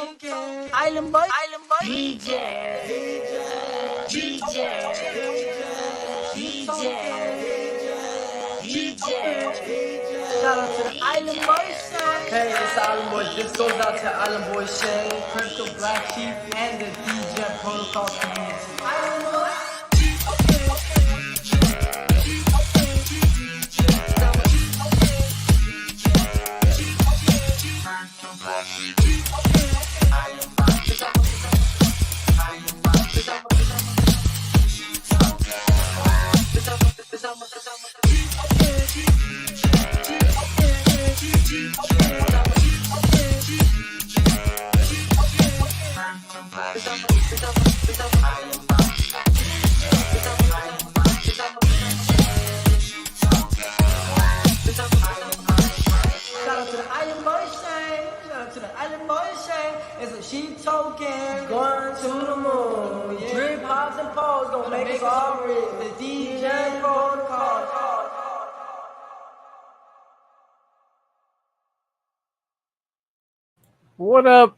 talking. Island boy. Shout out to the Island Boys. Hey, it's Island Boys. This goes out to Island Boy Shane, Crypto BlackSheep, and the DJ Protocol community. Island Boys. It's a sheep token, going to the moon. Yeah. Drip pops and poles gonna make us all rich. The DJ Protocol. What up?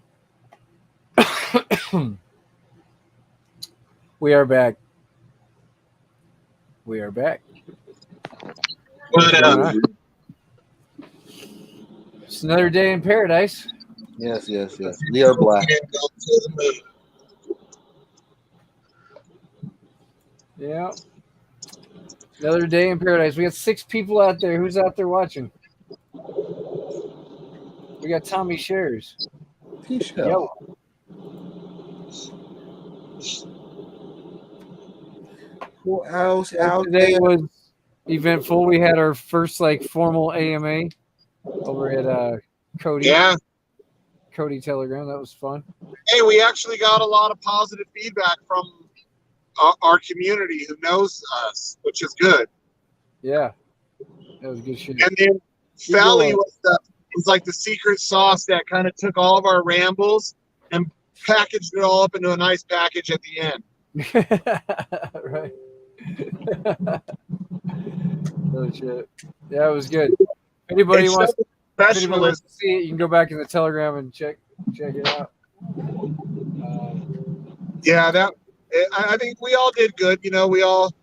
We are back. What up? It's another day in paradise. Yes. We are black. Yeah. Another day in paradise. We got 6 people out there. Who's out there watching? We got Tommy Shares. Yo. Who else out today there? Was eventful. We had our first formal AMA over at Cody. Yeah. Cody Telegram. That was fun. Hey, we actually got a lot of positive feedback from our community who knows us, which is good. Yeah, that was good shit. And then Felly was like the secret sauce that kind of took all of our rambles and packaged it all up into a nice package at the end. Right. Oh shit. Yeah, it was good. If anybody wants to see it, you can go back in the Telegram and check it out. Yeah, I think we all did good. You know, we all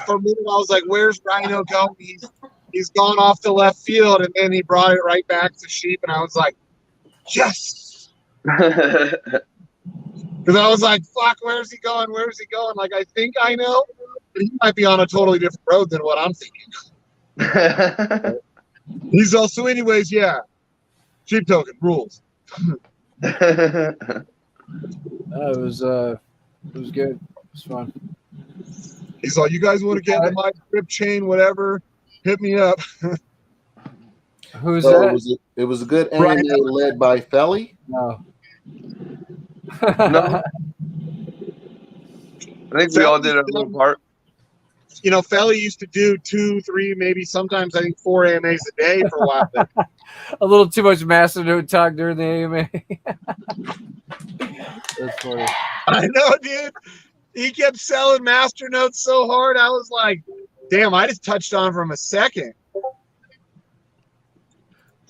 for a minute I was like, "Where's Rhino going? He's gone off to left field," and then he brought it right back to Sheep, and I was like, "Yes!" Because I was like, "Fuck, where's he going? Where's he going?" Like, I think I know, but he might be on a totally different road than what I'm thinking. He's also, anyways, yeah. Sheep token rules. It was good. It was fun. He's like, "You guys want to get into my grip chain, whatever? Hit me up." Who's that? It was a good AMA led by Felly. No. No. I think we all did our little part. You know, Felly used to do 2, 3, maybe sometimes I think 4 AMAs a day for a while. A little too much masternode talk during the AMA. That's funny. I know, dude. He kept selling master notes so hard. I was like, damn, I just touched on from a second.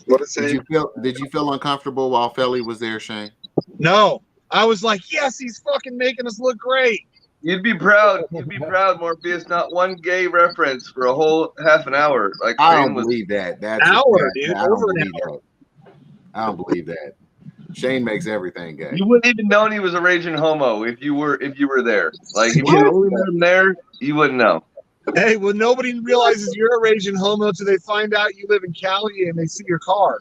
What it say? Did you feel uncomfortable while Felly was there, Shane? No. I was like, yes, he's fucking making us look great. You'd be proud. Morpheus. Not one gay reference for a whole half an hour. I don't believe that. That's an hour, dude. Over an hour. I don't believe that. Shane makes everything gay. You wouldn't even know he was a raging homo if you were there. If you only met him there, you wouldn't know. Hey, well, nobody realizes you're a raging homo until they find out you live in Cali and they see your car.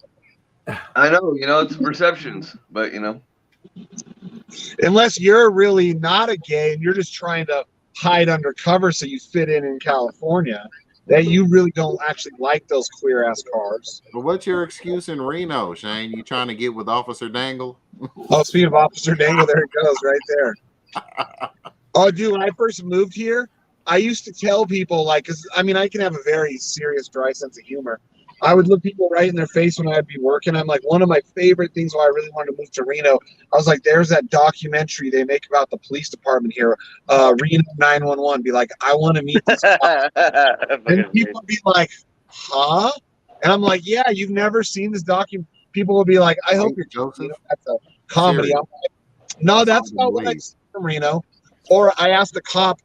I know, it's perceptions, but unless you're really not a gay and you're just trying to hide undercover so you fit in California, that you really don't actually like those queer ass cars. But what's your excuse in Reno, Shane? You trying to get with Officer Dangle? Oh, speaking of Officer Dangle, there it goes right there. Oh, dude, when I first moved here, I used to tell people, because I can have a very serious, dry sense of humor. I would look people right in their face when I'd be working. I'm like, one of my favorite things why I really wanted to move to Reno, I was like, there's that documentary they make about the police department here, Reno 911. Be like, I want to meet this guy. And people would be like, huh? And I'm like, yeah, you've never seen this document. People will be like, I hope you're joking. That's a comedy. I'm like, no, that's not what I see from Reno. Or I asked the cop,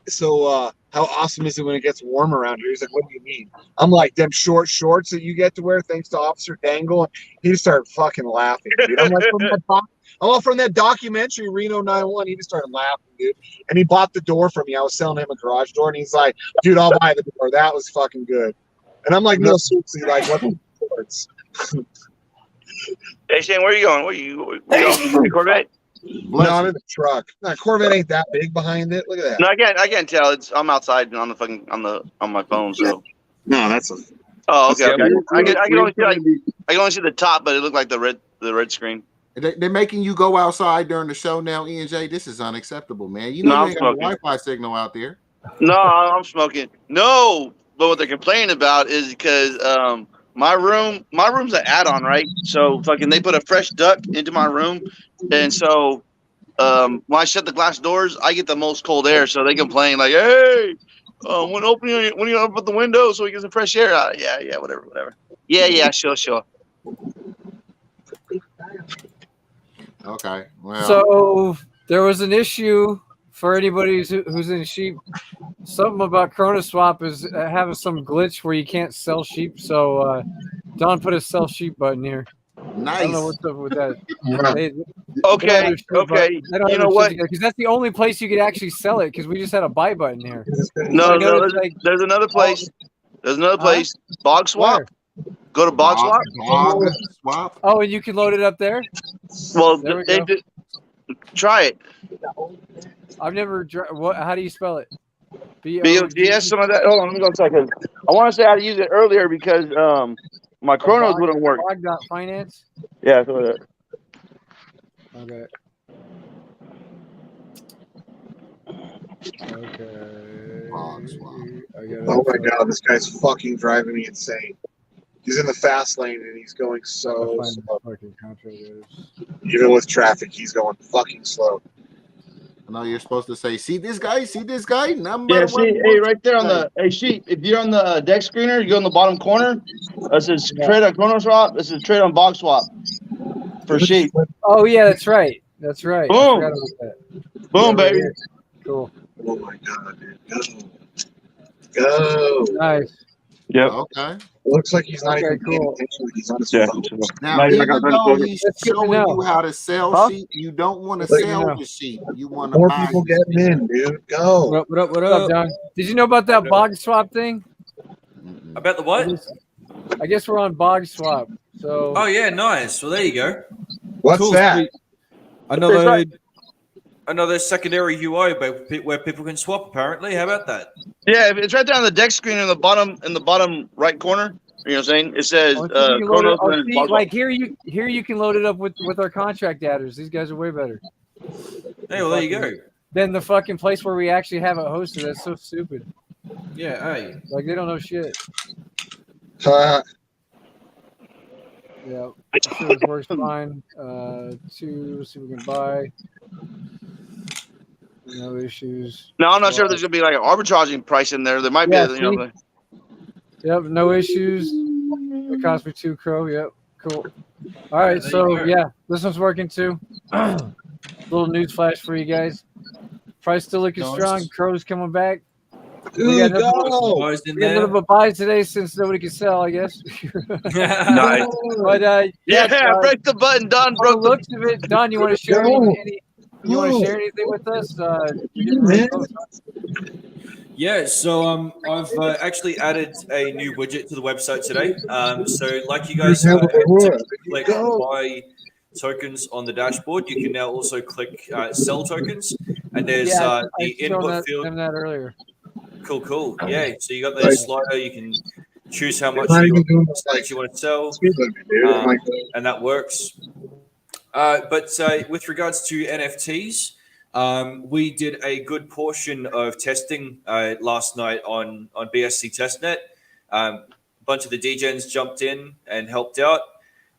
so how awesome is it when it gets warm around here? He's like, what do you mean? I'm like, them short shorts that you get to wear thanks to Officer Dangle. He just started fucking laughing, dude. I'm like, from that documentary, Reno 911, he just started laughing, dude. And he bought the door from me. I was selling him a garage door, and he's like, dude, I'll buy the door. That was fucking good. And I'm like, no, seriously, like, what the shorts? Hey, Shane, where are you going? Where you going? Corvette? No, I'm in the truck. No, Corvette ain't that big behind it. Look at that. No, I can't tell. I'm outside on my phone. So. No, that's a. Oh, okay. I can only see the top, but it looked like the red screen. They're making you go outside during the show now, ENJ. This is unacceptable, man. You know, you ain't got a Wi-Fi signal out there. No, I'm smoking. No, but what they're complaining about is because my room's an add-on, right? So fucking they put a fresh duct into my room, and so when I shut the glass doors, I get the most cold air. So they complain like, "Hey, when you open the window so we get some fresh air." Yeah, whatever. Yeah, sure. Okay. Well. So there was an issue for anybody who's in sheep. Something about ChronoSwap is having some glitch where you can't sell sheep. So Don put a sell sheep button here. Nice. I don't know what's up with that. Okay. You know what? Because that's the only place you could actually sell it. Because we just had a buy button here. No. There's another place. There's another place. Bog Swap. Where? Go to Bog Swap. Bog Swap. Oh, and you can load it up there. Well, try it. I've never. How do you spell it? BOGS, some of that. Hold on, let me go a second. I want to say how to use it earlier because my chronos wouldn't work. Finance. Yeah. So Okay. Oh my god, this guy's fucking driving me insane. He's in the fast lane and he's going so slow. Even with traffic, he's going fucking slow. I know you're supposed to say, see this guy, number yeah, one. see, hey, right there on the sheet. If you're on the deck screener, you go in the bottom corner. This is trade on ChronoSwap. This is trade on Bog Swap for sheep. Oh yeah, that's right. Boom. I forgot about that. Boom, baby. Cool. Oh my god, dude. Go. Nice. Yep. Okay. Looks like he's not even paying cool. attention. He's on his phone. Now, even though he's showing you how to sell sheep, you don't want to sell the sheep. You want to more buy people getting in, dude. Go. What up, John? Did you know about that Bog Swap thing? About the what? I guess we're on Bog Swap. So. Oh yeah, nice. Well, there you go. What's cool. that? Another secondary UI where people can swap. Apparently, how about that? Yeah, it's right there on the deck screen in the bottom right corner. You know what I'm saying? It says Chronos. Like here you can load it up with our contract adders. These guys are way better. Hey, well there you go. Then the fucking place where we actually have it hosted. That's so stupid. Yeah, hey. Like they don't know shit. Yeah, sure it works fine. Let's see if we can buy. No issues. No, I'm not sure if there's gonna be like an arbitraging price in there. There might be. Yep, no issues. It cost me 2 crow. Yep, cool. All right, so yeah, this one's working too. Little news flash for you guys. Price still looking strong. Crow's coming back. We got a little bit of buys today since nobody can sell, I guess. Nice. But break the button, Don. Broke the looks of it. Don, you want to share anything with us? Yeah, so I've actually added a new widget to the website today. So like you guys have to click buy tokens on the dashboard, you can now also click sell tokens, and there's the input field. That earlier. Cool. Yeah, so you got the slider. You can choose how much you want to sell, and that works. But with regards to NFTs, we did a good portion of testing last night on BSC testnet. A bunch of the Degens jumped in and helped out.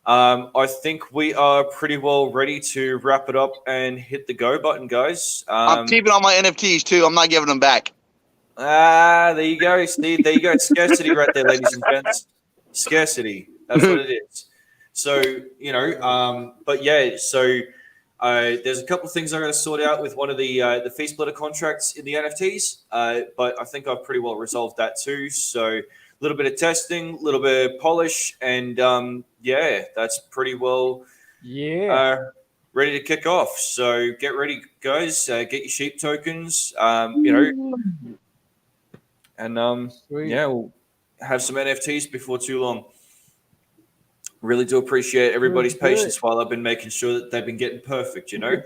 I think we are pretty well ready to wrap it up and hit the go button, guys. I'm keeping all my NFTs too. I'm not giving them back. There you go, Steve. There you go. Scarcity right there, ladies and gents. Scarcity. That's what it is. So, you know, but yeah, so there's a couple of things I got to sort out with one of the fee splitter contracts in the NFTs, but I think I've pretty well resolved that too. So a little bit of testing, a little bit of polish, and yeah, that's pretty well ready to kick off. So get ready, guys. Get your sheep tokens, you know, and yeah, we'll have some NFTs before too long. Really do appreciate everybody's patience while I've been making sure that they've been getting perfect, you know.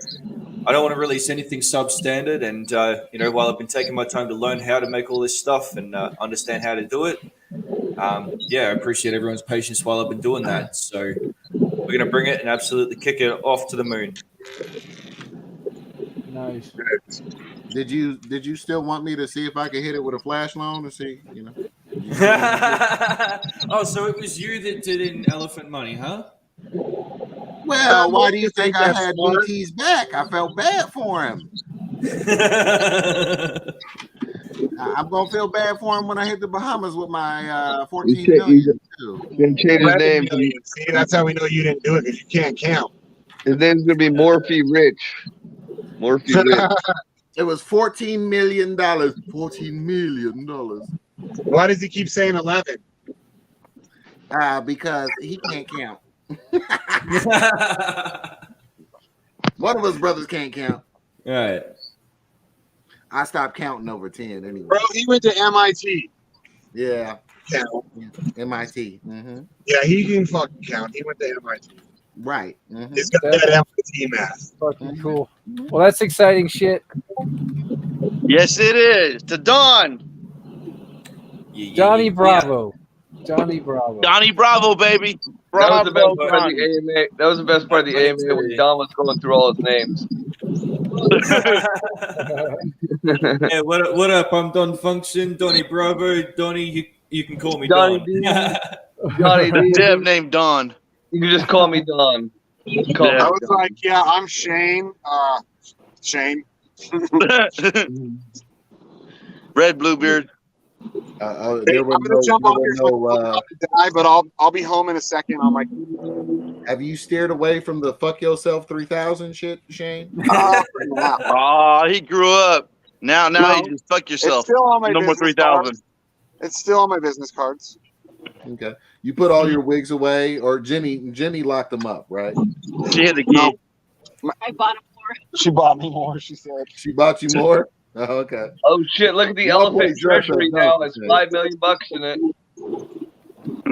I don't want to release anything substandard, and, you know, while I've been taking my time to learn how to make all this stuff and understand how to do it, yeah, I appreciate everyone's patience while I've been doing that. So we're going to bring it and absolutely kick it off to the moon. Nice. Did you still want me to see if I could hit it with a flash loan to see, you know? Oh, so it was you that did in elephant.money, huh? Well, why do you think I had BT's back? I felt bad for him. I'm gonna feel bad for him when I hit the Bahamas with my 14 million. Then change his name. See, that's how we know you didn't do it, because you can't count. His name's gonna be Morphe Rich. Morphe Rich. It was $14 million. $14 million. Why does he keep saying 11? Because he can't count. One of us brothers can't count. All right. I stopped counting over 10 anyway. Bro, he went to MIT. Yeah. Count. MIT. Mm-hmm. Yeah, he can fucking count. He went to MIT. Right. Mm-hmm. He's got that MIT math. Fucking cool. Well, that's exciting shit. Yes, it is. To Don. Johnny Bravo. Johnny Bravo. Johnny Bravo, baby. That was the Bravo, best part of the AMA. That was the best part of the AMA when Don was going through all his names. Hey, what up? I'm Don Function, Donny Bravo. Donny, you can call me Donnie Don. Johnny D. Dev named Don. You can just call me Don. Call Yeah. me I was Don. like, yeah, I'm Shane. Shane. Red Bluebeard. There were I'm gonna jump off here, no, die, but I'll be home in a second on my. have you steered away from the fuck yourself 3000 shit, Shane? Oh, he grew up. Now he just fuck yourself. It's still on my No more business 3,000. cards. It's still on my business cards. Okay. You put all your wigs away, or Jenny locked them up, right? She had the key. I bought him more. She bought me more. She said. She bought you more? Oh, okay. Oh shit! Look at the elephant treasury now. It's $5 million in it.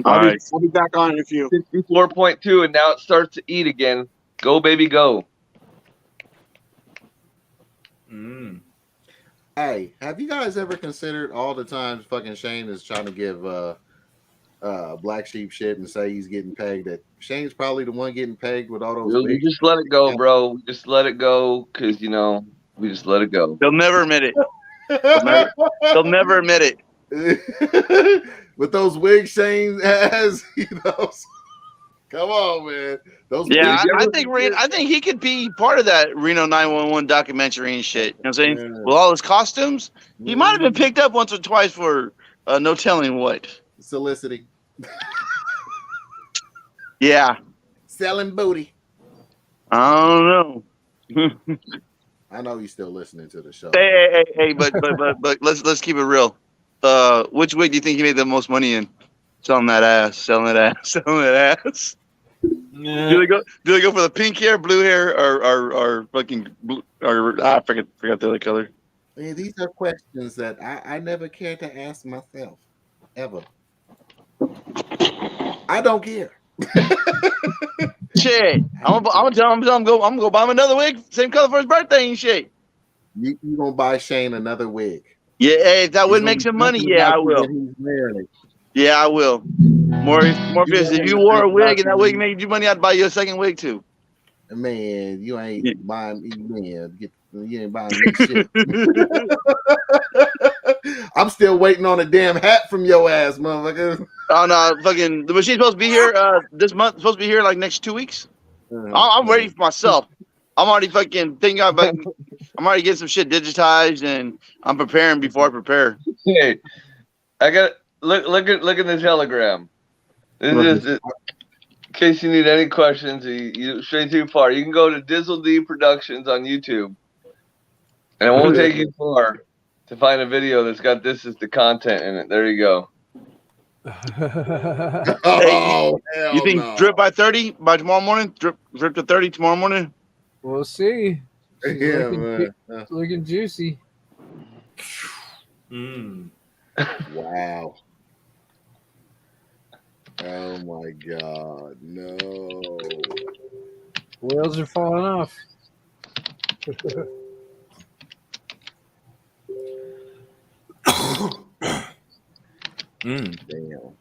All I'll be back on in a few. 64.2, and now it starts to eat again. Go baby, go! Hey, have you guys ever considered all the times fucking Shane is trying to give Black Sheep shit and say he's getting pegged? That Shane's probably the one getting pegged with all those. We just let it go, bro. We just let it go, because you know we just let it go. They'll never admit it. They'll never admit it. With those wigs Shane has, you know. Come on, man. Those Yeah, wigs, I think he could be part of that Reno 911 documentary and shit. You know what I'm saying? Yeah. With all his costumes, he might have been picked up once or twice for no telling what. soliciting, Yeah, selling booty. I don't know. I know he's still listening to the show. Hey, but let's keep it real. Which wig do you think he made the most money in? Selling that ass. Yeah. Do they go for the pink hair, blue hair, or fucking blue, or I forgot the other color. Man, these are questions that I never cared to ask myself, ever. I don't care. Shit, I'm gonna tell him I'm gonna go buy him another wig, same color for his birthday and shit. You gonna buy Shane another wig? Yeah, hey, if that would make some money, yeah, I will. Yeah, I will. Morpheus, if you wore a wig and that wig made you money, I'd buy you a second wig too. Man, you ain't buying me, you ain't buying me shit. I'm still waiting on a damn hat from your ass, motherfucker. Oh no, fucking the machine's supposed to be here this month. Supposed to be here like next 2 weeks. I'm ready for myself. I'm already fucking thinking about. I'm already getting some shit digitized, and I'm preparing before I prepare. Hey, I got look at the telegram. This is case you need any questions, you stray too far, you can go to Dizzle D Productions on YouTube, and it won't take you far to find a video that's got this as the content in it. There you go. Oh, hell You think no. drip by 30 by tomorrow morning? Drip to 30 tomorrow morning? We'll see. She's Yeah, looking juicy. Wow. Oh my God. No. Wheels are falling off. Damn.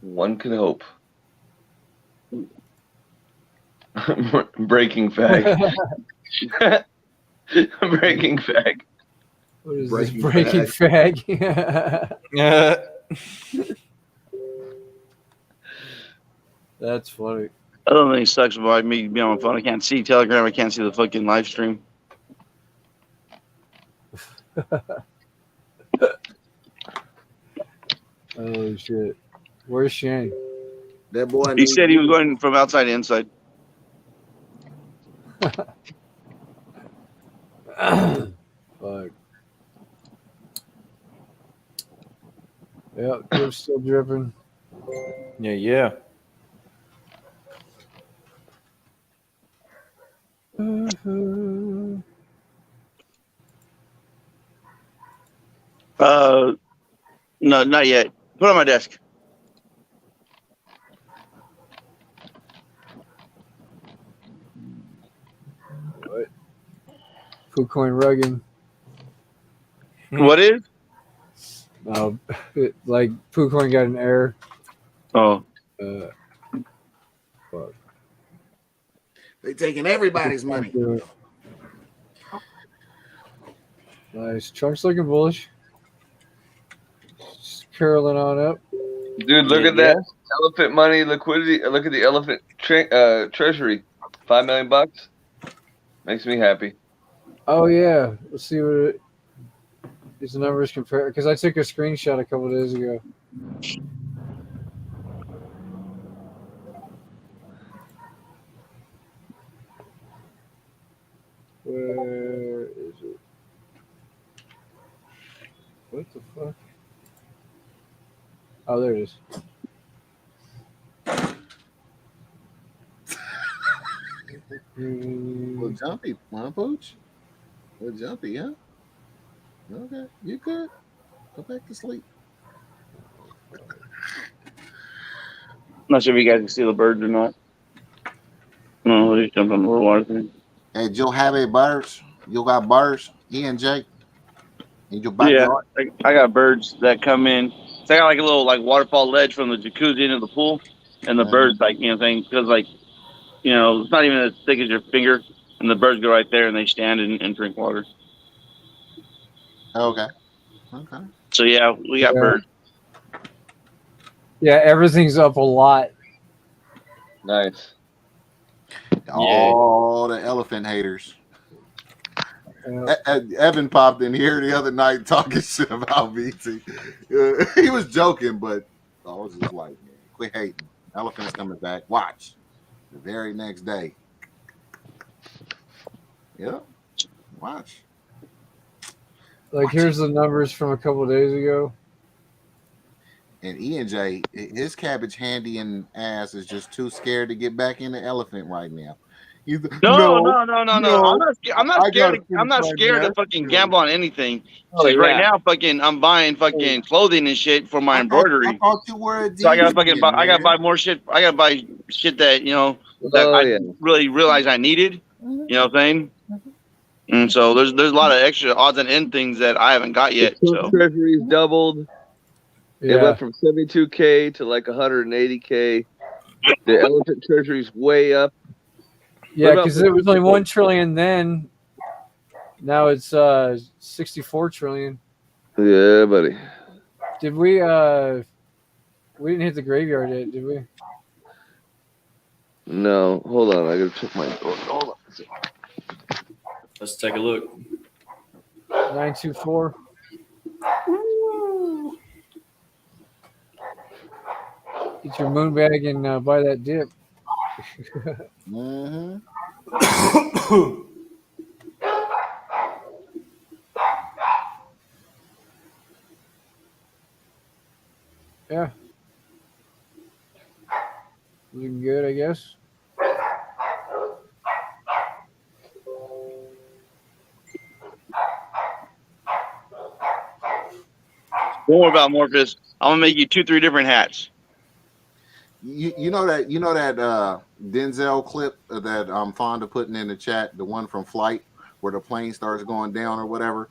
One can hope. Breaking fag. Breaking fag. What is Breaking this? Breaking fag? That's funny. I don't think it sucks about me being on my phone. I can't see Telegram. I can't see the fucking live stream. Oh shit. Where's Shane? That boy. He said he was going from outside to inside. Fuck. Yep, drip's still dripping. Yeah. No, not yet. Put it on my desk. What? KuCoin ROGAN. What is? Like KuCoin got an error. Oh. Fuck. They taking everybody's money. Nice. Trunk's looking bullish. Just curling on up. Dude, look at that elephant money liquidity. Look at the elephant treasury. $5 million. Makes me happy. Oh yeah. Let's see what these numbers compare. Because I took a screenshot a couple days ago. Where is it? What the fuck? Oh, there it is. Well, jumpy, huh, Pooch? Well, jumpy, huh? Okay, you good. Go back to sleep. Not sure if you guys can see the birds or not. No, they jumped on the little water thing. Hey, Joe, have a birds? You got birds? Ian, Jake? In your backyard? Yeah, I got birds that come in. So I got like a little like waterfall ledge from the jacuzzi into the pool, and the birds like because like it's not even as thick as your finger, and the birds go right there and they stand and drink water. Okay. So yeah, we got birds. Yeah, everything's up a lot. Nice. All the elephant haters. Evan popped in here the other night talking shit about BT. He was joking, but I was just like, man, quit hating. Elephant's coming back. Watch. The very next day. Yep. Watch. Like, here's the numbers from a couple of days ago. And E&J, his cabbage handy and ass is just too scared to get back in the elephant right now. No. I'm not scared. I'm not scared to fucking gamble on anything. Right now, fucking, I'm buying fucking clothing and shit for my embroidery. I thought you were a so I gotta fucking buy. I gotta buy more shit. I gotta buy shit that I really realized I needed. You know what I'm saying? And so there's a lot of extra odds and end things that I haven't got yet. So Treasury's doubled. Yeah. It went from 72K to like 180K. The elephant treasury's way up. Yeah, because it was only 1 trillion then. Now it's 64 trillion. Yeah, buddy. Did we we didn't hit the graveyard yet, did we? No, hold on. I gotta check my door. Hold on. Let's take a look. 924. Get your moon bag and buy that dip. Mm-hmm. Yeah. Looking good, I guess. Don't worry about Morpheus. I'm gonna make you 2-3 different hats. You know that Denzel clip that I'm fond of putting in the chat, the one from Flight where the plane starts going down or whatever.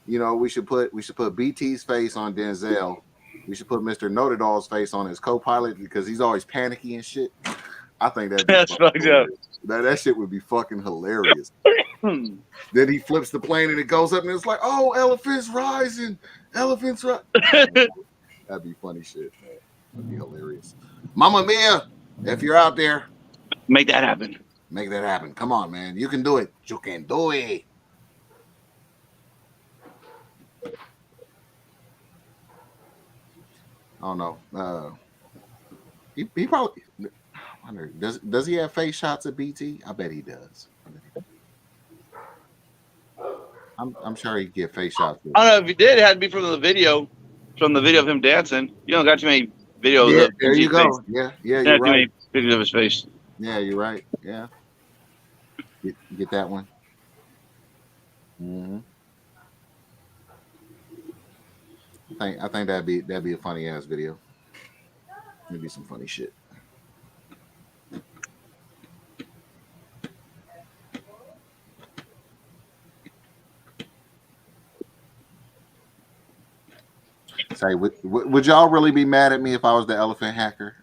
You know, we should put BT's face on Denzel. We should put Mr. Know-It-All's face on his co-pilot because he's always panicky and shit. I think that'd be That's fucked up. That shit would be fucking hilarious. Then he flips the plane and it goes up and it's like, oh, elephants rising, elephants rising. That'd be funny shit, man. That'd be hilarious. Mama Mia, if you're out there, make that happen. Make that happen. Come on, man. You can do it. You can do it. I don't know. He probably. I wonder, does he have face shots of BT? I bet he does. I'm sure he get face shots. I don't know if he did. It had to be from the video of him dancing. You don't got too many videos. Yeah, of there you go. face. Yeah, Not you're too right. many pictures of his face. Yeah, you're right. Yeah, get that one. Mm-hmm. I think that'd be a funny ass video. Maybe some funny shit. Say, would y'all really be mad at me if I was the elephant hacker?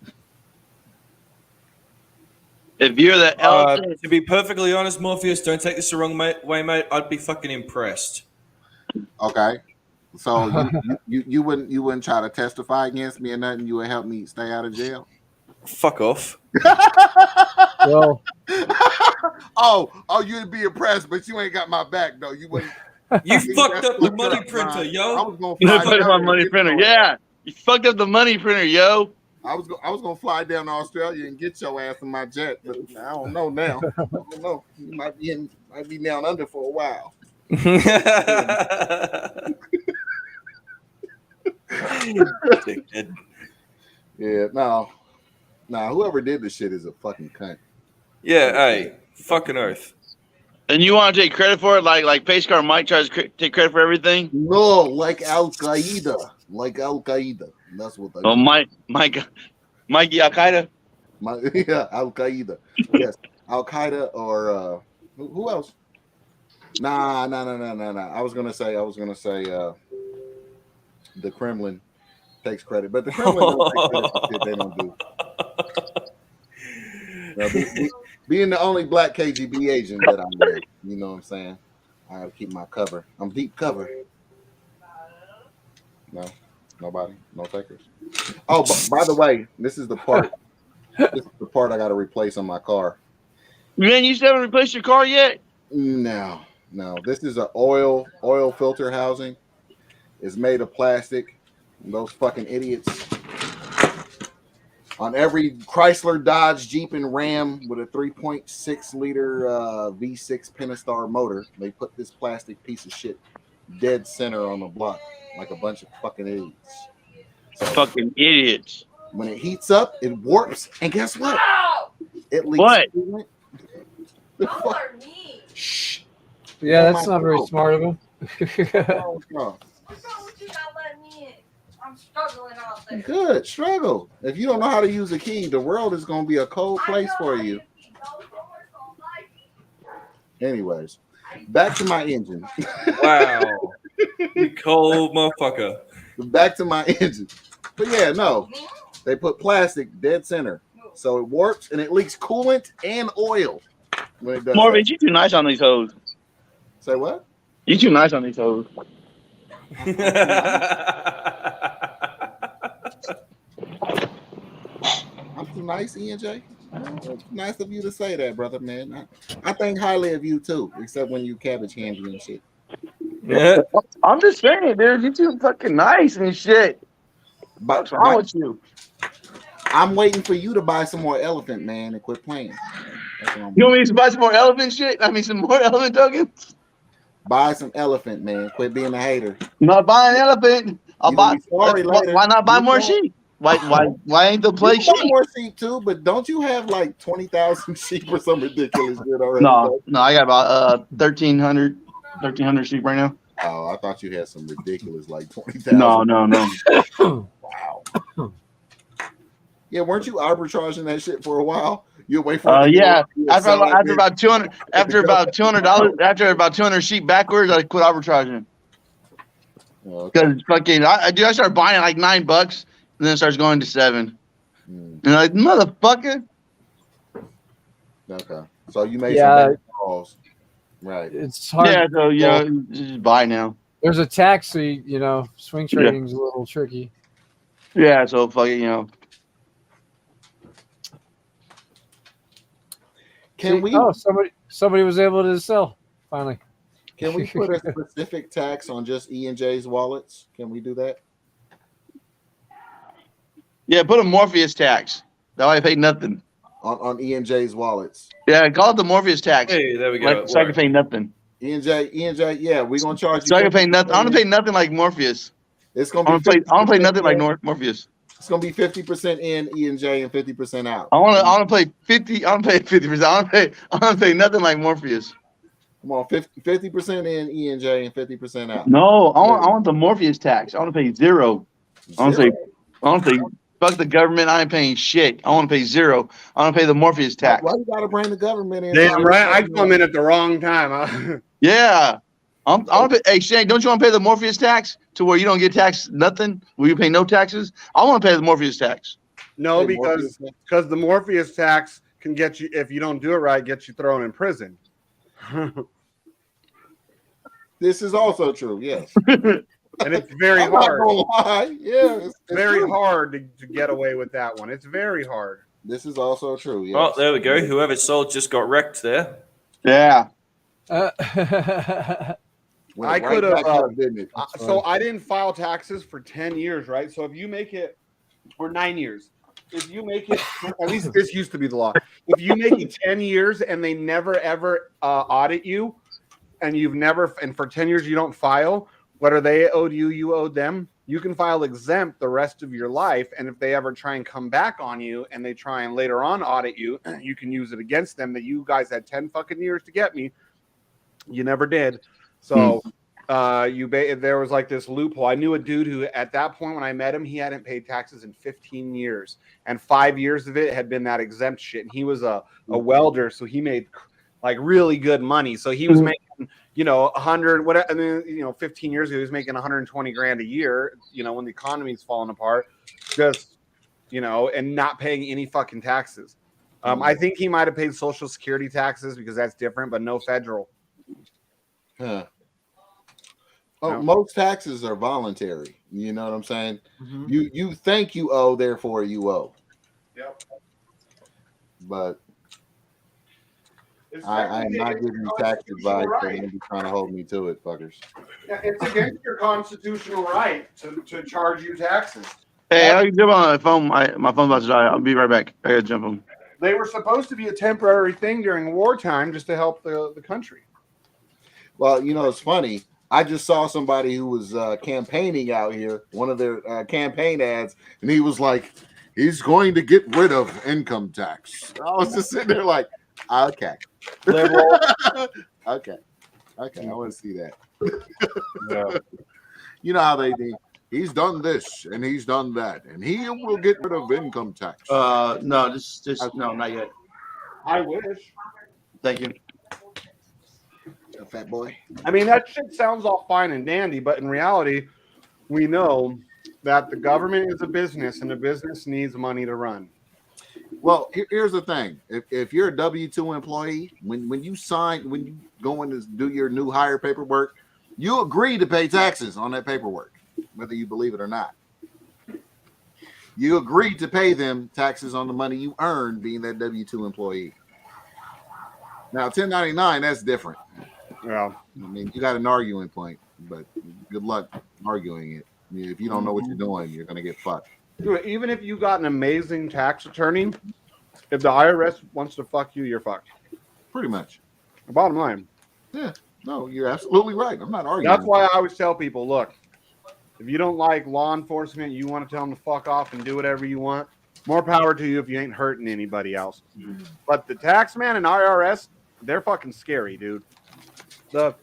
If you're the elephant, To be perfectly honest, Morpheus, don't take this the wrong way, mate. I'd be fucking impressed. Okay, so you wouldn't try to testify against me or nothing. You would help me stay out of jail. Fuck off. Well, oh, you'd be impressed, but you ain't got my back though. You wouldn't. You fucked up the money printer, I yo. was gonna you fly fucked up down my money and printer. get Yeah, you fucked up the money printer, yo. I was gonna fly down to Australia and get your ass in my jet, but I don't know now. I don't know. You might be down under for a while. Yeah, no. Whoever did this shit is a fucking cunt. Yeah, hey, fucking oath. And you want to take credit for it, like Pace Car Mike tries to take credit for everything? No, like Al Qaeda. That's what they. Oh, Mikey Al Qaeda. Yeah, Al Qaeda. Yes, Al Qaeda or who else? Nah. I was gonna say the Kremlin takes credit, but the Kremlin don't take credit for shit they don't do. Being the only black KGB agent that I'm with, you know what I'm saying? I gotta keep my cover. I'm deep cover. No, nobody, no takers. Oh, by the way, this is the part. This is the part I gotta replace on my car. Man, you still haven't replaced your car yet? No. This is an oil filter housing. It's made of plastic. Those fucking idiots. On every Chrysler, Dodge, Jeep, and Ram with a 3.6 liter V6 Pentastar motor, they put this plastic piece of shit dead center on the block, like a bunch of fucking idiots. So fucking idiots. When it heats up, it warps, and guess what? It leaks. What? Shh. yeah, that's not very smart of him. No. I'm struggling out there. Good, struggle. If you don't know how to use a key, the world is going to be a cold place for you. Anyways, back to my engine. Wow. You cold motherfucker. Back to my engine. But yeah, no. They put plastic dead center. So it warps and it leaks coolant and oil when it does. Marvin, you too nice on these hoes. Say what? You too nice on these hoes. I'm too nice, ENJ. It's nice of you to say that, brother, man. I think highly of you too, except when you cabbage hands and shit. Yeah. I'm just saying, dude. You too fucking nice and shit. What's wrong with you? I'm waiting for you to buy some more elephant, man, and quit playing. That's what I'm You want me to buy some more elephant shit? I mean, some more elephant tokens? Buy some elephant, man. Quit being a hater. I'm not buying elephant. I'll You buy. gonna be sorry later. Why not buy You more won't. sheep? Why ain't the play You can buy sheep? more sheep too, but don't you have like 20,000 sheep or some ridiculous shit already? No, I got about 1,300 sheep right now. Oh, I thought you had some ridiculous like 20,000. No. Wow. Yeah, weren't you arbitraging that shit for a while? You wait for Yeah. After about $200, after about $200 sheep backwards, I quit arbitraging. Because fucking, I started buying it like $9, and then it starts going to $7. And I'm like, motherfucker. Okay, so you made some bad calls, right? It's hard. Yeah, so just buy now. There's a tax, so swing trading's a little tricky. Yeah, so fucking, Can we? Oh, somebody was able to sell finally. Can we put a specific tax on just E&J's wallets? Can we do that? Yeah, put a Morpheus tax. That way I pay nothing. On E&J's wallets. Yeah, call it the Morpheus tax. Hey, there we go. So I can pay nothing. E&J, yeah, we're gonna charge you. So I can pay nothing. I want to pay nothing like Morpheus. It's gonna be. I want to play nothing like Morpheus. It's gonna be 50% in E&J and 50% out. I want to play 50. I want to pay 50%. I want to pay nothing like Morpheus. Come on, 50% in E&J and 50% out. No, I want the Morpheus tax. I want to pay zero. I want to say fuck the government. I ain't paying shit. I want to pay zero. I want to pay the Morpheus tax. Why you gotta bring the government in? Damn right, I come in at the wrong time. Huh? Yeah. Hey Shane, don't you want to pay the Morpheus tax to where you don't get taxed nothing? Will you pay no taxes? I want to pay the Morpheus tax. No, because the Morpheus tax can get you, if you don't do it right, get you thrown in prison. This is also true, yes. And it's very I'm not hard. gonna lie. Yeah, it's very true. hard to get away with that one. It's very hard. This is also true. Yes. Oh, there we go. Whoever sold just got wrecked there. Yeah. I could have. So I didn't file taxes for 10 years, right? So if you make it, or 9 years, if you make it, at least this used to be the law. If you make it 10 years and they never ever audit you, and for 10 years you don't file, whether they owed you, you owed them, you can file exempt the rest of your life. And if they ever try and come back on you and they try and later on audit you, you can use it against them that you guys had 10 fucking years to get me. You never did. So there was like this loophole. I knew a dude who at that point when I met him, he hadn't paid taxes in 15 years. And 5 years of it had been that exempt shit. And he was a welder, so he made like really good money. So he was making, 100, whatever, and then, 15 years ago, he was making 120 grand a year, when the economy's falling apart, just, and not paying any fucking taxes. I think he might have paid Social Security taxes because that's different, but no federal. Huh. Oh, most taxes are voluntary. You know what I'm saying? Mm-hmm. You think you owe, therefore you owe. Yep. But I am not giving you tax advice, but you're trying to hold me to it, fuckers. Yeah, it's against your constitutional right to charge you taxes. Hey, I can jump on my phone. My phone's about to die. I'll be right back. I gotta jump on. They were supposed to be a temporary thing during wartime just to help the country. Well, it's funny. I just saw somebody who was campaigning out here, one of their campaign ads, and he was like, he's going to get rid of income tax. I was just sitting there like, okay. Okay. I want to see that. Yeah. You know how they do. He's done this and he's done that, and he will get rid of income tax. No, just no, not yet. I wish. Thank you. Fat boy. I mean, that shit sounds all fine and dandy, but in reality, we know that the government is a business and a business needs money to run. Well, here's the thing. If you're a W-2 employee, when you go in to do your new hire paperwork, you agree to pay taxes on that paperwork, whether you believe it or not. You agreed to pay them taxes on the money you earned being that W-2 employee. Now, 1099, that's different. Yeah. I mean, you got an arguing point, but good luck arguing it. I mean, if you don't know what you're doing, you're going to get fucked. Dude, even if you got an amazing tax attorney, if the IRS wants to fuck you, you're fucked. Pretty much. The bottom line. Yeah. No, you're absolutely right. I'm not arguing. That's why I always tell people, look, if you don't like law enforcement, you want to tell them to fuck off and do whatever you want, more power to you if you ain't hurting anybody else. But the tax man and IRS, they're fucking scary, dude. The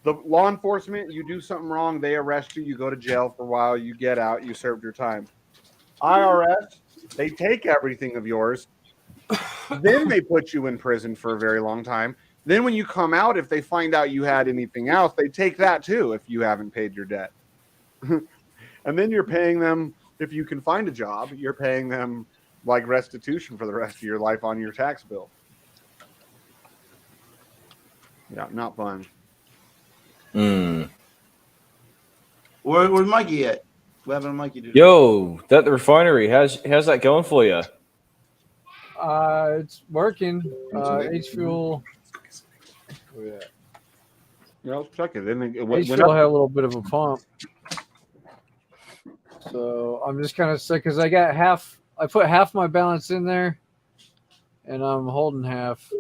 law enforcement, you do something wrong, they arrest you, you go to jail for a while, you get out, you served your time. IRS, they take everything of yours, then they put you in prison for a very long time. Then when you come out, if they find out you had anything else, they take that too if you haven't paid your debt. And then you're paying them, if you can find a job, you're paying them like restitution for the rest of your life on your tax bill. Yeah, not fun. Where's Mikey at? What happened to Mikey? Dude? Yo, that the refinery, how's that going for you? It's working. H fuel. Yeah, let's check it. Then H fuel had a little bit of a pump, so I'm just kind of sick because I got half. I put half my balance in there, and I'm holding half.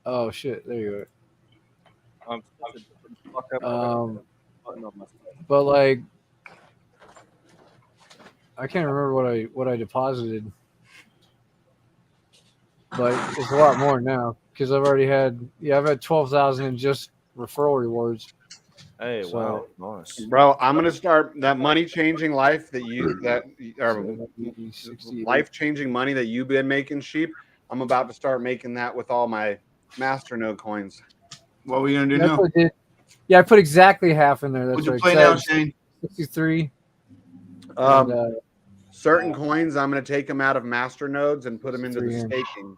Oh shit! There you go. But like, I can't remember what I deposited, but it's a lot more now because I've already had I've had 12,000 in just referral rewards. Hey, So- wow, nice. Bro, I'm gonna start that money changing life life changing money that you've been making, Sheep. I'm about to start making that with all my Masternode coins. What are we gonna do That's now? what I did. Yeah, I put exactly half in there. That's What'd you what play it now, says. Shane? 63. Certain coins, I'm going to take them out of Masternodes and put them into the 3 in. staking.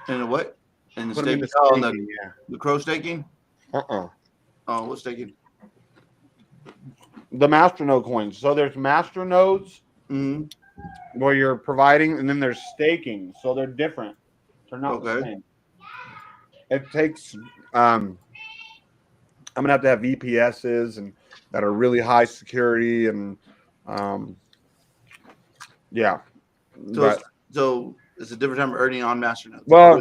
And the what? And the Put 'em into staking? Oh, staking, yeah. the crow staking? Uh-uh. Oh, what staking? The Masternode coins. So there's Masternodes where you're providing, and then there's staking. So they're different. They're not the same. It takes I'm gonna have to have VPSs and that are really high security and yeah. So it's a different time of earning on Masternodes. Well,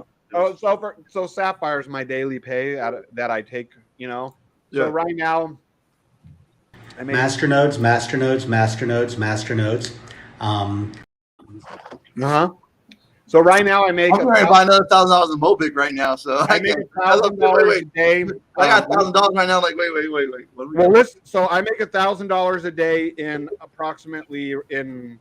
so Sapphire is my daily pay that I take. So right now, I mean, Masternodes. So right now I make. I'm ready to buy another $1,000 in Mobic right now. So I make $1,000 a day. I got $1,000 right now. Like wait. Well, listen. So I make $1,000 a day in approximately in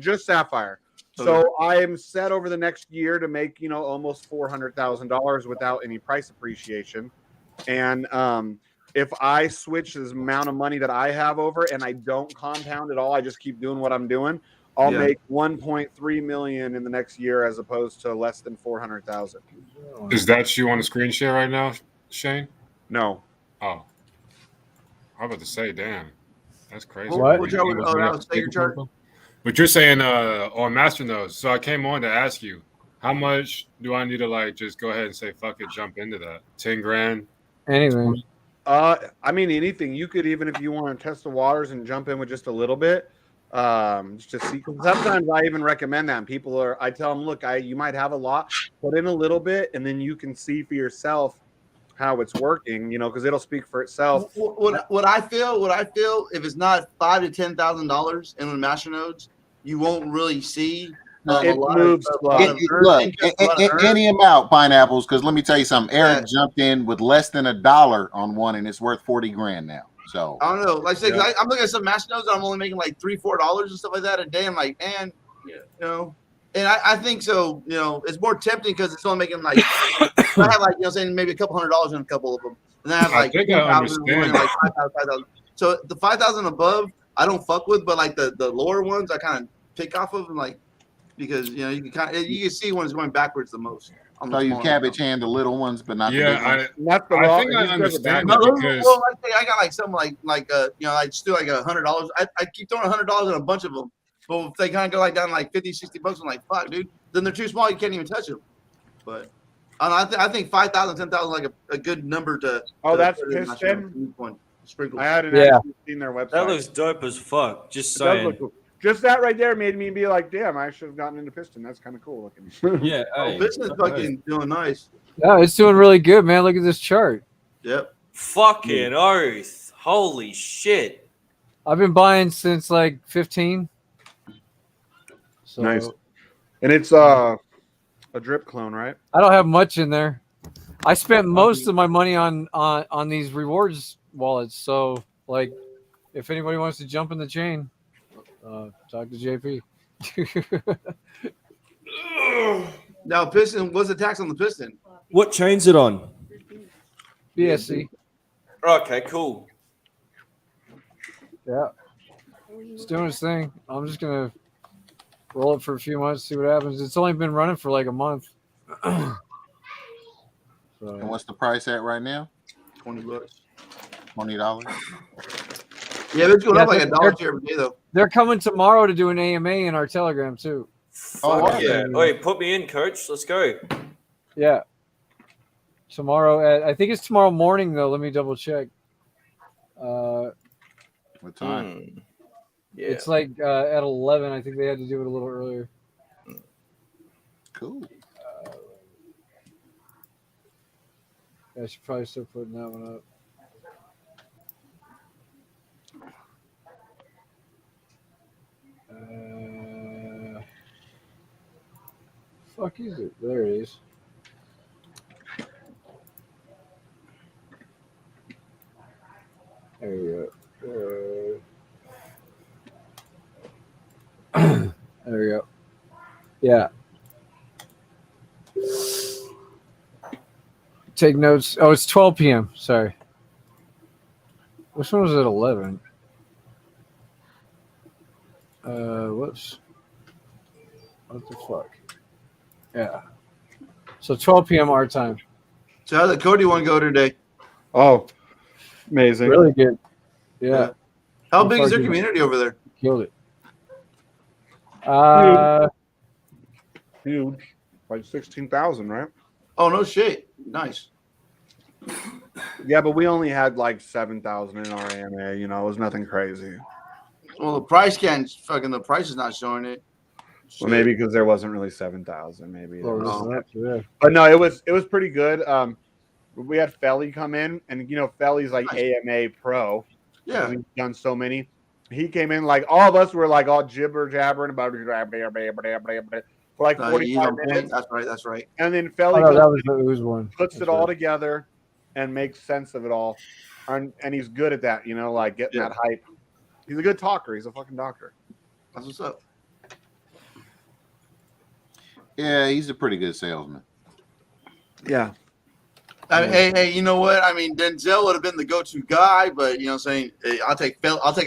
just Sapphire. So I am set over the next year to make almost $400,000 without any price appreciation. And if I switch this amount of money that I have over and I don't compound at all, I just keep doing what I'm doing. I'll make 1.3 million in the next year as opposed to less than 400,000. Is that you on the screen share right now, Shane? No. Oh, I was about to say, damn, that's crazy. What? But you're saying on Masternodes. So I came on to ask you, how much do I need to just go ahead and say fuck it, jump into that? 10 grand? Anything. I mean anything. You could, even if you want to test the waters and jump in with just a little bit. Just to see. Sometimes I even recommend that. And I tell them, look, you might have a lot, put in a little bit, and then you can see for yourself how it's working. Because it'll speak for itself. What I feel, if it's not $5,000 to $10,000 in the Masternodes, you won't really see. It moves any amount, pineapples. Because let me tell you something. Eric jumped in with less than $1 on one, and it's worth 40 grand now. So I don't know. Like I said, I'm looking at some Masternodes and I'm only making like $3-4 and stuff like that a day. I'm like, and and I think so. It's more tempting because it's only making like I have like saying maybe a couple $100 in a couple of them, and then I have like 2,000 and like 5,000. So the 5,000 above, I don't fuck with, but like the lower ones, I kind of pick off of, and like because you can see when it's going backwards the most. So you cabbage hand the little ones, but not the big ones. Not the I raw. think I understand No, it those, because well, I got like something like I just do like $100. I keep throwing $100 in a bunch of them. But if they kind of go like down like 50, 60 bucks, I'm like, fuck, dude. Then they're too small. You can't even touch them. But I think 5,000, 10,000 like a good number to. Oh, to that's put in my piston. sprinkles. I hadn't Yeah. actually seen their website. That looks dope as fuck. Just It does saying. look cool. Just that right there made me be like, damn, I should have gotten into piston. That's kind of cool looking. Yeah. Hey, Business fucking doing nice. Yeah, it's doing really good, man. Look at this chart. Yep. fucking oath. Holy shit. I've been buying since like 15. So Nice. And it's a drip clone, right? I don't have much in there. I spent most of my money on these rewards wallets. So like, if anybody wants to jump in the chain, talk to JP. Now, piston. What's the tax on the piston? What chain's it on? BSC. Okay, cool. Yeah, it's doing its thing. I'm just gonna roll it for a few months, see what happens. It's only been running for like a month. And what's the price at right now? $20. $20. Yeah, it's going up like $1 every day though. They're coming tomorrow to do an AMA in our Telegram too. Oh yeah. Wait, put me in, coach. Let's go. Yeah. Tomorrow I think it's tomorrow morning though. Let me double check. What time? Yeah. It's like at 11. I think they had to do it a little earlier. Cool. I should probably start putting that one up. Fuck is it? There it is. There we go. There we go. Yeah. Take notes. Oh, it's 12 p.m. Sorry. Which one was at 11? Whoops. What the fuck? Yeah. So 12 p.m. our time. So how did the Cody one go today? Oh, amazing. Really good. Yeah. How big is their community over there? Killed it. Huge. Like 16,000, right? Oh, no shit. Nice. Yeah, but we only had like 7,000 in our AMA. You know, it was nothing crazy. Well, the price the price is not showing it. Well, maybe because there wasn't really 7,000. Maybe. Yeah. But no, it was pretty good. We had Felly come in, and you know, Felly's like AMA pro. Yeah, he's done so many. He came in like all of us were like all jibber jabbering about for like 45 minutes. That's right. And then Felly was one. Puts it all together and makes sense of it all, and he's good at that. You know, like getting that hype. He's a good talker. He's a fucking doctor. That's what's up. Yeah, he's a pretty good salesman. Yeah. I mean, hey, you know what? I mean, Denzel would have been the go-to guy, but you know, what I'm saying I'll take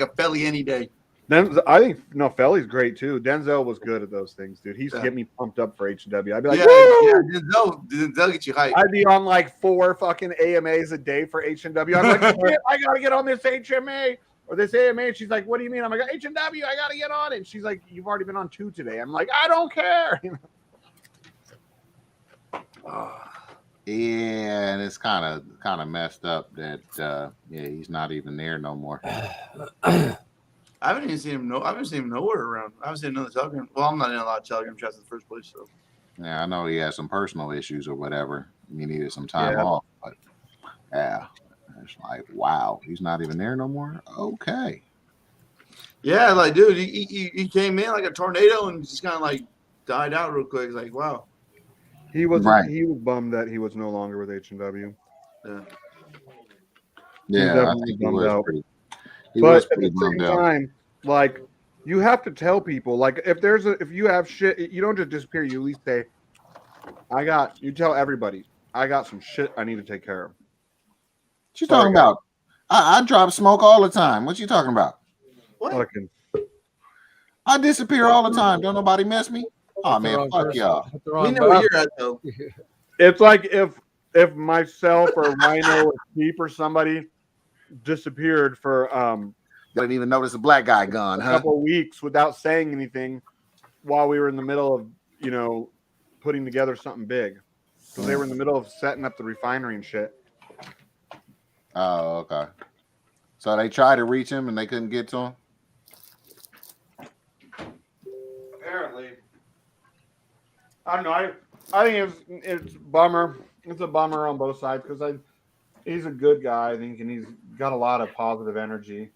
a Felly any day. I think Felly's great too. Denzel was good at those things, dude. He used to get me pumped up for H&W. I'd be like, Denzel get you hyped. I'd be on like 4 fucking AMAs a day for H&W. I'm like, I gotta get on this HMA or this AMA. And she's like, what do you mean? I'm like, H&W, I gotta get on it. And she's like, you've already been on 2 today. I'm like, I don't care. Yeah, and it's kind of messed up that he's not even there no more. I haven't even seen him. I haven't seen him nowhere around. I haven't seen another Telegram. Well, I'm not in a lot of Telegram chats in the first place, so. Yeah, I know he had some personal issues or whatever. He needed some time off, but yeah, it's like, wow, he's not even there no more. Okay. Yeah, like, dude, he came in like a tornado and just kind of like died out real quick. It's like, wow. He was bummed that he was no longer with H&W. Yeah. Yeah, I think he was pretty. But at the same time, like, you have to tell people, like, if you have shit, you don't just disappear. You at least say, you tell everybody, I got some shit I need to take care of. What you talking about? I drop smoke all the time. What you talking about? What? I disappear all the time. Don't nobody mess me. Oh man, fuck y'all. We know where you're at though. It's like if myself or Rhino or Sheep or somebody disappeared for didn't even notice a black guy gone, a huh? couple of weeks without saying anything while we were in the middle of putting together something big, because they were in the middle of setting up the refinery and shit. Oh, okay. So they tried to reach him and they couldn't get to him. Apparently, I don't know. I think it's bummer. It's a bummer on both sides because he's a good guy, I think, and he's got a lot of positive energy.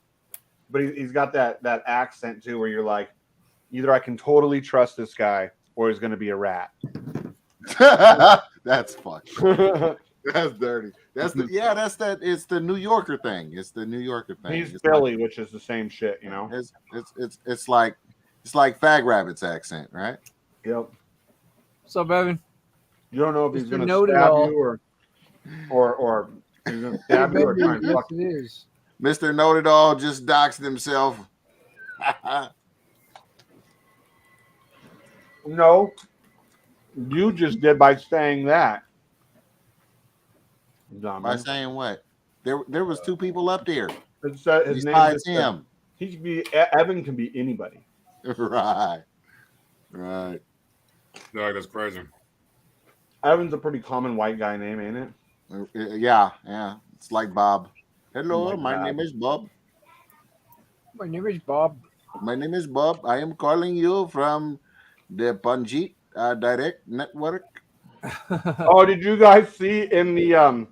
But he's got that accent too, where you're like, either I can totally trust this guy or he's going to be a rat. That's fucked. That's dirty. That's it's the New Yorker thing. It's the New Yorker thing. He's it's Philly, which is the same shit, you know. It's like Fag Rabbit's accent, right? Yep. What's up, Evan? You don't know if he's Mr. going to Know It stab All. you or he's going to stab you or try and Yes, fuck it you. is. Mr. Know It All just doxed himself. No, you just did by saying that. Dummy. By saying what? There was two people up there. His name Besides him. He could be Evan. Can be anybody. Right. No, that's crazy. Evan's a pretty common white guy name, ain't it? Yeah. It's like Bob. Hello, Like my Bob. name is Bob. My name is Bob. My name is Bob. I am calling you from the Panjit Direct Network. Oh, did you guys see in the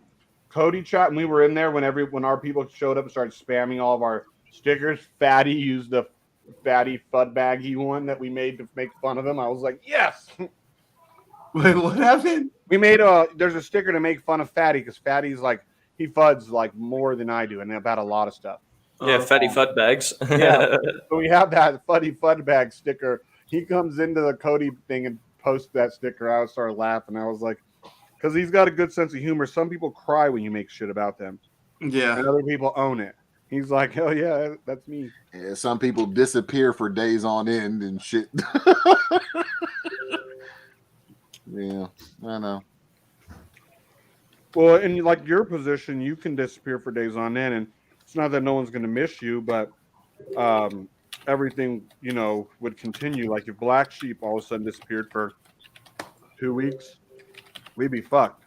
Cody chat when we were in there when our people showed up and started spamming all of our stickers? Fatty used the Fatty Fud bag he won that we made to make fun of him. I was like, yes. Wait, what happened? We made there's a sticker to make fun of Fatty because Fatty's like he fuds like more than I do and about a lot of stuff. Yeah, fatty fud bags. Yeah. So we have that Fuddy Fud bag sticker. He comes into the Cody thing and posts that sticker. I started laughing. I was like, because he's got a good sense of humor. Some people cry when you make shit about them. Yeah. And other people own it. He's like, hell yeah, that's me. Yeah, some people disappear for days on end and shit. Yeah, I know. Well, in like your position, you can disappear for days on end, and it's not that no one's going to miss you, but everything would continue. Like if BlackSheep all of a sudden disappeared for 2 weeks, we'd be fucked.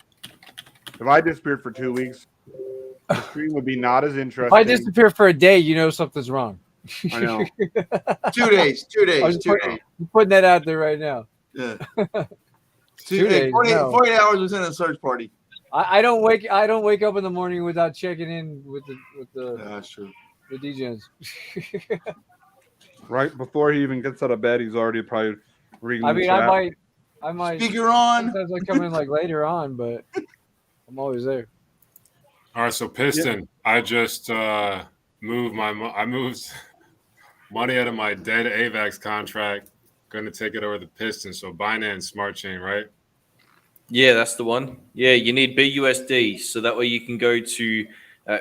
If I disappeared for 2 weeks, the stream would be not as interesting. If I disappear for a day, you know something's wrong. I know. 2 days. 2 days. 2 days. I'm putting that out there right now. Yeah. 2 days. 48 hours was in a search party. I don't wake up in the morning without checking in with the that's true. The DJs. Right before he even gets out of bed, he's already probably reading. I mean, I might. Speaker on. Sometimes I come in like later on, but I'm always there. All right, so Piston, I just moved money out of my dead AVAX contract. Going to take it over the Piston. So Binance Smart Chain, right? Yeah, that's the one. Yeah, you need BUSD. So that way you can go to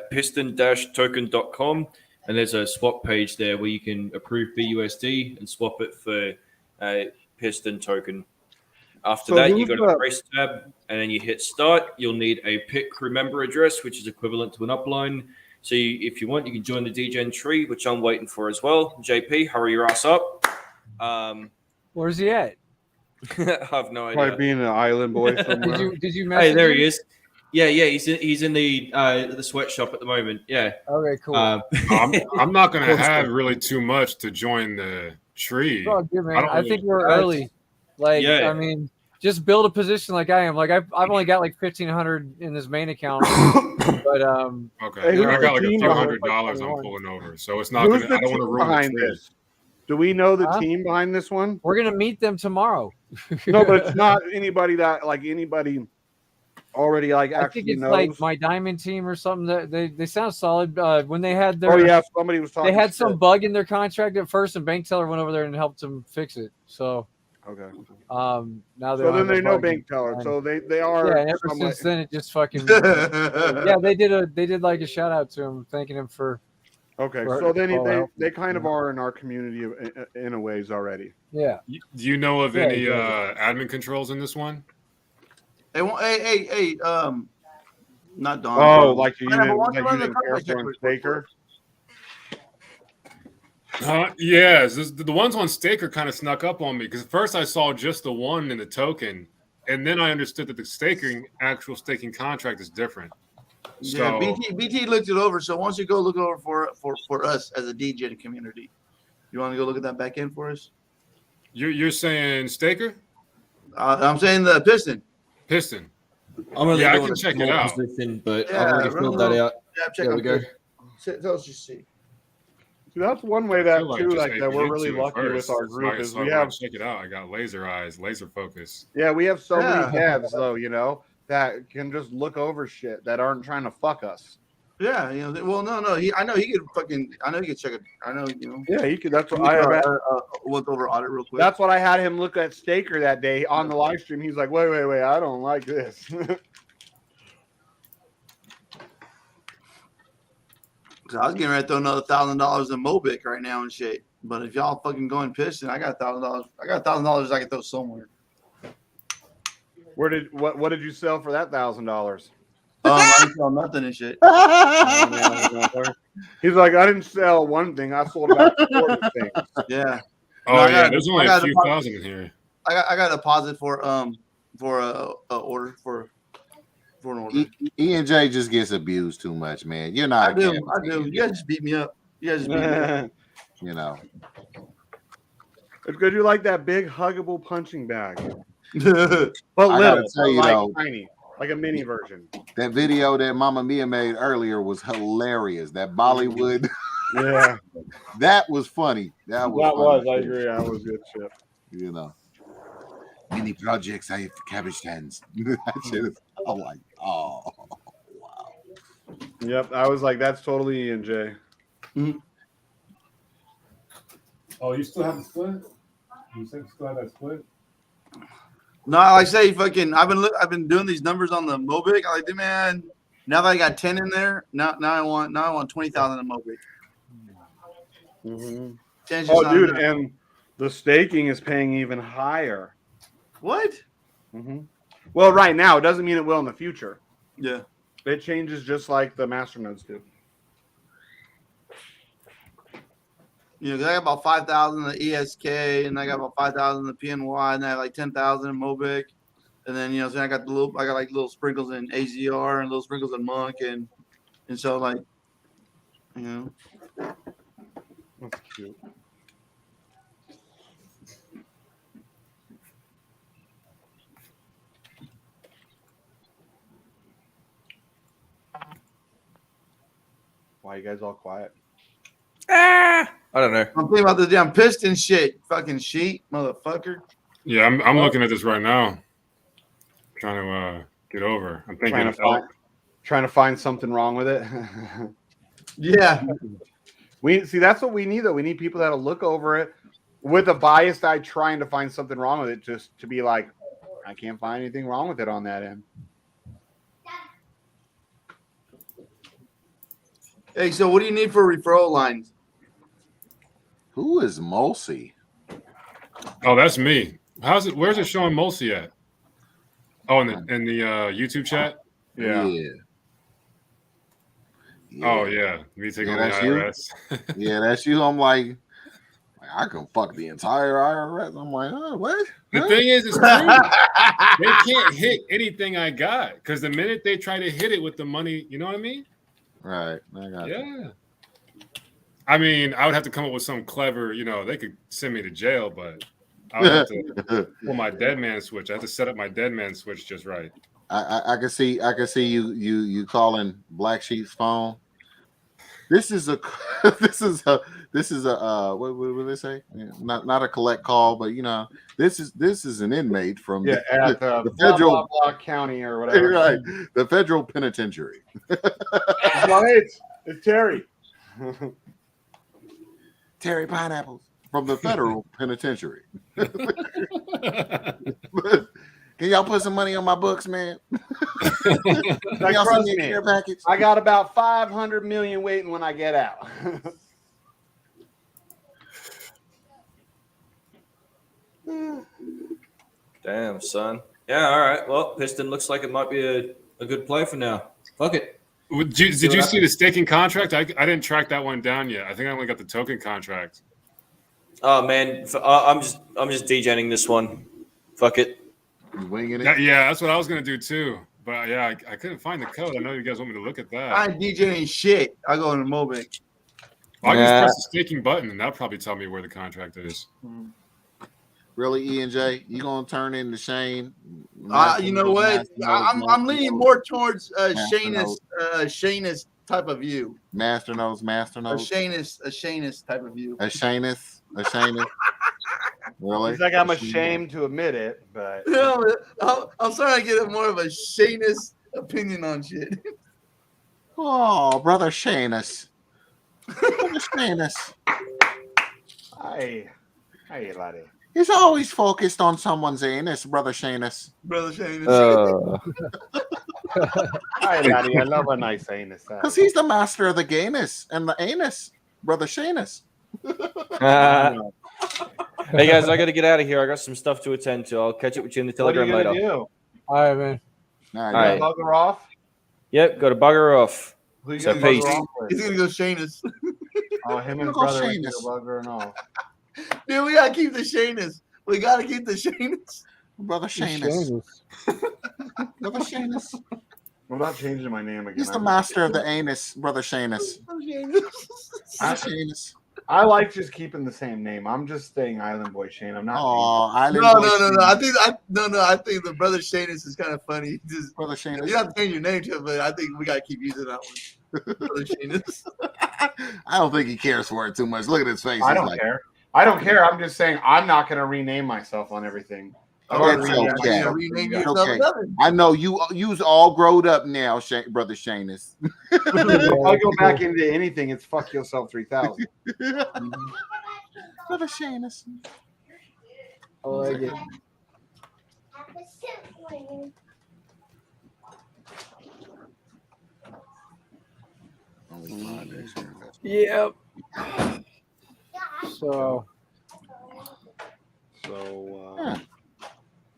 piston-token.com and there's a swap page there where you can approve BUSD and swap it for Piston token. After that, you go to the race tab and then you hit start. You'll need a PIT crew member address, which is equivalent to an upline. So if you want, you can join the Degen tree, which I'm waiting for as well. JP, hurry your ass up. Where's he at? I have no idea. Probably being an island boy somewhere. Did you message Hey, there him? he is. Yeah, he's in the sweatshop at the moment. Yeah. Okay, cool. I'm not going to have really too much to join the tree. Oh, good, man. I think we're early. Like, yeah. I mean, just build a position like I am. Like, I've only got like 1,500 in this main account, but okay, Hey, I got like a few $100 $100 I'm pulling over, so it's not. Who's Gonna, the I don't want to team ruin behind the tree. this? Do we know the Huh? team behind this one? we're gonna meet them tomorrow. No, but it's not anybody already like I think actually it's knows. like my diamond team or something. That they sound solid. When they had their Oh yeah, somebody was talking. they had shit. some bug in their contract at first, and Bank Teller went over there and helped them fix it. So Okay. now they So don't then have they a know bug. Bank Teller. So they are. Yeah, and ever somewhat- since then it just fucking yeah. They did like a shout out to him, thanking him for Okay, for so then all the help. they kind of are in our community in a ways already. Yeah. Do you know of Yeah, any exactly. admin controls in this one? Hey, not Don. Oh, like you Pineapple, didn't, why don't like run you the didn't care contract check for quick Staker. Yes, the ones on Staker kind of snuck up on me because first I saw just the one in the token, and then I understood that the actual staking contract is different. Yeah, So BT looked it over. So once you go look over for us as a DJ community, you want to go look at that back end for us? you're saying Staker? I'm saying the Piston. I'm only Yeah, I doing can a check it small out. position, but Yeah, I've already run a filled that little- out. Yeah, check There on we go. Tell us you see. See, that's one way I that feel like too, just like that we're AP really into it lucky with first. our group is So we when I have. check it out. I got laser eyes, laser focus. Yeah, we have so many Yeah. devs though, you know, that can just look over shit that aren't trying to fuck us. Yeah, you know. Well, no. I know he could check it. I know, you know. Yeah, he could. That's what Look I at have. our, look over audit real quick. That's what I had him look at Staker that day on the live stream. He's like, wait, I don't like this. I was getting ready to throw another $1,000 in Mobic right now and shit. But if y'all fucking going Piston, I got $1,000. I got $1,000 I can throw somewhere. What did you sell for that $1,000? I didn't sell nothing and shit. He's like, I didn't sell one thing. I sold about 40 things. Yeah. Oh No, yeah, there's only a few thousand in here. I got a deposit for a order for an order. E&J just gets abused too much, man. You're not. I do. You guys just beat me up. You know. It's good you like that big huggable punching bag. But I gotta tell you though, tiny, like a mini version. That video that Mama Mia made earlier was hilarious. That Bollywood. Yeah. That was funny. That was I agree. That was good shit. You know. Mini projects I have cabbage stands. That shit is, I'm like, oh wow. Yep. I was like, that's totally E&J. Mm-hmm. Oh, you still have the split? You still have that split? No, like I say, fucking. I've been doing these numbers on the Mobic. I like, man. Now that I got 10 in there, now I want 20,000 in Mobic. Mm-hmm. Oh, dude, and the staking is paying even higher. What? Mm-hmm. Well, right now it doesn't mean it will in the future. Yeah, it changes just like the masternodes do. You know, I got about 5,000 in the ESK, and I got about 5,000 in the PNY, and I have like 10,000 in Mobic, and then so I got like little sprinkles in AZR and little sprinkles in Monk, and so like, That's cute. Why are you guys all quiet? I don't know. I'm thinking about this damn piston shit. Fucking sheet, motherfucker. Yeah, I'm looking at this right now. Trying to get over. I'm thinking trying to find something wrong with it. Yeah. We see that's what we need though. We need people that'll look over it with a biased eye trying to find something wrong with it, just to be like, I can't find anything wrong with it on that end. Hey, so what do you need for referral lines? Who is Mulsey? Oh, that's me. How's it? Where's it showing Mulsey at? Oh, in the YouTube chat. Yeah. Oh yeah, me taking on the that's IRS. Yeah, that's you. I'm like, I can fuck the entire IRS. I'm like, oh, what? The thing is, it's true. They can't hit anything I got because the minute they try to hit it with the money, you know what I mean? Right. I got Yeah. I mean, I would have to come up with some clever, they could send me to jail, but I would have to pull my dead man switch. I have to set up my dead man switch just right. I can see you calling BlackSheep's phone. This is a what do they say? Not a collect call, but this is an inmate from at the federal blah, blah, blah county or whatever. Right, the federal penitentiary. It's Terry. Terry Pineapples from the federal penitentiary. Can y'all put some money on my books, man? Y'all send me a care package? I got about 500 million waiting when I get out. Damn, son. Yeah, all right. Well, Piston looks like it might be a good play for now. Fuck it. Did you see the staking contract? I didn't track that one down yet. I think I only got the token contract. Oh man, I'm just degenning this one. Fuck it. You winging it? Yeah, that's what I was gonna do too. But yeah, I couldn't find the code. I know you guys want me to look at that. I ain't DJing shit. I go into Mobic. I just press the staking button, and that'll probably tell me where the contract is. Really, E&J, you gonna turn into Shane? You know what? I'm leaning more towards Shane's type of view. Master knows. A Shane's type of view. A Shanus. Really? It's like I'm ashamed to admit it, but No, I'm trying to get more of a Shane's opinion on shit. Oh, brother Shanus. Brother Shanus. Hi, laddie. He's always focused on someone's anus, brother Shanus. Brother Shane's. Hi, laddie. I love a nice anus. Because he's the master of the gayness and the anus, brother Shanus. Hey guys, I got to get out of here. I got some stuff to attend to. I'll catch up with you in the Telegram later. All right, man. All right. Bugger off. Yep, got to bugger off. Who you So gonna peace. bugger off with? He's gonna go Shane's. Oh, him and his Go brother Shane's. are buggering off. Dude, we gotta keep the Shane's. We gotta keep the Shane's. Brother Shanus. Brother Shanus. I'm not changing my name again. He's the master of the anus, brother Shanus. Shanus. I like just keeping the same name. I'm just staying Island Boy Shane. I'm not. Oh, Island No. Boy I think the brother Shane's is kind of funny. Just, Brother Shanus. you have to change your name to it, but I think we gotta keep using that one. Brother Shane's. I don't think he cares for it too much. Look at his face. I He's don't like, care. I don't care. I'm just saying I'm not going to rename myself on everything. I've already It's renamed okay. myself. Rename yourself Okay. nothing. I know you's all growed up now, brother Shanus. If I go back into anything, it's fuck yourself 3000. Brother Shanus. I like it. Yep. So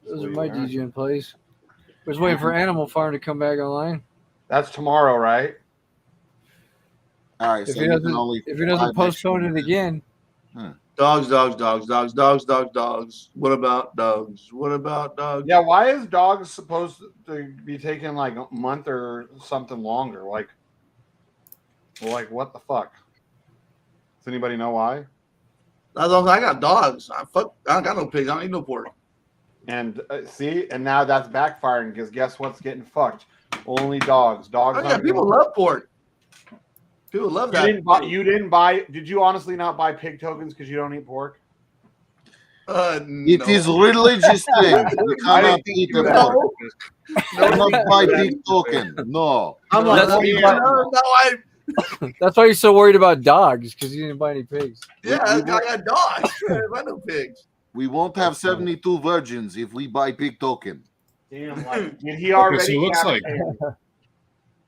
those are my DJing plays. We're just waiting for Animal Farm to come back online. That's tomorrow, right? All right. If So he you can only doesn't, if he doesn't postpone it again, Dogs. What about dogs? What about dogs? Yeah, why is dogs supposed to be taking like a month or something longer? Like what the fuck? Does anybody know why? I got dogs. I don't got no pigs. I don't eat no pork. And see, and now that's backfiring because guess what's getting fucked? Only dogs. Dogs. Oh, yeah, people love pork. People love that. You didn't buy. Did you honestly not buy pig tokens because you don't eat pork? It is religious thing. You cannot eat the pork. Cannot buy big token. No. I'm like, that's why you're so worried about dogs, because you didn't buy any pigs. Yeah, I got dogs. I buy no pigs. We won't have 72 virgins if we buy big token. Damn, like, did he already? So it looks like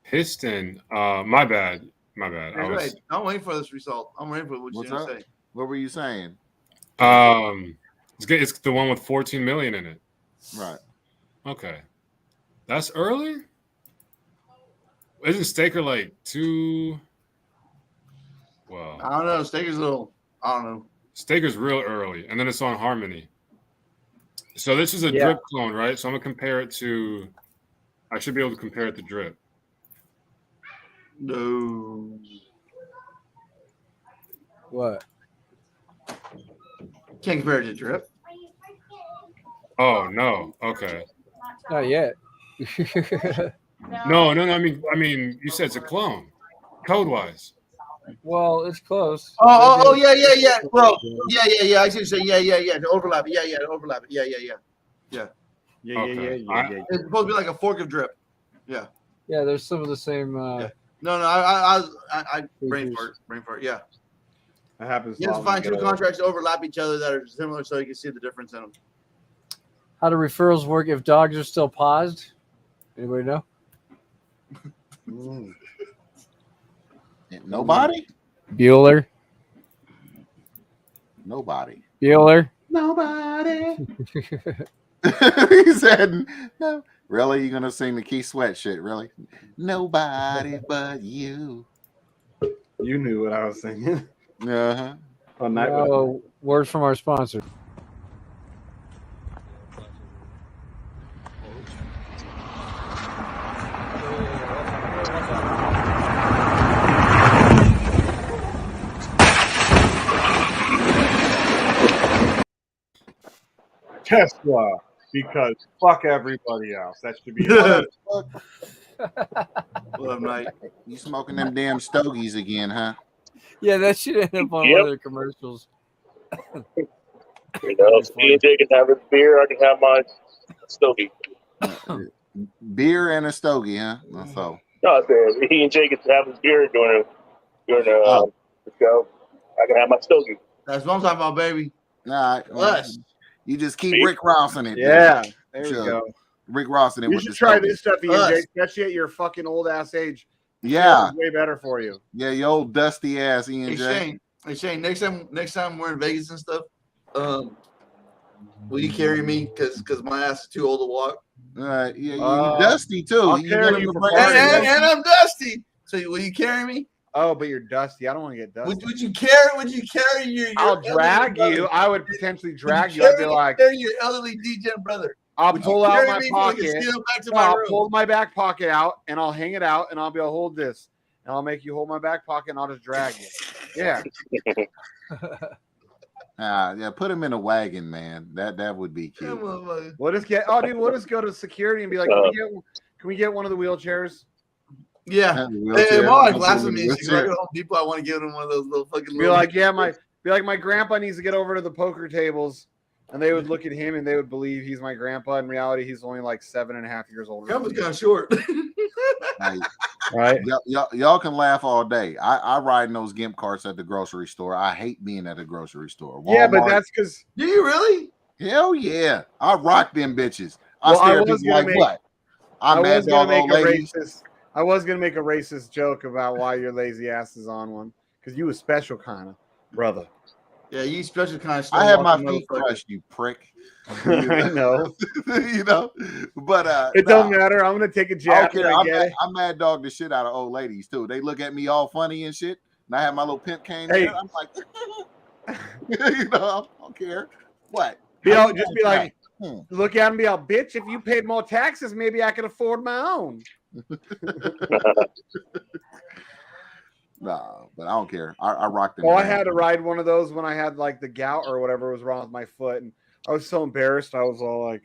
Piston. My bad. I'm waiting for this result. I'm waiting for what you're gonna say. What were you saying? It's the one with 14 million in it. Right. Okay. That's early? Isn't Staker like too? Well, I don't know. Staker's a little. I don't know. Staker's real early, and then it's on Harmony. So this is a drip clone, right? So I'm gonna compare it to. I should be able to compare it to drip. No. What? Can't compare it to drip. Oh no. Okay. Not yet. No. I mean, you said it's a clone, code wise. Well, it's close. Oh, yeah, bro. Yeah. I see what you're saying. Yeah. To overlap it. Yeah. To overlap it. Yeah. It's supposed to be like a fork of drip. Yeah. Yeah, there's some of the same. No. I brain fart. Yeah. That happens. You have to find two contracts that overlap each other that are similar, so you can see the difference in them. How do referrals work if dogs are still paused? Anybody know? Nobody? Bueller. Nobody. Bueller. Nobody. He said, "No, really? You're gonna sing the Keith Sweat shit? Really? Nobody but you." You knew what I was singing. Uh-huh. On night. No, word from our sponsor. Tesla, because fuck everybody else. That should be Well, I'm like, you smoking them damn stogies again, huh? Yeah, that should end up on one of their commercials. You know, E&J can have his beer. I can have my stogie. Beer and a stogie, huh? So. No, I said E&J can have his beer during the show. I can have my stogie. That's what I'm talking about, baby. All right. You just keep Rick Rossing it. Yeah, there we go. Rick Rossing it. You with should the try stogie. this stuff, E&J, especially at your fucking old ass age. Yeah, It's way better for you. Yeah, your old dusty ass E&J. Hey Shane, next time we're in Vegas and stuff, will you carry me? Because my ass is too old to walk. Yeah, you dusty too. I'll carry you for and I'm dusty. So will you carry me? Oh, but you're dusty. I don't want to get dusty. Would you carry your I'll drag you. I would potentially drag you. I'd be like, carry your elderly DJ brother. I'll pull out my pocket. I'll pull my back pocket out and I'll hang it out and I'll be able to hold this. And I'll make you hold my back pocket and I'll just drag you. Yeah. Yeah, put him in a wagon, man. That would be cute. We'll just go to security and be like, can we get one of the wheelchairs? Yeah. Hey, my wife laughs at me. She's like, "Oh, people, I want to give them one of those little fucking." Be like, my grandpa needs to get over to the poker tables, and they would look at him and they would believe he's my grandpa. In reality, he's only like 7.5 years older. Grandpa's kind of short. Right. Y'all can laugh all day. I ride in those gimp carts at the grocery store. I hate being at a grocery store. Walmart, yeah, but that's because. Do you really? Hell yeah! I rock them bitches. I was gonna make a racist joke about why your lazy ass is on one because you a special kind of brother. Yeah, you special kind of. I have my feet crushed, you prick. I know. You know, but it don't matter. I'm gonna take a jab. I'm mad dog the shit out of old ladies too. They look at me all funny and shit, and I have my little pimp cane. Hey. I'm like, you know, I don't care what. Just be like, look at him, be all, bitch. If you paid more taxes, maybe I could afford my own. No, but I don't care. I rock them. Well, I had to ride one of those when I had like the gout or whatever was wrong with my foot, and I was so embarrassed. I was all like,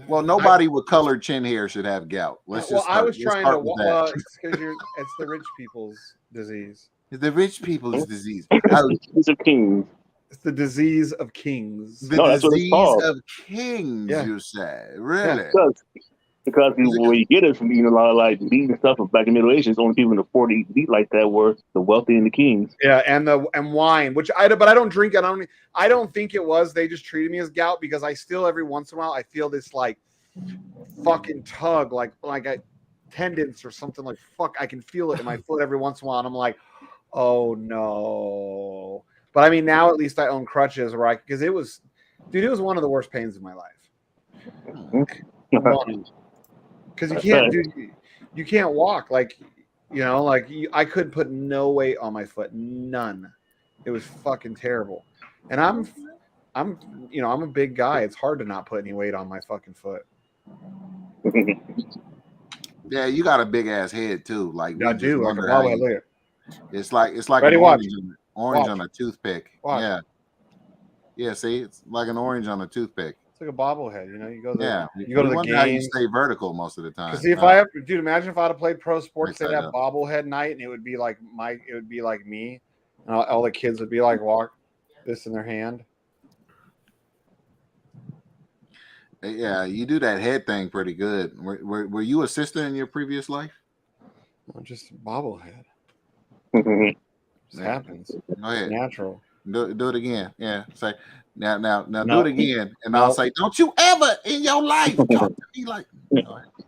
"Well, nobody with colored chin hair should have gout." I was trying to. It's because it's the rich people's disease. It's the rich people's disease. It's a king. It's the disease of kings. The disease of kings, you say? Really? Yeah, because where you get it from eating a lot of like meat and stuff back in the Middle Ages, only people in the 40s eat like that were the wealthy and the kings. Yeah, and wine, but I don't drink it. I don't think it was. They just treated me as gout because I still every once in a while I feel this like fucking tug, like a tendons or something like fuck. I can feel it in my foot every once in a while, and I'm like, oh no. But I mean, now at least I own crutches, right? Because it was one of the worst pains of my life. Because you can't walk, like, you know, like I couldn't put no weight on my foot, none. It was fucking terrible. And I'm a big guy. It's hard to not put any weight on my fucking foot. Yeah, you got a big ass head too. Like I do. Like a bobblehead. Look at it's like Ready, an orange on a toothpick. Watch. Yeah. See, it's like an orange on a toothpick. It's like a bobblehead, you know. You go to the game. How you stay vertical most of the time. See, imagine if I had played pro sports, they'd have bobblehead night, and it would be like me, and all the kids would be like walk this in their hand. Yeah, you do that head thing pretty good. Were you a sister in your previous life? No, just bobblehead. Just happens. Go ahead. It's natural. Do it again. Yeah. Say now do it again. And I'll say, don't you ever in your life talk to me like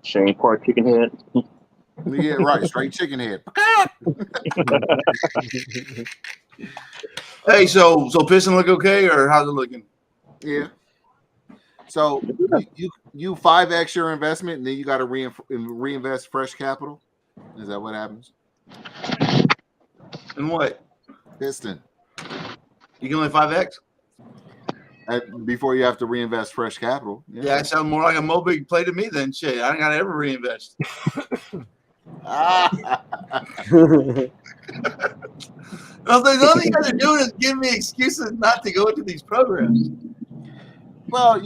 Shane Park chicken head. Yeah, right. Straight chicken head. Hey, so pissing look okay, or how's it looking? Yeah. So you 5x your investment, and then you got to reinvest fresh capital. Is that what happens? And what? Piston. You can only 5x? Before you have to reinvest fresh capital. Yeah, that sounds more like a Mobig play to me than shit. I ain't got to ever reinvest. The only thing they're doing is giving me excuses not to go into these programs. Well,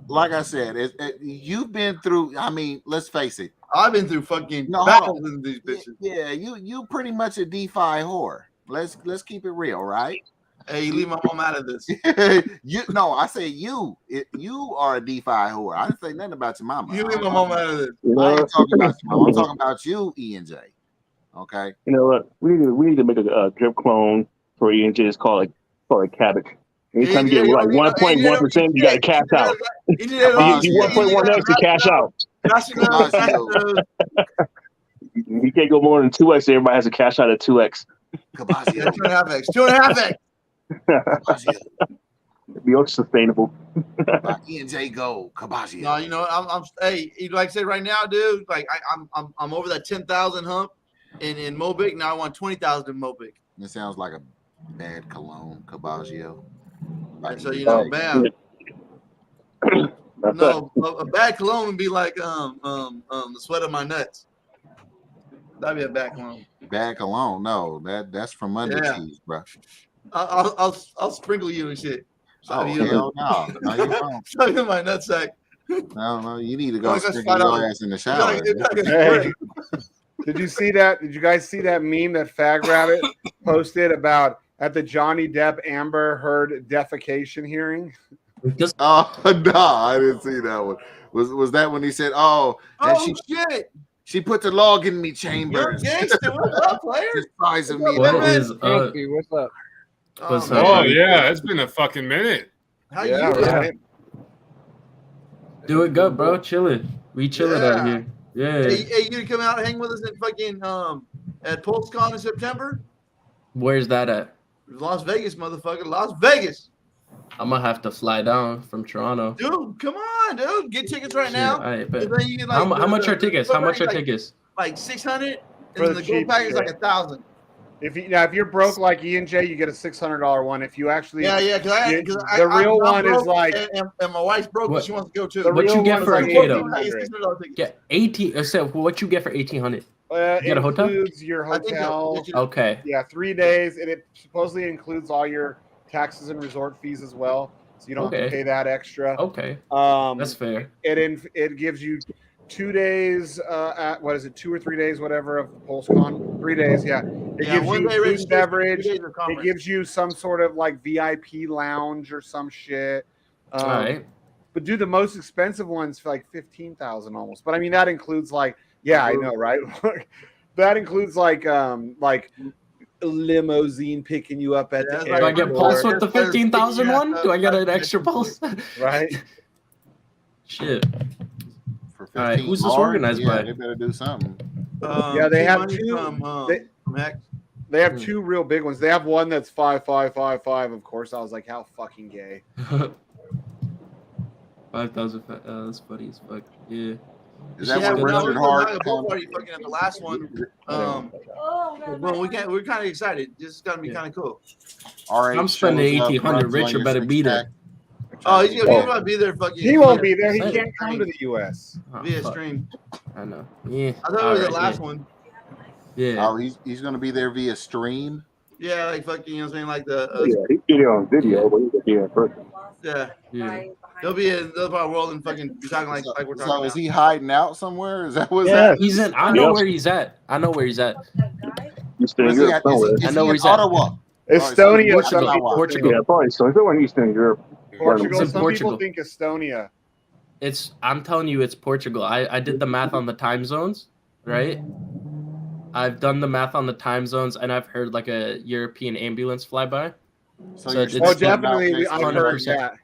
like I said, you've been through. I mean, let's face it. I've been through fucking battles in these bitches. Yeah, you pretty much a DeFi whore. Let's keep it real, right? Hey, you leave my mom out of this. I say you. You are a DeFi whore. I didn't say nothing about your mama. You leave my mom out of this. I ain't talking about your mama. I'm talking about you, E&J. Okay. You know what? We need to make a drip clone for E&J. It's called cabbage. Anytime you get like 1.1%, you got to cash out. You 1.1x to cash out. You can't go more than 2x. Everybody has to cash out at 2x. 2.5x. 2.5x. Be sustainable. E&J Gold, Cabazio. No, I'm hey, like I said right now, dude. Like I'm over that 10,000 hump in Mobig. Now I want 20,000 in Mobig. It sounds like a bad cologne, Cabazio. Right, so bam. No, a bad cologne would be like the sweat of my nuts. That'd be a bad cologne. Bad cologne? No, that's from under cheese, bro. I'll sprinkle you and shit. Hell no! No, you don't. Stuck in my nutsack. No, you need to go sprinkle your ass in the shower. Hey, did you see that? Did you guys see that meme that Fag Rabbit posted about at the Johnny Depp Amber Heard defecation hearing? Oh no, I didn't see that one. Was that when he said, shit. She put the log in me chambers. You're gangster. What's up, player? Size of me. What is up? What's up? Oh yeah, it's been a fucking minute. How you doing? Do it good, bro. Chilling. We chilling out here. Yeah. Hey, you gonna come out and hang with us in fucking at PulseCon in September? Where's that at? Las Vegas, motherfucker. Las Vegas. I'm gonna have to fly down from Toronto. Dude, come on, dude. Get tickets right now. All right, but you can, how much are tickets? How much are tickets? Like 600, and then the gold package is like 1,000. If you're broke like E&J, you get a $600 one. If you actually the real one is like and my wife's broke, but she wants to go too. What you get for a kiddo? Get 18. So what you get for 1,800? It get a hotel? Includes your hotel. Okay. Yeah, 3 days, and it supposedly includes all your taxes and resort fees as well, so you don't have to pay that extra. Okay. That's fair. It gives you 2 days at 2 or 3 days, whatever, of the PulseCon. 3 days, yeah. It gives you food and beverage. It gives you some sort of like VIP lounge or some shit. All right. But do the most expensive ones for like 15,000 almost. But I mean that includes like I know, right? That includes like limousine picking you up at the airport. Do I get pulse with the 15,000 one? Do I get an extra pulse? Right. Shit. All right, who's this organized by? They better do something. They have two. They have two real big ones. They have one that's 5,555. Of course, I was like, how fucking gay. 5,000. That's funny as fuck. Yeah. Is that what Richard Hart? Fucking at the last one. Well, we're kind of excited. This is gonna be kind of cool. All right. I'm spending 1,800. Richard better be there. Oh, he's gonna be there. Fucking. He won't be there. He can't come to the U.S. via stream. I know. Yeah. I thought it was the last one. Yeah. Oh, he's gonna be there via stream. Yeah, like fucking. You know what I'm saying? Like the. He's getting on video, but he's here in person. Yeah. Yeah. He'll be in the other part of the world and fucking be talking like we're talking. So is he hiding out somewhere? Is that what's that? He's in. I know where he's at. I know where he's at. He's staying in Europe somewhere. I know where he's at. Ottawa. Estonia. Portugal. Yeah, probably. So he's somewhere in Eastern Europe. Portugal. Some Portugal. people think Estonia. I'm telling you, it's Portugal. I did the math on the time zones, right? I've done the math on the time zones, and I've heard like a European ambulance fly by. So it's definitely, I've heard that.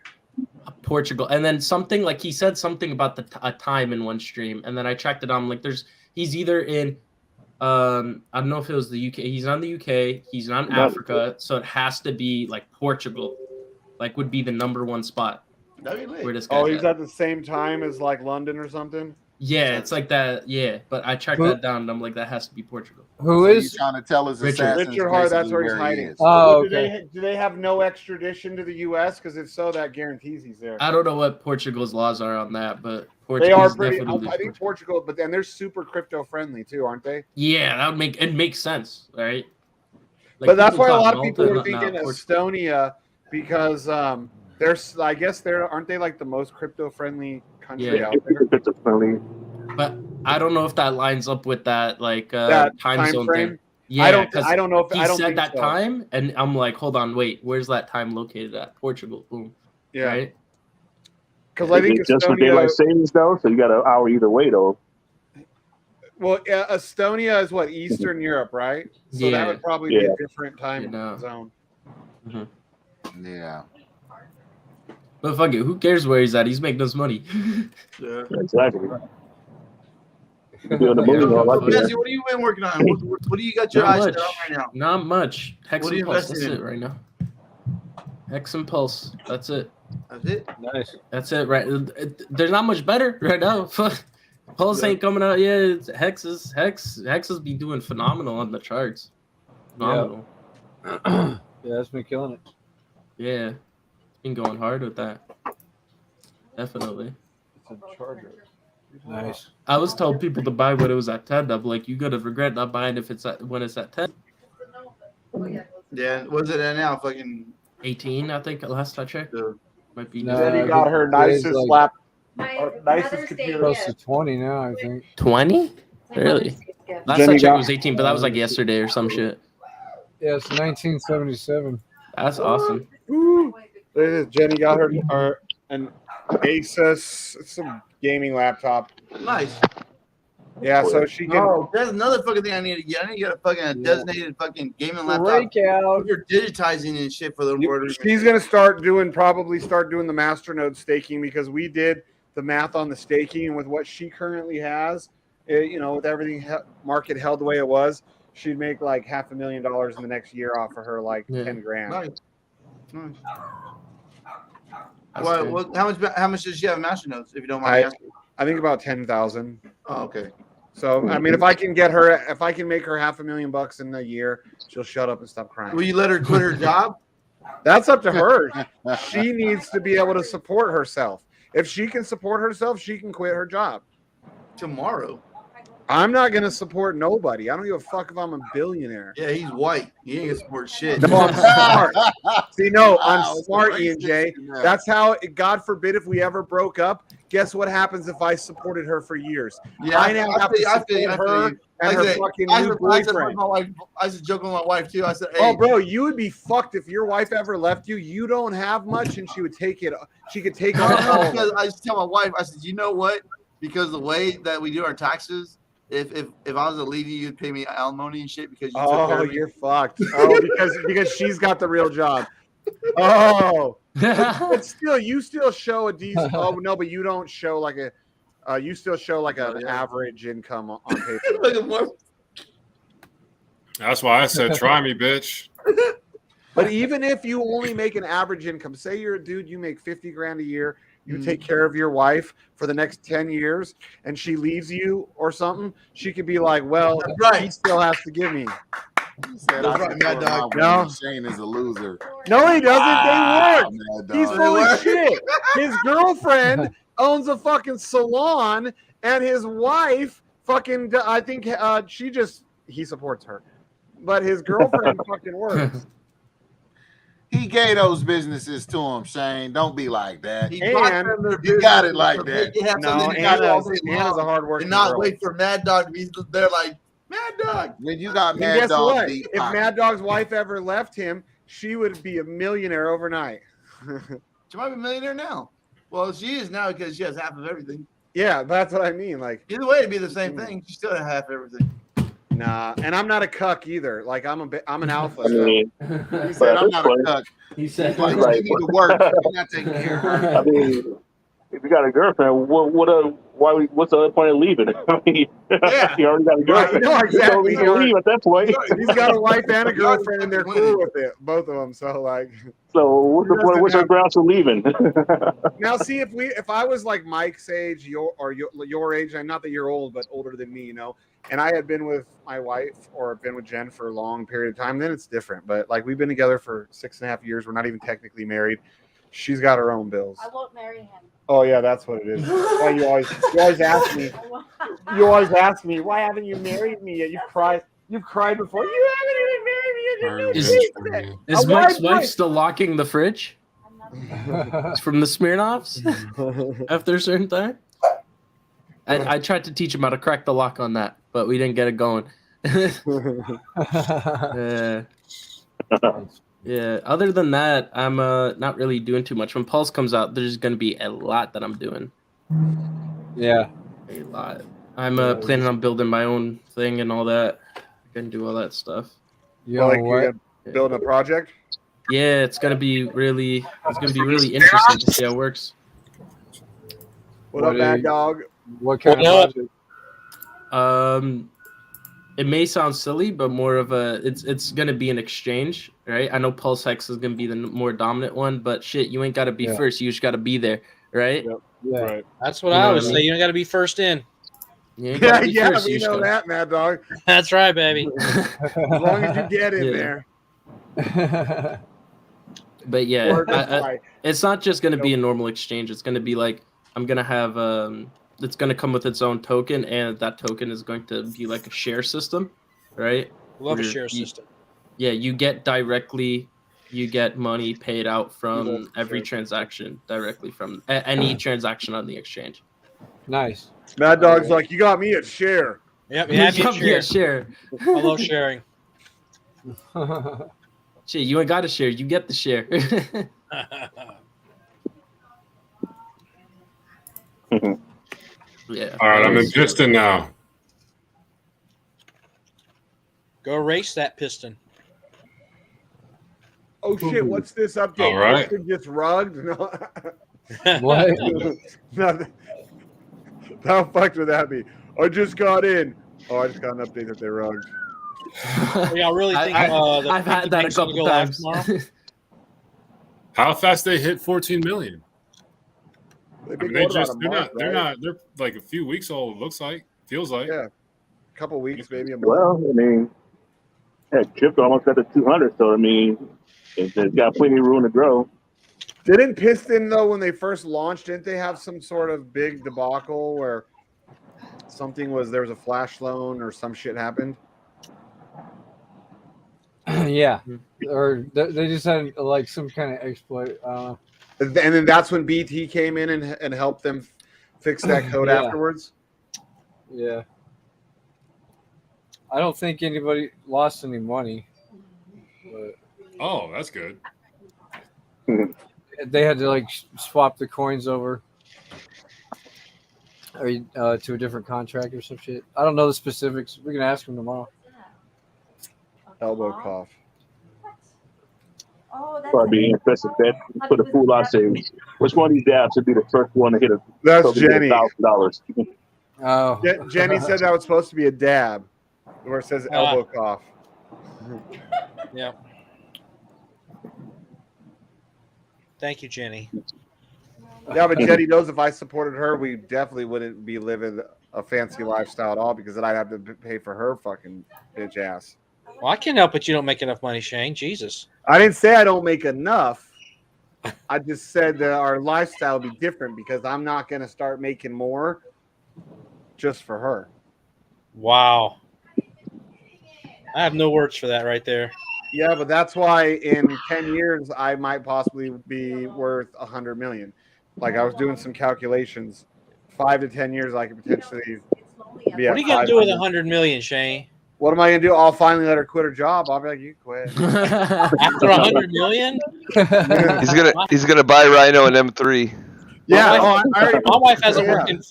Portugal, and then something like he said something about a time in one stream, and then I checked it on like he's either in I don't know if it was the UK. He's not in the UK. He's not in Africa, so it has to be like Portugal, like would be the number one spot. Where this Oh, guy's he's at the same time as like London or something. Yeah, it's like that. Yeah, but I tracked that down, and I'm like, that has to be Portugal. Who So is you trying to tell us assassins Richard Hart? That's basically where he's where he hiding. is. Oh, But okay. do they have no extradition to the U.S.? Because if so, that guarantees he's there. I don't know what Portugal's laws are on that, but They are Portugal's pretty. definitely. I think Portugal, but then they're super crypto friendly too, aren't they? Yeah, that would make sense, right? Like, but that's people why a talk lot of people Malta, were thinking nah, Estonia because there's. I guess aren't they like the most crypto friendly country out there? But I don't know if that lines up with that That time zone frame? thing. Yeah, I don't know if he I don't said think that so. time, and I'm like, hold on, wait, where's that time located at? Portugal, boom. Yeah. Right. Because I think It's just for Estonia. daylight savings though, so you got an hour either way though. Well, Estonia is what Eastern Europe, right? So that would probably be a different time zone. Mm-hmm. Yeah. But fuck it, who cares where he's at? He's making us money. Yeah. Exactly. Jesse, what have you been working on? What do you got your eyes set on right now? Not much. Hex What are you and Pulse. That's investing it in? right now. Hex and Pulse. That's it. That's it. Nice. That's it. Right. There's not much better right now. Pulse ain't coming out yet. Hex has been doing phenomenal on the charts. Phenomenal. Yeah, it's been killing it. Yeah, it's been going hard with that. Definitely. It's a charger. Nice. I was told people to buy when it was at 10. I'm like, you gotta regret not buying if it's when it's at 10. Yeah, what's it at now? Fucking 18, I think. Last I checked. Might be. Jenny got her nicest nicest computer. Close to 20 now, I think. 20? Really? Last I checked it was 18, but that was like yesterday or some shit. Yeah, it's 1977. That's awesome. Look at this. Jenny got her an Asus. It's some gaming laptop. nice. Yeah, so she can. Oh, that's another fucking thing I need to get. I need to get a fucking designated fucking gaming laptop. Breakout. You're digitizing and shit for the orders. She's gonna probably start doing the masternode staking because we did the math on the staking, and with what she currently has, with everything market held the way it was, she'd make like $500,000 in the next year off of her like 10 grand. Nice. Well, how much does she have in masternodes, if you don't mind asking? I think about 10,000. Oh, okay. So I mean, if I can make her $500,000 in a year, she'll shut up and stop crying. Will you let her quit her job? That's up to her. She needs to be able to support herself. If she can support herself, she can quit her job Tomorrow. I'm not going to support nobody. I don't give a fuck if I'm a billionaire. Yeah, he's white. He ain't going to support shit. No, I'm smart. See, no, I'm Wow, smart, it's Ian J. That's how, God forbid, if we ever broke up, guess what happens if I supported her for years? Yeah, I now have to support her and her fucking new boyfriend. I was joking with my wife, too. I said, hey. Oh, bro, you would be fucked if your wife ever left you. You don't have much, and she would take it. She could take it all. Because I just tell my wife, I said, you know what? Because the way that we do our taxes, if I was to leave you, you'd pay me alimony and shit because you took care of me. You're fucked. Oh, because she's got the real job. Oh, but still, you still show a decent. Oh no, but you don't show like a. You still show like an average income on paper. That's why I said, try me, bitch. But even if you only make an average income, say you're a dude, you make 50 grand a year. You take care of your wife for the next 10 years and she leaves you or something, she could be like, well, he still has to give me. He said, No. Shane is a loser. No, he doesn't. They work. Mad He's Dog. full of shit. His girlfriend owns a fucking salon and his wife fucking, I think he supports her. But his girlfriend fucking works. He gave those businesses to him, Shane. Don't be like that. He You got it like that. No, Anna's a hard worker. And not wait for Mad Dog to be there like, Mad Dog. When you got And Mad guess Dog what? deep If pocket. Mad Dog's wife ever left him, she would be a millionaire overnight. She might be a millionaire now. Well, she is now because she has half of everything. Yeah, that's what I mean. Like either way, it'd be the same thing. She still has half everything. Nah, and I'm not a cuck either. Like I'm an alpha. I mean, He said, I'm not a cuck. He said, Like, you need to work. You're not taking care of her. I mean, if you got a girlfriend, what what's the other point of leaving? I mean, Yeah. he already got a girlfriend. No, exactly. He can leave at that point. He's got a wife and a girlfriend, and they're cool with it, both of them. So like, so what's the point? What's our grounds for leaving? now, see if I was like Mike's age, your age, and not that you're old, but older than me, you know, and I had been with my wife or been with Jen for a long period of time, then it's different. But like we've been together for 6.5 years. We're not even technically married. She's got her own bills. I won't marry him. Oh yeah, that's what it is. Why you always ask me. You always ask me, why haven't you married me yet? You've cried before. You haven't even married me yet. You're new Is Mike's wife still locking the fridge? From the Smirnoffs after a certain time? I tried to teach him how to crack the lock on that, but we didn't get it going. Yeah. Other than that, I'm not really doing too much. When Pulse comes out, there's gonna be a lot that I'm doing. Yeah. A lot. I'm planning on building my own thing and all that. Gonna do all that stuff. Yo, like what? you're building a project? Yeah, it's gonna be really interesting to see how it works. What up, Mad Dog? What kind of project? It may sound silly, but more of it's gonna be an exchange, right? I know Pulse Hex is gonna be the more dominant one, but shit, you ain't gotta be first. You just gotta be there, right? Yep. Yeah. Right. That's what I always say. You don't gotta be first in. You ain't gotta be first, we you just know gotta- that, Mad Dog. That's right, baby. As long as you get in there. But yeah, Word is right. it's not just gonna be a normal exchange. It's gonna be like I'm gonna have it's going to come with its own token, and that token is going to be like a share system, right? Love a share system. Yeah, you get money paid out from every transaction directly from any transaction on the exchange. Nice. Mad Dog's like, you got me at share. Yep, you got me at share. I love sharing. Shit, you ain't got to share. You get the share. Yeah. All right, I'm in piston now. Go race that piston. Oh shit! What's this update? All right. Piston gets rugged. No. What? Nothing. How fucked would that be? I just got in. Oh, I just got an update that they rugged. Y'all really think I've had that a couple times. How fast they hit 14 million? They've I mean, been going about they're like a few weeks old. It looks like, feels like. Yeah, a couple weeks, maybe a month. Well, I mean, Chip almost got to 200, so I mean, it's got plenty of room to grow. Didn't Piston though, when they first launched, didn't they have some sort of big debacle where there was a flash loan or some shit happened? Yeah, or they just had like some kind of exploit. And then that's when BT came in and helped them fix that code afterwards. Yeah. I don't think anybody lost any money. But Oh, that's good. they had to like swap the coins over or to a different contract or some shit. I don't know the specifics. We can ask them tomorrow. Elbow cough. Oh, that's Probably be impressive bet. Put a fool out say, which one of these dabs should be the first one to hit a That's Jenny. $1,000? Oh, Jenny said that was supposed to be a dab, where it says elbow cough. Yeah. Thank you, Jenny. Yeah, but Jenny knows if I supported her, we definitely wouldn't be living a fancy lifestyle at all because then I'd have to pay for her fucking bitch ass. Well, I can't help it you don't make enough money, Shane. Jesus. I didn't say I don't make enough. I just said that our lifestyle would be different because I'm not going to start making more just for her. Wow. I have no words for that right there. Yeah, but that's why in 10 years I might possibly be worth 100 million. Like I was doing some calculations. 5 to 10 years I could potentially be at What are you going to do with 500. 100 million, Shane? What am I going to do? I'll finally let her quit her job. I'll be like, you quit. After 100 million? He's gonna buy Rhino and M3. Yeah, my wife hasn't worked in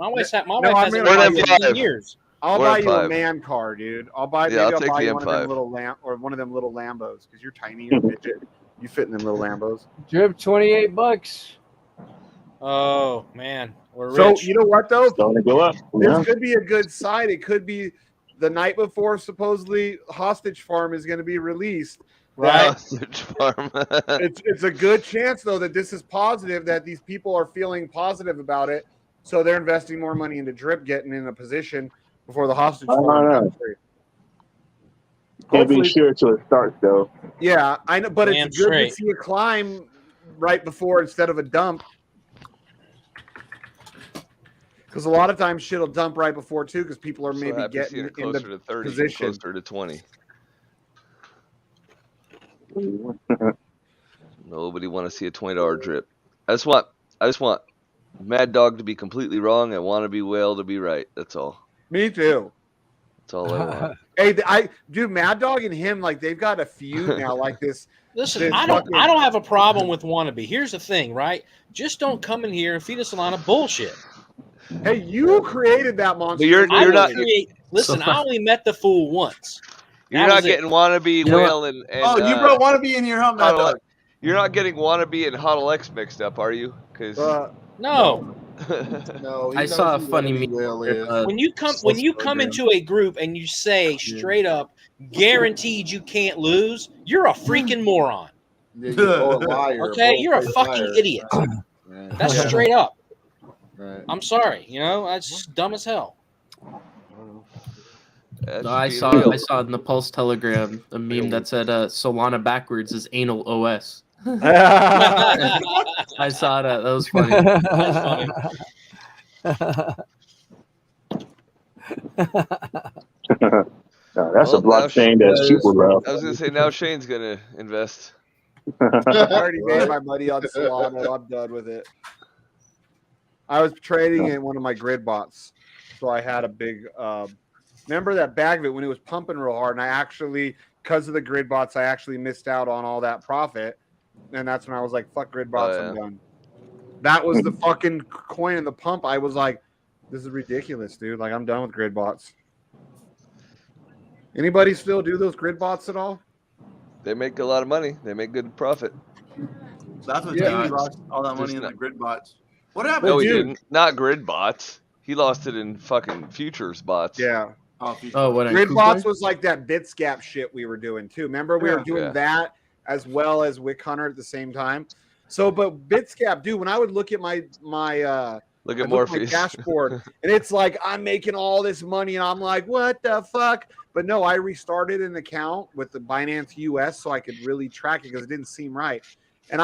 my wife hasn't worked in 10 years. I'll Or buy you a M5. man car, dude. I'll Yeah, maybe I'll I'll take buy the you one of them M5. little one of them little Lambos because you're tiny, you're a midget. You fit in them little Lambos. Drip $28. Oh man, we're So rich. you know what though? Starting to go up. This Yeah. could be a good side. It could be the night before supposedly hostage farm is going to be released. Right. Hostage farm. It's a good chance though that this is positive, that these people are feeling positive about it, so they're investing more money into drip, getting in a position before the hostage I don't farm know. comes through. Can't be Hopefully- sure until it starts, though. Yeah, I know, but Damn it's good straight. to see a climb right before instead of a dump. Because a lot of times shit'll dump right before too, because people are So maybe happy seeing getting it closer into to 30, position. closer to 20. Nobody want to see a $20 drip. I just want Mad Dog to be completely wrong. I want to be Whale to be right. That's all. Me too. That's all I want. Hey, dude, Mad Dog and him, like they've got a feud now, like this. Listen, this I don't fucking- have a problem with wannabe. Here's the thing, right? Just don't come in here and feed us a lot of bullshit. Hey, you created that monster. But you're I not. didn't create. Listen, I only met the fool once. You're That not was it. getting wannabe You know Whale and Oh, you brought wannabe in here, huh, Mad Dog? You're not getting wannabe and Hodl X mixed up, are you? Because No. No, he I knows saw a who funny Wannabe meme. Whale is. When you come into a group and you say straight up, guaranteed you can't lose, you're a freaking moron. Yeah, you're a liar. Okay, you're a bold-faced fucking liar. idiot. Right. That's Yeah. straight up. Right. I'm sorry, that's dumb as hell. No, I saw in the Pulse Telegram a meme that said Solana backwards is anal OS. I saw that. That was funny. That's funny. That's a blockchain that's super rough. I was gonna say now Shane's gonna invest. I already made my money on Solana. I'm done with it. I was trading in one of my grid bots, so I had a big. Remember that bag of it when it was pumping real hard, and I actually, because of the grid bots, I actually missed out on all that profit, and that's when I was like, "Fuck grid bots, I'm done." That was the fucking coin in the pump. I was like, "This is ridiculous, dude! Like, I'm done with grid bots." Anybody still do those grid bots at all? They make a lot of money. They make good profit. That's what Yeah. Jamie lost all that money Just in the not- grid bots. What happened? No, he didn't. Not grid bots. He lost it in fucking futures bots. Yeah. Oh, what? Grid bots was like that Bitscap shit we were doing too. Remember, we were doing Yeah. that as well as Wick Hunter at the same time. So, but Bitscap, dude, when I would look at my Look at my Morpheus. dashboard, and it's like I'm making all this money, and I'm like, what the fuck? But no, I restarted an account with the Binance US so I could really track it because it didn't seem right. And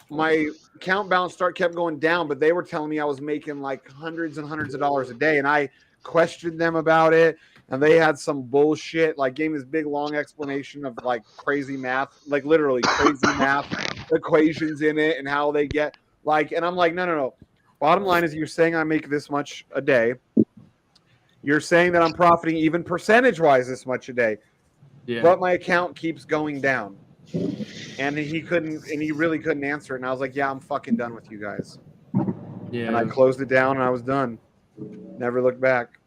my account balance kept going down, but they were telling me I was making like hundreds and hundreds of dollars a day, and I questioned them about it, and they had some bullshit, like gave me this big long explanation of like crazy math, like literally crazy math equations in it and how they get like, and I'm like, no. Bottom line is you're saying I make this much a day. You're saying that I'm profiting even percentage-wise this much a day. Yeah. But my account keeps going down. And he really couldn't answer it. And I was like, yeah, I'm fucking done with you guys. Yeah. And I closed it down and I was done. Never looked back.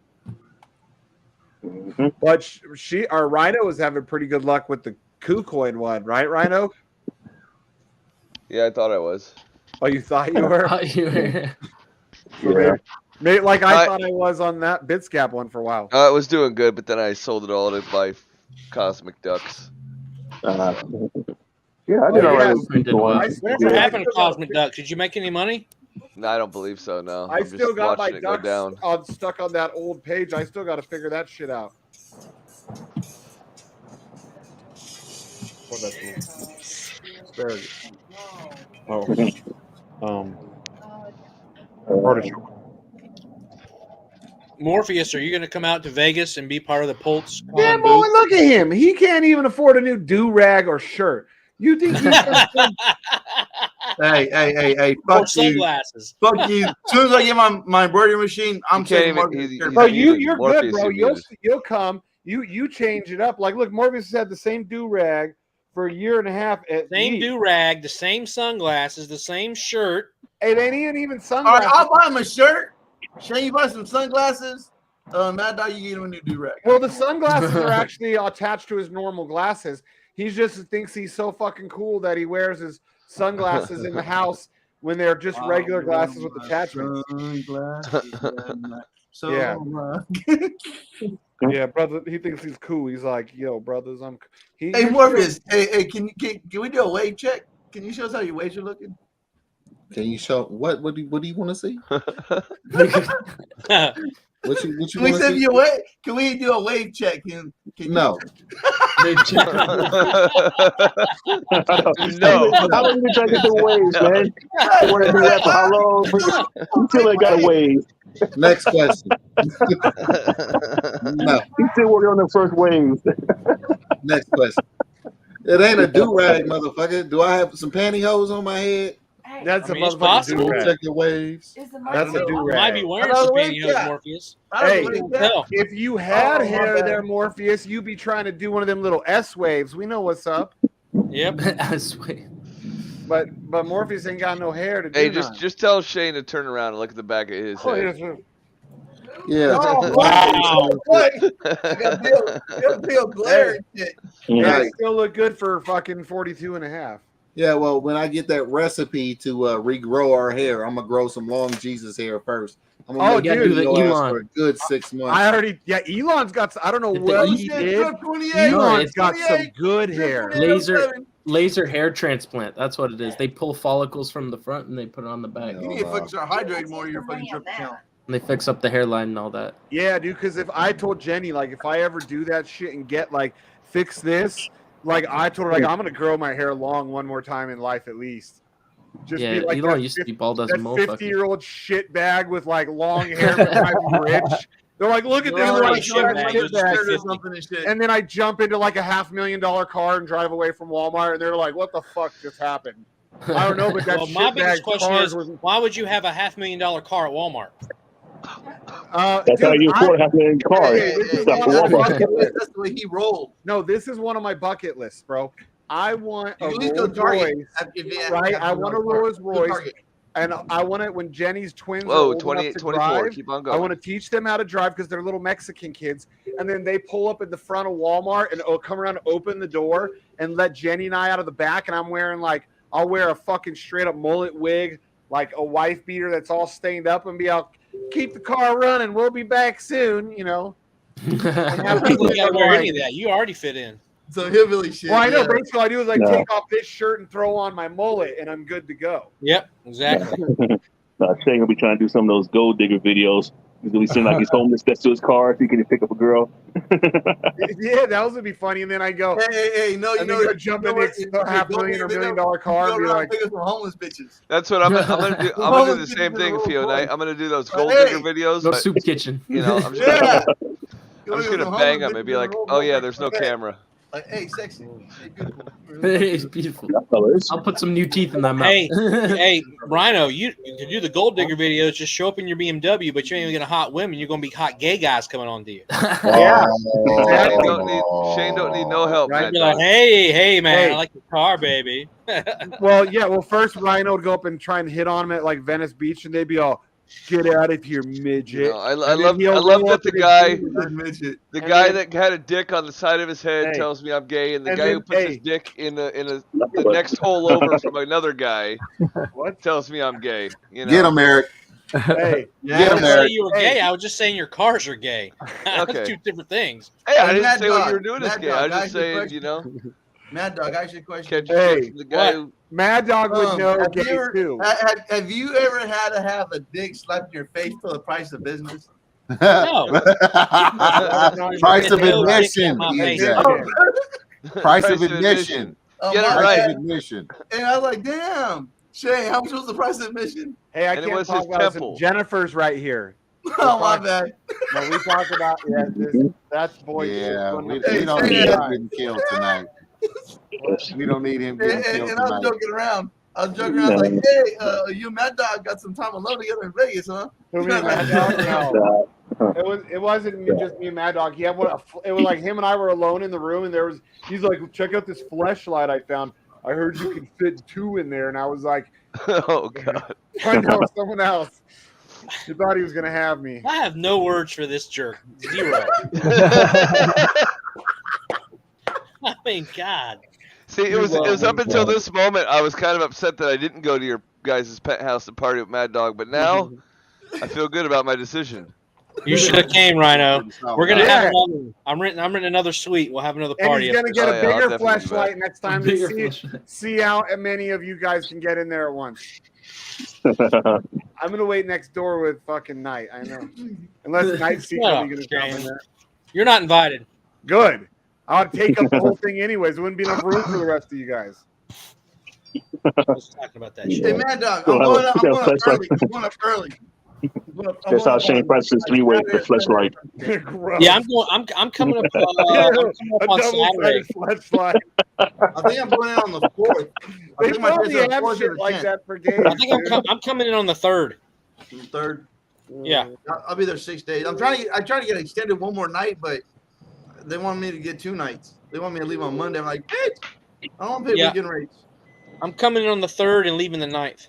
But our Rhino was having pretty good luck with the KuCoin one, right, Rhino? Yeah, I thought I was. Oh, you thought you were? Yeah. Maybe, like I thought I was on that Bitscap one for a while. I was doing good, but then I sold it all to buy Cosmic Ducks. Yeah, I Oh, did all right. Whatever happened to Cosmic Ducks? Did you make any money? No, I don't believe so. No, I I'm still just got my watching it go ducks down. stuck on that old page. I still got to figure that shit out. What that's asparagus. Artichoke. Morpheus, are you going to come out to Vegas and be part of the Pulse? Yeah, boy, look at him. He can't even afford a new do-rag or shirt. You think he's Hey, Or fuck you. sunglasses. Fuck you. As soon as I get my embroidery machine, I'm saying Oh, you're good, bro. You'll come. You change it up. Like, look, Morpheus had the same do-rag for a year and a half. Same do-rag, the same sunglasses, the same shirt. It ain't even All sunglasses. right, I'll buy him a shirt. Shane, you buy some sunglasses. Mad Dog, you get him a new do-rag. Well, the sunglasses are actually attached to his normal glasses. He just thinks he's so fucking cool that he wears his sunglasses in the house when they're just regular glasses with attachments. Yeah, brother. He thinks he's cool. He's like, yo, brothers, I'm. Hey, Morpheus. Hey, can we do a wave check? Can you show us how your waves are looking? Can you show what? What do you want to see? What you Can we want to send see? you a wave? Can we do a wave check? Can No. No. How long you trying to get the waves, man? You want to do that for how long? Until they got a wave. Next question. No. He's still working on the first waves. Next question. It ain't a do-rag, motherfucker. Do I have some pantyhose on my head? That's I a mean, it's motherfucking possible. do-rag. Check your waves. That's a do-rag. Might be wearing some pantyhose, Morpheus. Hey, No. if you had Oh, my hair bad. there, Morpheus, you'd be trying to do one of them little S waves. We know what's up. Yep. But Morpheus ain't got no hair to do. Hey, none. just tell Shane to turn around and look at the back of his Oh, head. yes, Yeah. Oh, Wow. I got Bill glare and shit. Yeah, Right. it still look good for fucking 42 and a half. Yeah, well, when I get that recipe to regrow our hair, I'm gonna grow some long Jesus hair first. I'm gonna Oh, make dude, your the ass Elon. for a good 6 months. I already, yeah, Elon's got, I don't know If the what E- he Shit, did. 28, Elon's it's got some 28, good hair. Laser hair transplant. That's what it is. They pull follicles from the front and they put it on the back. You need to fucking start hydrating more of your fucking drip account. And they fix up the hairline and all that. Yeah, dude, because if I told Jenny, like, if I ever do that shit and get, like, fix this, like, I told her, like, I'm going to grow my hair long one more time in life at least. Just Yeah, be like Elon that used to be bald as a that motherfucker. 50-year-old shit bag with, like, long hair but I'm rich. They're like, look at this Already like, shit bag, shit was bag. 350. and shit. And then I jump into, like, a $500,000 car and drive away from Walmart, and they're like, what the fuck just happened? I don't know, but that Well, my shit biggest bag question car is, why would you have a $500,000 car at Walmart? That's how you afford half a car. This is Stuff one for of my Walmart. bucket lists. That's the way he rolled. No, this is one of my bucket lists, bro. I want You a at least go Rolls Target. Royce, right? I want a Rolls Royce, and I want it when Jenny's twins are Whoa, old 28, enough to 24. drive. Keep on I going. want to teach them how to drive because they're little Mexican kids, and then they pull up at the front of Walmart and come around, open the door, and let Jenny and I out of the back. And I'm wearing I'll wear a fucking straight up mullet wig, like a wife beater that's all stained up, and be out. Keep the car running. We'll be back soon. You know. You gotta wear any of that. You already fit in. So hillbilly shit. Well, I know. yeah. Basically, all I do is No. take off this shirt and throw on my mullet, and I'm good to go. Yep, exactly. Shane will be trying to do some of those gold digger videos. He's gonna be seeing like he's homeless, gets to his car, so he can pick up a girl. Yeah, that would be funny. And then I go, hey, no, you and know, then go jump in this $500,000 or $1 million car and be like, pick up some homeless bitches. That's what I'm gonna do. I'm gonna do the same thing, Fiona. I'm gonna do those gold digger videos. No but, soup kitchen. You know, I'm just Yeah. gonna bang them and be like, oh yeah, there's no camera. Like, hey, sexy. Hey, beautiful. It's beautiful. I'll put some new teeth in that mouth. Hey, Rhino, you can do the gold digger videos. Just show up in your BMW, but you ain't even gonna hot women. You're gonna be hot gay guys coming on to you. yeah. Shane don't need no help. Right? Man, Be like, hey, man, Hey. I like your car, baby. Well, first Rhino would go up and try and hit on him at like Venice Beach, and they'd be all, "Get out of here, midget." I And then love he'll that roll up the in his guy jeans. the guy that had a dick on the side of his head Hey. tells me I'm gay, and the And guy then- who puts hey. his dick in the next hole over from another guy tells me I'm gay. You know? Get him, Eric. Hey, I Get him, didn't say Eric. you were gay. I was just saying your cars are gay. That's Okay. two different things. Hey, I Hey, didn't Mad say what Dog, you were doing is Mad gay. Dog, I was just I asked you a saying, question. you know, Mad Dog, I ask you a question. catch Hey, chicks from the guy who. Mad Dog would know have, gay you ever, too. have you ever had to have a dick slapped in your face for the price of business? No. Price of No dick admission. in my be face. exact. Price of admission. Oh, Get it my Price right. of bad. admission. And I was like, damn, Shane, how much was the price of admission? Hey, I And it can't was talk his about this. temple. Jennifer's right here. Oh, my bad. No, we talk about that's boy shit. Yeah, we Hey, don't say need him that. getting killed tonight. We don't need him getting killed And I was tonight. joking around. I was like, hey, you and Mad Dog got some time alone together in Vegas, huh? Who, me and Mad Dog? No. It wasn't just me and Mad Dog. He had it was like him and I were alone in the room, and he's like, check out this fleshlight I found. I heard you can fit two in there, and I was like, Oh God. I know someone else. He thought he was gonna have me. I have no words for this jerk. Zero. See, it was up until this moment I was kind of upset that I didn't go to guys' penthouse to party with Mad Dog, but now I feel good about my decision. You should have came, Rhino. We're gonna have another. I'm renting another suite. We'll have another And party. he's gonna get a bigger flashlight back. next time to see how many of you guys can get in there at once. I'm gonna wait next door with fucking Night. I know, unless Night sees Shut up, something gonna come in there. You're not invited. Good. I would take up the whole thing anyways. There wouldn't be enough room for the rest of you guys. I was talking about that shit. Hey, Mad Dog, I'm going up early. I'm going up early. That's how Shane Francis three-way the flashlight. Yeah, I'm coming up. I'm coming up on Saturday. Flashlight. I think I'm going out on the 4th. They probably have shit like that for games. I think I'm coming in on the 3rd. The 3rd. Yeah, I'll be there 6 days. I'm trying to get extended one more night, but they want me to get 2 nights. They want me to leave on Monday. I'm like, bitch, I don't pay weekend rates. I'm coming in on the 3rd and leaving the 9th.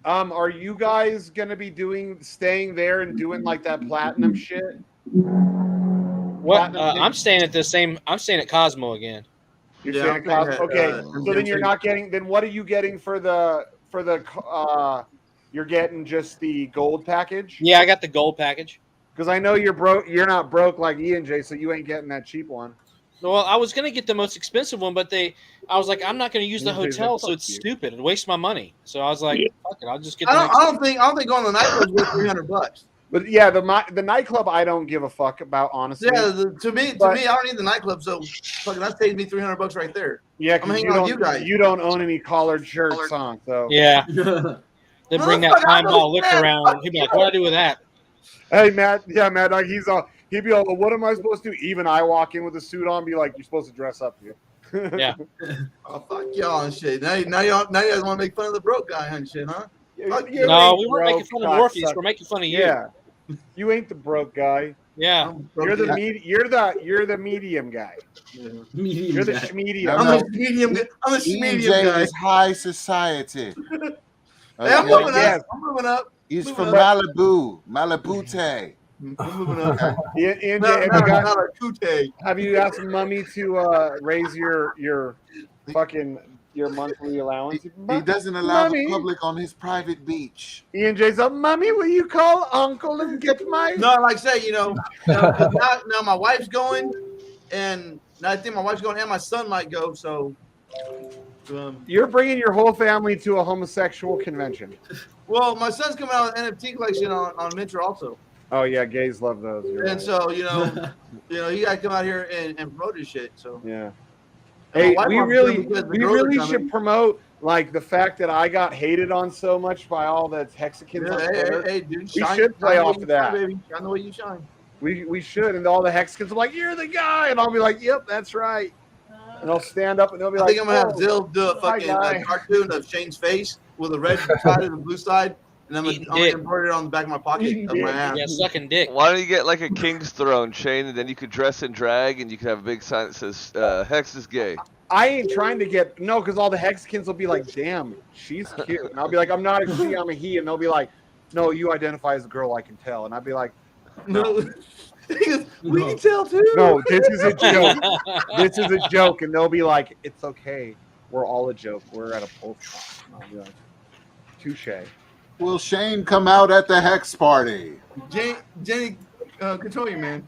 Are you guys gonna be staying there and doing like that platinum shit? What? I'm staying at the same. I'm staying at Cosmo again. You're staying at Cosmo. Okay, so then you're not getting. Then what are you getting for the? You're getting just the gold package. Yeah, I got the gold package. Because I know you're broke. You're not broke like ENJ, so you ain't getting that cheap one. Well, I was gonna get the most expensive one, but I was like, I'm not gonna use the hotel, so it's stupid. It'd waste my money. So I was like, fuck it, I'll just get. I don't think going to the nightclub is worth $300. But yeah, the nightclub I don't give a fuck about, honestly. Yeah, to me, I don't need the nightclub, so fucking that saves me $300 right there. Yeah, I'm hanging out with you guys. You don't own any collared shirts on, so yeah. Then bring that time ball liquor around. He'd be like, "What do I do with that?" Hey, Matt. Yeah, Matt. Like he'd be all, "What am I supposed to do?" Even I walk in with a suit on, be like, "You're supposed to dress up, dude." Yeah. Oh, fuck y'all and shit. Now you guys want to make fun of the broke guy and shit, huh? No, we weren't making fun of Morpheus. We're making fun of you. Yeah, you ain't the broke guy. Yeah, you're the you're the medium guy. Yeah. You're the schmedium. I'm the medium. I'm the medium guy. is high society. Hey, I'm moving up. I'm moving up. He's from Malibu, Malibute. I'm moving up. Have you asked Mummy to raise your monthly allowance? He doesn't allow the public on his private beach. ENJ's up, Mummy, will you call Uncle and get my... No, like I say, now my wife's going, and I think my wife's going, and my son might go, so... You're bringing your whole family to a homosexual convention. Well, my son's coming out with an NFT collection on Minter also. Oh, yeah, gays love those. And so, you got to come out here and promote this shit, so... Yeah. Hey, we really should promote like the fact that I got hated on so much by all the Hexicans on Twitter. Hey, dude, we should play off of that. Baby. Shine the way you shine. We should, and all the Hexicans are like, "You're the guy," and I'll be like, "Yep, that's right." And I'll stand up, and they'll be like, "I think I'm gonna have Zill do a fucking cartoon of Shane's face with a red side and a blue side." And I'm gonna embroider it on the back of my pocket of my ass. Yeah, sucking dick. Why don't you get like a king's throne, Shane, and then you could dress in drag, and you could have a big sign that says "Hex is gay." I ain't trying to get because all the Hexicans will be like, "Damn, she's cute," and I'll be like, "I'm not a she, I'm a he," and they'll be like, "No, you identify as a girl, I can tell," and I'd be like, "No." We can tell too. No, this is a joke. This is a joke, and they'll be like, "It's okay. We're all a joke. We're at a post." And I'll be like, "Touche." Will Shane come out at the Hex party? Jenny, control you, man.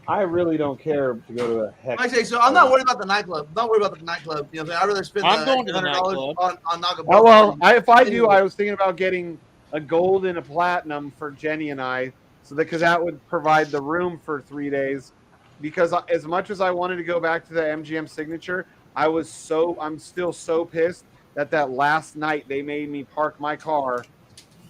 I really don't care to go to a Hex. I say so. I'm not worried about the nightclub. I'd rather spend I'm going to the $100 on Naga. Oh well, if I do, I was thinking about getting a gold and a platinum for Jenny and I, because that would provide the room for 3 days. Because as much as I wanted to go back to the MGM signature, I'm still so pissed that last night they made me park my car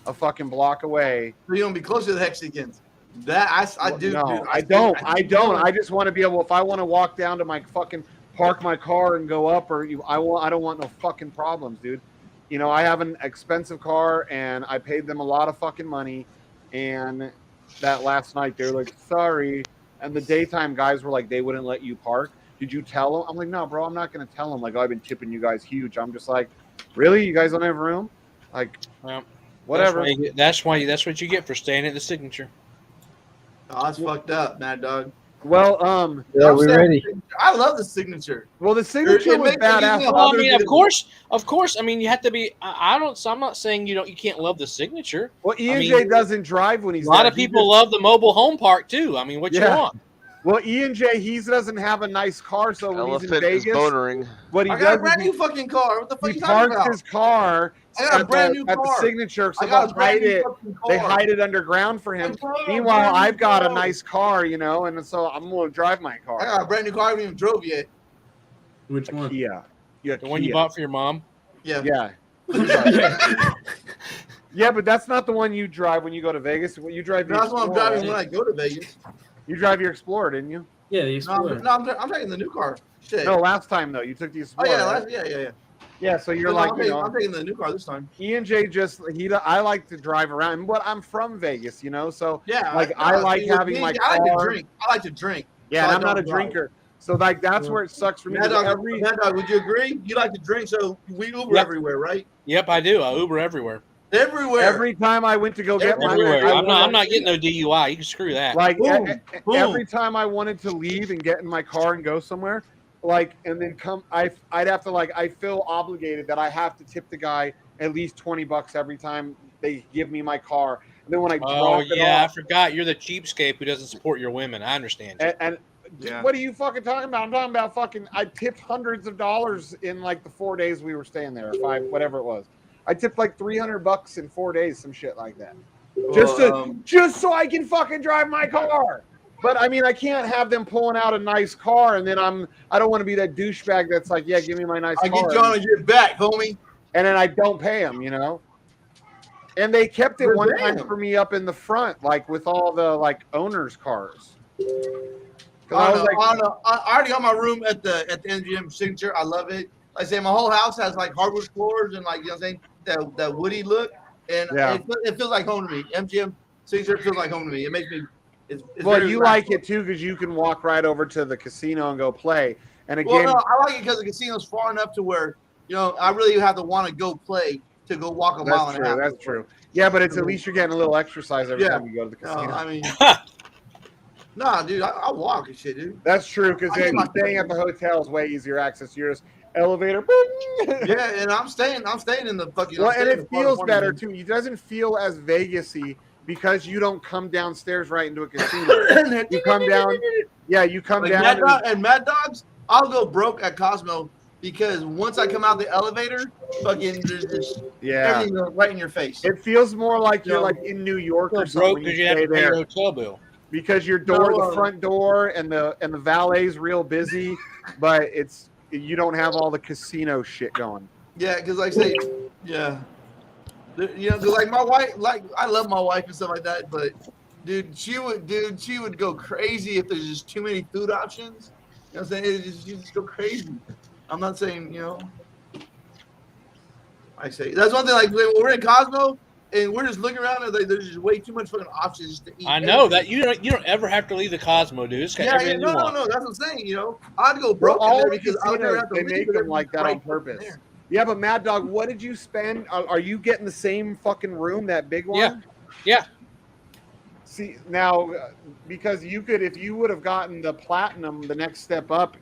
a fucking block away. So you don't be close to the Hexicans. That I do. No, I don't. I just want to be able. If I want to walk down to my fucking park my car and go up, I don't want no fucking problems, dude. I have an expensive car and I paid them a lot of fucking money. And that last night they were like, "Sorry," and the daytime guys were like, they wouldn't let you park. Did you tell them? I'm like, "No, bro, I'm not gonna tell them." Like, I've been tipping you guys huge. I'm just like, really? You guys don't have room? Like, well, whatever. That's what you get for staying at the signature. Oh, that's fucked up, Mad Dog. Well, Yeah, we're ready. I love the signature. Well, the signature It was makes it badass. easy. Well, I mean, of course. I mean, you have to be. I don't. So I'm not saying you can't love the signature. Well, I EJ mean, doesn't drive when a he's lot there. of people love the mobile home park too. I mean, what you want? Well, EJ, he doesn't have a nice car, so when he's in Elephant is Vegas, motoring. what he I got does a brand is new fucking car. What the fuck he you talking parks about? his car I got a brand new at the car. signature, so I got a they'll brand hide new it. fucking car. They hide it underground for him. I got a Meanwhile, brand new I've got a car. nice car, and so I'm going to drive my car. I got a brand new car. I haven't even drove yet. Which one? Kia. The one you bought for your mom? Yeah. Yeah. Yeah, but that's not the one you drive when you go to Vegas. You drive. That's what I'm driving when I go to Vegas. You drive your Explorer, didn't you? Yeah, the Explorer. No, I'm taking the new car. Shit. No, last time though, you took the Oh Explorer. yeah, right? yeah. Yeah, so you're No, like, I'm taking the new car this time. EJ I like to drive around, but I'm from Vegas, so Yeah, I like having my car. I like to drink. I like to drink. Yeah, so and I'm not a drinker, so like that's where it sucks for me. Mad Dog, would you agree? You like to drink, so we Uber everywhere, right? Yep, I do. I Uber everywhere. Everywhere. Every time I went to go get my everywhere. I'm not getting no DUI. You can screw that. Like Boom. every time I wanted to leave and get in my car and go somewhere, and then come, I'd have to I feel obligated that I have to tip the guy at least $20 every time they give me my car. And then when I drop it I off, forgot. You're the cheapskate who doesn't support your women. I understand you. and what are you fucking talking about? I'm talking about I tipped hundreds of dollars in the 4 days we were staying there, or 5, whatever it was. I tipped $300 in 4 days, some shit like that. Just so I can fucking drive my car. But I mean, I can't have them pulling out a nice car, and then I don't want to be that douchebag that's like, yeah, give me my nice car. I get you on your back, homie. And then I don't pay them, And they kept it one time for me up in the front, with all the owners' cars. I already got my room at the MGM Signature. I love it. Like I say, my whole house has hardwood floors and you know what I'm saying, that woody look, and it feels like home to me. MGM Signature feels like home to me. It makes me. It's well, you like it too because you can walk right over to the casino and go play. And again, no, I like it because the casino's far enough to where I really have to want to go play to go walk a mile and a half. That's true. Yeah, but it's at least you're getting a little exercise every time you go to the casino. I mean. Nah, dude, I walk and shit, dude. That's true because staying at the hotel is way easier access. You're just elevator. Yeah, and I'm staying in the fucking. Well, and it feels better too. It doesn't feel as Vegas-y because you don't come downstairs right into a casino. You come down. Yeah, you come down. Mad Dogs, I'll go broke at Cosmo because once I come out the elevator, fucking there's just everything right in your face. It feels more like you're in New York or something. Broke because you have to pay your hotel bill. Because your the front door and the valet's real busy, but you don't have all the casino shit going. Yeah, because like I say, yeah, because my wife, I love my wife and stuff like that, but she would go crazy if there's just too many food options. You know what I'm saying? You just go crazy. I'm not saying I say that's one thing. Like when we're in Cosmo. And we're just looking around and there's just way too much fucking options to eat. I know that you don't ever have to leave the Cosmo, dude. It's got everything you want. No. That's what I'm saying. I'd go broke in there because they make them like that on purpose. Yeah, but Mad Dog, what did you spend? Are you getting the same fucking room, that big one? Yeah. See now, because you could, if you would have gotten the platinum, the next step up.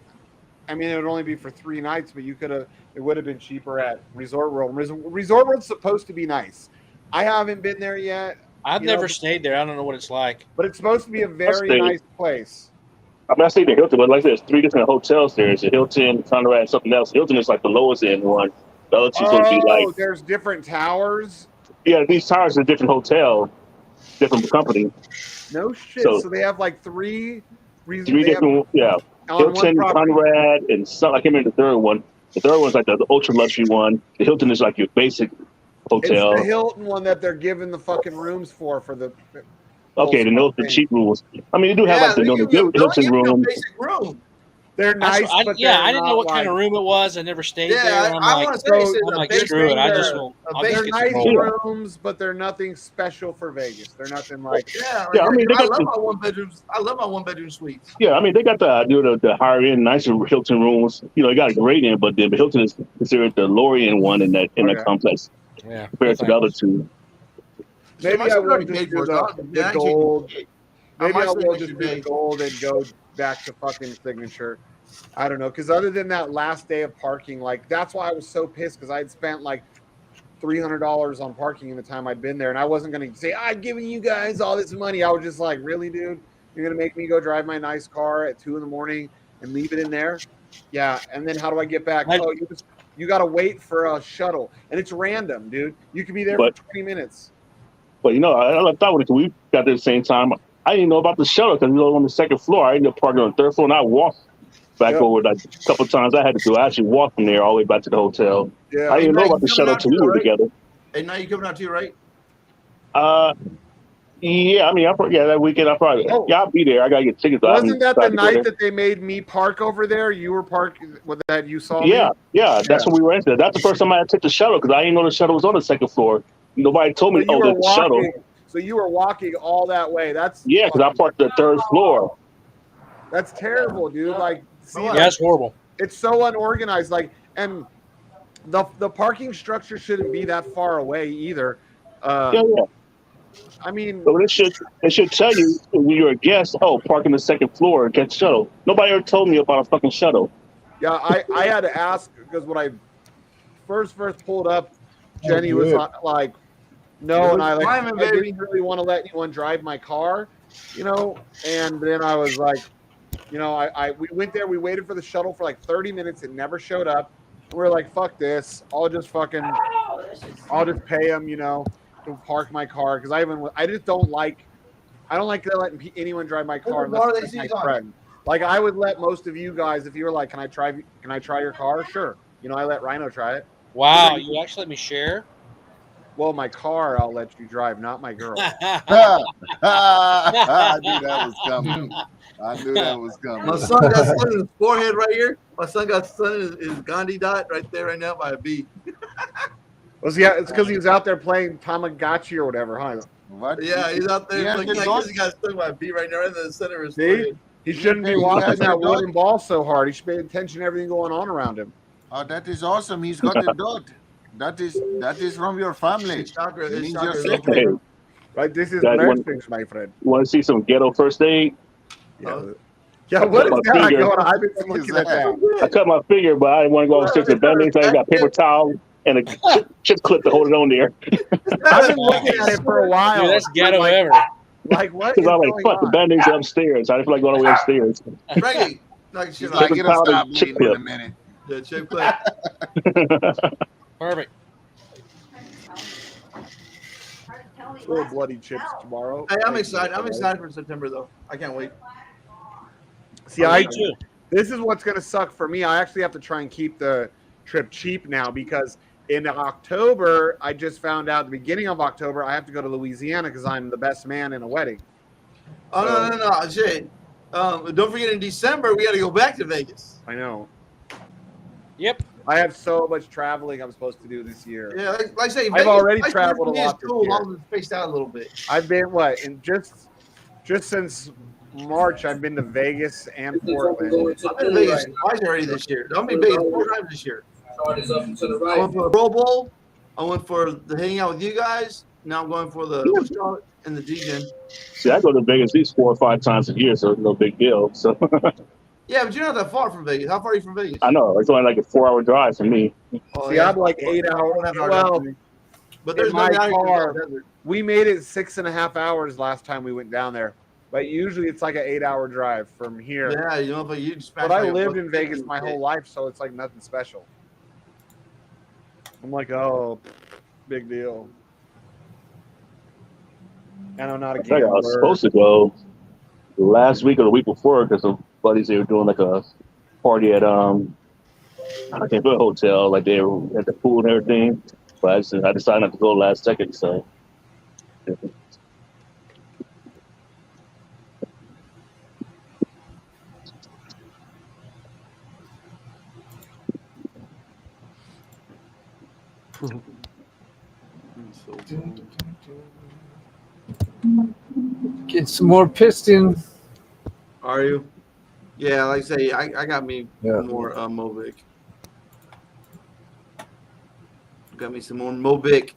I mean, it would only be for 3 nights, but you could have. It would have been cheaper at Resort World. Resort World's supposed to be nice. I haven't been there yet. I've never stayed there. I don't know what it's like. But it's supposed to be a very nice place. I mean, I stayed in Hilton, but there's 3 different hotels there. There's a Hilton, Conrad, and something else. Hilton is the lowest end one. The other two supposed to be there's different towers? Yeah, these towers are a different hotel, different company. No shit. So they have 3 different, Hilton, Conrad, and some. I can't remember the third one. The third one's the ultra luxury one. The Hilton is your basic hotel. It's the Hilton one that they're giving the fucking rooms for the. Okay, the cheap rooms. I mean, they do have the Hilton rooms. Basic room. They're nice, I didn't know what kind of room it was. I never stayed there. I want to say screw it. I just won't. They're nice rooms, but they're nothing special for Vegas. They're nothing like. I mean, I love my 1-bedrooms. I love my 1-bedroom suites. Yeah, I mean, they got the higher end, nicer Hilton rooms. They got a great end, but the Hilton is considered the lower end one in that complex. Yeah, compared to the other two. Maybe I would just do the gold. Maybe my I will signature just do day. gold and go back to fucking signature. I don't know, because other than that last day of parking, like that's why I was so pissed because I'd spent like $300 on parking in the time I'd been there, and I wasn't going to say I'm giving you guys all this money. I was just like, really, dude, you're going to make me go drive my nice car at 2 a.m. and leave it in there? Yeah, and then how do I get back? Oh, you got to wait for a shuttle, and it's random, dude. You could be there for 20 minutes. But you know, I thought when we got there at the same time, I didn't know about the shuttle because we were on the second floor. I ended up parking on the third floor, and I walked back over like a couple of times. I had to do. I actually walked from there all the way back to the hotel. Yeah, I didn't know about the shuttle until we were together. And now you coming out too, right? Yeah, I mean, that weekend I probably I'll be there. I gotta get tickets. Wasn't that the night that they made me park over there? You were parking with that. You saw me. Yeah, that's when we were into. That's the first time I had to take the shuttle because I didn't know the shuttle was on the second floor. Nobody told me. So There's a shuttle. So you were walking all that way. That's because I parked the third floor. That's terrible, dude. Like, see, that's horrible. It's so unorganized. Like, and the parking structure shouldn't be that far away either. I mean, so it should tell you when you're a guest. Oh, park in the second floor and get the shuttle. Nobody ever told me about a fucking shuttle. Yeah, I had to ask because when I first pulled up, Jenny was like, "No," and I didn't really want to let anyone drive my car, you know. And then I was like, you know, we went there, we waited for the shuttle for like 30 minutes, it never showed up. And we were like, "Fuck this! I'll just pay him, you know, to park my car," because I just don't like letting anyone drive my car unless it's my friend. Like I would let most of you guys, if you were like, "Can I try your car?" Sure. You know, I let Rhino try it. Wow, you actually let me share? Well, my car I'll let you drive, not my girl. I knew that was coming. My son got sun in his forehead right here. My son got sun in his Gandhi dot right there right now by a bee. It's because he was out there playing Tamagotchi or whatever, huh? What? Yeah, he's out there. Yeah, Like, I guess he got stung by a bee right now in the center of his See? forehead. He shouldn't be watching that wooden ball so hard. He should pay attention to everything going on around him. Oh, that is awesome. He's got a dot. That is from your family. It means you're secret. Right, this is things, my friend. You want to see some ghetto first aid? Yeah, what is that going on? I've been looking at that. I cut my finger, but I didn't want to go upstairs to Band-Aids. I got paper towel and a chip clip to hold it on there. I've been looking at it for a while. Dude, that's ghetto ever. Like, what? Because I'm like, fuck, the Band-Aids are upstairs. I didn't feel like going all the way upstairs. Frankie, like, shit, Like, it'll stop bleeding in a minute. Yeah, chip clip. Perfect. Little bloody chips tomorrow. Hey, I'm excited. I'm excited for September though. I can't wait. See, this is what's going to suck for me. I actually have to try and keep the trip cheap now because in October, I just found out at the beginning of October, I have to go to Louisiana because I'm the best man in a wedding. Oh, no, shit. Don't forget in December, we got to go back to Vegas. I know. Yep. I have so much traveling I'm supposed to do this year. Yeah, like I say, I've already traveled a lot this year. I'll spaced out a little bit. I've been and just since March, I've been to Vegas and Portland. I've been to Vegas twice already this year. I've been to Vegas 4 times this year. I went for the Pro Bowl. I went for the hanging out with you guys. Now I'm going for the and the Degen. See, I go to Vegas at least 4 or 5 times a year, so it's no big deal. So. Yeah, but you're not that far from Vegas. How far are you from Vegas? I know. It's only like a 4-hour drive for me. Oh, See, I'm like 8 hours. Well, but there's my no car. We made it 6.5 hours last time we went down there. But usually it's like an 8-hour drive from here. Yeah, you know, but I lived in Vegas my whole life, so it's like nothing special. I'm like, oh, big deal. And I'm not a I was supposed to go last week or the week before because some buddies, they were doing like a party at I can't remember a hotel, like they were at the pool and everything. But I decided not to go last second, so. Get some more piston. Are you? Yeah, like I say, I got me more Mobic. Got me some more Mobic.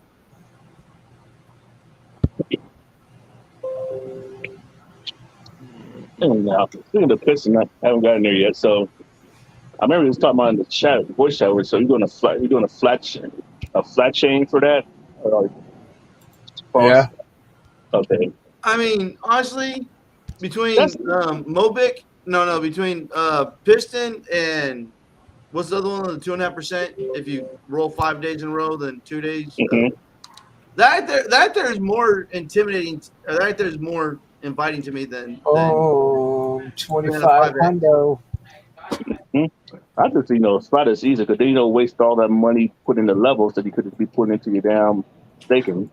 And now, speaking of the Pistons, I haven't gotten there yet. So I remember he was talking about in the chat, voice chat. So you're doing a flat chain for that? False? Yeah. Okay. I mean, honestly, between between Piston and what's the other one? The 2.5%. If you roll 5 days in a row, then 2 days. That there is more intimidating. That there is more inviting to me than 25 hundo. I just spot is easy because they waste all that money putting the levels that you could just be putting into your damn staking.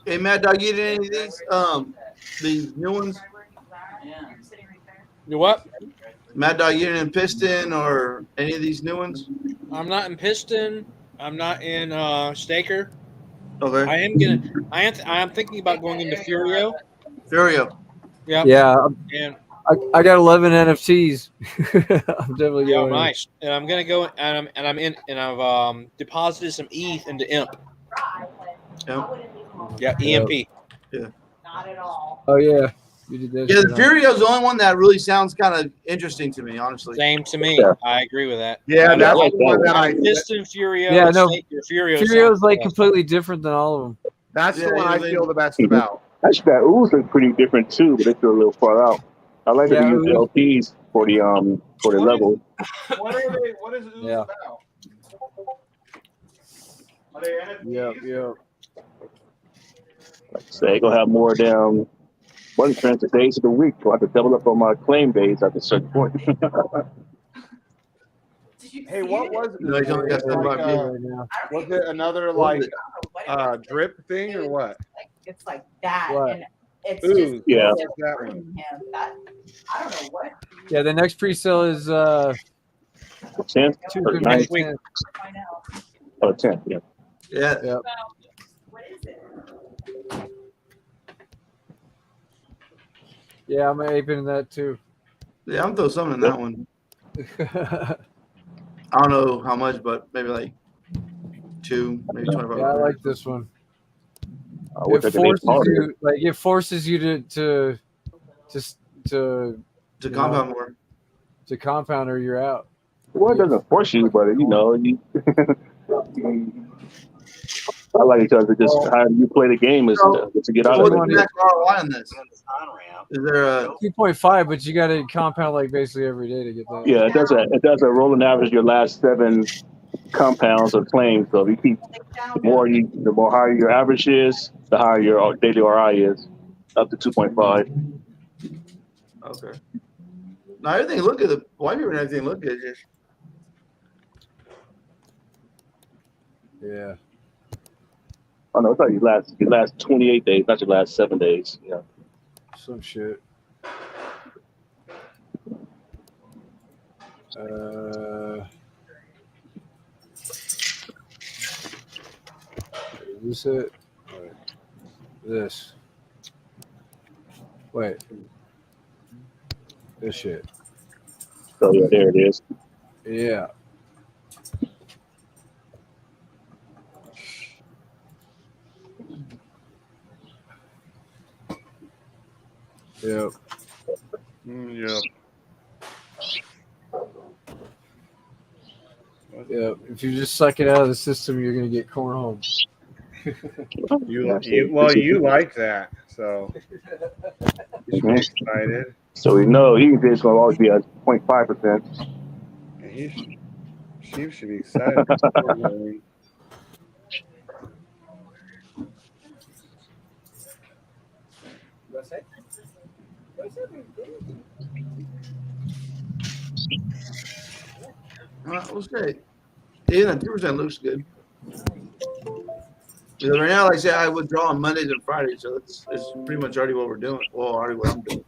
Hey, Mad Dog, you did any of these new ones? You what? Mad Dog, you in Piston or any of these new ones? I'm not in Piston. I'm not in Staker. Okay. I am thinking about going into Furio. Yep. Yeah. And I got 11 NFTs. I'm definitely going. Nice. And I'm gonna go and I've deposited some ETH into Imp. Yeah, EMP. Yeah. Not at all. Oh yeah, you did that. Yeah, the Furio's the only one that really sounds kind of interesting to me, honestly. Same to me. Yeah. I agree with that. Yeah, that's the one that I Piston Furio. Yeah, no. Furio's like completely different than all of them. That's the one I feel the best about. Actually, that ooze is pretty different too, but they feel a little far out. I like that they use LPs for the level. What is ooze about? Are they NFTs? Yep. Like I say, gonna have more damn money transfer days of the week. So I have to double up on my claim days at a certain point. Hey, what was it? No, you don't got that right now. Was it another like drip thing or what? It's like that, What? and it's Ooh, just yeah. What was that one? I don't know what. Yeah, the next pre-sale is 10th or 9th? Next week. Oh, 10th, yeah. Yeah. Yep. What is it? Yeah, I'm aping that too. Yeah, I'm throwing something in that one. I don't know how much, but maybe like 2, maybe 25. Yeah, I like this one. It It forces you to compound more. To compound or you're out. Well, it doesn't force you, but I like each other. Just how you play the game is to get out of What's the it. next ROI on this? Is there a 2.5, but you got to compound like basically every day to get that. Yeah, it does a rolling average your last 7 compounds or claims. So if you keep the more higher your average is, the higher your daily RI is, up to 2.5. Okay. Now everything look good. The white paper and everything look good. Just Yeah. Oh no, it's like your last 28 days, not your last 7 days. Yeah. Some shit. Is this it? Right. This. Wait. This shit. So yeah, there it is. Yeah. Yep. Yep. Yep. If you just suck it out of the system, you're gonna get corn home. You like that, so you should be excited. So we know he is going to always be at 0.5%. She should be excited. we'll say. Even 2% looks good. Because right now, like I say, I withdraw on Mondays and Fridays, so it's pretty much already what we're doing. Well, already what I'm doing.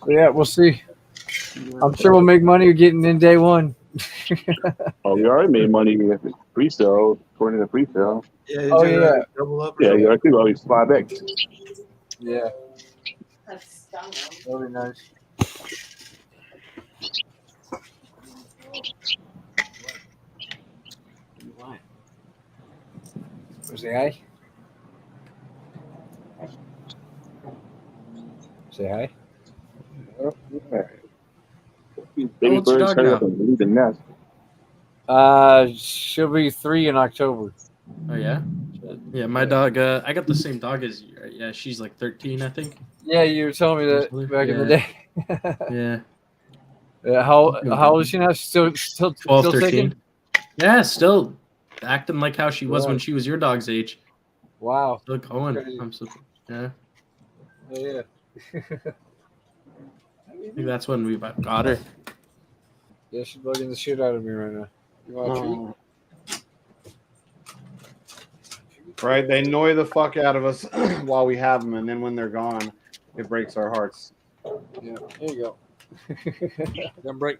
Yeah, we'll see. I'm sure we'll make money getting in day one. Oh, we already made money with the pre-sale, according to the pre-sale. Yeah, Oh yeah. double up. Or Yeah, something. you actually always 5x. Yeah. That's stunning. That'll be nice. Say hi. Say hi. Baby old's your birds dog hurry now? up and leave the nest. She'll be 3 in October. Oh yeah, yeah. My dog. I got the same dog as you. Right? Yeah, she's like 13, I think. Yeah, you were telling me that back in the day. Yeah. How old is she now? Still 12, still 13. taking? Yeah, still acting like how she was Yeah. when she was your dog's age. Wow. Still going. Crazy. I'm so, yeah. Yeah. I think that's when we got her. Yeah, she's bugging the shit out of me right now. You want a treat? Right? They annoy the fuck out of us while we have them, and then when they're gone, it breaks our hearts. Yeah, there you go. Then break.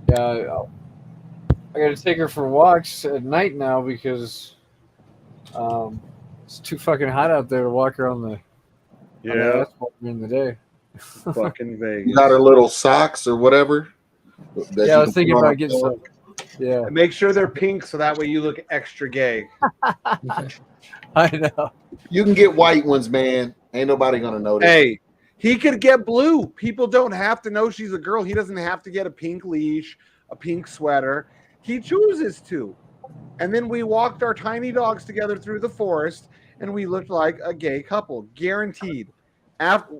Yeah, I got to take her for walks at night now because it's too fucking hot out there to walk her on the asphalt during the day. Fucking Vegas. You got her little socks or whatever. Yeah, I was thinking about getting some. Yeah, And make sure they're pink so that way you look extra gay. I know. You can get white ones, man. Ain't nobody gonna notice. Hey, he could get blue. People don't have to know she's a girl. He doesn't have to get a pink leash, a pink sweater. He chooses to. And then we walked our tiny dogs together through the forest, and we looked like a gay couple, guaranteed. After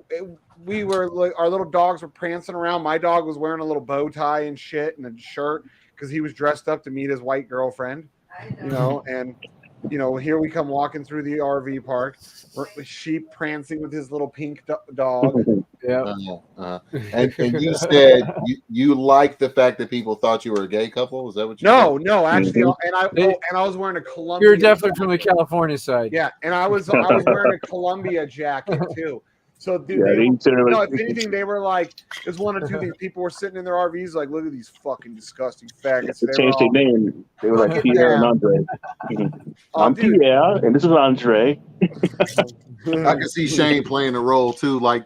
we were like, our little dogs were prancing around. My dog was wearing a little bow tie and shit and a shirt because he was dressed up to meet his white girlfriend. You know, and here we come walking through the RV park, Sheep prancing with his little pink dog. Yeah. And you said you like the fact that people thought you were a gay couple. Is that what you said? No, actually, and I was wearing a Columbia. You're definitely from the California side. Yeah, and I was wearing a Columbia jacket too. So dude, if anything, they were like, there's one or two things. People were sitting in their RVs like, look at these fucking disgusting faggots. They changed their name. They were like Pierre and Andre. I'm Pierre, and this is Andre. I can see Shane playing the role too, like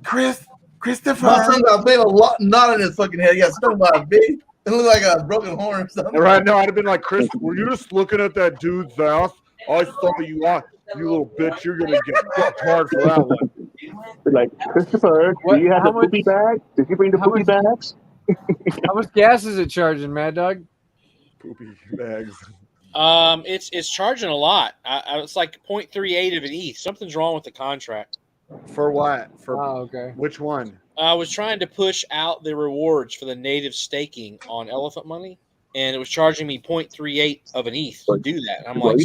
Christopher. My son got a big knot in his fucking head. He got stung by a bee. It looked like a broken horn or something. Right now, I'd have been like, Chris, were you just looking at that dude's ass? I saw you on. You little bitch, you're gonna get fucked hard for that one. They're like, Christopher, do you have the poopy bag? Did you bring the poopy bags? How much gas is it charging, Mad Dog? Poopy bags. It's charging a lot. It's like 0.38 of an ETH. Something's wrong with the contract. For what? For okay. Which one? I was trying to push out the rewards for the native staking on Elephant Money, and it was charging me 0.38 of an ETH to do that. And I'm like,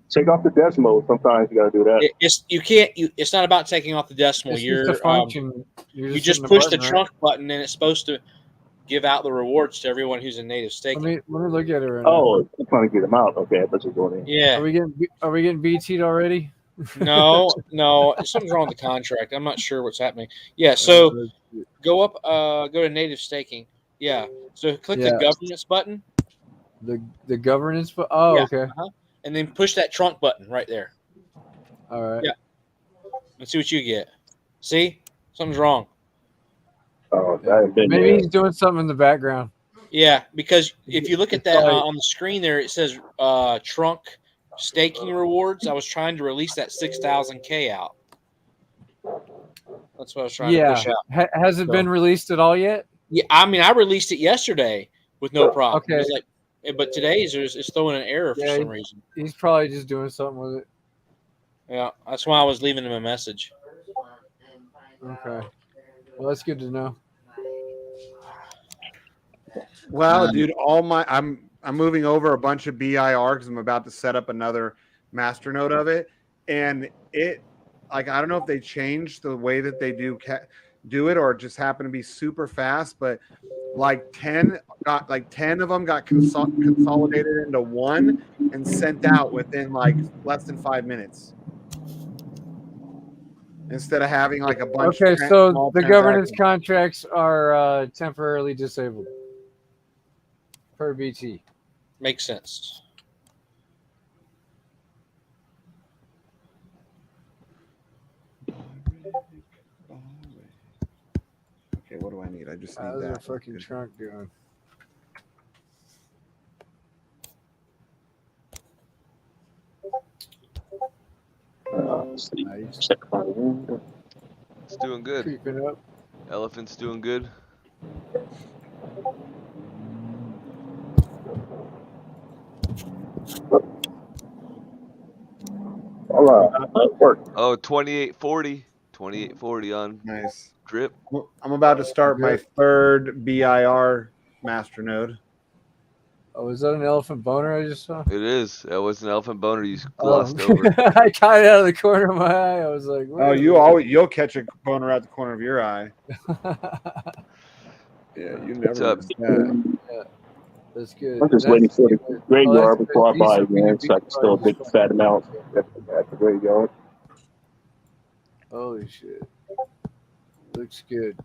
take off the decimal. Sometimes you got to do that. It's not about taking off the decimal. It's just a function. You just push the trunk button, and it's supposed to give out the rewards to everyone who's in native staking. Let me look at it right now. I'm trying to get them out. Okay, I thought you were going in. Yeah. Are we getting BT'd already? No, something's wrong with the contract. I'm not sure what's happening. Yeah, so go to native staking. Yeah, so click the governance button. The governance button. Oh, yeah. Okay. And then push that trunk button right there. All right. Yeah. Let's see what you get. See, something's wrong. Oh, maybe he's doing something in the background. Yeah, because if you look at that on the screen there, it says trunk staking rewards. I was trying to release that 6,000K out. That's what I was trying to push out. Has it been released at all yet? Yeah, I mean, I released it yesterday with no problem. Okay. It was like, but today it's throwing an error for some reason. He's probably just doing something with it. Yeah, that's why I was leaving him a message. Okay. Well, that's good to know. Well, dude, I'm moving over a bunch of BIR because I'm about to set up another masternode of it, and I don't know if they changed the way that they do it or it just happened to be super fast, but like 10 of them got consolidated into one and sent out within like less than 5 minutes. instead of having like a bunch. Okay, of so small the governance transactions. contracts are temporarily disabled per BT. Makes sense. Okay, what do I need? I just need How's that. our fucking trunk doing? Nice. Check my window. It's doing good. Creeping up. Elephant's doing good. Work. Oh, 2840. 2840 on Nice. drip. I'm about to start my third BIR masternode. Oh, is that an elephant boner I just saw? It is. That was an elephant boner you glossed Oh. over. I caught it out of the corner of my eye. I was like, Oh, you'll catch a boner out the corner of your eye. Yeah, you What's never up? miss that. Yeah, that's good. I'm just waiting for the graveyard before I buy again, so I can still take the fat amount at the graveyard. Holy shit. Looks good.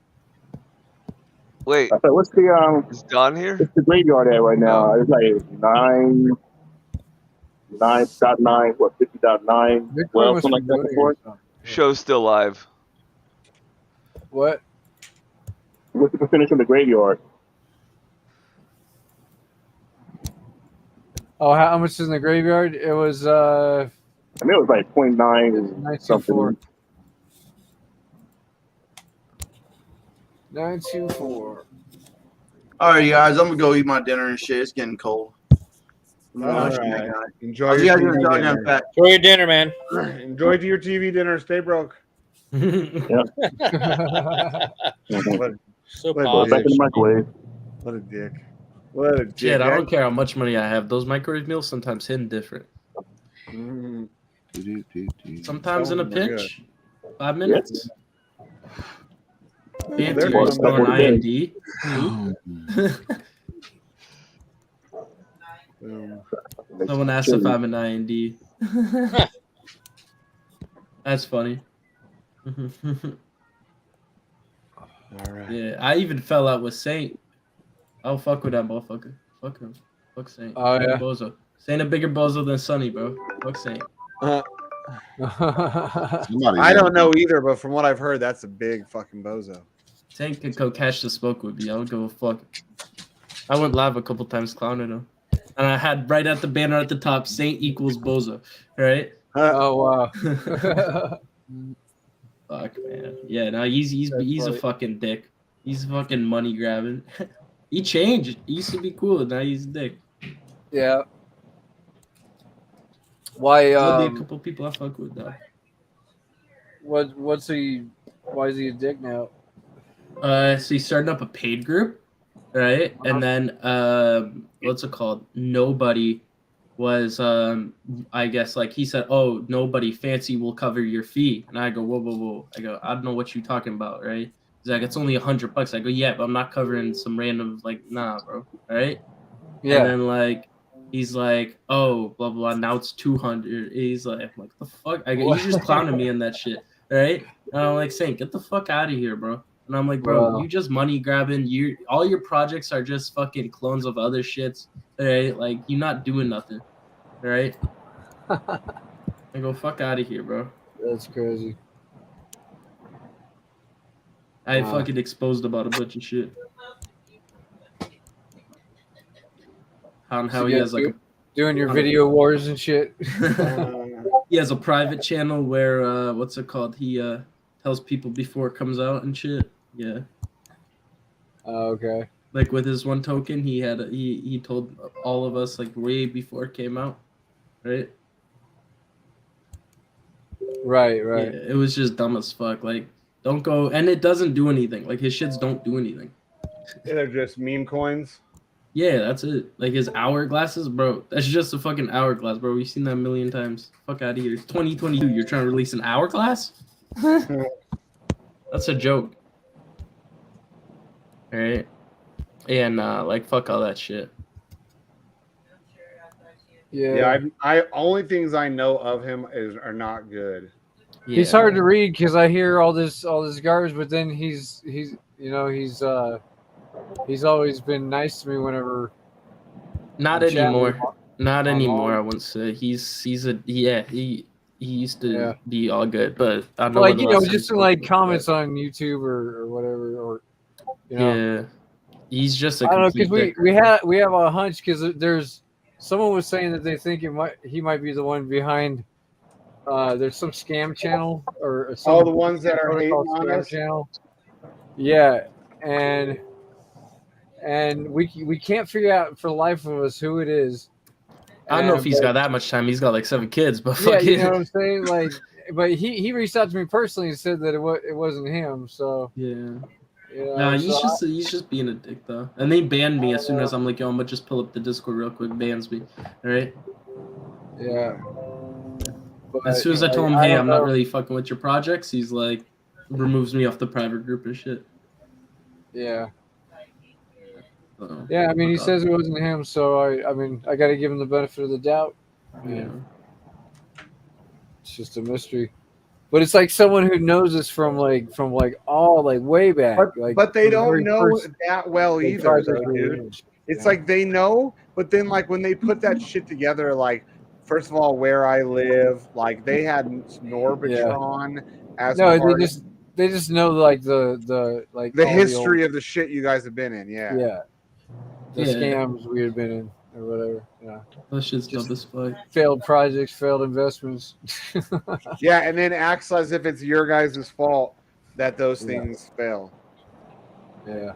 Wait. I thought, what's the Is Don here? What's the graveyard at right now? It's like 9.9, what 50.9, well, something like that before. Show's still live. What? What's the percentage from the graveyard? Oh, how much is in the graveyard? It was I mean, it was like 0.9 something. 924. All right, guys, I'm gonna go eat my dinner and shit. It's getting cold. All right. Enjoy How's your you guys TV doing, dinner. Pat? Enjoy your dinner, man. Enjoy your TV dinner. Stay broke. So What a positive. Back in the microwave. What a dick. What a dick. Shit, I don't care how much money I have. Those microwave meals sometimes hit different. Sometimes in a Some of them are pinch, 5 minutes. Fancy, They're are you fun, still but on they're IND? Someone asked if I'm an IND. That's funny. All right. Yeah, I even fell out with Saint. I'll fuck with that motherfucker. Fuck him. Fuck Saint. Oh, Saint yeah? Bozo. Saint a bigger bozo than Sonny, bro. Fuck Saint. I don't know either, but from what I've heard, that's a big fucking bozo. Saint could go catch the smoke with me. I don't give a fuck. I went live a couple times clowning him. And I had right at the banner at the top, Saint equals bozo. Right? Oh, wow. Fuck, man. Yeah, no, he's a fucking dick. He's fucking money grabbing. He changed. He used to be cool, now he's a dick. Yeah. Why? There'll be a couple people I fuck with though. What's he? Why is he a dick now? So he's starting up a paid group, right? And then what's it called? Nobody was I guess like he said, oh, nobody fancy will cover your fee. And I go, whoa. I go, I don't know what you talking about, right? He's like, it's only $100. I go, yeah, but I'm not covering some random like, nah, bro, right? Yeah. And then like he's like, oh, blah blah. Now it's 200. He's like, I'm like, the fuck? I go, he's just clowning me in that shit, right? And I'm like, saying, get the fuck out of here, bro. And I'm like, bro, Wow. you just money grabbing. All your projects are just fucking clones of other shits, right? Like you're not doing nothing, right? I go, fuck out of here, bro. That's crazy. I Wow. fucking exposed about a bunch of shit. How So he you has guys like doing your video wars and shit. he has a private channel where what's it called? He tells people before it comes out and shit. Yeah. Okay. Like with his one token, he told all of us like way before it came out, right? Right. Yeah, it was just dumb as fuck. Like, don't go, and it doesn't do anything. Like his shits don't do anything. They're just meme coins. Yeah, that's it. Like his hourglasses, bro. That's just a fucking hourglass, bro. We've seen that a million times. Fuck out of here. It's 2022. You're trying to release an hourglass? That's a joke. All right. And like fuck all that shit. Yeah. I only things I know of him are not good. He's hard to read because I hear all this garbage, but then he's always been nice to me whenever. Not I'm chatting anymore. with him. Not anymore. I wouldn't say he used to be all good, but I know Like when the last time just he in like spoke comments on YouTube or whatever, or Yeah, he's just a I don't know complete because dick. we have a hunch because there's someone was saying that they think he might be the one behind. There's some scam channel or some the ones that are hating on scam us. channel. Yeah, and we can't figure out for the life of us who it is. I don't know if he's but- got that much time. He's got like 7 kids, but Yeah, fucking you know what I'm saying. Like, but he reached out to me personally and said that it wasn't him. So yeah. You know, Nah, so he's just being a dick though. And they banned me as soon as I'm like, yo, I'm gonna just pull up the Discord real quick. Bans me. All right. Yeah. As soon as I But, told him, I hey, don't I'm not know. really fucking with your projects, he's like, removes me off the private group and shit. Yeah. So, Yeah, I mean, he fuck off. says it wasn't him, so I mean, I got to give him the benefit of the doubt. Yeah. It's just a mystery. But it's like someone who knows us from all way back. But they from the don't very know first, that well like, either, project though, we were dude. in. It's Yeah. like they know, but then like when they put that shit together, like first of all, where I live, like they had Norbitron as No, part they just know like the the all history the of the shit you guys have been in. Yeah. the Yeah. scams we had been in or whatever. Yeah. That shit's dumb as fuck. Failed projects, failed investments. Yeah, and then acts as if it's your guys' fault that those things fail. Yeah.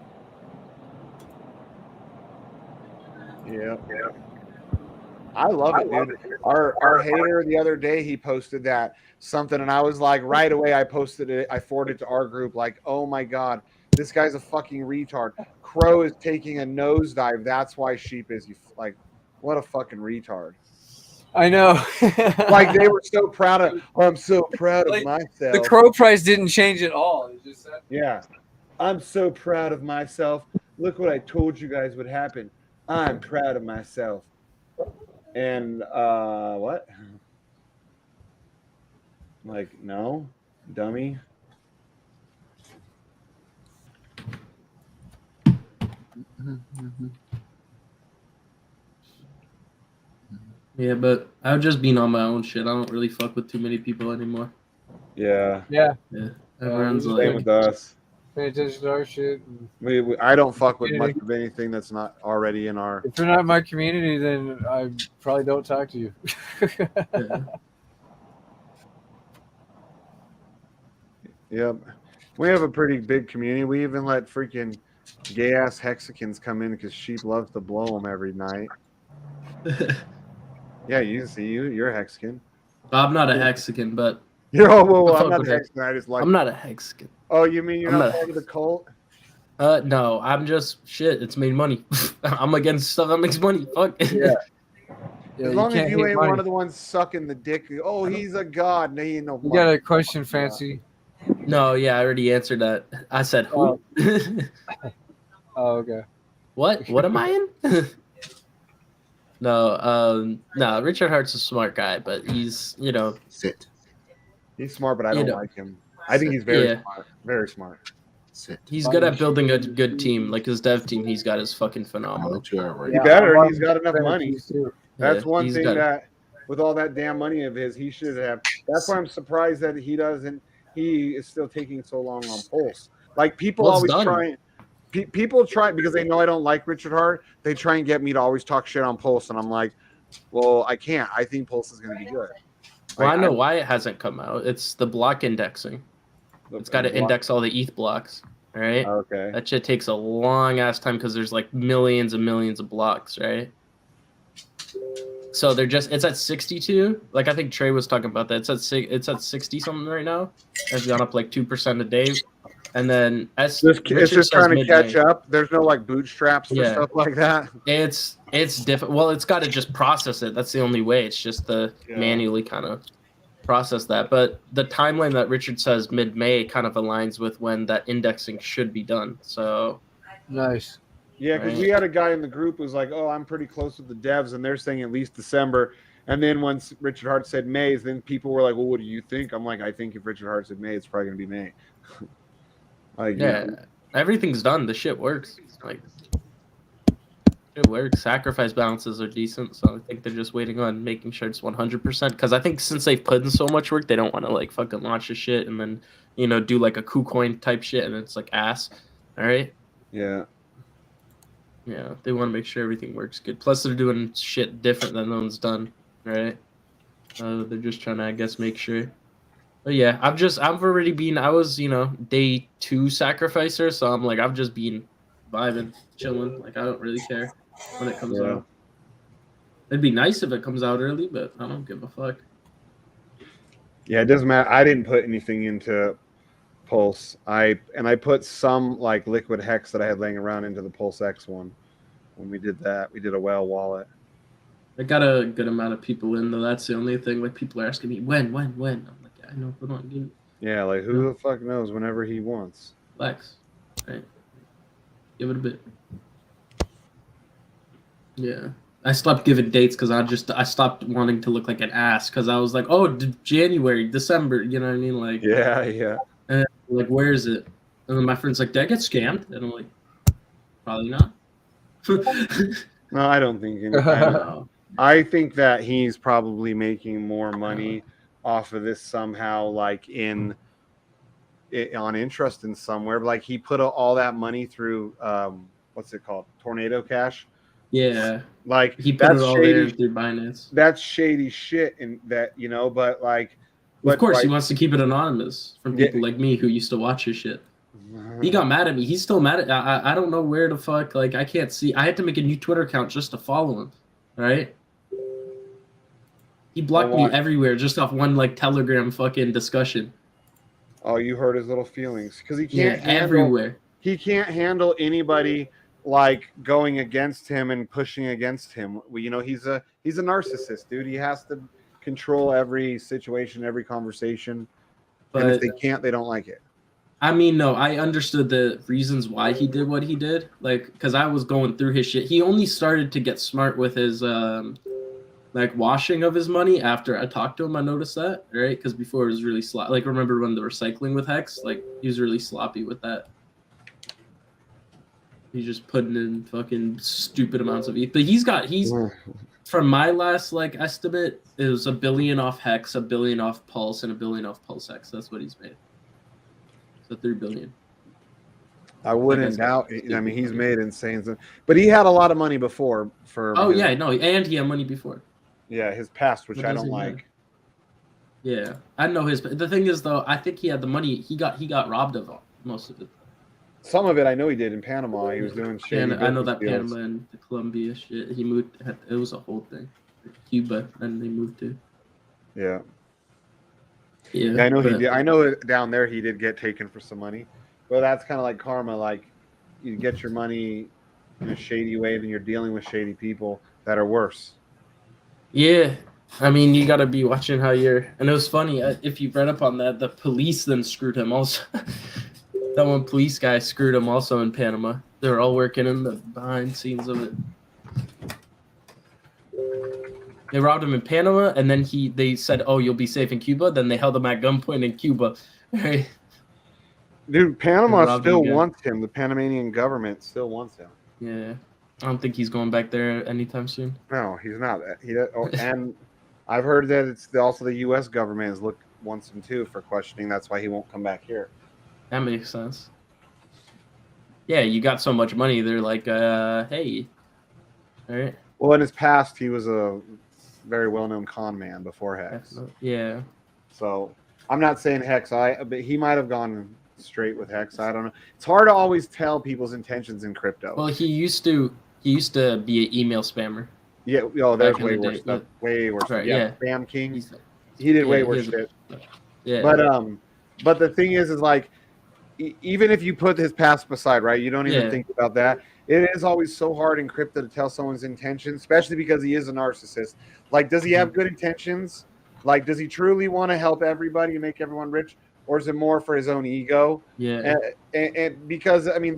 Yeah. I love it, dude. Our hater the other day, he posted that something, and I was like, right away, I posted it. I forwarded it to our group, like, oh my god, this guy's a fucking retard. Crow is taking a nosedive. That's why Sheep is like, what a fucking retard. I know. Like they were so proud of. Oh, I'm so proud of myself. The Crow price didn't change at all. It just said, Yeah, I'm so proud of myself. Look what I told you guys would happen. I'm proud of myself. And what? Like, no, dummy. Yeah, but I've just been on my own shit. I don't really fuck with too many people anymore. Yeah. Yeah. Yeah. Everyone's Same like, with us. pay attention to our shit. And I don't fuck with much of anything that's not already in our. if you're not in my community, then I probably don't talk to you. yeah. Yep. We have a pretty big community. We even let freaking gay ass Hexicans come in because Sheep loves to blow them every night. Yeah, you see, you're a Hexican. I'm not a Hexican, but You're all well. I I'm fuck not with a Hexican. I just like. I'm not a Hexican. Oh, you mean you're I'm not not a part of the cult? No, I'm just shit. It's made money. I'm against stuff that makes money. Fuck. Yeah. Yeah, As long as you hate ain't money. one of the ones sucking the dick. Oh, he's a god. No, he ain't no. You money. got a question, Fancy? No, yeah, I already answered that. I said who? Oh, okay. What? What am I in? No, Richard Hart's a smart guy, but he's, Sit. He's smart, but I You don't know. like him. I think he's very Yeah. smart. Very smart. Sit. he's good at building a good team. Like his dev team, he's got is fucking phenomenal. He better. He's got enough money. That's Yeah, one he's thing got- that, with all that damn money of his, he should have. That's why I'm surprised that he doesn't. He is still taking so long on Pulse. Like people Well, it's always done. try. People try because they know I don't like Richard Hart. They try and get me to always talk shit on Pulse, and I'm like, well, I can't. I think Pulse is going to be good. Well, Like, I know why it hasn't come out. It's the block indexing. It's got to block- index all the ETH blocks. All right. Okay. That shit takes a long ass time because there's like millions and millions of blocks, right? So it's at 62. Like I think Trey was talking about that. It's at 60 something right now. It's gone up like 2% a day, and then It's just trying to catch up. There's no like bootstraps or Yeah. stuff like that. It's different. Well, it's got to just process it. That's the only way. It's just the manually kind of process that. But the timeline that Richard says mid-May kind of aligns with when that indexing should be done. So nice. Yeah, because Right. we had a guy in the group who was like, "Oh, I'm pretty close with the devs," and they're saying at least December. And then once Richard Hart said Mays, then people were like, "Well, what do you think?" I'm like, "I think if Richard Hart said May, it's probably gonna be May." Like, you Yeah, know. everything's done. The shit works. Like, it works. Sacrifice balances are decent, so I think they're just waiting on making sure it's 100%. Because I think since they've put in so much work, they don't want to like fucking launch the shit and then do like a KuCoin type shit and it's like ass. All right. Yeah. Yeah, they want to make sure everything works good. Plus, they're doing shit different than no one's done. Right. They're just trying to, I guess, make sure. But yeah, I've already been. I was day 2 sacrificer, so I'm like I've just been vibing, chilling. Like I don't really care when it comes out. It'd be nice if it comes out early, but I don't give a fuck. Yeah, it doesn't matter. I didn't put anything into Pulse. I put some like liquid hex that I had laying around into the Pulse X one. When we did that, we did a whale wallet. I got a good amount of people in though. That's the only thing. Like people are asking me when. I'm like, I know, put on game. Yeah, like who the fuck knows? Whenever he wants. Flex, right? Give it a bit. Yeah, I stopped giving dates because I stopped wanting to look like an ass because I was like, oh, January, December, you know what I mean? Like, yeah. And like, where is it? And then my friend's like, did I get scammed? And I'm like, probably not. No, I don't think. I think that he's probably making more money off of this somehow, like on interest in somewhere. Like he put all that money through what's it called, Tornado Cash. Yeah, like he put it all there through Binance. That's shady shit, and that but like, of course he wants to keep it anonymous from people like me who used to watch his shit. He got mad at me. He's still mad at. I don't know where the fuck. Like I can't see. I had to make a new Twitter account just to follow him. Right. He blocked me everywhere just off one like Telegram fucking discussion. Oh, you hurt his little feelings because he can't everywhere. He can't handle anybody like going against him and pushing against him. He's a narcissist, dude. He has to control every situation, every conversation. But and if they can't, they don't like it. I mean, no, I understood the reasons why he did what he did. Like, because I was going through his shit. He only started to get smart with his like washing of his money after I talked to him. I noticed that, right? Because before it was really sloppy. Like, remember when the recycling with Hex? Like, he was really sloppy with that. He's just putting in fucking stupid amounts of ETH. But he's from my last like estimate, it was $1 billion off Hex, $1 billion off Pulse, and $1 billion off Pulse Hex. That's what he's made. So $3 billion. I wouldn't doubt. I mean, he's made insane stuff. But he had a lot of money before. Yeah, no, and he had money before. Yeah, his past, which I don't like. Yeah, I know his. The thing is, though, I think he had the money. He got robbed of most of it. Some of it I know he did in Panama. He was doing shit. I know that deals. Panama and the Colombia shit. He moved. It was a whole thing. Cuba, and they moved to. Yeah. Yeah, I know he did. I know down there he did get taken for some money. Well, that's kind of like karma. Like you get your money in a shady way, then you're dealing with shady people that are worse. Yeah, I mean, you got to be watching how you're. And it was funny if you read up on that. The police then screwed him also. That one police guy screwed him also in Panama. They were all working in the behind scenes of it. They robbed him in Panama, and then they said, "Oh, you'll be safe in Cuba." Then they held him at gunpoint in Cuba. Right? Dude, Panama still wants him. The Panamanian government still wants him. Yeah, I don't think he's going back there anytime soon. No, he's not. And I've heard that it's also the U.S. government wants him too for questioning. That's why he won't come back here. That makes sense. Yeah, you got so much money. They're like, hey, all right. Well, in his past, he was a very well-known con man before Hex. Yeah. So I'm not saying Hex. But he might have gone straight with Hex. I don't know. It's hard to always tell people's intentions in crypto. Well, he used to be an email spammer. Yeah. Oh, there's way worse stuff. Way worse. Right, yeah. Spam King. He did way worse shit. Yeah. But the thing is like, even if you put his past aside, right? You don't even think about that. It is always so hard in crypto to tell someone's intentions, especially because he is a narcissist. Like, does he have good intentions? Like, does he truly want to help everybody and make everyone rich? Or is it more for his own ego? Yeah. And because, I mean,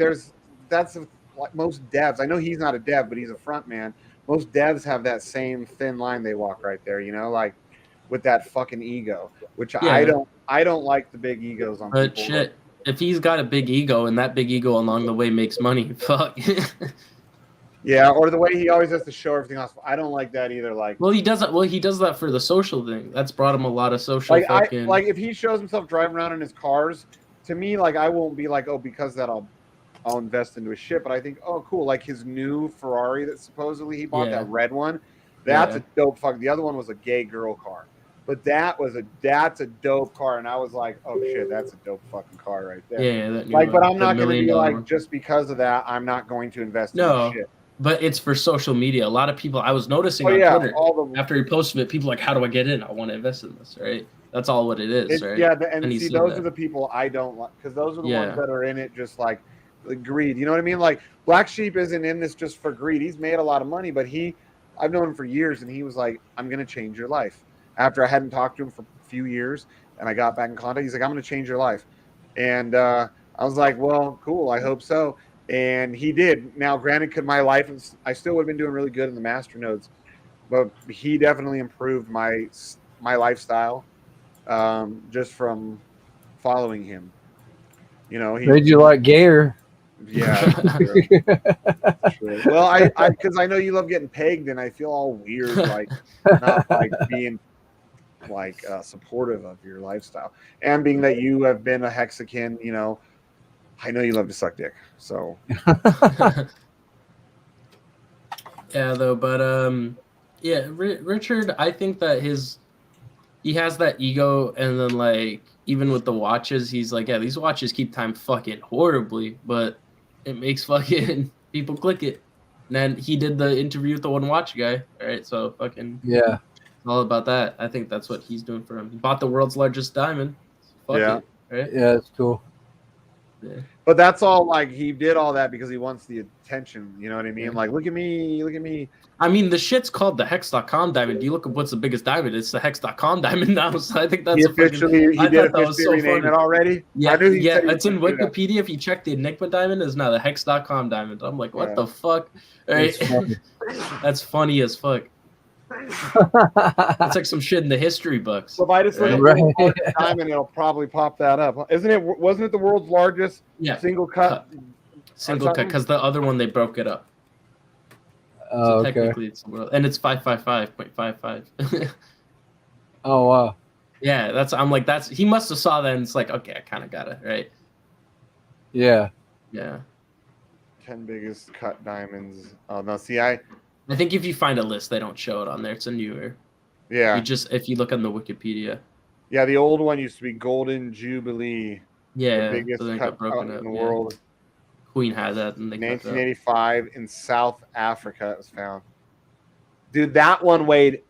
that's like most devs. I know he's not a dev, but he's a front man. Most devs have that same thin line they walk right there, you know, like with that fucking ego, which I don't like the big egos on But people. shit, if he's got a big ego and that big ego along the way makes money, fuck. Yeah, or the way he always has to show everything else. I don't like that either. Like, well, he does that. Well, he does that for the social thing. That's brought him a lot of social fucking. like if he shows himself driving around in his cars, to me, like I won't be like, oh, because that I'll invest into his shit. But I think, oh, cool, like his new Ferrari that supposedly he bought, that red one, that's a dope fuck. The other one was a gay girl car, but that's a dope car, and I was like, oh shit, that's a dope fucking car right there. Yeah, that new like, but one, I'm the not going to be $1 million like, just because of that, I'm not going to invest in No, his shit. but it's for social media. A lot of people I was noticing on Twitter after he posted it, people like, how do I get in? I want to invest in this, right? That's all what it is, right? Yeah, and see, those are the people I don't like, because those are the ones Yeah. that are in it just like greed. You know what I mean? Like BlackSheep isn't in this just for greed. He's made a lot of money, but I've known him for years, and he was like, I'm going to change your life. After I hadn't talked to him for a few years, and I got back in contact, he's like, I'm going to change your life. And I was like, well, cool, I hope so. And he did. Now, granted, could my life, I still would have been doing really good in the master nodes, but he definitely improved my lifestyle just from following him. You know, he made you like gayer. Yeah. True. Well, I because I know you love getting pegged, and I feel all weird, like not like being like supportive of your lifestyle, and being that you have been a Hexakin, you know, I know you love to suck dick, so. Yeah, though, but yeah, Richard, I think that he has that ego, and then like even with the watches, he's like, yeah, these watches keep time fucking horribly, but it makes fucking people click it. And then he did the interview with the one watch guy, right? So fucking yeah, it's all about that. I think that's what he's doing for him. He bought the world's largest diamond. Fuck Yeah. it, right? Yeah, it's cool. Yeah. But that's all, like, he did all that because he wants the attention. You know what I mean? Like, look at me, look at me. I mean, the shit's called the Hex.com diamond. Do you look at what's the biggest diamond? It's the Hex.com diamond now. So I think that's He officially rename it already. Yeah, I knew he yeah, said he it's in was gonna do that. Wikipedia. If you check the Enigma diamond, is now the Hex.com diamond. I'm like, what the fuck? Right? It's funny. That's funny as fuck. That's like some shit in the history books. So if I just look at Right. the world's largest diamond, it'll probably pop that up. Isn't it? Wasn't it the world's largest single cut? Single cut, because the other one they broke it up. Oh, So okay. technically it's the world, and it's 555.55. Oh wow. Yeah, I'm like, he must have saw that and it's like, okay, I kind of got it, right? Yeah. Yeah. 10 biggest cut diamonds. Oh no, see, I think if you find a list, they don't show it on there. It's a newer. Yeah. If you look on the Wikipedia. Yeah, the old one used to be Golden Jubilee. Yeah, the biggest so they cut got broken in up, the yeah. world. Queen had that, and they cut that. 1985 in South Africa, it was found. Dude, that one weighed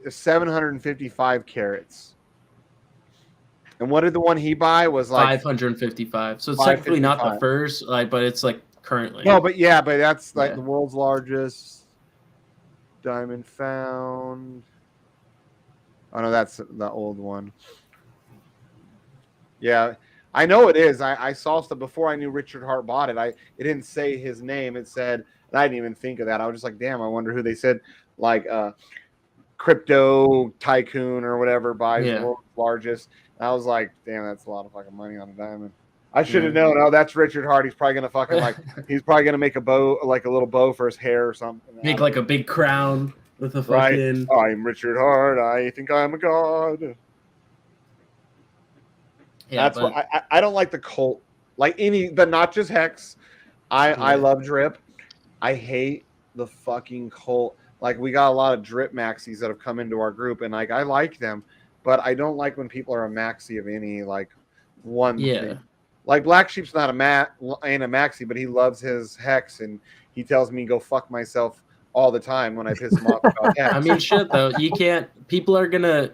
755 carats. And what did the one he buy was like 555. So it's technically not the 555. first, like, but it's like currently. No, but that's like Yeah. the world's largest diamond found. Oh no, that's the old one. Yeah, I know it is. I saw stuff before I knew Richard Hart bought it. It didn't say his name. It said, and I didn't even think of that. I was just like, damn, I wonder who they said, like crypto tycoon or whatever buys the world's largest. And I was like, damn, that's a lot of fucking money on a diamond. I should have known. Oh, that's Richard Hart. He's probably gonna fucking he's probably gonna make a bow, like a little bow for his hair or something. Make like a big crown with a Right. fucking. I'm Richard Hart. I think I'm a god. Yeah, That's what I don't like the cult, but not just Hex. I love Drip. I hate the fucking cult. Like, we got a lot of Drip maxis that have come into our group, and like I like them, but I don't like when people are a maxi of any like one thing. Like BlackSheep's not ain't a maxi, but he loves his Hex, and he tells me go fuck myself all the time when I piss him off about Hex. I mean, shit though, you can't. People are gonna,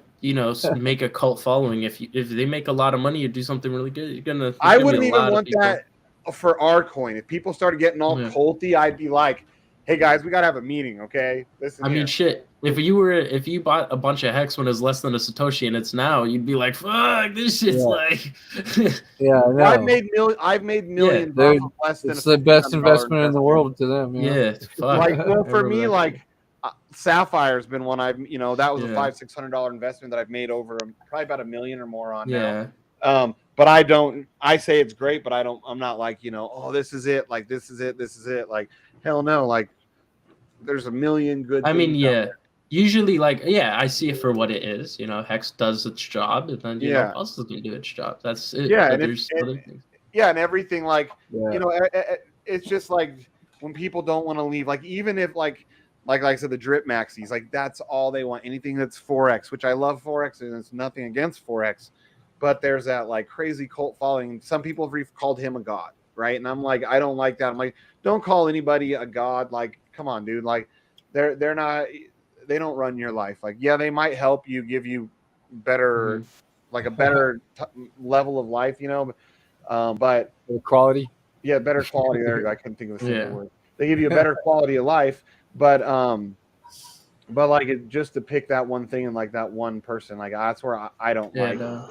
make a cult following. If they make a lot of money, you do something really good. You're gonna. I wouldn't even want that for our coin. If people started getting all culty, I'd be like, hey guys, we gotta have a meeting, okay? Listen I mean, here. shit. If you bought a bunch of hex when it's less than a Satoshi and it's now, you'd be like, fuck, this shit's like. Yeah, I know. I've made millions Dude, off of less than it's a the best $1,500 investment in the world to them. You know? Yeah, fuck. Like, well, for Remember me, that like shit. Sapphire's been one I've, that was a Yeah. $500-$600 investment that I've made over probably about $1 million or more on Yeah. now. But I say it's great, but I'm not like, oh, this is it. Like, this is it. Like, hell no. Like, there's a million good I mean, things out yeah. there. Usually, like, yeah, I see it for what it is. Hex does its job, and then, Yeah. Puzzles can do its job. That's it. Yeah, But and there's other things. Yeah, and everything, like, Yeah. it's just like when people don't want to leave, like, even if like I said, the drip maxis, like, that's all they want. Anything that's 4x, which I love 4x, and it's nothing against 4x, but there's that like crazy cult following. Some people have called him a god, right? And I'm like, I don't like that. I'm like, don't call anybody a god. Like, come on, dude. Like, they're not. They don't run your life. Like, yeah, they might help you, give you better, like a better level of life, but the quality. Yeah, better quality. There, I couldn't think of a single Yeah. word. They give you a better quality of life, but like just to pick that one thing and like that one person, like that's where I don't Yeah, like. no.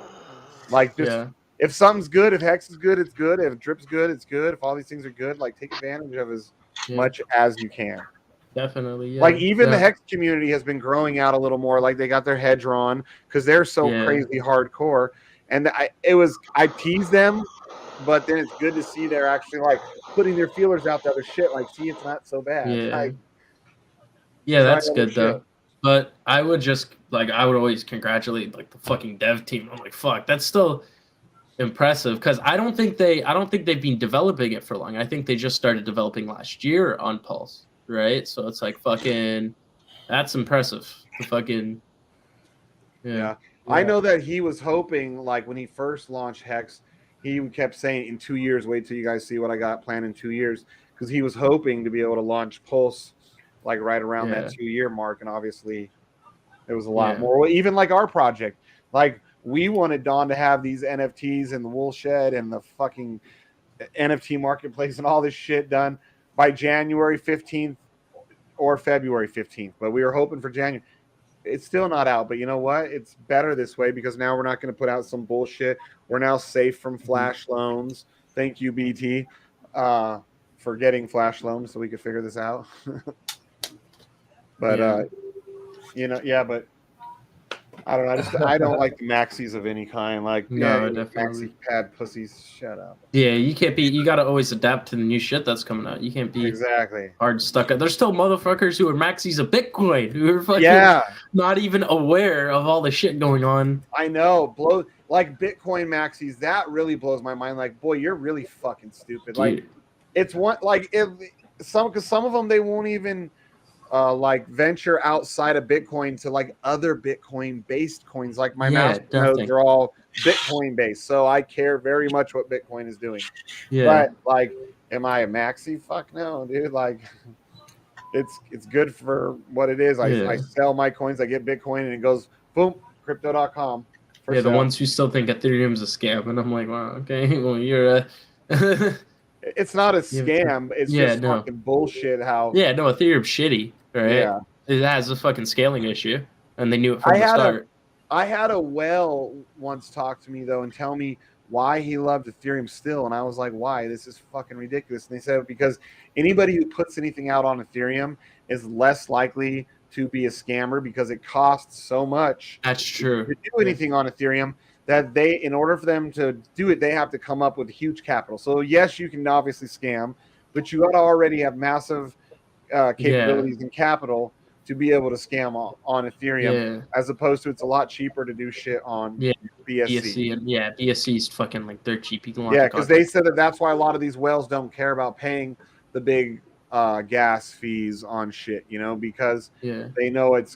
Like, just Yeah. if something's good, if hex is good, it's good. If drip's good, it's good. If all these things are good, like, take advantage of as much as you can. Definitely, yeah. Like, even the Yeah. hex community has been growing out a little more. Like, they got their hedron because they're so Yeah. crazy hardcore. And I teased them, but then it's good to see they're actually like putting their feelers out to other shit. Like, see, it's not so bad. Yeah. Like, Yeah, try that's other good though. shit. But I would always congratulate like the fucking dev team. I'm like, fuck, that's still impressive because I don't think they've been developing it for long. I think they just started developing last year on Pulse, right? So it's like fucking, that's impressive. The fucking, Yeah. I know that he was hoping, like, when he first launched Hex, he kept saying, in 2 years, wait till you guys see what I got planned in 2 years, because he was hoping to be able to launch Pulse like right around that 2-year mark, and obviously it was a lot more. Well, even like our project, like, we wanted Dawn to have these NFTs and the wool shed and the fucking NFT marketplace and all this shit done by January 15th or February 15th, but we were hoping for January. It's still not out, but you know what? It's better this way because now we're not going to put out some bullshit. We're now safe from flash loans. Thank you, BT, for getting flash loans so we could figure this out. But but I don't know. I don't like the maxis of any kind. Like, definitely. maxi pad pussies. Shut up. Yeah, you gotta always adapt to the new shit that's coming out. You can't be exactly hard stuck. There's still motherfuckers who are maxis of Bitcoin who are fucking not even aware of all the shit going on. I know, like Bitcoin maxis. That really blows my mind. Like, boy, you're really fucking stupid. Like, it's one like because some of them they won't even like venture outside of Bitcoin to like other Bitcoin based coins. Like my master nodes are all Bitcoin based, so I care very much what Bitcoin is doing. But like, am I a maxi? Fuck no, dude. Like, it's good for what it is. I sell my coins, I get Bitcoin, and it goes boom, crypto.com. The ones who still think Ethereum's a scam, and I'm like, wow, okay, well, you're a it's not a scam. It's just fucking bullshit. How Ethereum's shitty, right? Yeah, it has a fucking scaling issue, and they knew it from the start. I had a whale once talk to me though and tell me why he loved Ethereum still, and I was like, why? This is fucking ridiculous. And they said because anybody who puts anything out on Ethereum is less likely to be a scammer because it costs so much. That's true. To do anything on Ethereum that in order for them to do it, they have to come up with huge capital. So yes, you can obviously scam, but you got to already have massive capabilities and capital to be able to scam on Ethereum, as opposed to it's a lot cheaper to do shit on BSC. BSC is fucking like they're cheap. You can because they said that's why a lot of these whales don't care about paying the big gas fees on shit, because they know it's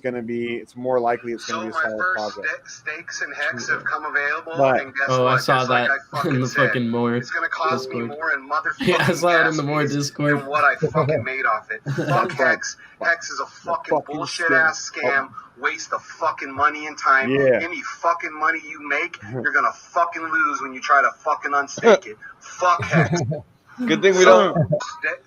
more likely it's going to be a solid project. Stakes and hex have come available, and guess what? I saw that in the fucking more. It's going to cost Discord. me more in motherfucking I saw it in the more fees Discord than what I fucking made off it. Fuck hex. Hex is a fucking bullshit ass scam. Waste of fucking money and time. Any fucking money you make, you're gonna fucking lose when you try to fucking unstake it. Fuck hex. Good thing we don't.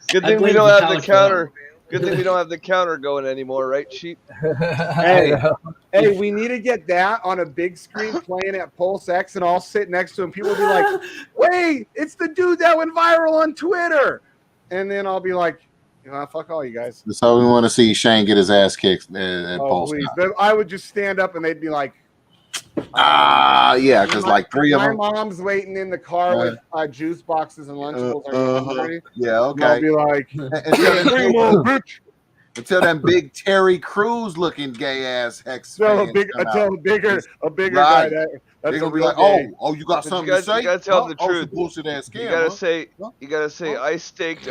Good thing we don't have the counter. Good thing we don't have the counter going anymore, right, Sheep? Hey, hey, we need to get that on a big screen playing at Pulse X, and I'll sit next to him. People will be like, "Wait, it's the dude that went viral on Twitter," and then I'll be like, "Fuck all you guys." So we want to see Shane get his ass kicked at Oh, Pulse. please! But I would just stand up, and they'd be like, Yeah, because like three of my them. mom's waiting in the car with juice boxes and Lunchables. Yeah, okay. And I'll be like, until them big Terry Crews looking gay ass Hex fans come out. a bigger Right. guy. That's They're gonna be real like, gay. oh, you got But something to say? You gotta tell them the Oh, truth. some bullshit ass scam. You gotta say, I staked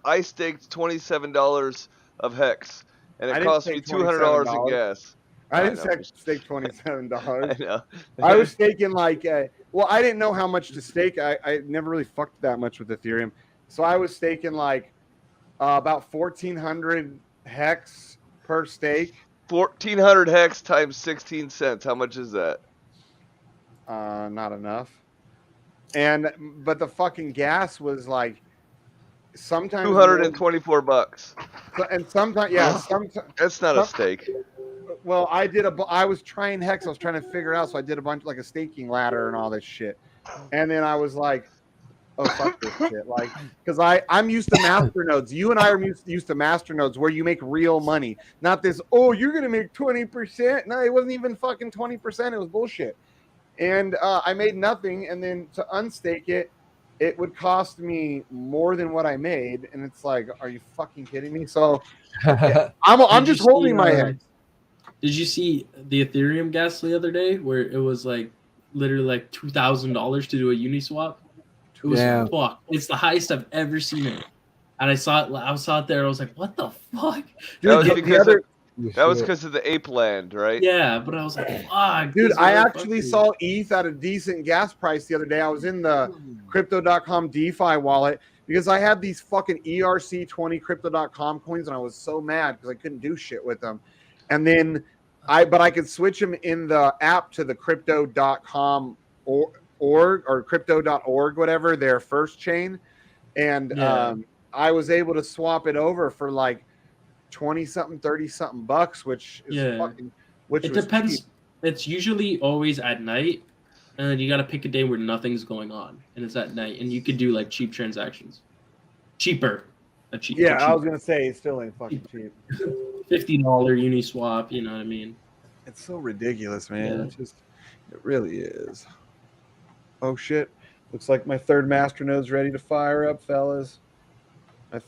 I staked $27 of Hex, and I it didn't cost me stake $200 in $27. gas. I didn't know. stake $27. I know. I was staking like, well, I didn't know how much to stake. I never really fucked that much with Ethereum, so I was staking like about 1,400 Hex per stake. 1,400 Hex times 16 cents. How much is that? Not enough. But the fucking gas was like sometimes $224. And sometimes, yeah, That's not a stake. Well, I was trying Hex. I was trying to figure it out, so I did a bunch like a staking ladder and all this shit. And then I was like, oh fuck this shit, like, because I'm used to master nodes. You and I are used to master nodes where you make real money, not this. Oh, you're gonna make 20%. No, it wasn't even fucking 20%. It was bullshit. And I made nothing, and then to unstake it, it would cost me more than what I made, and it's like, are you fucking kidding me? So yeah, I'm just holding my head. Did you see the Ethereum gas the other day where it was like literally like $2,000 to do a Uniswap? It was fuck. It's the highest I've ever seen it. And I saw it there. I was like, what the fuck? That was because of the ape land, right? Yeah, but I was like, fuck. Dude, I actually saw ETH at a decent gas price the other day. I was in the crypto.com DeFi wallet because I had these fucking ERC20 crypto.com coins, and I was so mad because I couldn't do shit with them. And then I could switch them in the app to the crypto.com org or crypto.org, whatever, their first chain. And I was able to swap it over for like 20-something, 30-something bucks, which is fucking, it depends. Cheap. It's usually always at night, and then you got to pick a day where nothing's going on, and it's at night, and you could do like cheap transactions. Cheaper. I was gonna say it still ain't fucking cheap. $50 Uniswap, you know what I mean? It's so ridiculous, man. Yeah. It really is. Oh shit! Looks like my third masternode's ready to fire up, fellas.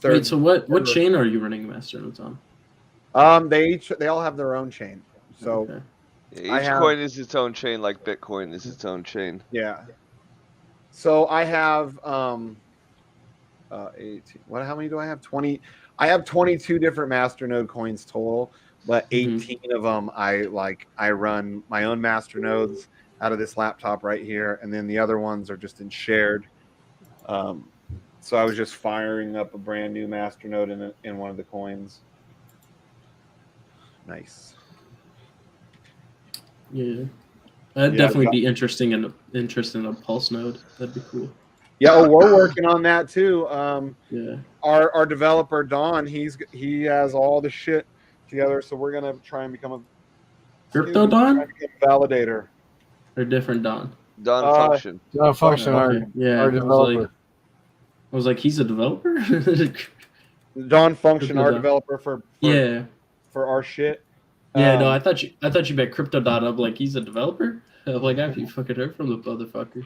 Wait, so what chain are you running masternodes on? They all have their own chain. So each coin is its own chain, like Bitcoin is its own chain. Yeah. So I have 18. How many do I have? 20. I have 22 different masternode coins total, but 18 of them I run my own masternodes out of this laptop right here, and then the other ones are just in shared. So I was just firing up a brand new masternode in one of the coins. Nice. Yeah, that'd definitely be interesting in a pulse node. That'd be cool. Yeah, we're working on that too. Yeah. Our developer Don, he has all the shit together, so we're gonna try and become a crypto Don validator. Or different Don. Don Function. Don Function, our developer. I was like, he's a developer? Don Function, our developer for our shit. Yeah, no, I thought you meant Crypto Dot. I'm like, he's a developer? I'm like, I've fucking heard from the motherfucker.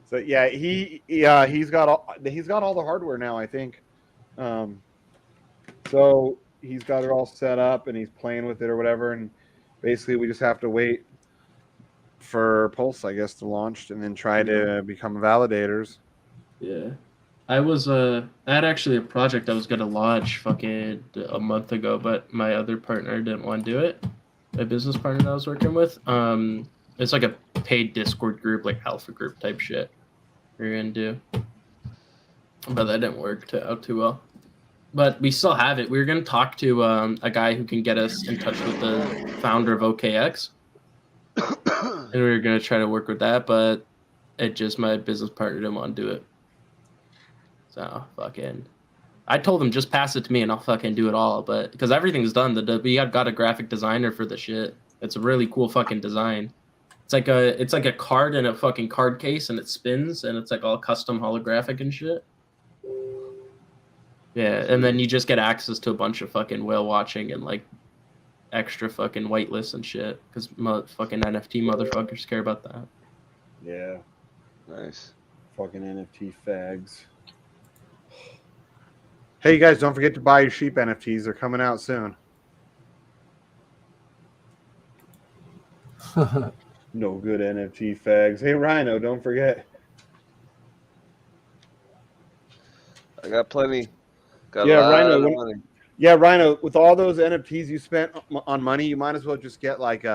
So yeah, he's got all the hardware now, I think. So he's got it all set up and he's playing with it or whatever, and basically we just have to wait for Pulse, I guess, to launch and then try to become validators. Yeah. I had actually a project I was gonna launch fucking a month ago, but my other partner didn't want to do it. My business partner that I was working with. It's like a paid Discord group, like alpha group type shit we're gonna do. But that didn't work out too well. But we still have it. We were gonna talk to a guy who can get us in touch with the founder of OKX. And we were gonna try to work with that, but my business partner didn't want to do it. So fucking I told him just pass it to me and I'll fucking do it all. But because everything's done, we got a graphic designer for the shit. It's a really cool fucking design. It's like a card in a fucking card case and it spins and it's like all custom holographic and shit. Yeah, and then you just get access to a bunch of fucking whale watching and like extra fucking whitelists and shit because fucking NFT motherfuckers care about that. Yeah. Nice. Fucking NFT fags. Hey, you guys, don't forget to buy your sheep NFTs. They're coming out soon. No good NFT fags. Hey, Rhino, don't forget. I got plenty. Got Yeah, a lot Rhino. of money. Yeah, Rhino. With all those NFTs you spent on money, you might as well just get like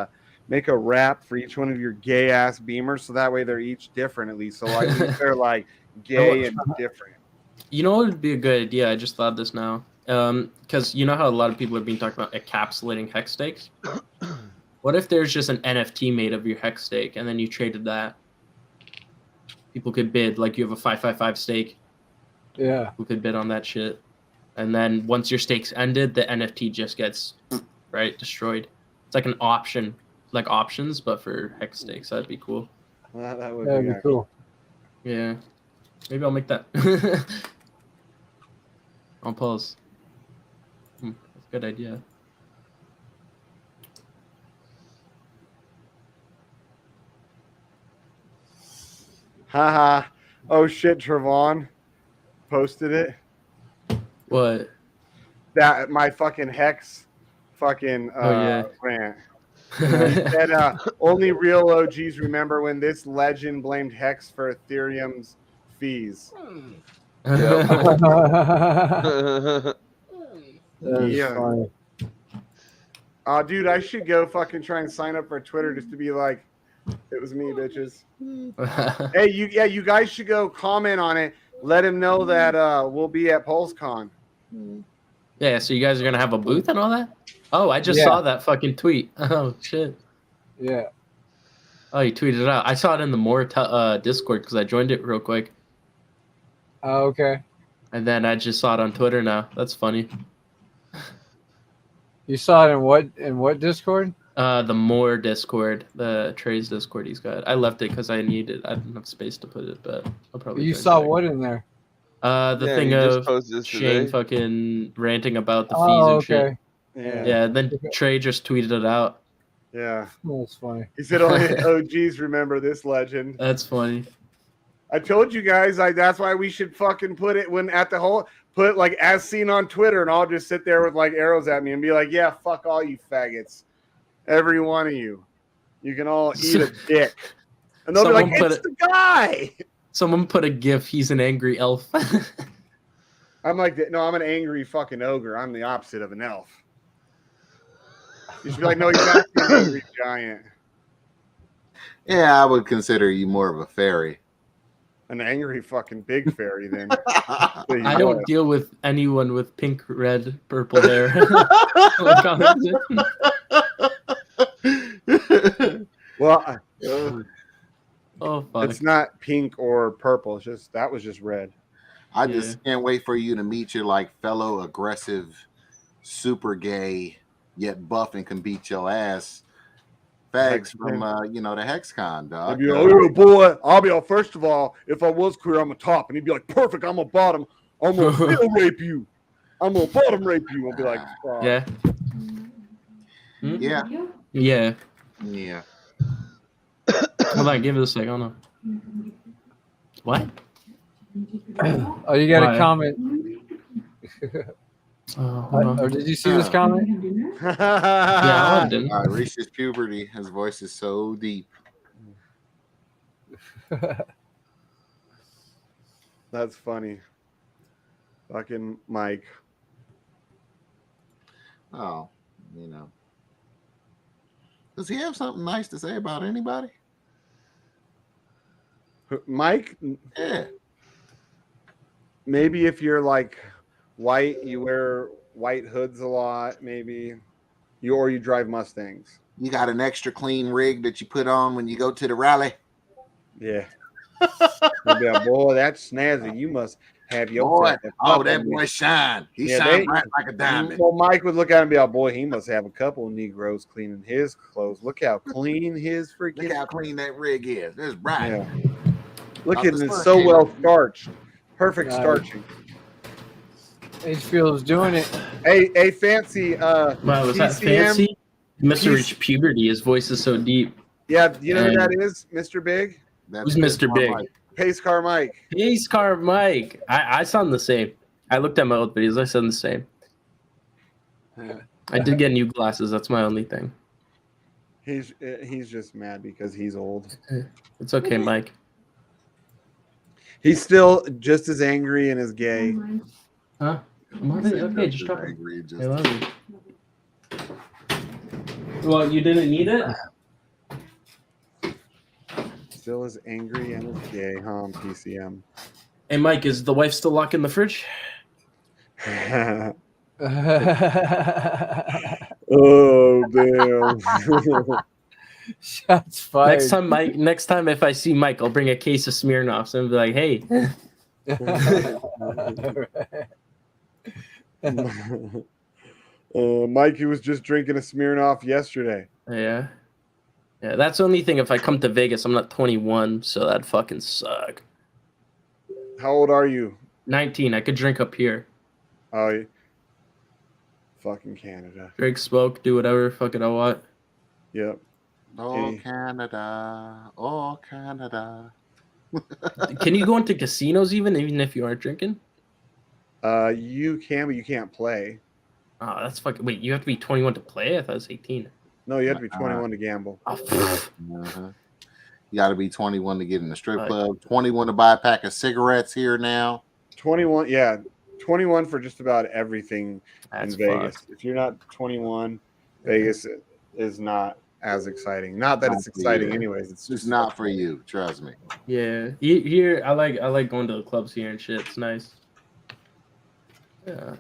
make a wrap for each one of your gay ass Beamers, so that way they're each different at least. So like at least they're like gay and different. You know what would be a good idea? I just thought this now. Because you know how a lot of people have been talking about encapsulating hex stakes? What if there's just an NFT made of your hex stake and then you traded that? People could bid, like you have a 555 stake. Yeah. Who could bid on that shit? And then once your stake's ended, the NFT just gets destroyed. It's like an option, like options, but for hex stakes. That'd be cool. That would That'd be cool. Yeah. Maybe I'll make that. On pause. That's a good idea. Haha. Oh shit, Trevon posted it. What? That my fucking hex fucking rant. He said, only real OGs remember when this legend blamed Hex for Ethereum's fees. Funny. Dude, I should go fucking try and sign up for Twitter just to be like, it was me, bitches. Hey, you guys should go comment on it. Let him know that we'll be at PulseCon. Yeah, so you guys are gonna have a booth and all that? Oh, I just saw that fucking tweet. Oh shit. Yeah. Oh, you tweeted it out. I saw it in the more Discord because I joined it real quick. Oh, okay. And then I just saw it on Twitter now. That's funny. You saw it in what Discord? The more Discord, the Trey's Discord he's got. I left it because I didn't have space to put it, but I'll probably. You saw what in there? The thing of Shane fucking ranting about the fees and shit. Yeah, then Trey just tweeted it out. Yeah. That's funny. He said only OGs remember this legend. That's funny. I told you guys, that's why we should fucking put it put like as seen on Twitter, and I'll just sit there with like arrows at me and be like, yeah, fuck all you faggots. Every one of you. You can all eat a dick. And they'll be like, it's the guy. Someone put a gif, he's an angry elf. I'm like, no, I'm an angry fucking ogre. I'm the opposite of an elf. You should be like, no, he's actually an angry giant. Yeah, I would consider you more of a fairy. An angry fucking big fairy, then. I don't deal with anyone with pink, red, purple hair. Well, oh fuck! It's not pink or purple. It's just that was just red. I just can't wait for you to meet your like fellow aggressive, super gay yet buff and can beat your ass. Fags from the HexCon, dog. I'd be like, oh boy, I'll be like, first of all, if I was queer, I'm a top, and he'd be like, perfect, I'm a bottom. I'm gonna middle rape you. I'm gonna bottom rape you. I'll be like, oh. Yeah. Yeah. Yeah. Yeah. Hold on, give it a sec. I don't know. What? Oh, you got a comment. Or did you see this comment? Yeah, I didn't. Reached his puberty. His voice is so deep. That's funny. Fucking Mike. Oh, does he have something nice to say about anybody? Mike? Yeah. Maybe if you're like white, you wear white hoods a lot, maybe. You drive Mustangs. You got an extra clean rig that you put on when you go to the rally? Yeah. Boy, that's snazzy. have your Boy, fat oh, that boy shine. He shine bright like a diamond. Well, Mike would look at him and be like, boy, he must have a couple of Negroes cleaning his clothes. Look how clean his freaking. Look how clean that rig is. It's bright. Yeah. Look Off at the it, sun so came well up. starched. Perfect Nice. starching. H-Field's doing it. Hey, fancy. Wow, was that PCM? fancy? He must have reached puberty. His voice is so deep. Yeah, you know who And- that is, Mr. Big? Who's Mr. Big? Pace Car Mike. Pace Car Mike. I sound the same. I looked at my old videos. I sound the same. I did get new glasses. That's my only thing. He's just mad because he's old. It's okay, Mike. He's still just as angry and as gay. Huh? Okay, just drop it. I love you. Well, you didn't need it? Still as angry and as gay, huh, PCM? Hey, Mike, is the wife still locked in the fridge? Oh, damn. Shots fired. Next time if I see Mike, I'll bring a case of Smirnoffs and be like, hey. Mike, he was just drinking a Smirnoff yesterday. Yeah. Yeah, that's the only thing. If I come to Vegas, I'm not 21, so that'd fucking suck. How old are you? 19. I could drink up here. Oh, fucking Canada. Drink, smoke, do whatever fucking I want. Yep. Oh, Canada. Oh, Canada. Can you go into casinos even if you aren't drinking? You can, but you can't play. Oh, that's fucking. Wait, you have to be 21 to play? I thought it was 18. No, you have to be 21 to gamble. You got to be 21 to get in the strip club. 21 to buy a pack of cigarettes here now. 21, yeah. 21 for just about everything That's in Vegas. If you're not 21, Vegas is not as exciting. Not that it's exciting anyways. It's just not for you. Trust me. Yeah, here I like going to the clubs here and shit. It's nice. Yeah.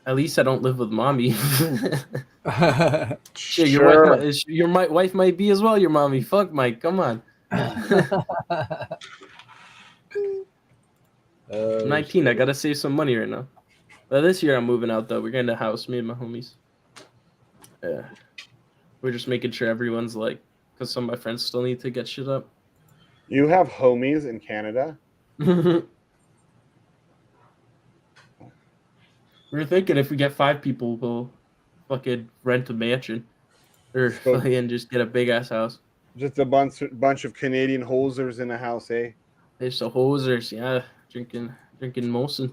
At least I don't live with mommy. Shit, your wife might be as well. Your mommy. Fuck, Mike. Come on. I'm 19. Shit. I gotta save some money right now. But this year I'm moving out though. We're getting a house, me and my homies. Yeah. We're just making sure everyone's like, because some of my friends still need to get shit up. You have homies in Canada? We're thinking if we get 5 people, we'll fucking rent a mansion. Or fucking just get a big ass house. Just a bunch of Canadian hosers in a house, eh? There's the hosers, yeah. Drinking Molson.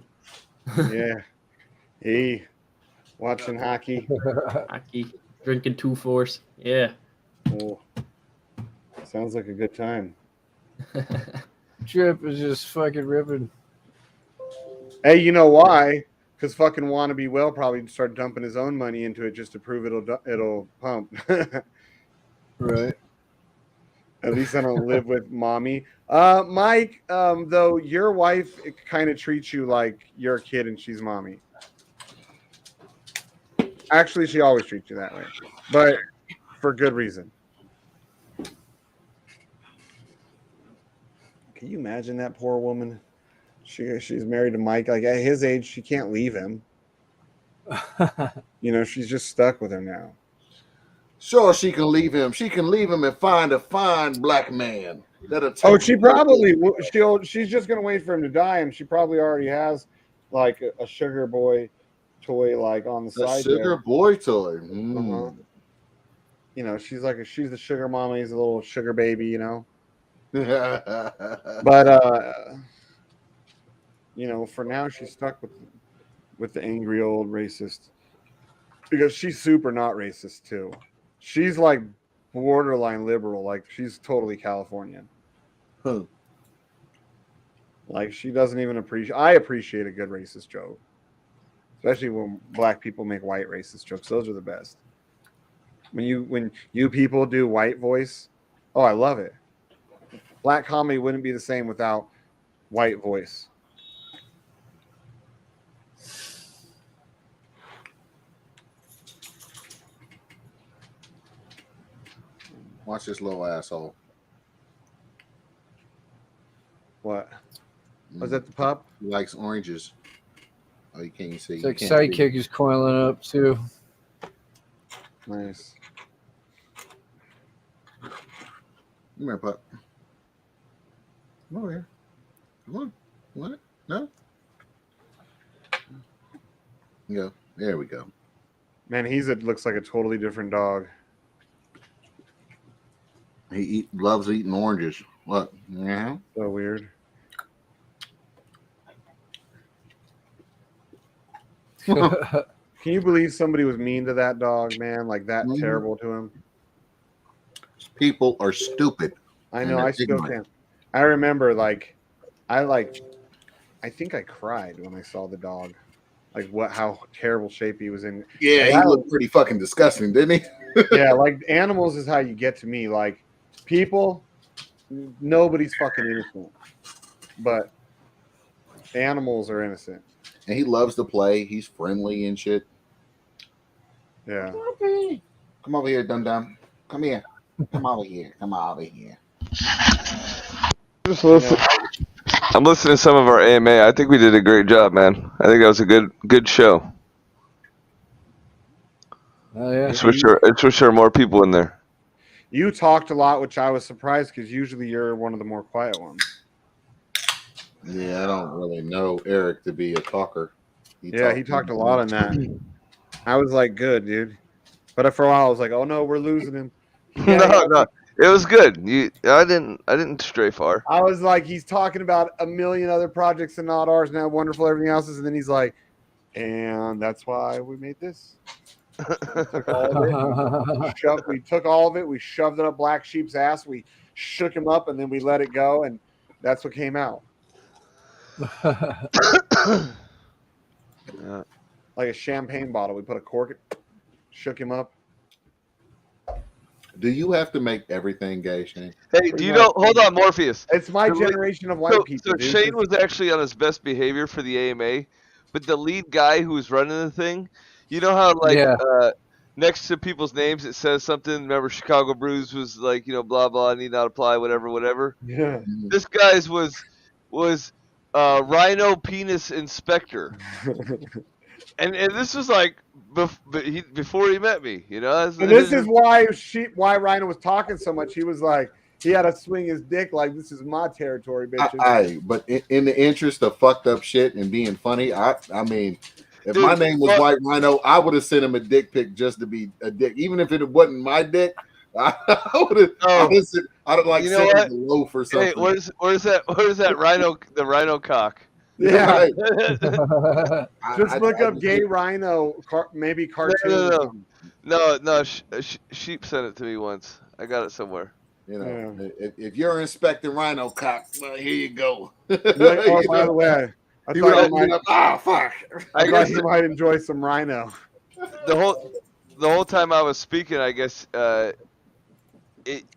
Yeah. Hey. Watching hockey. Hockey. Drinking 2-4s. Yeah. Oh. Sounds like a good time. Drip is just fucking ripping. Hey, you know why? Because fucking Wannabe Will probably start dumping his own money into it just to prove it'll pump. Right. At least I don't live with mommy. Mike, though your wife kind of treats you like you're a kid and she's mommy. Actually, she always treats you that way, but for good reason. Can you imagine that poor woman? She's married to Mike. Like at his age, she can't leave him. You know, she's just stuck with him now. Sure, she can leave him. She can leave him and find a fine black man. She probably she's just gonna wait for him to die, and she probably already has like a sugar boy toy like on the side. Sugar boy toy. You know, she's the sugar mama. He's a little sugar baby. You know. But you know, for now she's stuck with the angry old racist because she's super not racist too. She's like borderline liberal, like she's totally Californian. Like she doesn't even appreciate. I appreciate a good racist joke, especially when black people make white racist jokes. Those are the best. When you people do white voice, oh, I love it. Black comedy wouldn't be the same without white voice. Watch this little asshole. What? Was that the pup? He likes oranges. Oh, you can't see. It's like Sidekick is coiling up too. Nice. Come here, pup. Come over here. Come on. What? No? Go. There we go. Man, looks like a totally different dog. He loves eating oranges. What? Yeah. So weird. Can you believe somebody was mean to that dog, man? Like that terrible to him? People are stupid. I know. I still can't. I remember, I think I cried when I saw the dog. Like how terrible shape he was in. Yeah, he looked pretty fucking disgusting, didn't he? Yeah, like animals is how you get to me. Like people, nobody's fucking innocent, but animals are innocent. And he loves to play. He's friendly and shit. Yeah. Come over here, Dum Dum. Come here. Come over here. Come over here. Just listen. I'm listening to some of our AMA. I think we did a great job, man. I think that was a good show. Oh yeah. Just wish there were more people in there. You talked a lot, which I was surprised because usually you're one of the more quiet ones. Yeah, I don't really know Eric to be a talker. He talked a lot on that. I was like, good, dude. But for a while, I was like, oh no, we're losing him. No, it was good. I didn't stray far. I was like, he's talking about a million other projects and not ours, and how wonderful everything else is, and then he's like, and that's why we made this. We took all of it. We shoved it up Black Sheep's ass. We shook him up, and then we let it go, and that's what came out. Yeah. Like a champagne bottle. We put a cork, shook him up. Do you have to make everything gay, Shane? Hey, do you know? Hold on, Morpheus. It's my generation of white people. So dude. Shane was actually on his best behavior for the AMA, but the lead guy who was running the thing, you know how next to people's names it says something. Remember, Chicago Brews was like, blah blah, need not apply, whatever. Yeah. This guy's was Rhino Penis Inspector, and this was like before he met me, And this is why Rhino was talking so much. He was like, he had to swing his dick like, this is my territory, bitches. But in the interest of fucked up shit and being funny, I mean, if my name was White Rhino, I would have sent him a dick pic just to be a dick, even if it wasn't my dick. I would have. I'd like sent him a loaf or something. Hey, where's that Rhino? The Rhino cock. Yeah. Just look up gay Rhino, maybe cartoon. No. Sheep sent it to me once. I got it somewhere. If you're inspecting Rhino cock, well, here you go. By the way, I thought you might enjoy some Rhino. The whole time I was speaking, I guess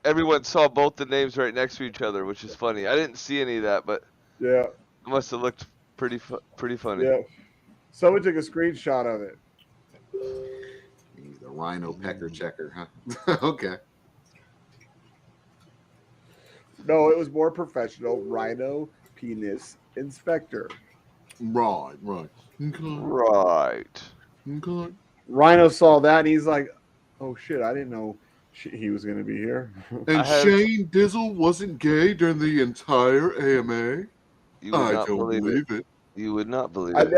everyone saw both the names right next to each other, which is funny. I didn't see any of that, but yeah, it must have looked pretty funny. Yeah, someone took a screenshot of it. He's a Rhino pecker checker, huh? Okay. No, it was more professional. Rhino Penis Inspector. Right. Okay. Rhino saw that and he's like, "Oh shit! I didn't know he was going to be here." And Shane Dizzle wasn't gay during the entire AMA. I don't believe it. You would not believe it.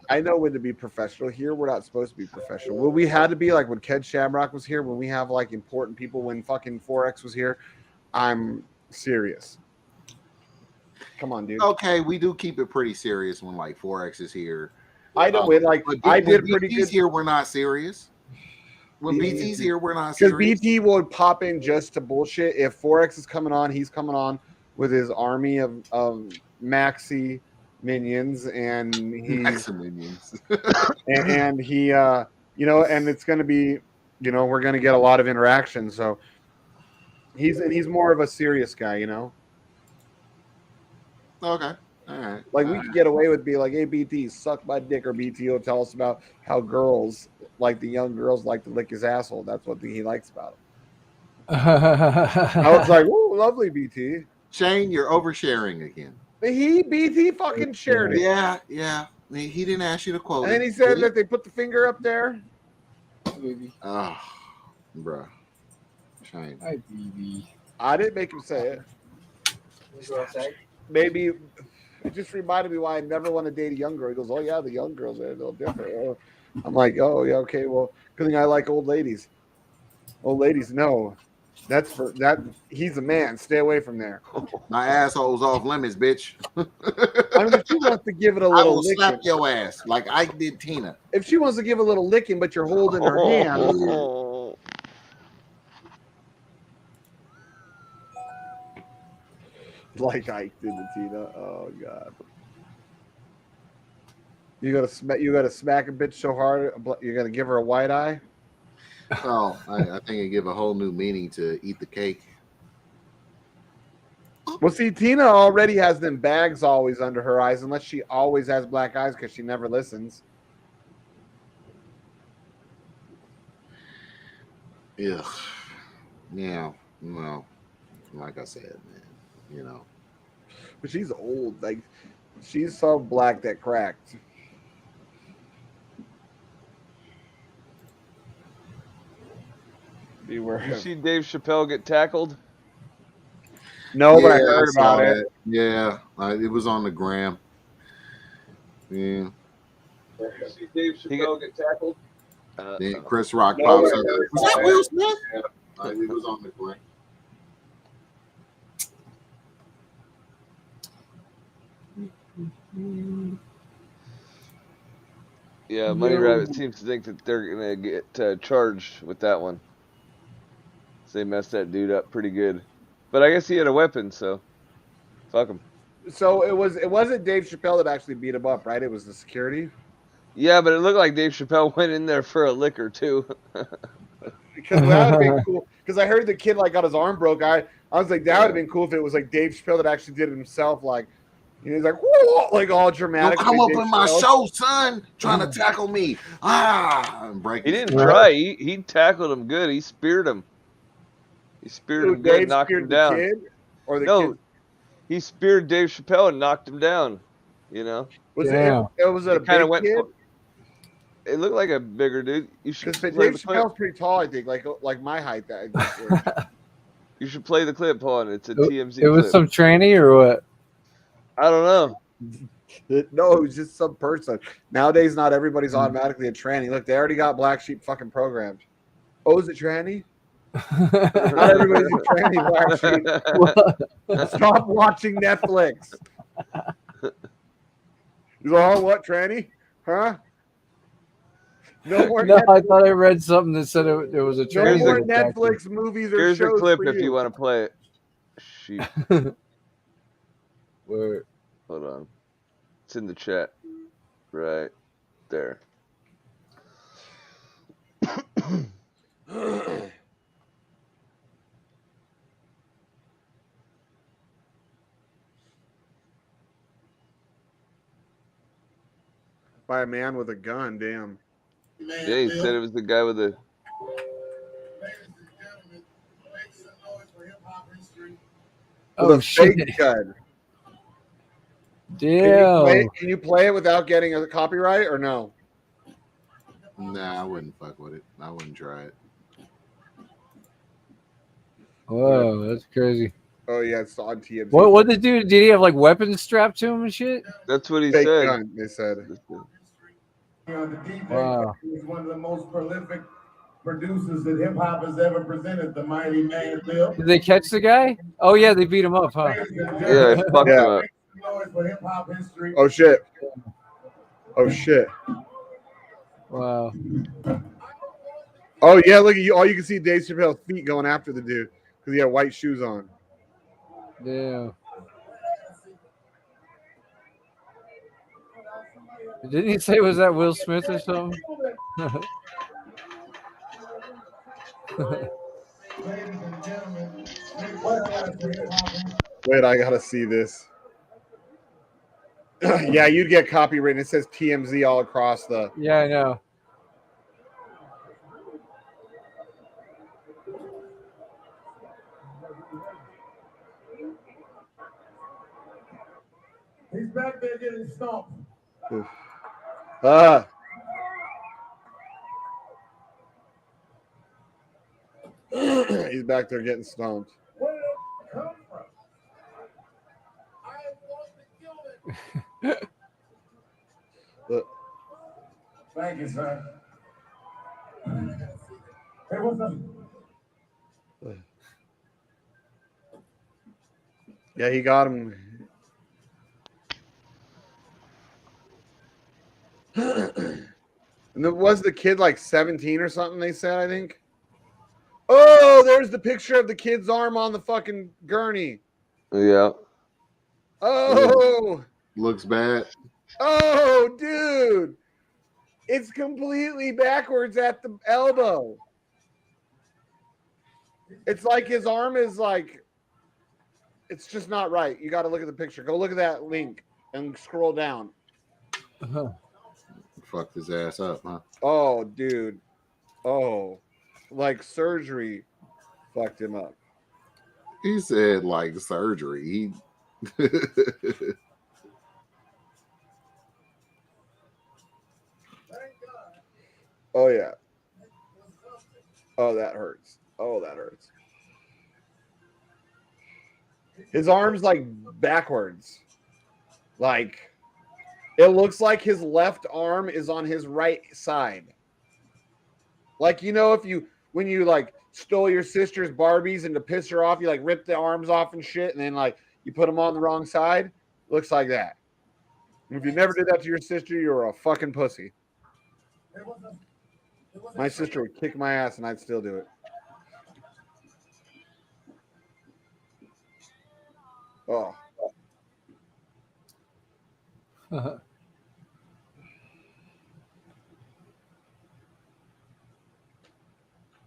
I know when to be professional. Here, we're not supposed to be professional. Well, we had to be like when Ken Shamrock was here. When we have like important people. When fucking 4X was here, I'm serious. Come on, dude. Okay, we do keep it pretty serious when like 4X is here. I know it. Like I did pretty good. Here, we're not serious. When BT's here, we're not serious. Because BT would pop in just to bullshit. If 4X is coming on, he's coming on with his army of maxi minions, and he's minions. and he and it's going to be, we're going to get a lot of interaction. So he's more of a serious guy, Okay. All right. Like we could get away with being like, "Hey, BT, suck my dick," or BT will tell us about how girls, like the young girls, like to lick his asshole. That's what he likes about him. I was like, "Whoa, lovely, BT." Shane, you're oversharing again. He fucking shared it. Yeah, yeah. I mean, he didn't ask you to quote And then it. he said did that they put the finger up there. Oh, bruh. Shane. Hi, BB. I didn't make him say it. Maybe it just reminded me why I never want to date a young girl. He goes, "Oh yeah, the young girls are a little different." Oh. I'm like, "Oh yeah, okay. Well, good thing I like old ladies. Old ladies, no, that's for that. He's a man. Stay away from there. My asshole's off limits, bitch. I mean, if she wants to give it a I little will slap licking, your ass like I did Tina. if she wants to give a little licking, but you're holding her hand." Like Ike did to Tina. Oh God. You gotta smack a bitch so hard you're gonna give her a white eye. Oh, I think it give a whole new meaning to eat the cake. Well, see, Tina already has them bags always under her eyes, unless she always has black eyes because she never listens. Yeah. Yeah. Well, like I said, man, you know. But she's old. Like, she's so black that cracked. Beware. You see Dave Chappelle get tackled? No, but I heard about it. Yeah, it was on the gram. Yeah. You see Dave Chappelle get tackled? Then Chris Rock No, pops I up. heard Was about that it. Will Smith? It was on the gram. Yeah, Money Rabbit seems to think that they're gonna get charged with that one. So they messed that dude up pretty good, but I guess he had a weapon, so fuck him. So it wasn't Dave Chappelle that actually beat him up, right? It was the security. Yeah, but it looked like Dave Chappelle went in there for a liquor too. Because that would have been cool. Because I heard the kid like got his arm broke. I was like, that would have been cool if it was like Dave Chappelle that actually did it himself. Like, he's like, whoa, like all dramatic. Don't come up in my Chappelle. show, son, trying to tackle me. And break. He didn't try. He tackled him good. He speared him. He speared him good, Dave knocked speared him the down. kid, or the No, kid? he speared Dave Chappelle and knocked him down. You know, Was it a kind of big went. kid? It looked like a bigger dude. You should Because play Dave the clip. Chappelle's pretty tall, I think, like my height. You should play the clip, Paul. It's a TMZ It was clip. some tranny or what? I don't know. No, it was just some person. Nowadays, not everybody's automatically a tranny. Look, they already got BlackSheep fucking programmed. Oh, is it tranny? Not everybody's a tranny, BlackSheep. Stop watching Netflix. You go, oh, what, tranny? Huh? No more No, Netflix. I thought I read something that said it was a tranny. No more that attacked him. Netflix movies or Here's the shows clip for if you want to play it. Sheep. Where? Hold on. It's in the chat. Right there. By a man with a gun, damn. Yeah, he said it was the guy with the. With a fake gun. Damn. Can you play it without getting a copyright or no? Nah, I wouldn't fuck with it. I wouldn't try it. Whoa, that's crazy. Oh yeah, it's on TMZ. What did the dude? Did he have like weapons strapped to him and shit? That's what he Fake said. gun, they said. Wow. He's one of the most prolific producers that hip hop has ever presented. The mighty man, Bill. Did they catch the guy? Oh yeah, they beat him up, huh? Yeah, fucked him up. Oh shit. Oh shit. Wow. Oh yeah, look at you. All you can see Dave Chappelle's feet going after the dude because he had white shoes on. Yeah. Didn't he say was that Will Smith or something? Wait, I gotta see this. Yeah, you'd get copyright. It says TMZ all across the. Yeah, I know. He's back there getting stomped. He's back there getting stomped. Where did it come from? I want to kill it. Look. Thank you, sir. Hey, what's up? Yeah, he got him. And was the kid like 17 or something? They said, I think. Oh, there's the picture of the kid's arm on the fucking gurney. Yeah. Oh, looks bad. Oh, dude, it's completely backwards at the elbow. It's like his arm is like, it's just not right. You got to look at the picture. Go look at that link and scroll down. Fucked his ass up, huh? Oh, dude. Oh, like surgery fucked him up. He said like surgery. Oh, yeah. Oh, that hurts. Oh, that hurts. His arm's like backwards. Like, it looks like his left arm is on his right side. Like, you know, when you like stole your sister's Barbies and to piss her off, you like rip the arms off and shit, and then like you put them on the wrong side. Looks like that. And if you never did that to your sister, you're a fucking pussy. My sister would kick my ass and I'd still do it. Oh.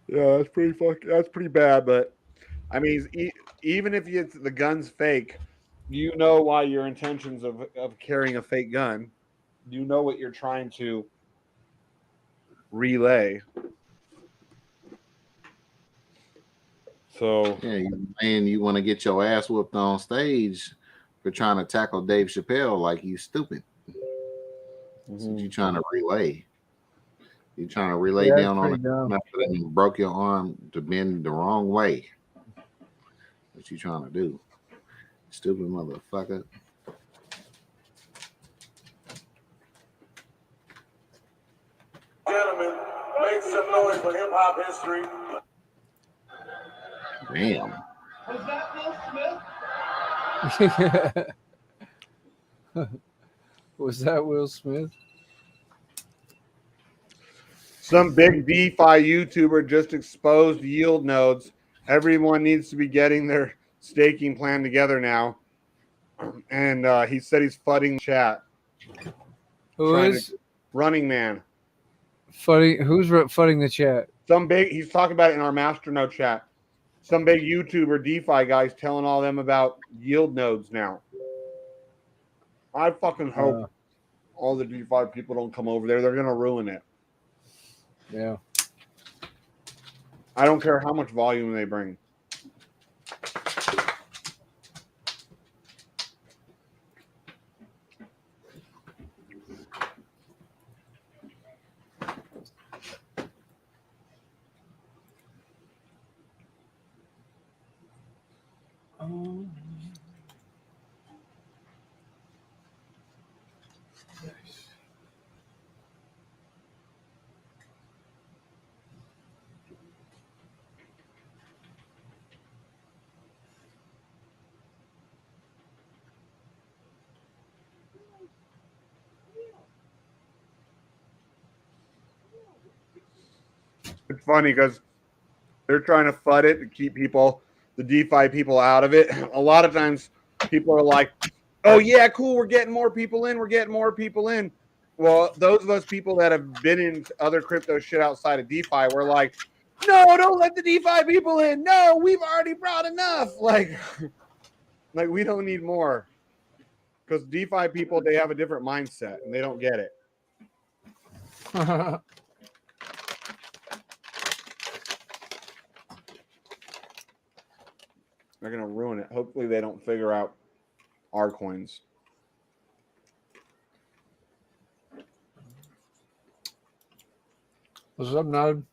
Yeah, that's pretty bad. But I mean, even if the gun's fake, you know why your intentions of carrying a fake gun. You know what you're trying to relay. So yeah, you want to get your ass whooped on stage for trying to tackle Dave Chappelle like you stupid. That's what you trying to relay. You trying to relay down on it and you broke your arm to bend the wrong way. What you trying to do? Stupid motherfucker. Gentlemen, make some noise for hip hop history. Damn. Was that Will Smith? Was that Will Smith? Some big DeFi YouTuber just exposed yield nodes. Everyone needs to be getting their staking plan together now. And he said he's fudding chat. Who is? Running Man. Who's fudding the chat? He's talking about it in our Masternode chat. Some big YouTuber DeFi guys telling all them about yield nodes now. I fucking hope all the DeFi people don't come over there. They're going to ruin it. Yeah. I don't care how much volume they bring. It's funny because they're trying to FUD it to keep the DeFi people out of it. A lot of times people are like, oh, yeah, cool, we're getting more people in. Well, those of us people that have been in other crypto shit outside of DeFi, we're like, no, don't let the DeFi people in. No, we've already brought enough. Like we don't need more. Because DeFi people, they have a different mindset and they don't get it. They're going to ruin it. Hopefully they don't figure out our coins. What's up, Nod?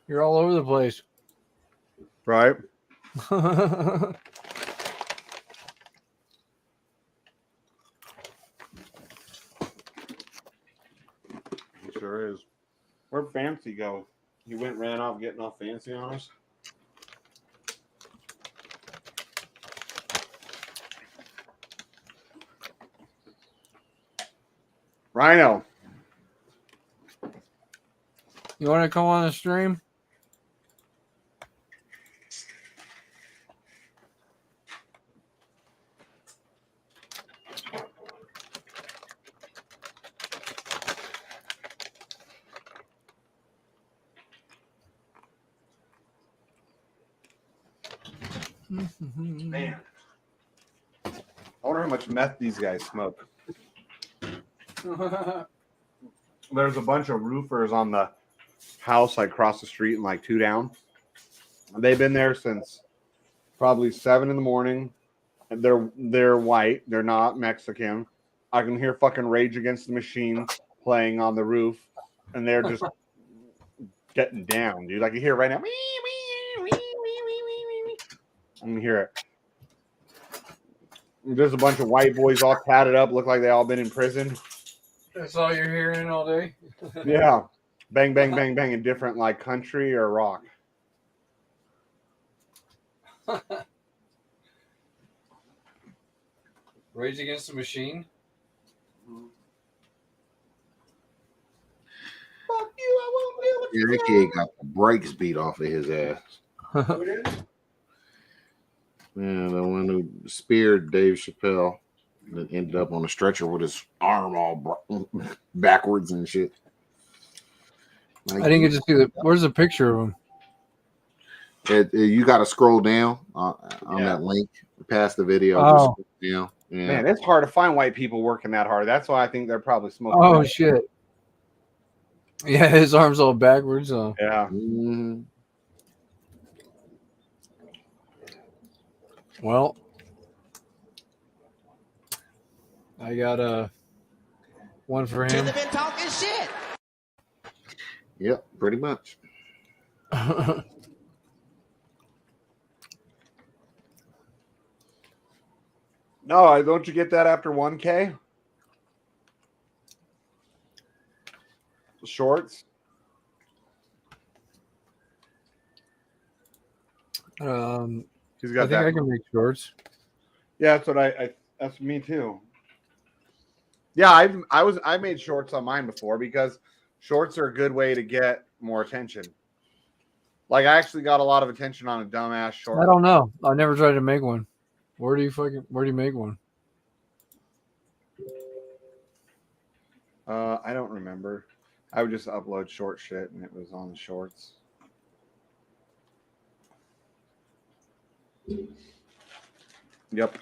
You're all over the place. Right. It sure is. Where'd Fancy go? He ran off getting all fancy on us. Rhino. You want to come on the stream? Man. I wonder how much meth these guys smoke. There's a bunch of roofers on the house like across the street and like 2 down. They've been there since probably 7 in the morning. And they're white. They're not Mexican. I can hear fucking Rage Against the Machine playing on the roof, and they're just getting down, dude. I can hear it right now. I can hear it. There's a bunch of white boys all tatted up, look like they all been in prison. That's all you're hearing all day? Yeah. Bang, bang, bang, bang in different like country or rock. Rage Against the Machine? Fuck you, I won't deal with Yeah, that kid got the brakes beat off of his ass. Man, the one who speared Dave Chappelle that ended up on a stretcher with his arm all backwards and shit. I didn't get to see the. Where's the picture of him? You got to scroll down on that link past the video. Oh. Just scroll down. Yeah. Man, it's hard to find white people working that hard. That's why I think they're probably smoking. Oh, meth. shit. Yeah, his arm's all backwards. Yeah. Mm-hmm. Well, I got one for him. Been talking shit. Yep, pretty much. No, don't you get that after 1K? Shorts. He's got I think that. I can make shorts. Yeah, that's what I that's me too. Yeah, I made shorts on mine before because shorts are a good way to get more attention. Like I actually got a lot of attention on a dumbass short. I don't know. I never tried to make one. Where do you make one? I don't remember. I would just upload short shit and it was on the shorts. Yep.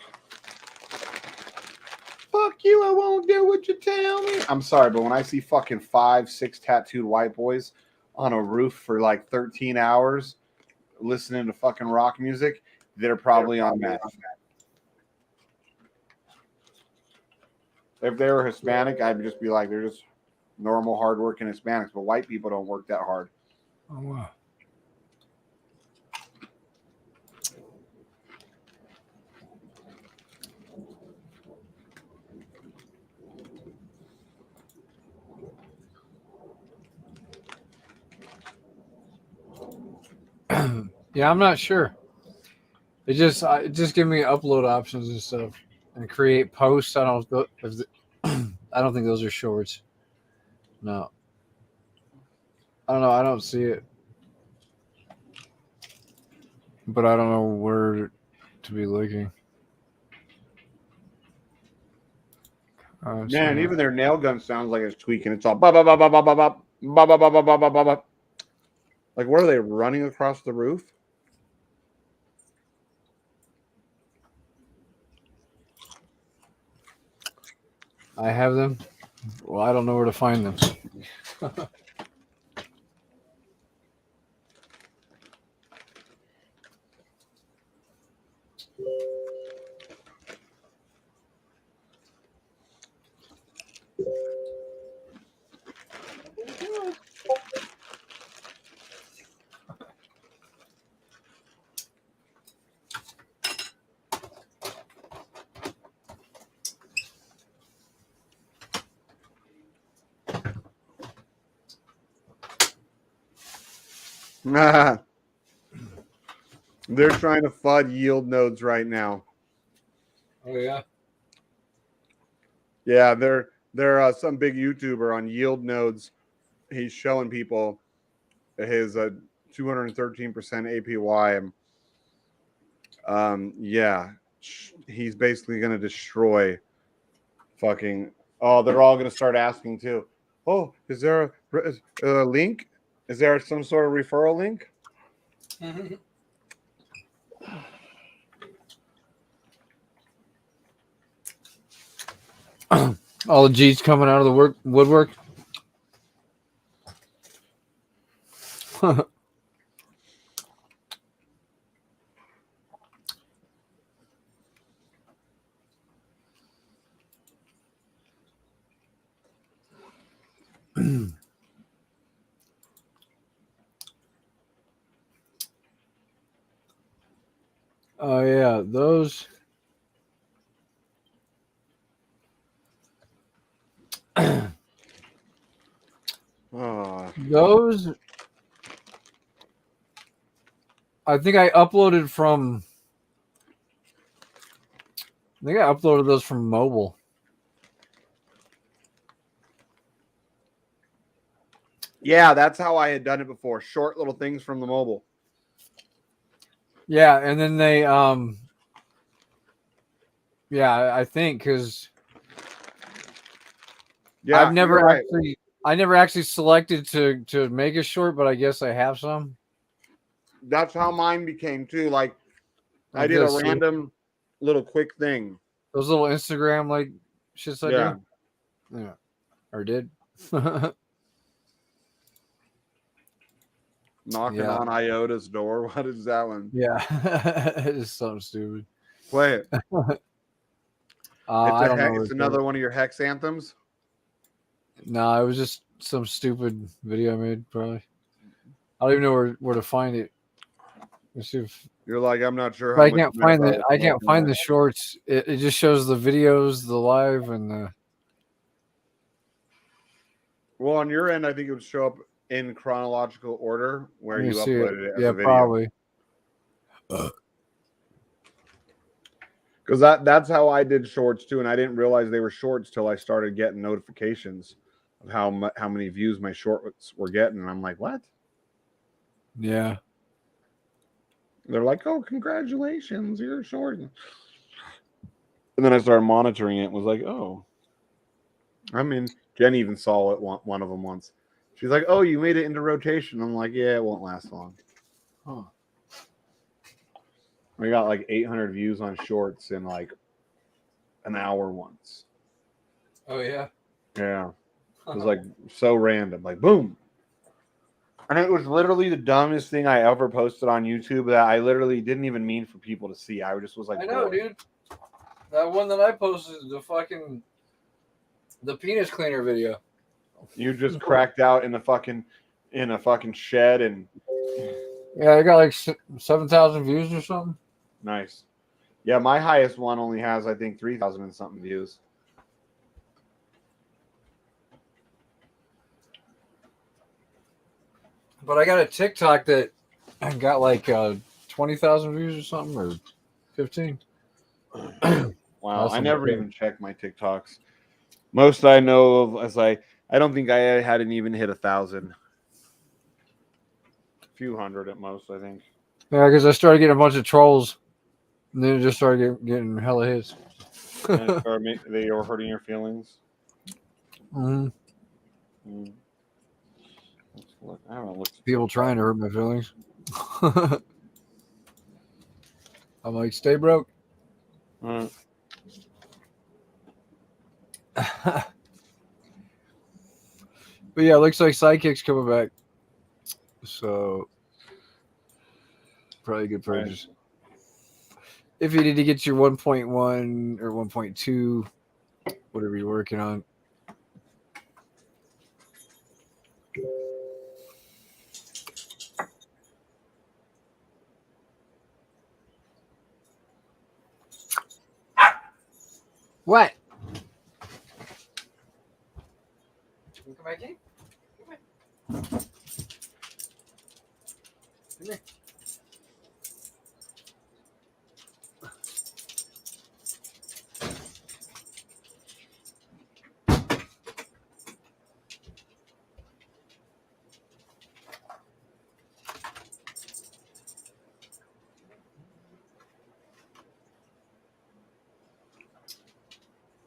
Fuck you, I won't do what you tell me. I'm sorry, but when I see fucking 5, 6 tattooed white boys on a roof for like 13 hours listening to fucking rock music, they're probably on meth. If they were Hispanic, I'd just be like, they're just normal, hardworking Hispanics, but white people don't work that hard. Oh, wow. Yeah, I'm not sure. It just give me upload options and stuff and create posts. I don't I don't think those are shorts. No. I don't know. I don't see it. But I don't know where to be looking. Man, even their nail gun sounds like it's tweaking. It's all ba ba ba ba ba ba ba ba ba ba ba ba ba ba ba. Like, what are they running across the roof? I have them. Well, I don't know where to find them. They're trying to FUD yield nodes right now. Oh yeah. Yeah, they're some big YouTuber on yield nodes. He's showing people his 213% APY. Yeah, he's basically going to destroy fucking. Oh, they're all going to start asking too. Oh, is there a link? Is there some sort of referral link? All the G's coming out of the woodwork. Oh yeah, those. Those. I think I uploaded from. I think I uploaded those from mobile. Yeah, that's how I had done it before. Short little things from the mobile. Yeah, and then they yeah, I think because yeah, I never right. actually selected to make a short, but I guess I have some. That's how mine became too. Like I did this, a random little quick thing. Those little Instagram like shits I Yeah. do. Yeah. Or did. Knocking Yeah. on Iota's door. What is that one? Yeah. It's something stupid. Play it. I don't know. It's another one of your hex anthems. No, it was just some stupid video I made, probably. I don't even know where to find it. Let's see if you're like, I'm not sure. How I can't find the the shorts. It just shows the videos, the live, and the. Well, on your end, I think it would show up in chronological order where you uploaded it as a video. Probably. Because that's how I did shorts too, and I didn't realize they were shorts till I started getting notifications of how many views my shorts were getting, and I'm like, what? Yeah. They're like, oh, congratulations, you're short. And then I started monitoring it and was like, oh. I mean, Jen even saw it one of them once. She's like, oh, you made it into rotation. I'm like, yeah, it won't last long. Huh. We got like 800 views on shorts in like an hour once. Oh, yeah? Yeah. It was like so random. Like, boom. And it was literally the dumbest thing I ever posted on YouTube that I literally didn't even mean for people to see. I just was like, I know, bored. dude. That one that I posted, the penis cleaner video. You just cracked out in a fucking shed and yeah, I got like 7,000 views or something. Nice. Yeah, my highest one only has I think 3,000 and something views. But I got a TikTok that got like 20,000 views or something, or 15. Wow, I never even checked my TikToks. Most I know of is I don't think I hadn't even hit 1,000. A few hundred at most, I think. Yeah, because I started getting a bunch of trolls, and then it just started getting hella hits. They were hurting your feelings. Mm-hmm. I haven't looked. People trying to hurt my feelings. I'm like, stay broke. But yeah, it looks like Sidekick's coming back. So probably a good purchase. If you need to get your 1.1 or 1.2, whatever you're working on. What? Come back in.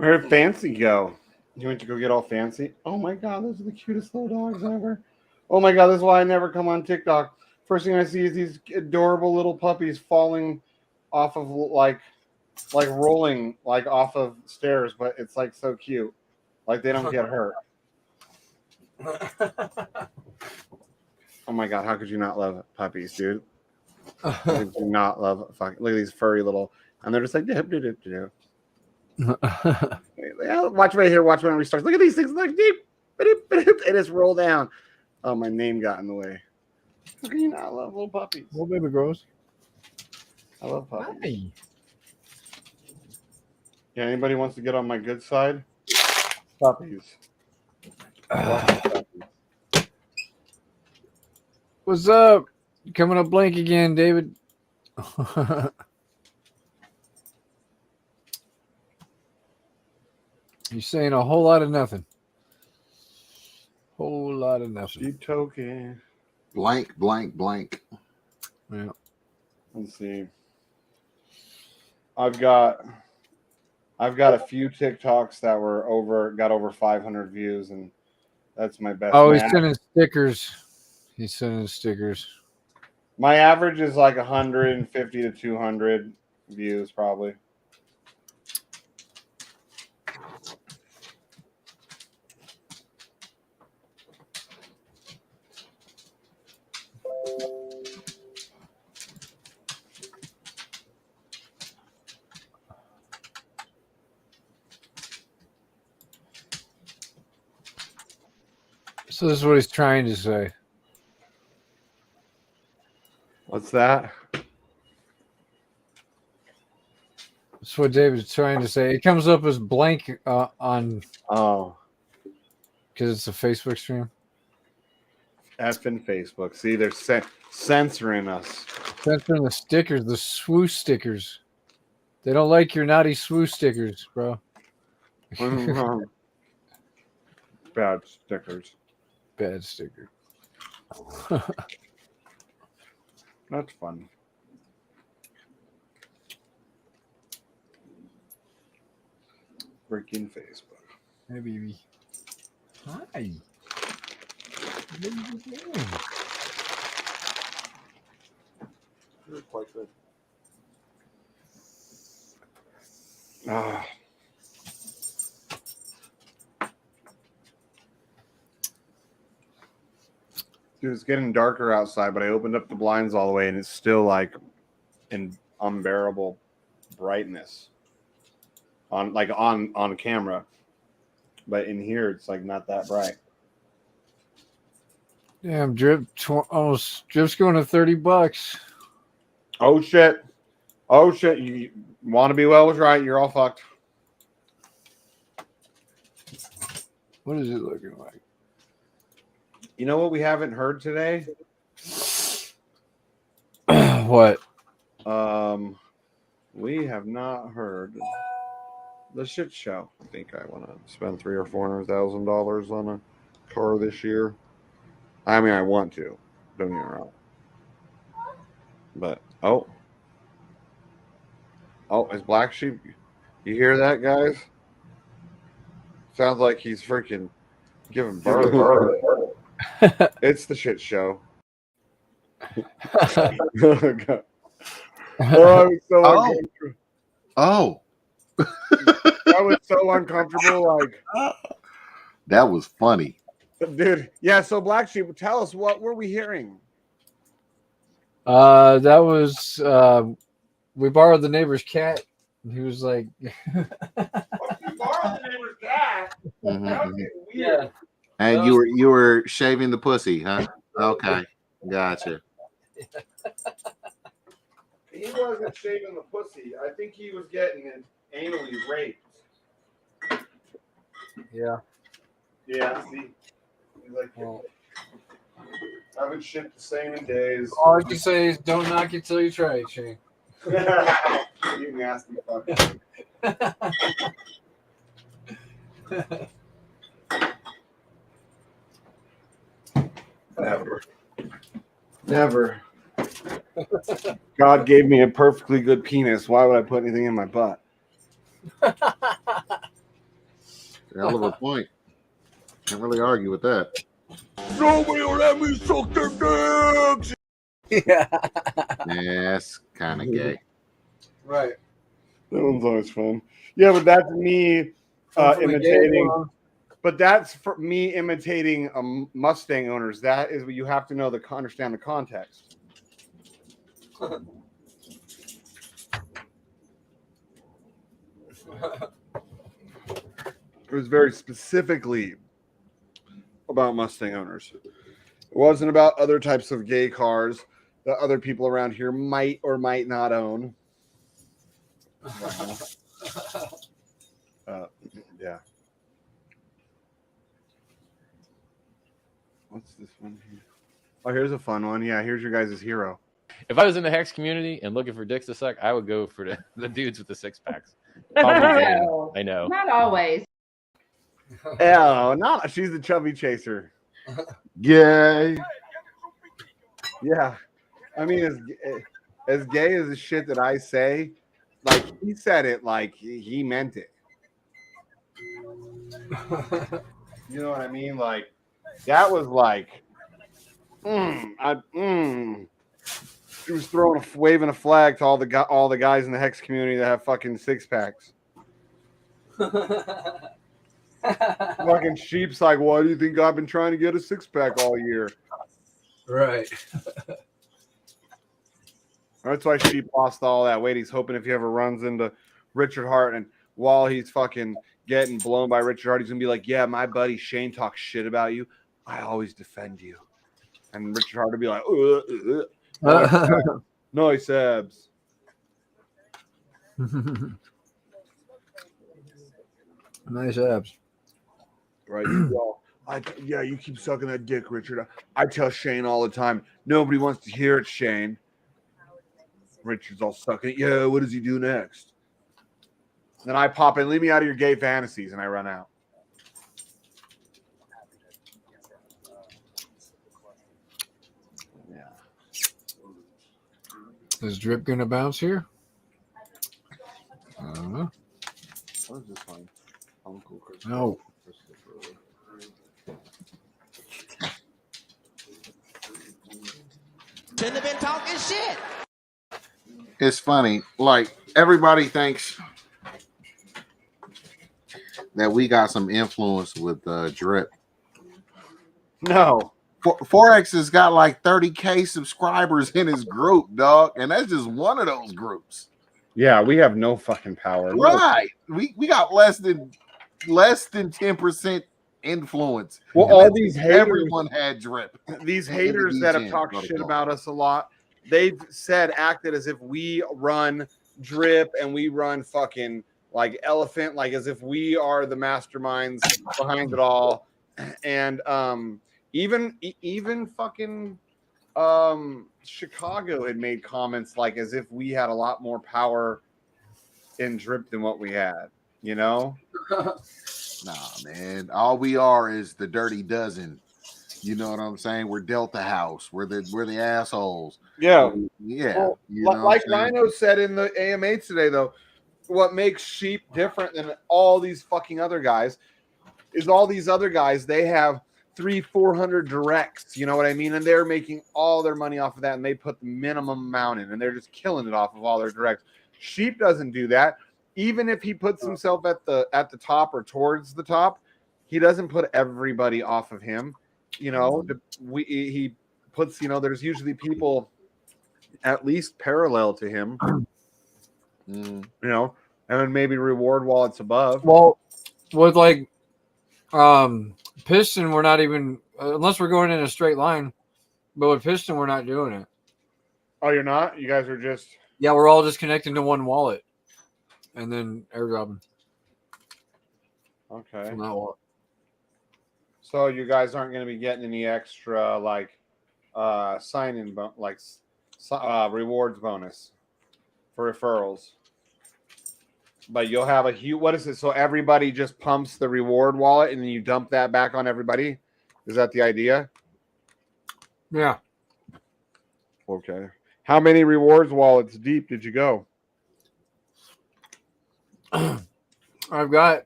Where did Fancy go? You went to go get all fancy? Oh my god, those are the cutest little dogs ever. Oh my god, this is why I never come on TikTok. First thing I see is these adorable little puppies falling off of like rolling like off of stairs, but it's like so cute. Like they don't get hurt. Oh my god, how could you not love puppies, dude? How could you not love fucking look at these furry little and they're just like dip, dip, dip, dip. Watch right here, watch when it restarts. Look at these things like deep, they just roll down. Oh, my name got in the way. How can you not love little puppies? Little baby girls. I love puppies. Hi. Yeah, anybody wants to get on my good side? Puppies. What's up? Coming up blank again, David. You're saying a whole lot of nothing. Whole lot of nothing. Cheap token. Blank, blank, blank. Yeah. Let's see. I've got a few TikToks that got over 500 views, and that's my best. Oh, he's sending stickers. He's sending stickers. My average is like 150 to 200 views, probably. So this is what he's trying to say. What's that? That's what David's trying to say. It comes up as blank on. Oh. Because it's a Facebook stream. Effing Facebook. See, they're censoring us. Censoring the stickers, the swoosh stickers. They don't like your naughty swoosh stickers, bro. Bad stickers. Bad sticker. That's fun. Freaking Facebook. Hey, baby. Hi. What are you doing? You're quite good. Ah. Dude, it's getting darker outside, but I opened up the blinds all the way, and it's still like in unbearable brightness on camera. But in here, it's like not that bright. Damn, Drip's going to $30. Oh shit! Oh shit! You want to be well was right. You're all fucked. What is it looking like? You know what we haven't heard today? What? We have not heard the shit show. I think I want to spend $300,000 or $400,000 on a car this year. I mean, I want to. Don't get me wrong. But oh, it's BlackSheep. You hear that, guys? Sounds like he's freaking giving birth. It's the shit show. Oh, I was so uncomfortable. Oh. I was so uncomfortable. Like that was funny. Dude, yeah, so BlackSheep, tell us, what were we hearing? That was we borrowed the neighbor's cat. And he was like, You borrowed the neighbor's cat? Mm-hmm. That was weird. And you were shaving the pussy, huh? Okay, gotcha. He wasn't shaving the pussy. I think he was getting it anally raped. Yeah. Yeah, see? He's like, I haven't shipped the same in days. All I can say is don't knock it till you try it, Shane. You nasty fucker. Never. God gave me a perfectly good penis. Why would I put anything in my butt? Hell of a point. Can't really argue with that. Nobody will let me suck their dicks. Yeah. Yeah, that's kind of gay. Right. That one's always fun. Yeah, but that's me imitating. But that's for me imitating Mustang owners. That is what you have to know understand the context. It was very specifically about Mustang owners. It wasn't about other types of gay cars that other people around here might or might not own. Yeah. What's this one here? Oh, here's a fun one. Yeah, here's your guys' hero. If I was in the Hex community and looking for dicks to suck, I would go for the dudes with the six packs. I know. Not always. Oh, no, she's the chubby chaser. Gay. Yeah. I mean, as gay as the shit that I say, like he said it like he meant it. You know what I mean? Like that was like, He was waving a flag to all the guys in the Hex community that have fucking six packs. Fucking Sheep's like, why do you think I've been trying to get a six pack all year? Right. That's why Sheep lost all that weight. He's hoping if he ever runs into Richard Hart and while he's fucking getting blown by Richard Hart, he's gonna be like, yeah, my buddy Shane talks shit about you. I always defend you. And Richard Hart would be like, nice abs. Nice abs. Right. Yeah, you keep sucking that dick, Richard. I tell Shane all the time. Nobody wants to hear it, Shane. Richard's all sucking it. Yeah, what does he do next? Then I pop in, leave me out of your gay fantasies, and I run out. Yeah. Is Drip gonna bounce here? I don't know. What is this one? Uncle Chris. No. Shouldn't have been talking shit. It's funny. Like everybody thinks that we got some influence with Drip. No. Forex has got like 30K subscribers in his group, dog, and that's just one of those groups. Yeah, we have no fucking power. Right. We got less than 10% influence. Well, and all these haters, everyone had Drip. These haters that have talked shit about us a lot, they've acted as if we run Drip and we run fucking like Elephant, like as if we are the masterminds behind it all. And even fucking Chicago had made comments like as if we had a lot more power in Drip than what we had, you know? Nah, man. All we are is the Dirty Dozen. You know what I'm saying? We're Delta House. We're the assholes. Yeah. Yeah. Well, you know like what I'm saying? Rhino said in the AMA today, though, what makes Sheep different than all these fucking other guys is all these other guys, they have 300-400 directs, you know what I mean? And they're making all their money off of that, and they put the minimum amount in, and they're just killing it off of all their directs. Sheep doesn't do that. Even if he puts himself at the top or towards the top, he doesn't put everybody off of him. You know, he puts, you know, there's usually people at least parallel to him, you know, and then maybe reward while it's above. Well, with like Piston, we're not even, unless we're going in a straight line, but with Piston, we're not doing it. Oh, you're not? You guys are just... Yeah, we're all just connecting to one wallet and then airdropping. Okay. From that wallet. So you guys aren't going to be getting any extra like sign-in rewards bonus for referrals, but you'll have a huge. What is it? So everybody just pumps the reward wallet and then you dump that back on everybody. Is that the idea? Yeah. Okay. How many rewards wallets deep did you go? I've got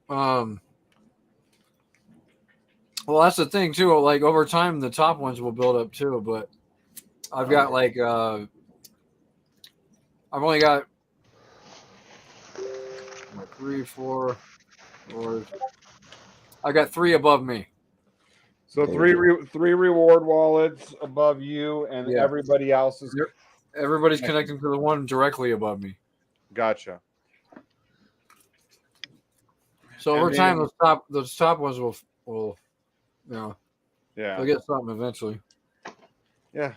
Well, that's the thing too. Like over time, the top ones will build up too. But I've got like I've only got 3, 4, or I got 3 above me. So three reward wallets above you, and Yeah. everybody else is. Everybody's connecting to the one directly above me. Gotcha. So over And time, then- those top ones will you know, Yeah. they'll get something eventually. Yeah.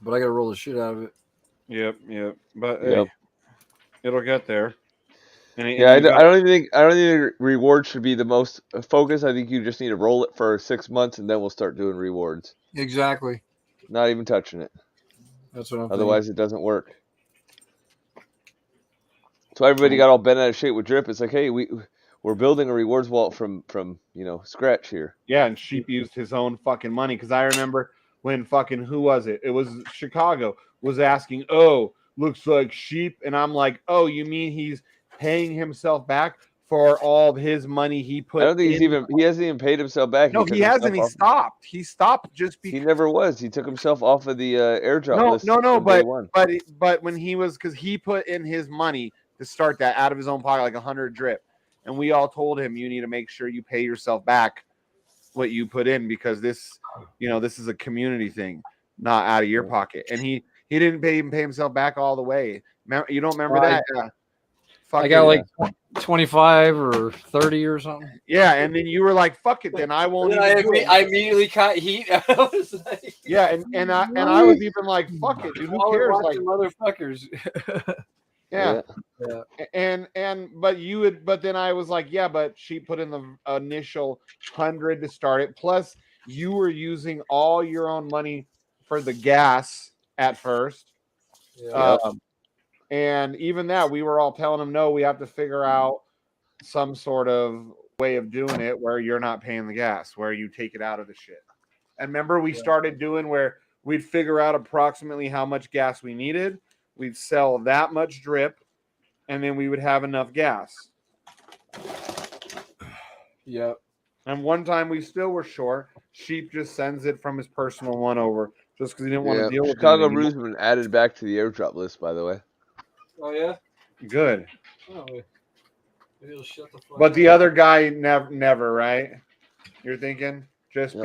But I got to roll the shit out of it. Yep. But Yep. hey, it'll get there. And Yeah, I don't think rewards should be the most focus. I think you just need to roll it for 6 months, and then we'll start doing rewards. Exactly. Not even touching it. That's what I'm Otherwise, it doesn't work. So everybody got all bent out of shape with drip. It's like, hey, we're building a rewards wallet from scratch here. Yeah, and Sheep used his own fucking money because I remember when fucking who was it? It was Chicago was asking, "Oh, looks like Sheep," and I'm like, "Oh, you mean he's paying himself back for all of his money he put?" I don't think he hasn't even paid himself back. No, he hasn't. He stopped. He stopped just because he never was. He took himself off of the airdrop list. No, from day one. but when he was, because he put in his money to start that out of his own pocket, like 100 drip, and we all told him, you need to make sure you pay yourself back what you put in, because this is a community thing, not out of your pocket. And he didn't pay himself back all the way. You don't remember that? I got like 25 or 30 or something. Yeah, and then you were like, "Fuck it, then I won't." I immediately caught heat. I was like, yeah, and I was even like, "Fuck it, dude. Who cares?" Like motherfuckers. Yeah. And but then I was like, yeah, but she put in the initial 100 to start it. Plus, you were using all your own money for the gas at first. Yeah. And even that, we were all telling him, no, we have to figure out some sort of way of doing it where you're not paying the gas, where you take it out of the shit. And remember, we started doing where we'd figure out approximately how much gas we needed. We'd sell that much drip, and then we would have enough gas. Yep. And one time we still were short. Sheep just sends it from his personal one over just because he didn't want to deal with Chicago it. Brews have been added back to the airdrop list, by the way. Oh yeah. Good. Oh, maybe he'll shut the fuck But up. the other guy never, right? You're thinking just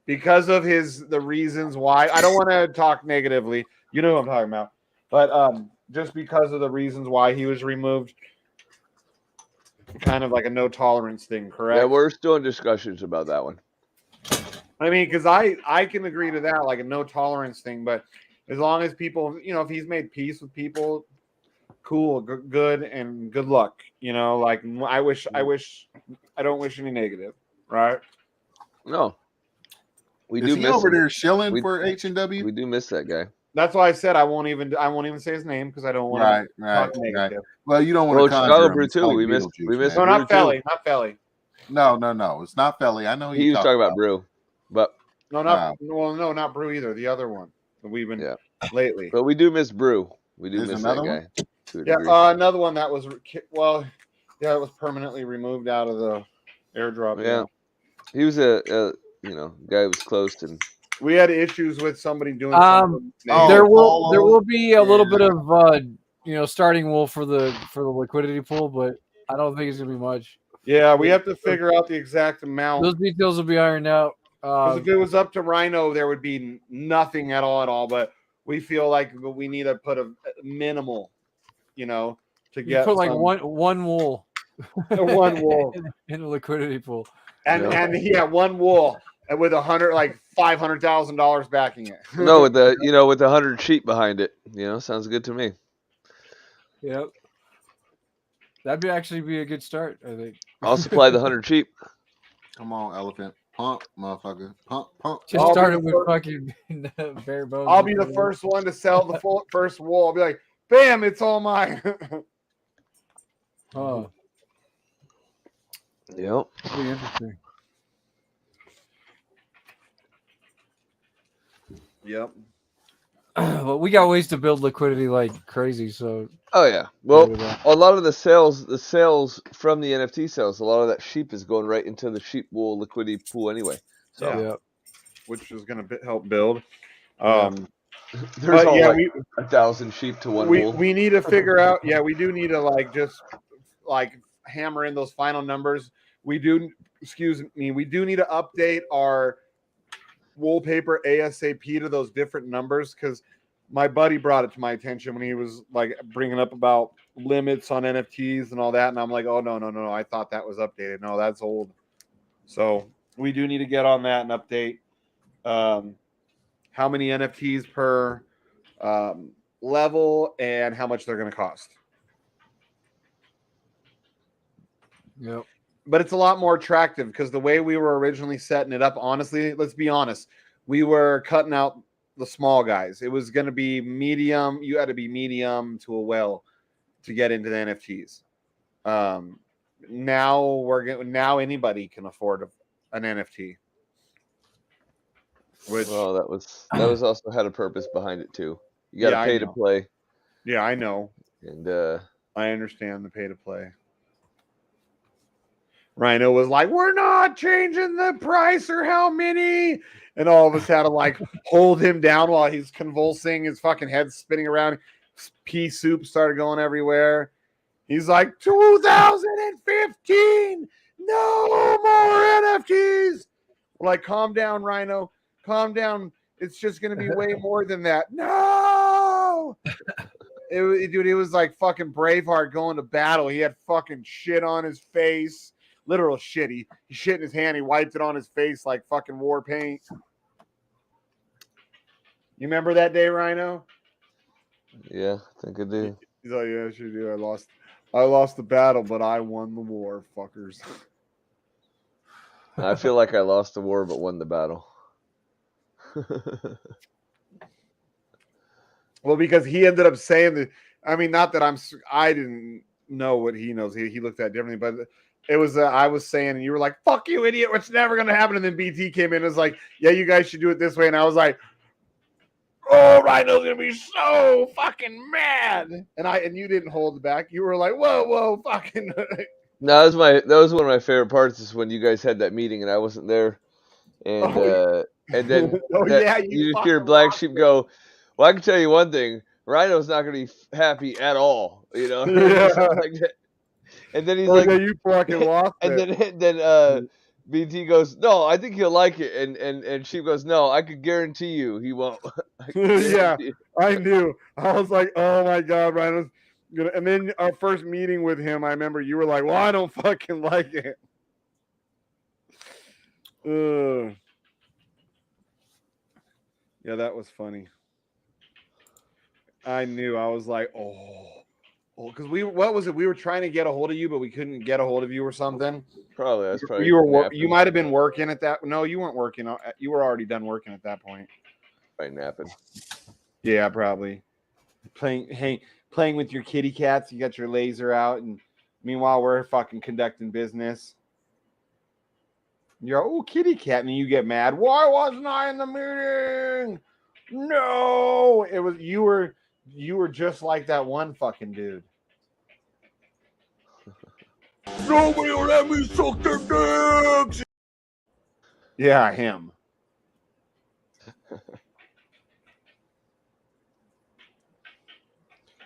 because of the reasons why. I don't want to talk negatively. You know what I'm talking about. But just because of the reasons why he was removed, kind of like a no tolerance thing, correct? Yeah, we're still in discussions about that one. I mean, because I can agree to that, like a no tolerance thing. But as long as people, if he's made peace with people, cool, good, and good luck. Like I don't wish any negative, right? No. We Is do he miss over him. there shilling for H&W? We do miss that guy. That's why I said I won't even say his name because I don't want to talk negative. Well, you don't want to conjure Chicago him. Brew It's too. like We missed Beetlejuice, No, man. not Felly, not Felly. No, it's not Felly. I know He was talking about Brew, but no, not Brew either. The other one that we've been lately. But we do miss Brew. We do There's miss another that guy. To a Yeah, degree. another one that was it was permanently removed out of the airdrop. Yeah. He was a guy who was closed and We had issues with somebody doing something. There will be a little bit of starting wool for the liquidity pool, but I don't think it's gonna be much. Yeah, we have to figure out the exact amount. Those details will be ironed out. Because if it was up to Rhino, there would be nothing at all. But we feel like we need to put a minimal, to You get put like some- one wool, one wool in the liquidity pool, and one wool and with $500,000 backing it. no, with the 100 sheep behind it. Sounds good to me. Yep. That'd actually be a good start, I think. I'll supply the 100 sheep. Come on, elephant. Pump, motherfucker. Pump. Just started with fucking bare bones. I'll be the first one to sell the first wool. I'll be like, bam, it's all mine. Oh. Yep. That'd be interesting. Yep. but we got ways to build liquidity like crazy. So Oh yeah. Well, a lot of the sales from the NFT sales, a lot of that sheep is going right into the sheep wool liquidity pool anyway. So Yeah. Which is going to help build. There's But all yeah, like 1,000 sheep to one wool. we need to figure out. Yeah, we do need to like just like hammer in those final numbers. We do. Excuse me. We do need to update our wallpaper ASAP to those different numbers because my buddy brought it to my attention when he was like bringing up about limits on NFTs and all that, and I'm like, oh no, I thought that was updated. No, that's old. So we do need to get on that and update how many NFTs per level and how much they're going to cost. Yep. But it's a lot more attractive because the way we were originally setting it up, honestly, let's be honest, we were cutting out the small guys. It was going to be medium. You had to be medium to a well to get into the NFTs. Now anybody can afford an NFT. Well, that was also had a purpose behind it too. You got to pay to play. Yeah, I know. And I understand the pay to play. Rhino was like, "We're not changing the price or how many," and all of us had to like hold him down while he's convulsing, his fucking head spinning around. Pea soup started going everywhere. He's like, 2015, no more NFTs. We're like, calm down, Rhino, calm down. It's just gonna be way more than that. No. Dude, it was like fucking Braveheart going to battle. He had fucking shit on his face. Literal shit. He shit in his hand. He wiped it on his face like fucking war paint. You remember that day, Rhino? Yeah, I think I do. He's like, yeah, I sure do. I lost the battle, but I won the war, fuckers. I feel like I lost the war but won the battle. Well, because he ended up saying that. I mean, not that I didn't know what he knows. He looked at it differently, but it was I was saying, and you were like, "Fuck you, idiot! It's never gonna happen." And then BT came in and was like, "Yeah, you guys should do it this way." And I was like, "Oh, Rhino's gonna be so fucking mad." And you didn't hold back. You were like, "Whoa, fucking." No, that was one of my favorite parts is when you guys had that meeting and I wasn't there, and then you just hear Black Sheep go, "Well, I can tell you one thing: Rhino's not going to be happy at all." You know, like that. And then he's like, yeah, "You fucking lost it." And then BT goes, "No, I think he'll like it," and Sheep goes, "No, I could guarantee you he won't." Yeah, I knew. I was like, "Oh my god, Rhino's." And then our first meeting with him, I remember you were like, "Well, I don't fucking like it." Yeah, that was funny. I knew. I was like, "Oh, because what was it? We were trying to get a hold of you, but we couldn't get a hold of you or something." Probably that's probably you might have been working at that. No, you weren't working. You were already done working at that point. Right, napping. Yeah, probably playing with your kitty cats. You got your laser out, and meanwhile we're fucking conducting business. You're kitty cat, and you get mad. Why wasn't I in the meeting? No, it was you were just like that one fucking dude. Nobody will let me suck their dicks. Yeah, him.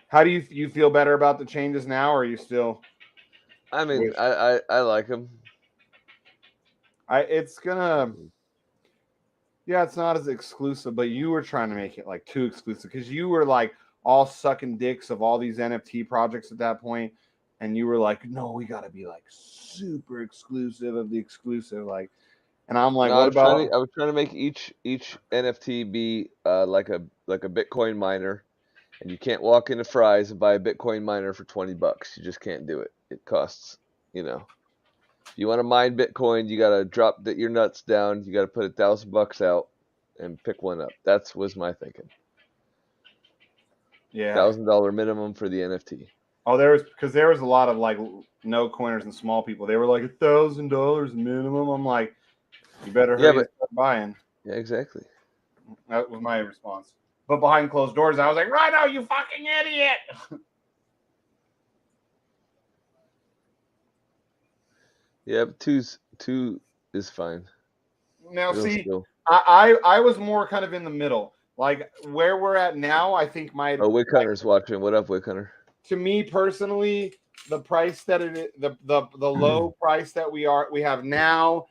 How do you feel better about the changes now, or are you still? I mean, I like him. It's gonna. Yeah, it's not as exclusive, but you were trying to make it like too exclusive because you were like all sucking dicks of all these NFT projects at that point, and you were like, "No, we got to be like super exclusive of the exclusive." Like, and I'm like, No, "What about?" I was trying to make each NFT be like a Bitcoin miner, and you can't walk into Fry's and buy a Bitcoin miner for $20. You just can't do it. It costs, If you want to mine Bitcoin, you gotta drop your nuts down. You gotta put $1,000 out and pick one up. That was my thinking. Yeah, $1,000 minimum for the NFT. Oh, there was a lot of like no coiners and small people. They were like $1,000 minimum. I'm like, you better hurry and start buying. Yeah, exactly. That was my response. but behind closed doors, I was like, Rhino, you fucking idiot. Yeah, but two is fine. Now, It'll see, still- I was more kind of in the middle. Like where we're at now, I think Oh, Wick Hunter's watching. What up, Wick Hunter? to me personally, the price that it the low price that we have now,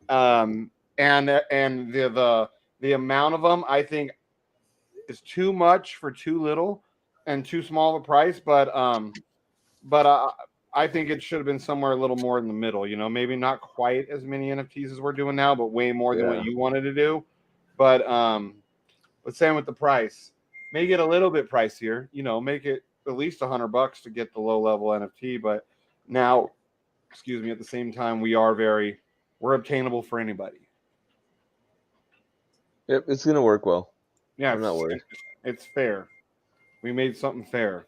and the amount of them, I think is too much for too little and too small of a price. But I think it should have been somewhere a little more in the middle. You know, maybe not quite as many NFTs as we're doing now, but way more than what you wanted to do. But same with the price. Make it a little bit pricier. You know, make it at least $100 to get the low level NFT. But now, excuse me, at the same time, we're obtainable for anybody. Yep, it's gonna work well. Yeah, I'm not worried. It's fair. We made something fair.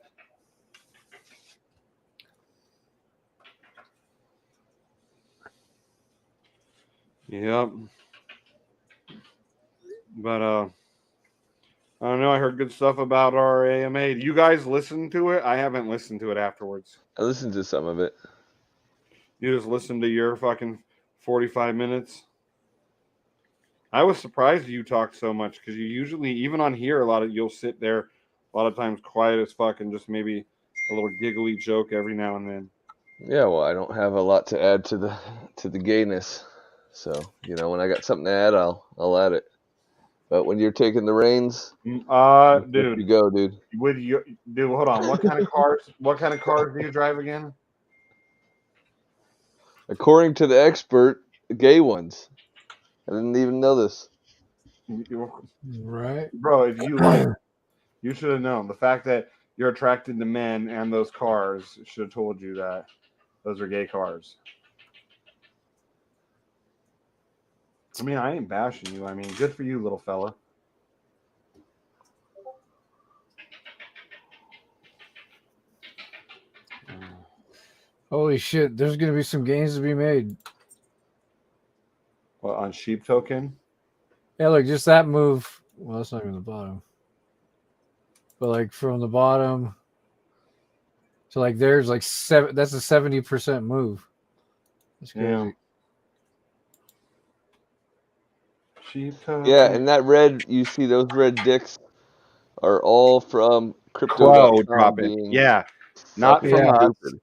Yep. But I don't know. I heard good stuff about our AMA. Do you guys listen to it? I haven't listened to it afterwards. I listened to some of it. You just listened to your fucking 45 minutes? I was surprised you talked so much because you usually, even on here, you'll sit there a lot of times quiet as fuck and just maybe a little giggly joke every now and then. Yeah, well, I don't have a lot to add to the gayness, so you know when I got something to add, I'll add it. But when you're taking the reins, dude, you go, dude. Dude, hold on. What kind of cars? What kind of cars do you drive again? According to the expert, gay ones. I didn't even know this. Right, bro. If you like, you should have known. The fact that you're attracted to men and those cars should have told you that those are gay cars. I mean, I ain't bashing you. I mean, good for you, little fella. Holy shit! There's gonna be some gains to be made. What, on Sheep Token? Yeah, look, just that move. Well, that's not even the bottom. But like from the bottom to like there's like that's a 70% move. That's crazy. Yeah. Sheep Token. Yeah, and that red, you see those red dicks are all from Crow crypto.com dropping. being Yeah. Not fucking from us. stupid.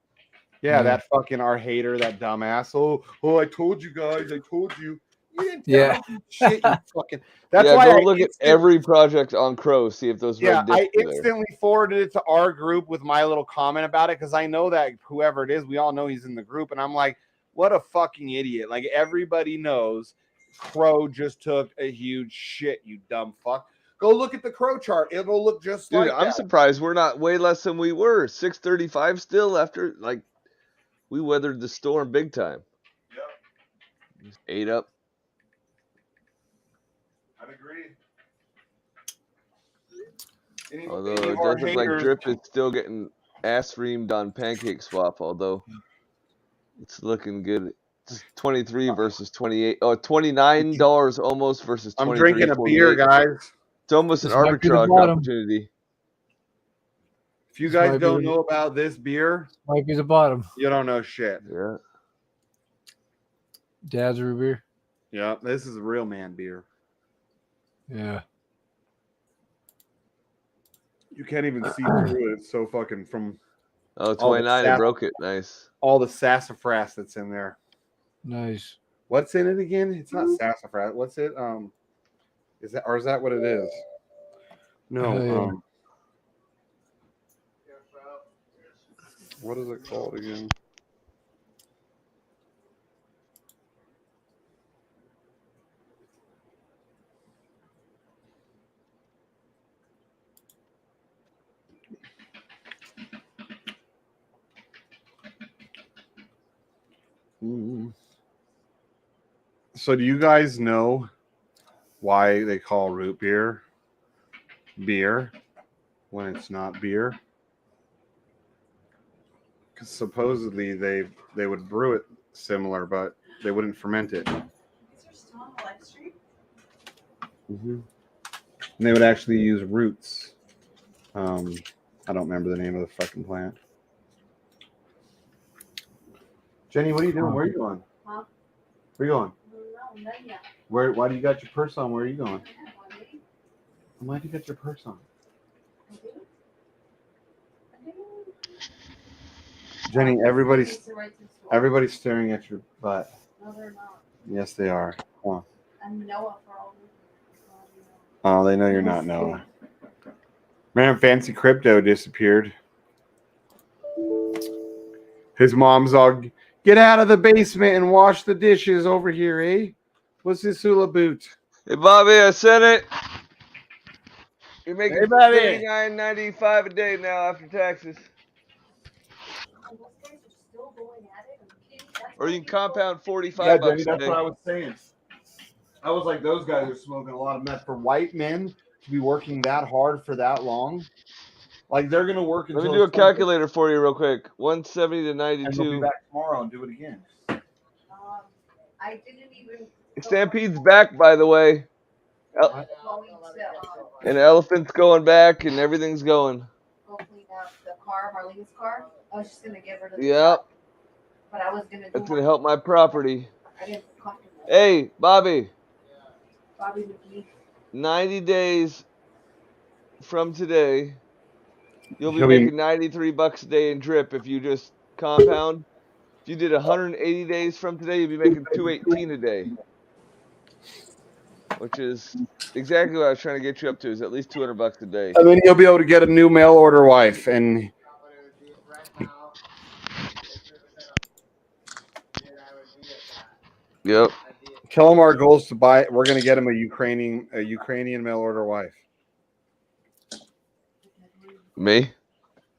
Yeah, that fucking our hater, that dumbass. Oh, I told you guys. I told you. You didn't tell me shit, you fucking. That's yeah, why go I look at every project on Crow, see if those red dicks I are there. instantly forwarded it to our group with my little comment about it because I know that whoever it is, we all know he's in the group, and I'm like, what a fucking idiot! Like everybody knows, Crow just took a huge shit. You dumb fuck. Go look at the Crow chart. It'll look just Dude, like I'm that. surprised we're not way less than we were. 635 still after like we weathered the storm big time. Yep. 8 up. I'd agree. Although it does look like Drip is still getting ass reamed on Pancake Swap, although it's looking good. It's 23 versus 28. Oh, $29 almost versus 23. I'm drinking a beer, guys. It's almost This an might be the arbitrage bottom. opportunity. If you This guys might be don't the- know about this beer, Might be the bottom. you don't know shit. Yeah. Dad's root beer. Yeah, this is a real man beer. Yeah. You can't even see through it. It's so fucking from. Oh, 29. It broke it. Nice. All the sassafras that's in there. Nice. What's in it again? It's not sassafras. What's it? Is that what it is? No. Oh, yeah. What is it called again? So do you guys know why they call root beer beer when it's not beer? Because supposedly they would brew it similar, but they wouldn't ferment it. Is there still on BlackSheep? Mm-hmm. And they would actually use roots. I don't remember the name of the fucking plant. Jenny, what are you doing? Where are you going? Huh? Where are you going? No, not yet. Where? Why do you got your purse on? Where are you going? Why do you got your purse on? Jenny, everybody's staring at your butt. No, they're not. Yes, they are. Come on. I'm Noah for all this. Oh, they know you're not Noah. Man, Fancy Crypto disappeared. His mom's all, get out of the basement and wash the dishes over here, eh? What's this hula boot? Hey, Bobby, I sent it. You're making Hey, Bobby. $39.95 a day now after taxes. Or you can compound $45 Yeah, Jenny, a that's day. what I was saying. I was like, those guys are smoking a lot of meth. For white men to be working that hard for that long, like they're gonna work until Let me do a it's Sunday, calculator for you real quick. 170 to and they'll be 92. back tomorrow and do it again. I didn't even Stampede's back, by the way. going to And Elephant's going back, and everything's going. go clean out the car, Marlene's car. I was just gonna give her the Yep. truck, but I was gonna do That's gonna help my property. I didn't feel comfortable. Hey, Bobby. Bobby McGee. 90 days from today, you'll be He'll be- making $93 a day in drip if you just compound. If you did 180 days from today, you'd be making $218 a day, which is exactly what I was trying to get you up to. Is at least $200 a day. And then he'll be able to get a new mail order wife, and Yep. tell him our goal is to buy. We're gonna get him a Ukrainian mail order wife. Me?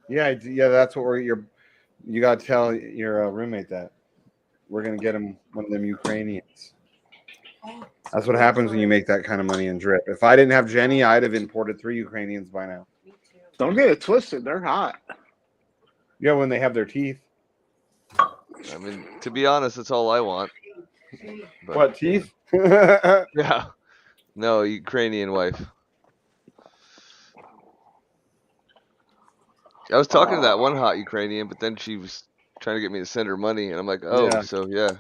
Yeah, that's what you got to tell your roommate that we're gonna get him one of them Ukrainians. That's what happens when you make that kind of money in drip. If I didn't have Jenny, I'd have imported 3 Ukrainians by now. Don't get it twisted. They're hot. Yeah, when they have their teeth. I mean, to be honest, that's all I want. But, What, teeth? Yeah. No, Ukrainian wife. I was talking to that one hot Ukrainian, but then she was trying to get me to send her money, and I'm like, oh, Yeah. so yeah,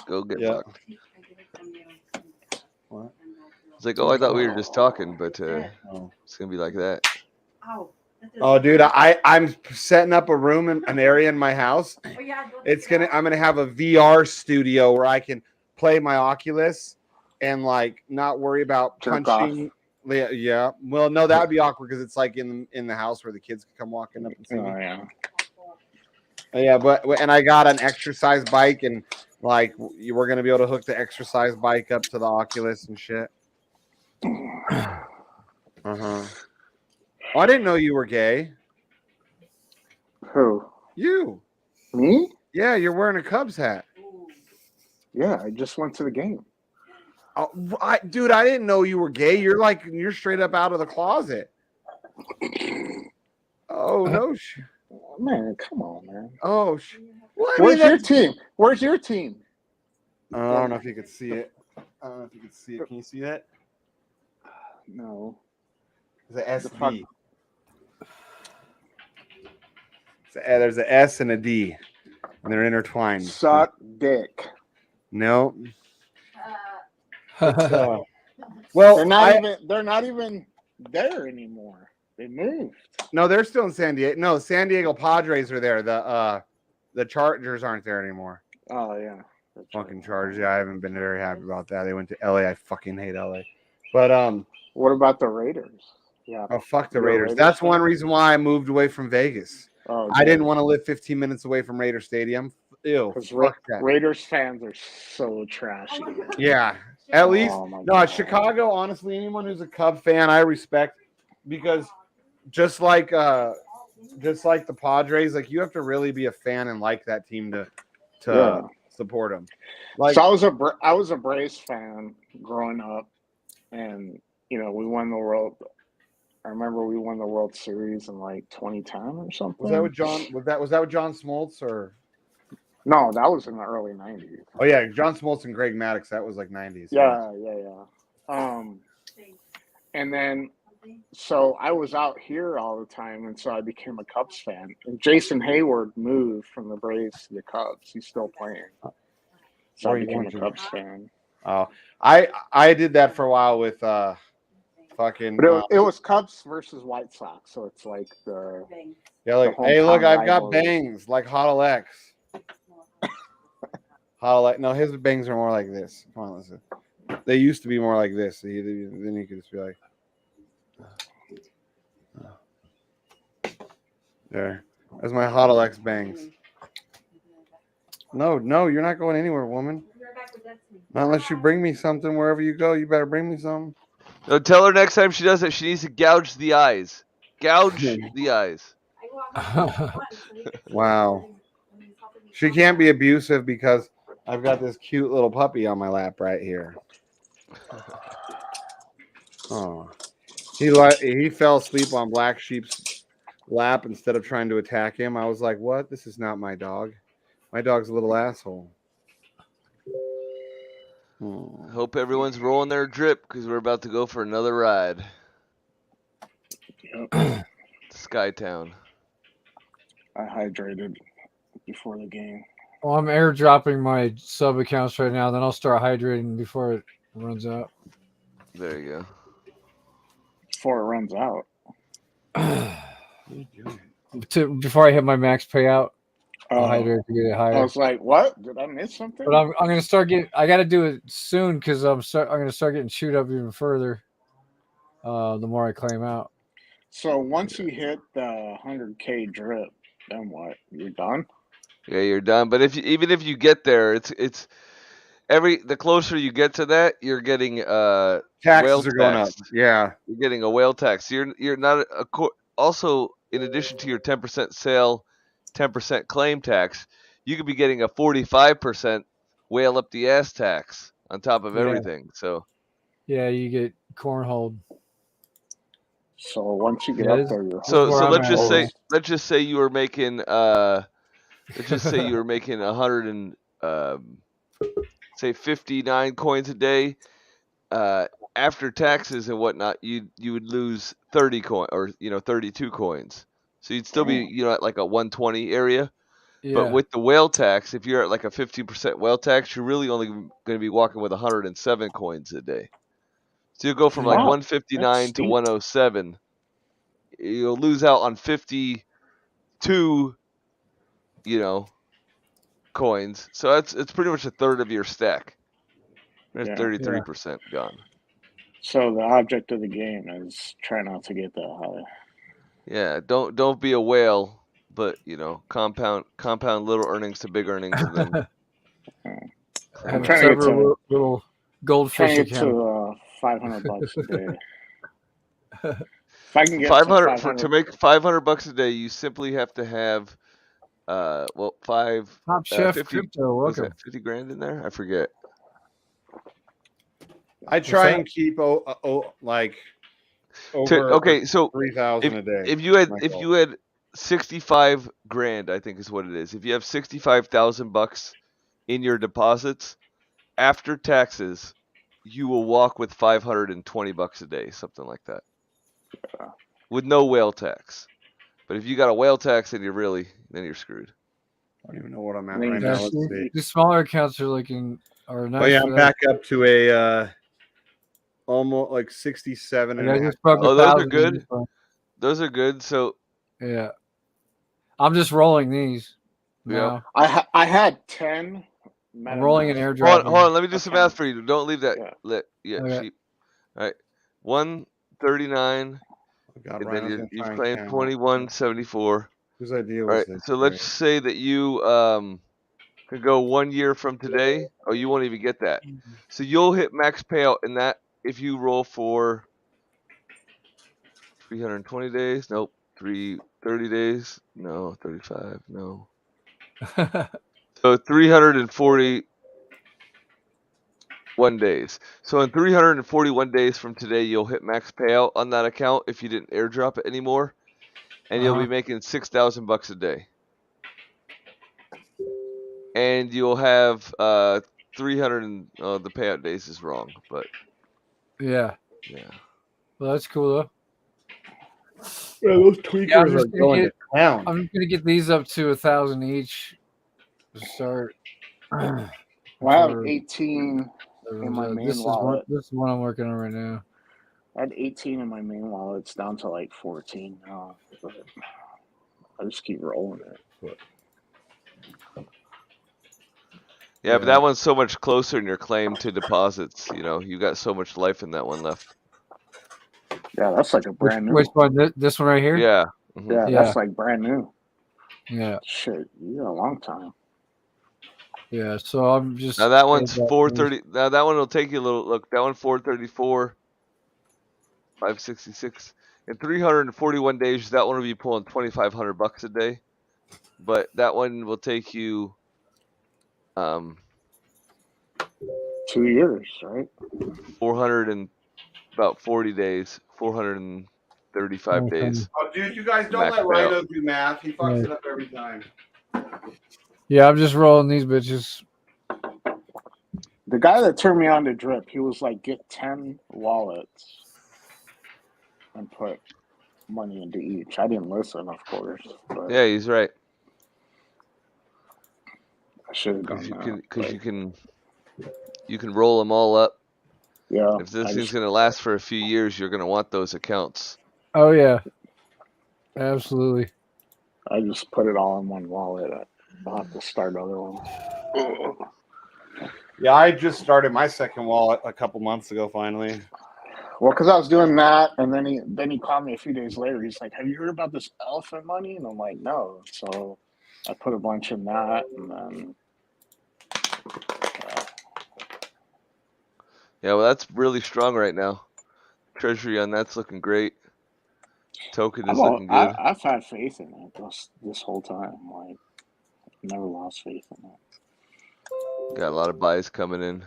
go get fucked. What? It's like, oh, I thought we were just talking, but it's gonna be like that. Oh, dude, I'm setting up a room in an area in my house. I'm gonna have a VR studio where I can play my Oculus and like not worry about punching. Yeah. Well, no, that would be awkward because it's like in the house where the kids can come walking up and see me. Yeah, but and I got an exercise bike, and like we're gonna be able to hook the exercise bike up to the Oculus and shit. Oh, I didn't know you were gay. Who? You? Me? Yeah, you're wearing a Cubs hat. Yeah, I just went to the game. Oh, dude, I didn't know you were gay. You're straight up out of the closet. Oh no, man, come on, man. Oh, where's your team? Where's your team? I don't know if you could see it. I don't know if you can see it. Can you see that? No. It's an SV. There's an S and a D, and they're intertwined. Suck dick. No. Well, they're not even there anymore. They moved. No, they're still in San Diego. No, San Diego Padres are there. The Chargers aren't there anymore. Oh yeah. Fucking Chargers. Yeah, I haven't been very happy about that. They went to LA. I fucking hate LA. But what about the Raiders? Yeah. Oh, fuck the Raiders. That's one reason why I moved away from Vegas. Oh, I didn't want to live 15 minutes away from Raider Stadium. Ew. Fuck that. Raiders fans are so trashy. Yeah. At least Chicago, honestly, anyone who's a Cub fan, I respect, because just like the Padres, like you have to really be a fan and like that team to support them. Like, so I was a Braves fan growing up, and we won the world. I remember we won the World Series in like 2010 or something. Was that with John? Was that with John Smoltz or? No, that was in the early 90s. Oh yeah, John Smoltz and Greg Maddux. That was like 90s. Yeah. And then, so I was out here all the time, and so I became a Cubs fan. And Jason Hayward moved from the Braves to the Cubs. He's still playing. So Where I you became going a to? Cubs fan. Oh, I did that for a while with fucking. But it was Cubs versus White Sox, so it's like the Yeah, like, the hey, look, hometown I've got rivalry. bangs like Hodl X. Hodl X. No, his bangs are more like this. Come on, listen. They used to be more like this. Then you could just be like, there. That's my Hodl X bangs. No, you're not going anywhere, woman. Not unless you bring me something wherever you go. You better bring me something. No, tell her next time she does it, she needs to gouge the eyes. Gouge the eyes. Wow. She can't be abusive because I've got this cute little puppy on my lap right here. Oh, he fell asleep on Black Sheep's lap instead of trying to attack him. I was like, "What? This is not my dog. My dog's a little asshole." Oh. Hope everyone's rolling their drip because we're about to go for another ride. Skytown. I hydrated before the game. Well, I'm airdropping my sub accounts right now. Then I'll start hydrating before it runs out. There you go. Before it runs out. Before I hit my max payout, I'll Oh. hydrate to get it higher. I was like, what? Did I miss something? But I'm gonna start getting. I got to do it soon because I'm gonna start getting chewed up even further. The more I claim out. So once you hit the 100K drip, then what? You're done? Yeah, you're done. But even if you get there, it's the closer you get to that, you're getting taxes whale are going up. tax. Yeah, you're getting a whale tax. You're not also in addition to your 10% sale, 10% claim tax, you could be getting a 45% whale up the ass tax on top of everything. So yeah, you get cornholed. So once you get up there, you're so let's just say you were making let's just say you were making 100 and say 59 coins a day. After taxes and whatnot, you would lose 30 coin or 32 coins. So you'd still be at like a 120 area. Yeah. But with the whale tax, if you're at like a 15% whale tax, you're really only going to be walking with 107 coins a day. So you'll go from like 159 to 107. You'll lose out on 52, coins. So it's pretty much a third of your stack. There's 33% gone. So the object of the game is try not to get that high. Yeah, don't be a whale, but compound little earnings to big earnings, and then I'm trying to get to little goldfish account. to $500 a day. If I can get 500 to to make $500 a day, you simply have to have Top Chef 50, Crypto, was welcome. that 50 grand in there? I forget. I try and keep like over okay, so 3,000 a day. If you had 65 grand, I think is what it is. If you have $65,000 in your deposits after taxes, you will walk with $520 a day, something like that, with no whale tax. But if you got a whale tax, then you're screwed. I don't even know what I'm at right now. Let's see. The smaller accounts are nice. Oh yeah, I'm back up to a almost like 67 and a half. Oh, those are good. Those are good. So yeah, I'm just rolling these. Yeah, I had 10. I'm rolling an airdrop. Hold on. Let me do some math for you. Don't leave that lit. Yeah, Okay. sheep. All right, 139. God, and Ryan, then you've claimed 2174. Whose idea All was right, this? so let's say that you could go 1 year from today. Oh, you won't even get that. So you'll hit max payout in that if you roll for 320 days. Nope. 330 days. No. 35. No. So 341 days. So in 341 days from today, you'll hit max payout on that account if you didn't airdrop it anymore, and you'll be making $6,000 a day. And you'll have 300. The payout days is wrong, but yeah. Well, that's cool though. Yeah, those tweakers are going to town. I'm just gonna get these up to 1,000 each to start. Well, I have 18 in my This main is wallet. This is what I'm working on right now. I had 18 in my main wallet. It's down to like 14 now. But I just keep rolling it. But Yeah, but that one's so much closer in your claim to deposits. You know, you got so much life in that one left. yeah, that's like a brand new. Which one? This one right here? Yeah. Yeah, that's like brand new. Yeah. Shit, you got a long time. Yeah, so I'm just Now that one's 430. Now that one will take you a little. Look, that one 434, 566. In 341 days, that one will be pulling $2,500 a day. But that one will take you 2 years, right? 400 and about 40 days, 435 days. Oh, dude, you guys don't Max let payout. Rhino do math. He fucks Yeah. it up every time. Yeah, I'm just rolling these bitches. The guy that turned me on to Drip, he was like, get 10 wallets and put money into each. I didn't listen, of course. But Yeah, he's right. I should have done that. Because you can roll them all up. Yeah. If this thing's going to last for a few years, you're going to want those accounts. Oh yeah, absolutely. I just put it all in one wallet. I'll have to start other ones. Yeah, I just started my second wallet a couple months ago. Finally. Well, because I was doing that, and then he called me a few days later. He's like, "Have you heard about this elephant money?" And I'm like, "No." So I put a bunch in that, and then Yeah, well, that's really strong right now. Treasury on that's looking great. Token is looking good. I've had faith in it this whole time. Like, never lost faith in it. Got a lot of buys coming in.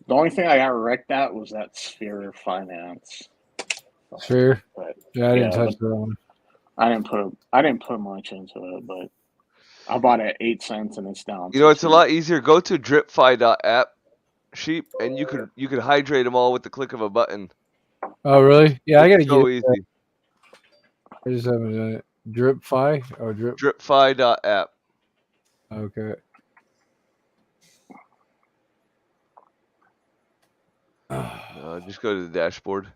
The only thing I got wrecked at was that Sphere Finance. Sphere. But, Yeah, I didn't touch that one. I didn't put much into it, but I bought it at 8 cents and it's down. You know, it's a lot easier. Go to dripfi.app sheep, and you could hydrate them all with the click of a button. Oh really? Yeah, I gotta It's so get it. easy. I just haven't done it. Dripfi or drip. Dripfi.app. Okay. Just go to the dashboard,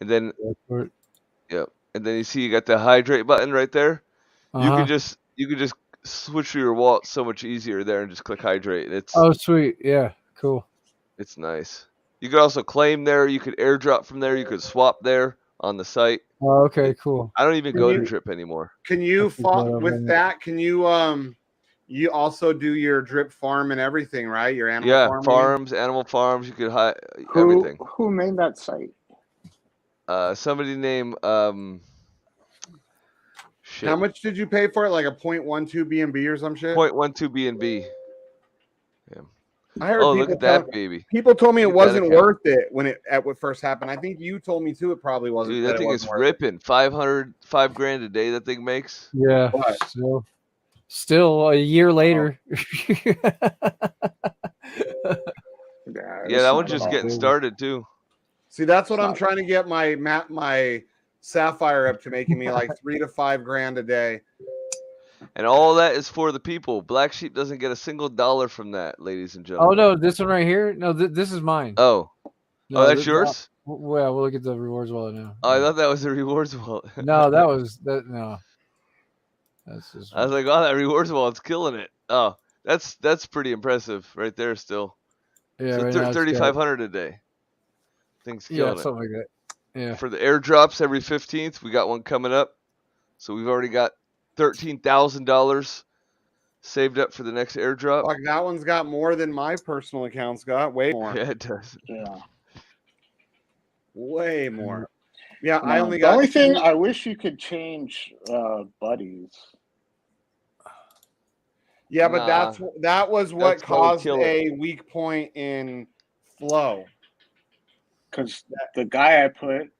and then Dashboard. yep, and then you see you got the hydrate button right there. You Uh-huh. can just switch through your wallet so much easier there, and just click hydrate. It's Oh sweet, yeah, cool. It's nice. You could also claim there. You could airdrop from there. You could swap there on the site. Oh, okay, cool. I don't even go to Drip anymore. Can you that with that? Can you you also do your drip farm and everything, right? Your animal farming? Farms, animal farms. You could everything. Who made that site? Somebody named How much did you pay for it? Like a 0.12 BNB or some shit? 0.12 BNB. Yeah. I heard Oh, people look at that baby. People told me it Look at that wasn't account. worth it when it first happened. I think you told me too. It probably wasn't. Dude, that it thing is wasn't worth it. ripping. $5 grand a day that thing makes. Yeah. Still a year later. Yeah, that one's just getting started too. See, that's what I'm trying to get my Sapphire up to, making me like 3 to 5 grand a day. And all that is for the people. Black Sheep doesn't get a single dollar from that, ladies and Oh gentlemen. no, this one right here. No, this is mine. Oh. No, Oh, that's yours? Well, we'll look at the rewards wallet now. Oh, I thought that was the rewards wallet. No, that was that. No, that's just. I was like, oh, that rewards wallet's killing it. Oh, that's pretty impressive right there still. Yeah, so right now it's got- 3,500 a day. Thing's killing Yeah, it. something like that. Yeah. For the airdrops every 15th, we got one coming up. So we've already got $13,000 saved up for the next airdrop. Like that one's got more than my personal account's got. Way more. Yeah, it does. Yeah. Way more. Yeah, No, I only the got. only thing I wish you could change buddies. Yeah, but Nah, that was what that's probably caused kill it. a weak point in flow. Because the guy I put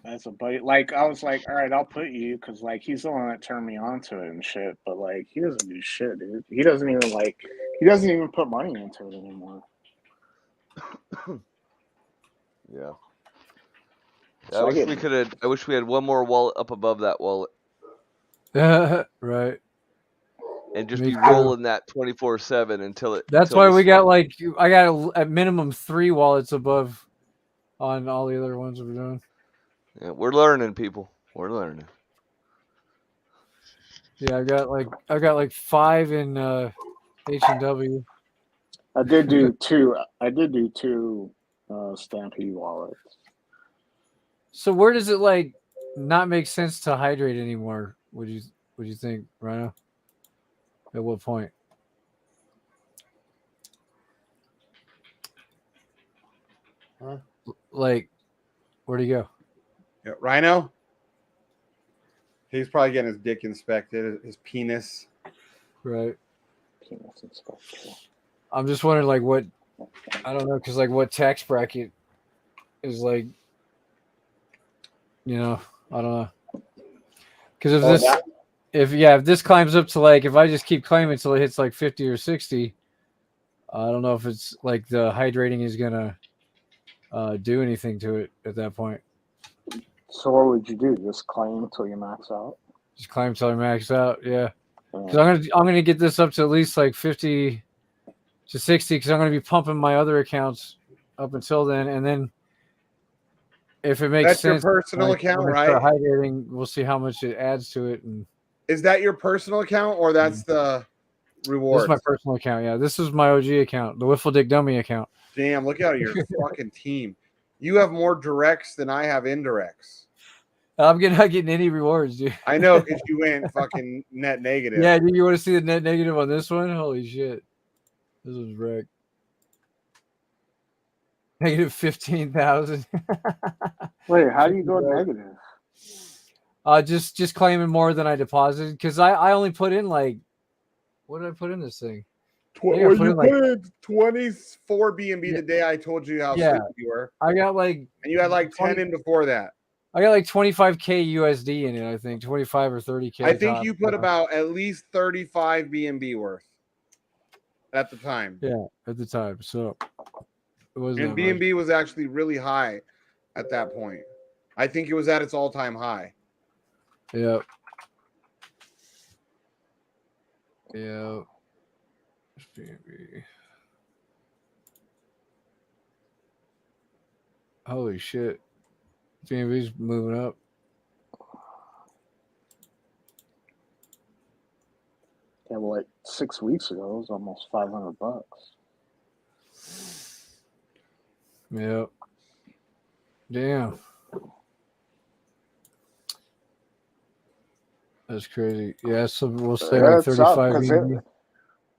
as a buddy, like I was like, all right, I'll put you, because like he's the one that turned me on to it and shit. But like he doesn't do shit, dude. He doesn't even put money into it anymore. Yeah. So I wish we had one more wallet up above that wallet. Right. And just Me be too. rolling that 24/7 until it. That's until why the we got slump. like I got at minimum 3 wallets above on all the other ones we're doing. Yeah, we're learning, people. We're learning. Yeah, I got like 5 in H&W. I did do two. I did do two Stampede wallets. So where does it like not make sense to hydrate anymore? Would you think, Rhino? At what point? Huh? Like, where'd he go? Yeah, Rhino. He's probably getting his dick inspected, his penis. Right. Penis inspector. I'm just wondering, like, what I don't know, because like, what tax bracket is like, you know, I don't know. Because if this climbs up to like, if I just keep claiming until it hits like 50 or 60, I don't know if it's like the hydrating is gonna do anything to it at that point. So what would you do? Just claim until you max out? Just claim until I max out, yeah. Because I'm gonna get this up to at least like 50 to 60, because I'm gonna be pumping my other accounts up until then, and then if it makes That's sense, your personal like, account, when I right? start hydrating, we'll see how much it adds to it. And Is that your personal account or that's the reward? this is my personal account. Yeah, this is my OG account, the Wiffle Dick Dummy account. Damn, look out your fucking team. You have more directs than I have indirects. I'm not getting any rewards, dude. I know, because you went fucking net negative. Yeah, dude, you want to see the net negative on this one? Holy shit. This was wrecked. Negative 15,000. Wait, how do you go negative? Just claiming more than I deposited, because I only put in like, what did I put in this thing? Well, you put in 24 BNB the day I told you how sleepy you were. I got like, and you had like 10 in before that. I got like 25K USD in it, I think 25 or 30K. I think you put about at least 35 BNB worth at the time. Yeah, at the time. So it wasn't. And BNB was actually really high at that point. I think it was at its all-time high. Yeah. Yeah. BNB. Holy shit. BNB's moving up. Yeah, well, like 6 weeks ago, it was almost $500. Yep. Damn. That's crazy. Yeah, so we'll say like 35 BNB.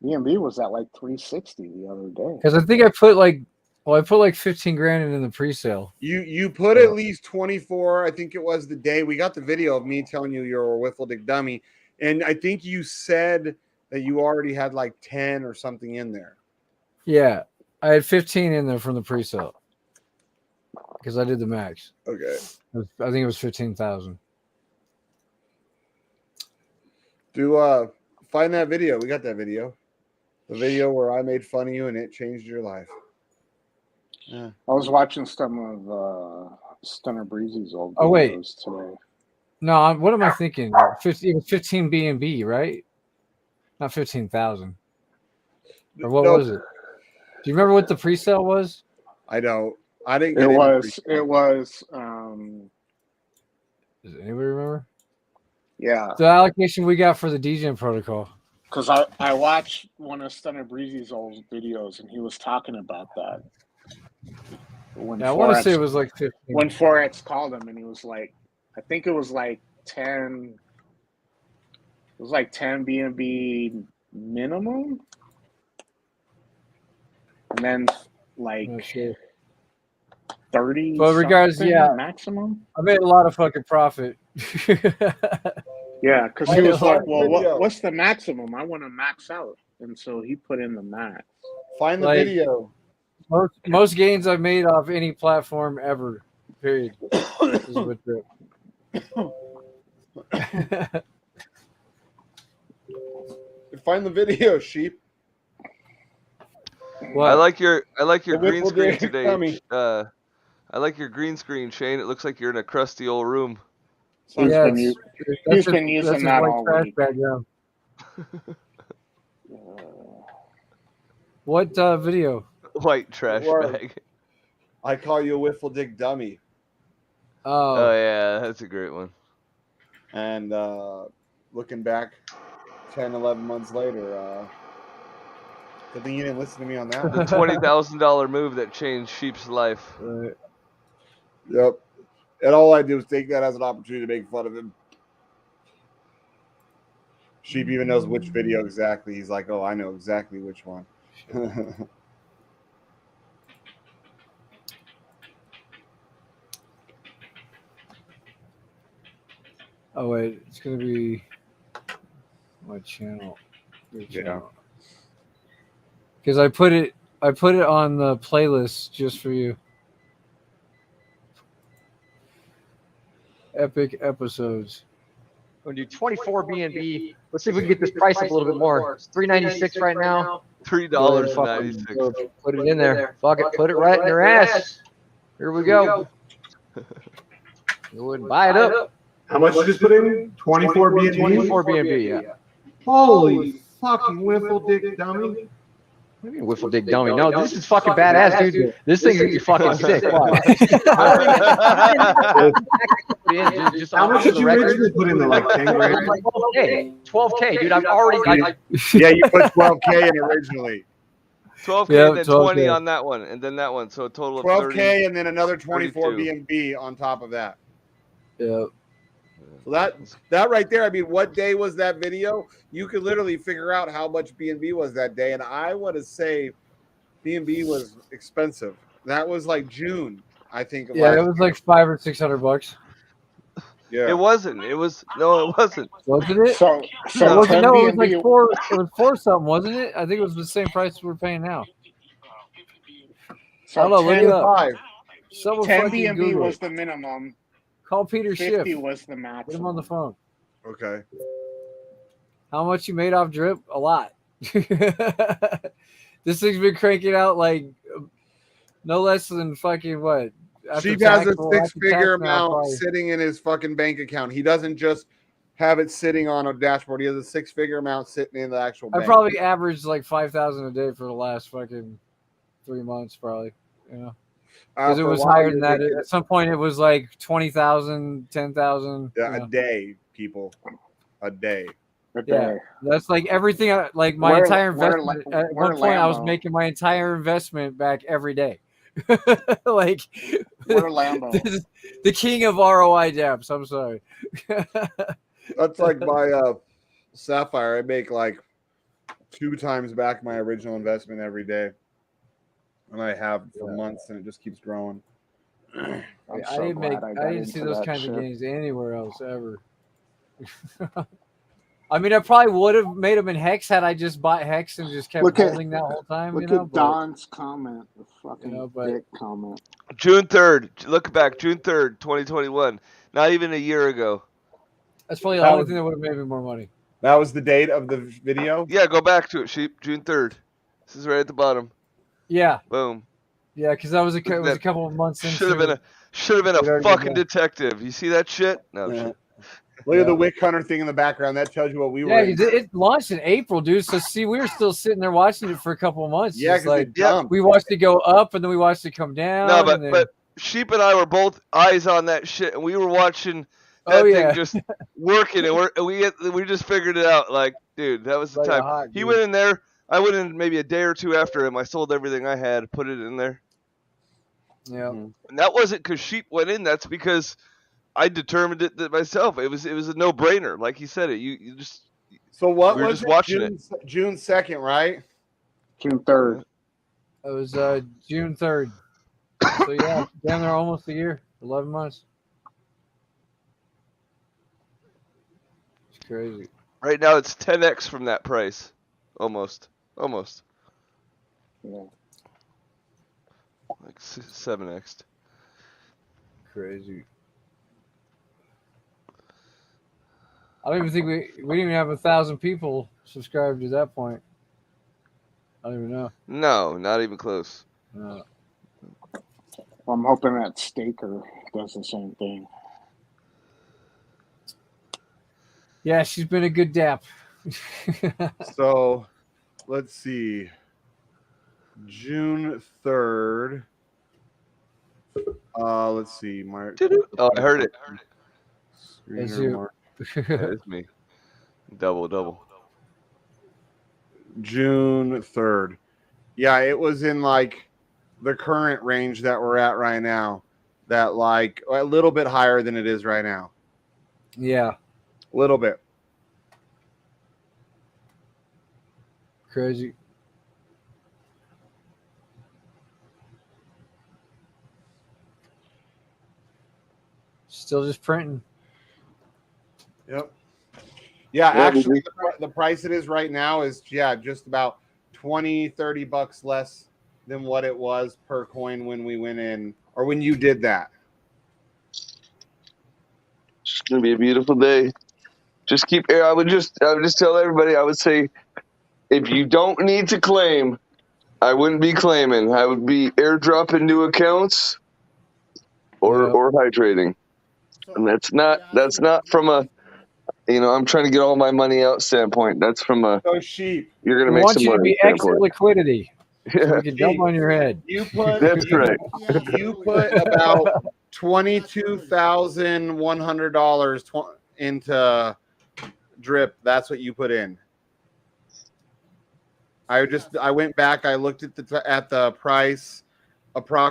BNB was at like 360 the other day. Because I think I put like, I put like 15 grand in the pre-sale. You put at least 24. I think it was the day we got the video of me telling you you're a Wiffle Dick Dummy, and I think you said that you already had like 10 or something in there. Yeah, I had 15 in there from the pre-sale because I did the max. Okay. I think it was 15,000. Do find that video. We got that video. The video where I made fun of you and it changed your life. Yeah. I was watching some of Stunner Breezy's old Oh, wait. videos today. No, what am I thinking? It was 15 BNB, right? Not 15,000. Or what was it? Do you remember what the pre-sale was? I don't. I didn't. It was. Does anybody remember? Yeah. The allocation we got for the Degen protocol. Because I watched one of Stunner Breezy's old videos and he was talking about that. I want to say it was like 15. When Forex called him and he was like, I think it was like 10. It was like 10 BNB minimum. And then like 30. Well, regardless, yeah, maximum. I made a lot of fucking profit. Yeah, because he was like, well, what's the maximum? I want to max out. And so he put in the max. Find the video. Most gains I've made off any platform ever, period. Is with Find the video, sheep. I like your green Wiffle screen Dick today, Dummy. I like your green screen, Shane. It looks like you're in a crusty old room. He's Yeah, been, it's, he's that's been his using that white all trash week. background. What video? White trash Word. bag. I call you a wiffle dick dummy. Oh yeah, that's a great one. And looking back 10, 11 months later, good thing you didn't listen to me on that. The $20,000 move that changed Sheep's life. Yep. And all I do is take that as an opportunity to make fun of him. Sheep even knows which video exactly. He's like, oh, I know exactly which one. Oh wait, it's gonna be my channel. Yeah. Because I put it on the playlist just for you. Epic episodes. We're gonna do 24 BNB. Let's see if we can get this price up a little bit more. It's $3.96 right now. $3.96. Put it in there. Fuck it. Put it right in their ass. Here we go. Go ahead and buy it up. How much did you put in? 24 BNB? 24 BNB, yeah. Holy fucking wiffle dick dummy. What do you mean wiffle dick dummy? No, this is fucking badass, dude. This thing is fucking sick. How much did you originally put in there? Like 10 grand? 12K, dude. I've already. Yeah, you put 12K in originally. 12K, Yeah, then 12K. 20 on that one, and then that one. So a total of 12K 30, and then another 24 32. BNB on top of that. Yeah. So that right there, I mean, what day was that video? You could literally figure out how much BNB was that day. And I want to say BNB was expensive. That was like June, I think. Of Yeah, last it was like $500 or $600. Yeah. It wasn't. It wasn't. Wasn't it? So No, it 10 was like BNB four. It was four something, wasn't it? I think it was the same price we're paying now. So Hold on, look it up. 5. Someone 10 fucking BNB Google was it. the minimum. Call Peter 50 Schiff. was the Get him maximum. on the phone. Okay. How much you made off drip? A lot. This thing's been cranking out like no less than fucking what? After Sheep has tax, a well, after six-figure tax now, amount probably. sitting in his fucking bank account. He doesn't just have it sitting on a dashboard. He has a six-figure amount sitting in the actual I bank. probably averaged like 5,000 a day for the last fucking 3 months, probably. You know, because it for a was while, higher you're than that. making- At some point, it was like 20,000, 10,000. Yeah, you know. a day, people. A day. Yeah, that's like everything. Like my Wear- entire wear investment. la- At wear one point, I was Lambo. making my entire investment back every day. Like Wear Lambo. this is the king of ROI dApps. I'm sorry. That's like my Sapphire. I make like 2 times back my original investment every day. And I have for months, and it just keeps growing. I'm I so didn't glad make. I I got didn't see into those that kinds of shit. gains anywhere else ever. I mean, I probably would have made them in Hex had I just bought Hex and just kept Look at- holding that whole time. Look You know, at but Don's comment. The fucking You know, but- dick comment. June 3rd. Look back, June 3rd, 2021. Not even a year ago. that's probably the That only was- thing that would have made me more money. That was the date of the video. Yeah, go back to it, Sheep. June 3rd. This is right at the bottom. Yeah, Boom. yeah, because that was a Look at it was a that. couple of months into. Should have been We'd a already fucking done. detective. You see that shit? No Yeah. shit. Look at the Wick Hunter thing in the background. That tells you what we were. Yeah, in. it launched in April, dude. So see, we were still sitting there watching it for a couple of months. Yeah, Just 'cause like it dumped. we watched it go up and then we watched it come down. No, and then, but Sheep and I were both eyes on that shit, and we were watching that Oh, thing yeah. just working, and we just figured it out. Like, dude, that was the Like a time. hawk, He dude. went in there. I went in maybe a day or two after him. I sold everything I had, put it in there. yeah, And that wasn't because Sheep went in. That's because I determined it myself. It was a no brainer. Like he said it. You just So what we were was just it? watching June 2nd, right? June 3rd. it was June 3rd. So yeah, damn, they're almost a year, 11 months. It's crazy. Right now, it's 10x from that price, almost. Yeah. Like 7x. Crazy. I don't even think we didn't even have 1,000 people subscribed at that point. I don't even know. No, not even close. No. Well, I'm hoping that Staker does the same thing. Yeah, she's been a good dap. So, let's see. June 3rd. Let's see. Oh, I heard it. That's you. Yeah, it's me. Double. June 3rd. Yeah, it was in like the current range that we're at right now. That like a little bit higher than it is right now. Yeah. A little bit. Crazy. Still just printing. Yep. Yeah, actually, the price it is right now is just about $20-$30 less than what it was per coin when we went in or when you did that. It's gonna be a beautiful day. Just keep. I would just tell everybody. I would say, if you don't need to claim, I wouldn't be claiming. I would be airdropping new accounts or hydrating, and that's not from a. I'm trying to get all my money out standpoint. That's from a. So sheep. You're gonna We make want some you to money be exit standpoint. liquidity. So Yeah. we can dump on your head. You put That's right. You put about $22,100 into drip. That's what you put in. I went back. I looked at the price.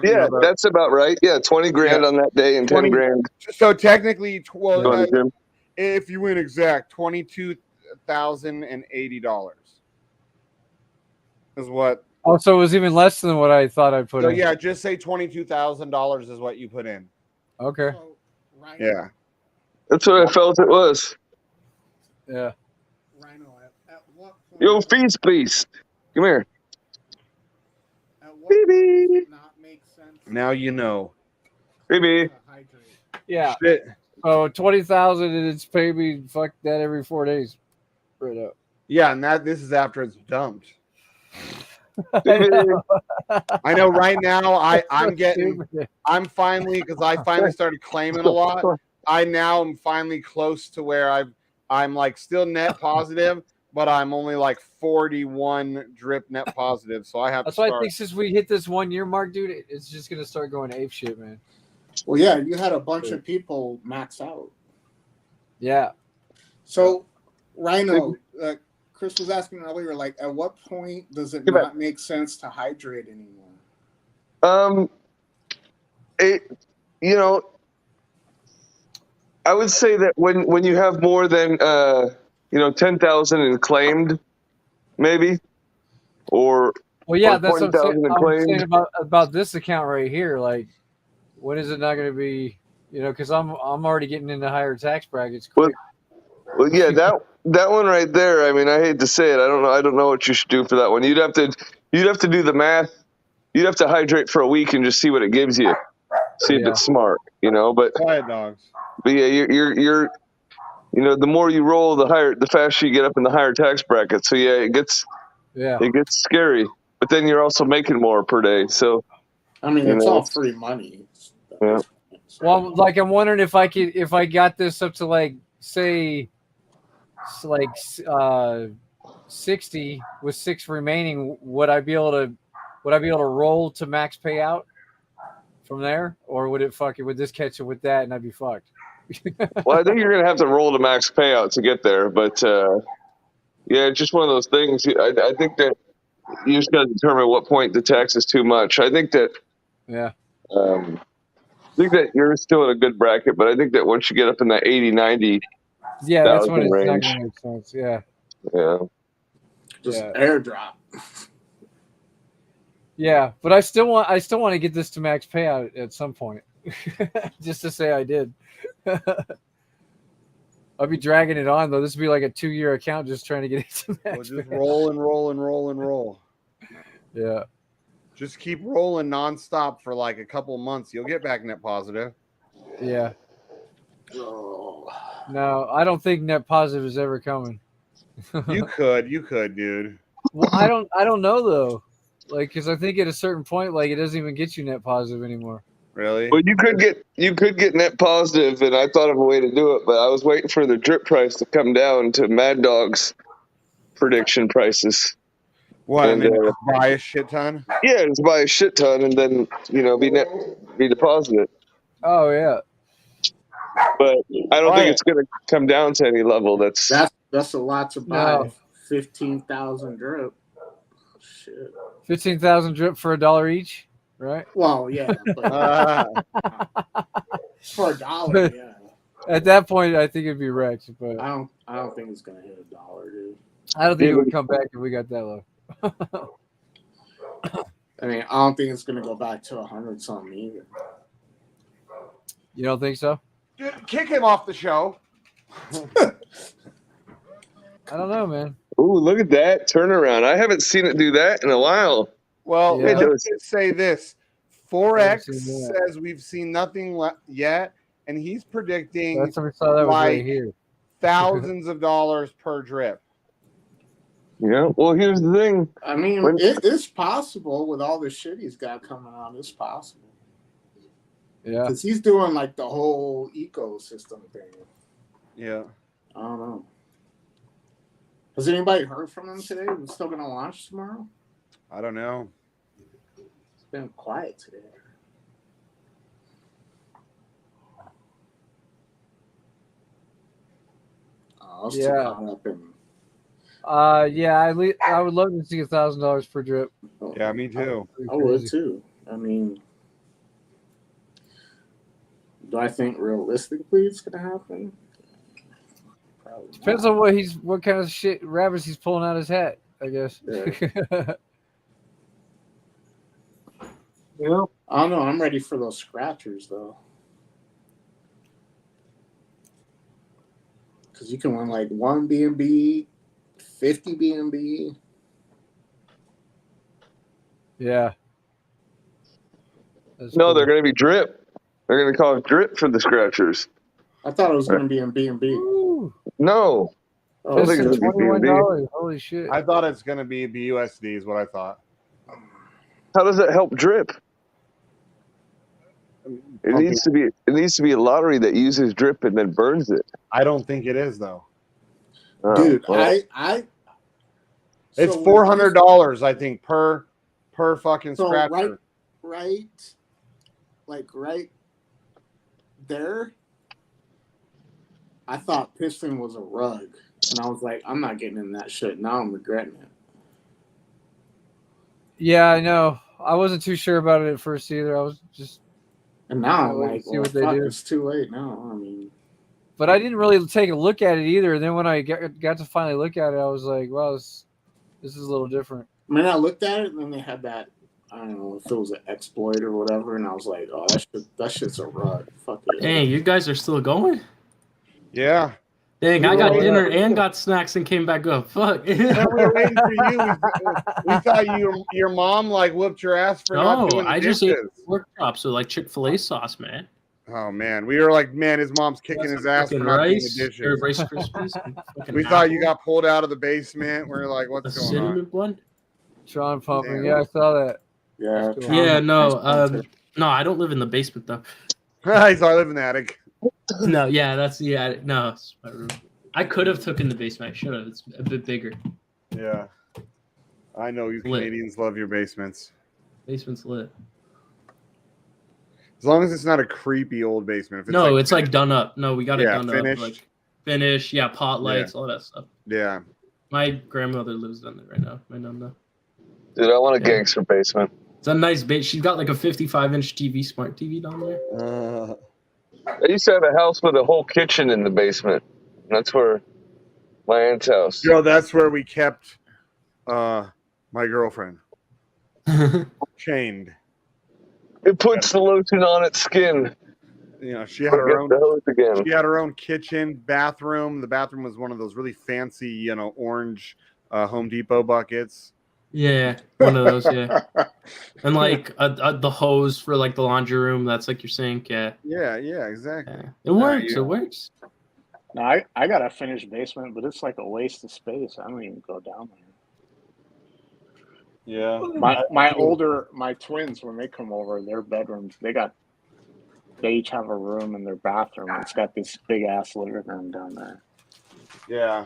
Yeah, that's about right. Yeah, 20 grand on that day and 10 grand. So technically, Going to gym. if you went exact, $22,080 is what. Oh, so it was even less than what I thought I put So in. yeah, just say $22,000 is what you put in. Okay. Yeah. That's what I felt it was. Yeah. Yo, feast beast. Come here. Now you know. Baby. Yeah. Shit. Oh, 20,000 and it's pay me fuck that every 4 days. Right up. Yeah, and this is after it's dumped. I I know right now I'm finally, because I finally started claiming a lot. I now am finally close to where I'm like still net positive, but I'm only like 41 drip net positive. So I have That's to why start. I think since we hit this 1 year mark, dude, it's just gonna start going ape shit, man. Well, yeah, you had a bunch of people max out. Yeah. So, Rhino, Chris was asking earlier, like, at what point does it not make sense to hydrate anymore? I would say that when you have more than 10,000 in claimed, maybe, or Well, yeah, or that's what 20,000 in I'm claimed. saying about this account right here. Like, when is it not going to be? Because I'm already getting into higher tax brackets quick. Well, yeah, that one right there. I mean, I hate to say it. I don't know what you should do for that one. You'd have to do the math. You'd have to hydrate for a week and just see what it gives you. See if it's smart, But quiet dogs. But yeah, you're the more you roll, the faster you get up in the higher tax bracket. So yeah, it gets scary. But then you're also making more per day. So I mean, it's all free money. Yeah. Well, like I'm wondering if I got this up to like say 60 with 6 remaining, would I be able to roll to max payout from there, or would this catch it with that and I'd be fucked? Well, I think you're gonna have to roll to max payout to get there, but yeah, it's just one of those things. I think that you just got to determine what point the tax is too much. I think that I think that you're still in a good bracket, but I think that once you get up in that 80, 90, yeah, that's when it's not range, gonna make sense. Yeah. Just airdrop. Yeah, but I still want to get this to max payout at some point, just to say I did. I'll be dragging it on though. This would be like a 2-year account, just trying to get it to max. Just roll and roll and roll and roll. Yeah. Just keep rolling nonstop for like a couple months. You'll get back net positive. Yeah. No, I don't think net positive is ever coming. You could, dude. Well, I don't know though. Like, because I think at a certain point, like, it doesn't even get you net positive anymore. Really? Well, you could get net positive, and I thought of a way to do it, but I was waiting for the drip price to come down to Mad Dog's prediction prices. What? And then you just buy a shit ton? Yeah, just buy a shit ton, and then be deposited. Oh yeah. But I don't think it's going to come down to any level. That's a lot to buy. 15,000 drip. Shit. 15,000 drip for $1 each, right? Well, yeah, but for $1, yeah. At that point, I think it'd be wrecked, but I don't think it's gonna hit $1, dude. I don't think it would come back if we got that low. I mean, I don't think it's gonna go back to 100 something either. You don't think so? Dude, kick him off the show. I don't know, man. Ooh, look at that turnaround! I haven't seen it do that in a while. Well, Yeah. let's just say this: Forex says we've seen nothing yet, and he's predicting Last time we saw that was right here. thousands of dollars per drip. Yeah. Well, here's the thing. I mean, it's possible with all the shit he's got coming on. It's possible. Yeah. Because he's doing like the whole ecosystem thing. Yeah. I don't know. Has anybody heard from him today? We're still going to launch tomorrow? I don't know. It's been quiet today. I'll still caught up in. Yeah, I would love to see $1,000 per drip. Yeah, me too. I would too. I mean, do I think realistically it's gonna happen? Probably Depends on what kind of shit rabbits he's pulling out his hat, I guess. Yeah. Yeah. I don't know. I'm ready for those scratchers though, because you can win like 1 BNB, 50 BNB. Yeah. No, they're going to be drip. They're going to call it drip for the scratchers. I thought it was going to be in BNB. No. Oh, I don't think it's going to be BNB. Holy shit. I thought it's going to be BUSD is what I thought. How does that help drip? It needs to be a lottery that uses drip and then burns it. I don't think it is though. Dude, well. It's $400, I think, per fucking scratcher. Right there, I thought Piston was a rug. And I was like, I'm not getting in that shit. Now I'm regretting it. Yeah, I know. I wasn't too sure about it at first either. I was just. And now I'm waiting like, to see well, what they fuck, do. it's too late now. I mean. But I didn't really take a look at it either. And then when I got to finally look at it, I was like, wow, this is a little different. I mean, I looked at it and then they had that, I don't know if it was an exploit or whatever. And I was like, oh, that shit's a rug. Fuck it. Dang, you guys are still going? Yeah. Dang, I got dinner and got snacks and came back up. Fuck. We were waiting for you. We thought your mom like whooped your ass for not doing the I just ate dishes. workshop, so like Chick-fil-A sauce, man. Oh man, we were like, man, his mom's kicking his ass for Fucking not doing rice, the or dishes. Rice Krispies. and fucking We thought you apple. got pulled out of the basement. We're like, what's A going cinnamon on? blend? Tron pumping. Damn. Yeah, I saw that. Yeah. Yeah, no, I don't live in the basement though. So I live in the attic. No, yeah, no, it's my room. I could have taken the basement. I should have. It's a bit bigger. Yeah. I know you Lit. Canadians love your basements. Basement's lit. As long as it's not a creepy old basement. If it's No, like, it's like done up. No, we got it done finished. up. Like finish, yeah, pot lights, Yeah. all that stuff. Yeah. My grandmother lives down there right now. My nana. Dude, I want a gangster basement. It's a nice base. She's got like a 55-inch TV, smart TV down there. I used to have a house with a whole kitchen in the basement. That's where my aunt's house. Yo, that's where we kept my girlfriend chained. It puts the lotion on its skin. You know, she had her own. The hose again. She had her own kitchen, bathroom. The bathroom was one of those really fancy, orange Home Depot buckets. Yeah, one of those. Yeah, and like the hose for like the laundry room. That's like your sink. Yeah. Yeah, exactly. Yeah. It works. It works. No, I got a finished basement, but it's like a waste of space. I don't even go down there. Yeah. My twins, when they come over, their bedrooms, they got they each have a room in their bathroom. It's got this big ass living room down there. Yeah,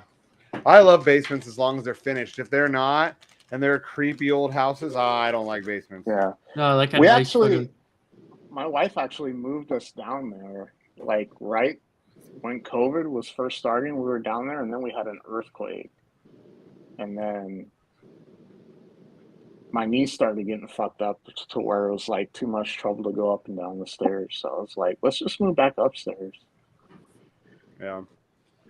I love basements as long as they're finished. If they're not, and they're creepy old houses, I don't like basements. Yeah. No, like a We nice actually, fucking- my wife actually moved us down there, like right when COVID was first starting. We were down there, and then we had an earthquake, and then my knee started getting fucked up to where it was like too much trouble to go up and down the stairs. So I was like, let's just move back upstairs. Yeah.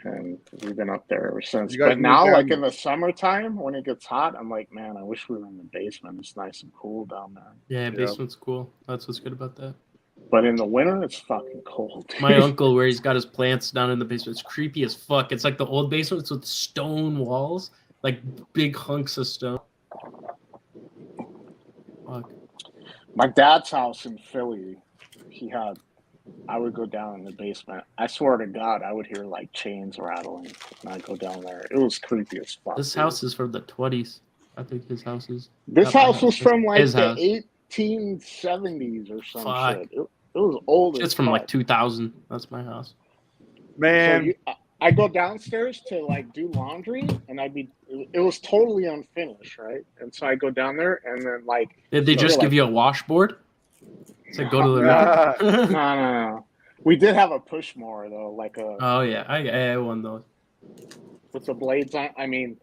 And we've been up there ever since. You guys But now, moved like down- in the summertime when it gets hot, I'm like, man, I wish we were in the basement. It's nice and cool down there. Yeah, basement's cool. That's what's good about that. But in the winter, it's fucking cold. My uncle, where he's got his plants down in the basement, it's creepy as fuck. It's like the old basements with stone walls, like big hunks of stone. Fuck. My dad's house in Philly, I would go down in the basement. I swear to God, I would hear like chains rattling when I go down there. It was creepy as fuck. This dude. house is from the 20s. I think his house is. This not my house was from like his the house. 1870s or some Fuck. shit. It was old. It's as from fuck. like 2000. That's my house. Man, I go downstairs to like do laundry, and it was totally unfinished, right? And so I go down there, and then like Did they just give you a washboard? So go to the room. No. We did have a push mower though, like a Oh yeah, I had one of those. with the blades on. I mean,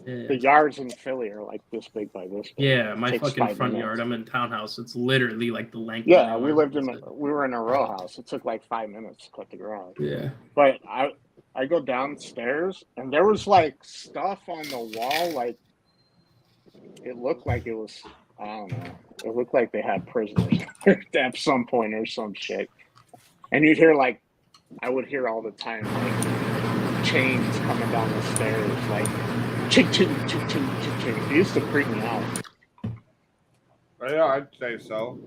Yeah. the yards in Philly are like this big by this big. Yeah, It my takes fucking 5 front minutes. yard. I'm in townhouse. It's literally like the length. Yeah, of we my were in a row house. It took like 5 minutes to cut the garage. Yeah. But I go downstairs, and there was like stuff on the wall, like it looked like it was, I don't know. It looked like they had prisoners at some point or some shit. And you'd hear like, I would hear all the time like chains coming down the stairs, like ching ching ching ching ching ching. It used to freak me out. Yeah, I'd say so.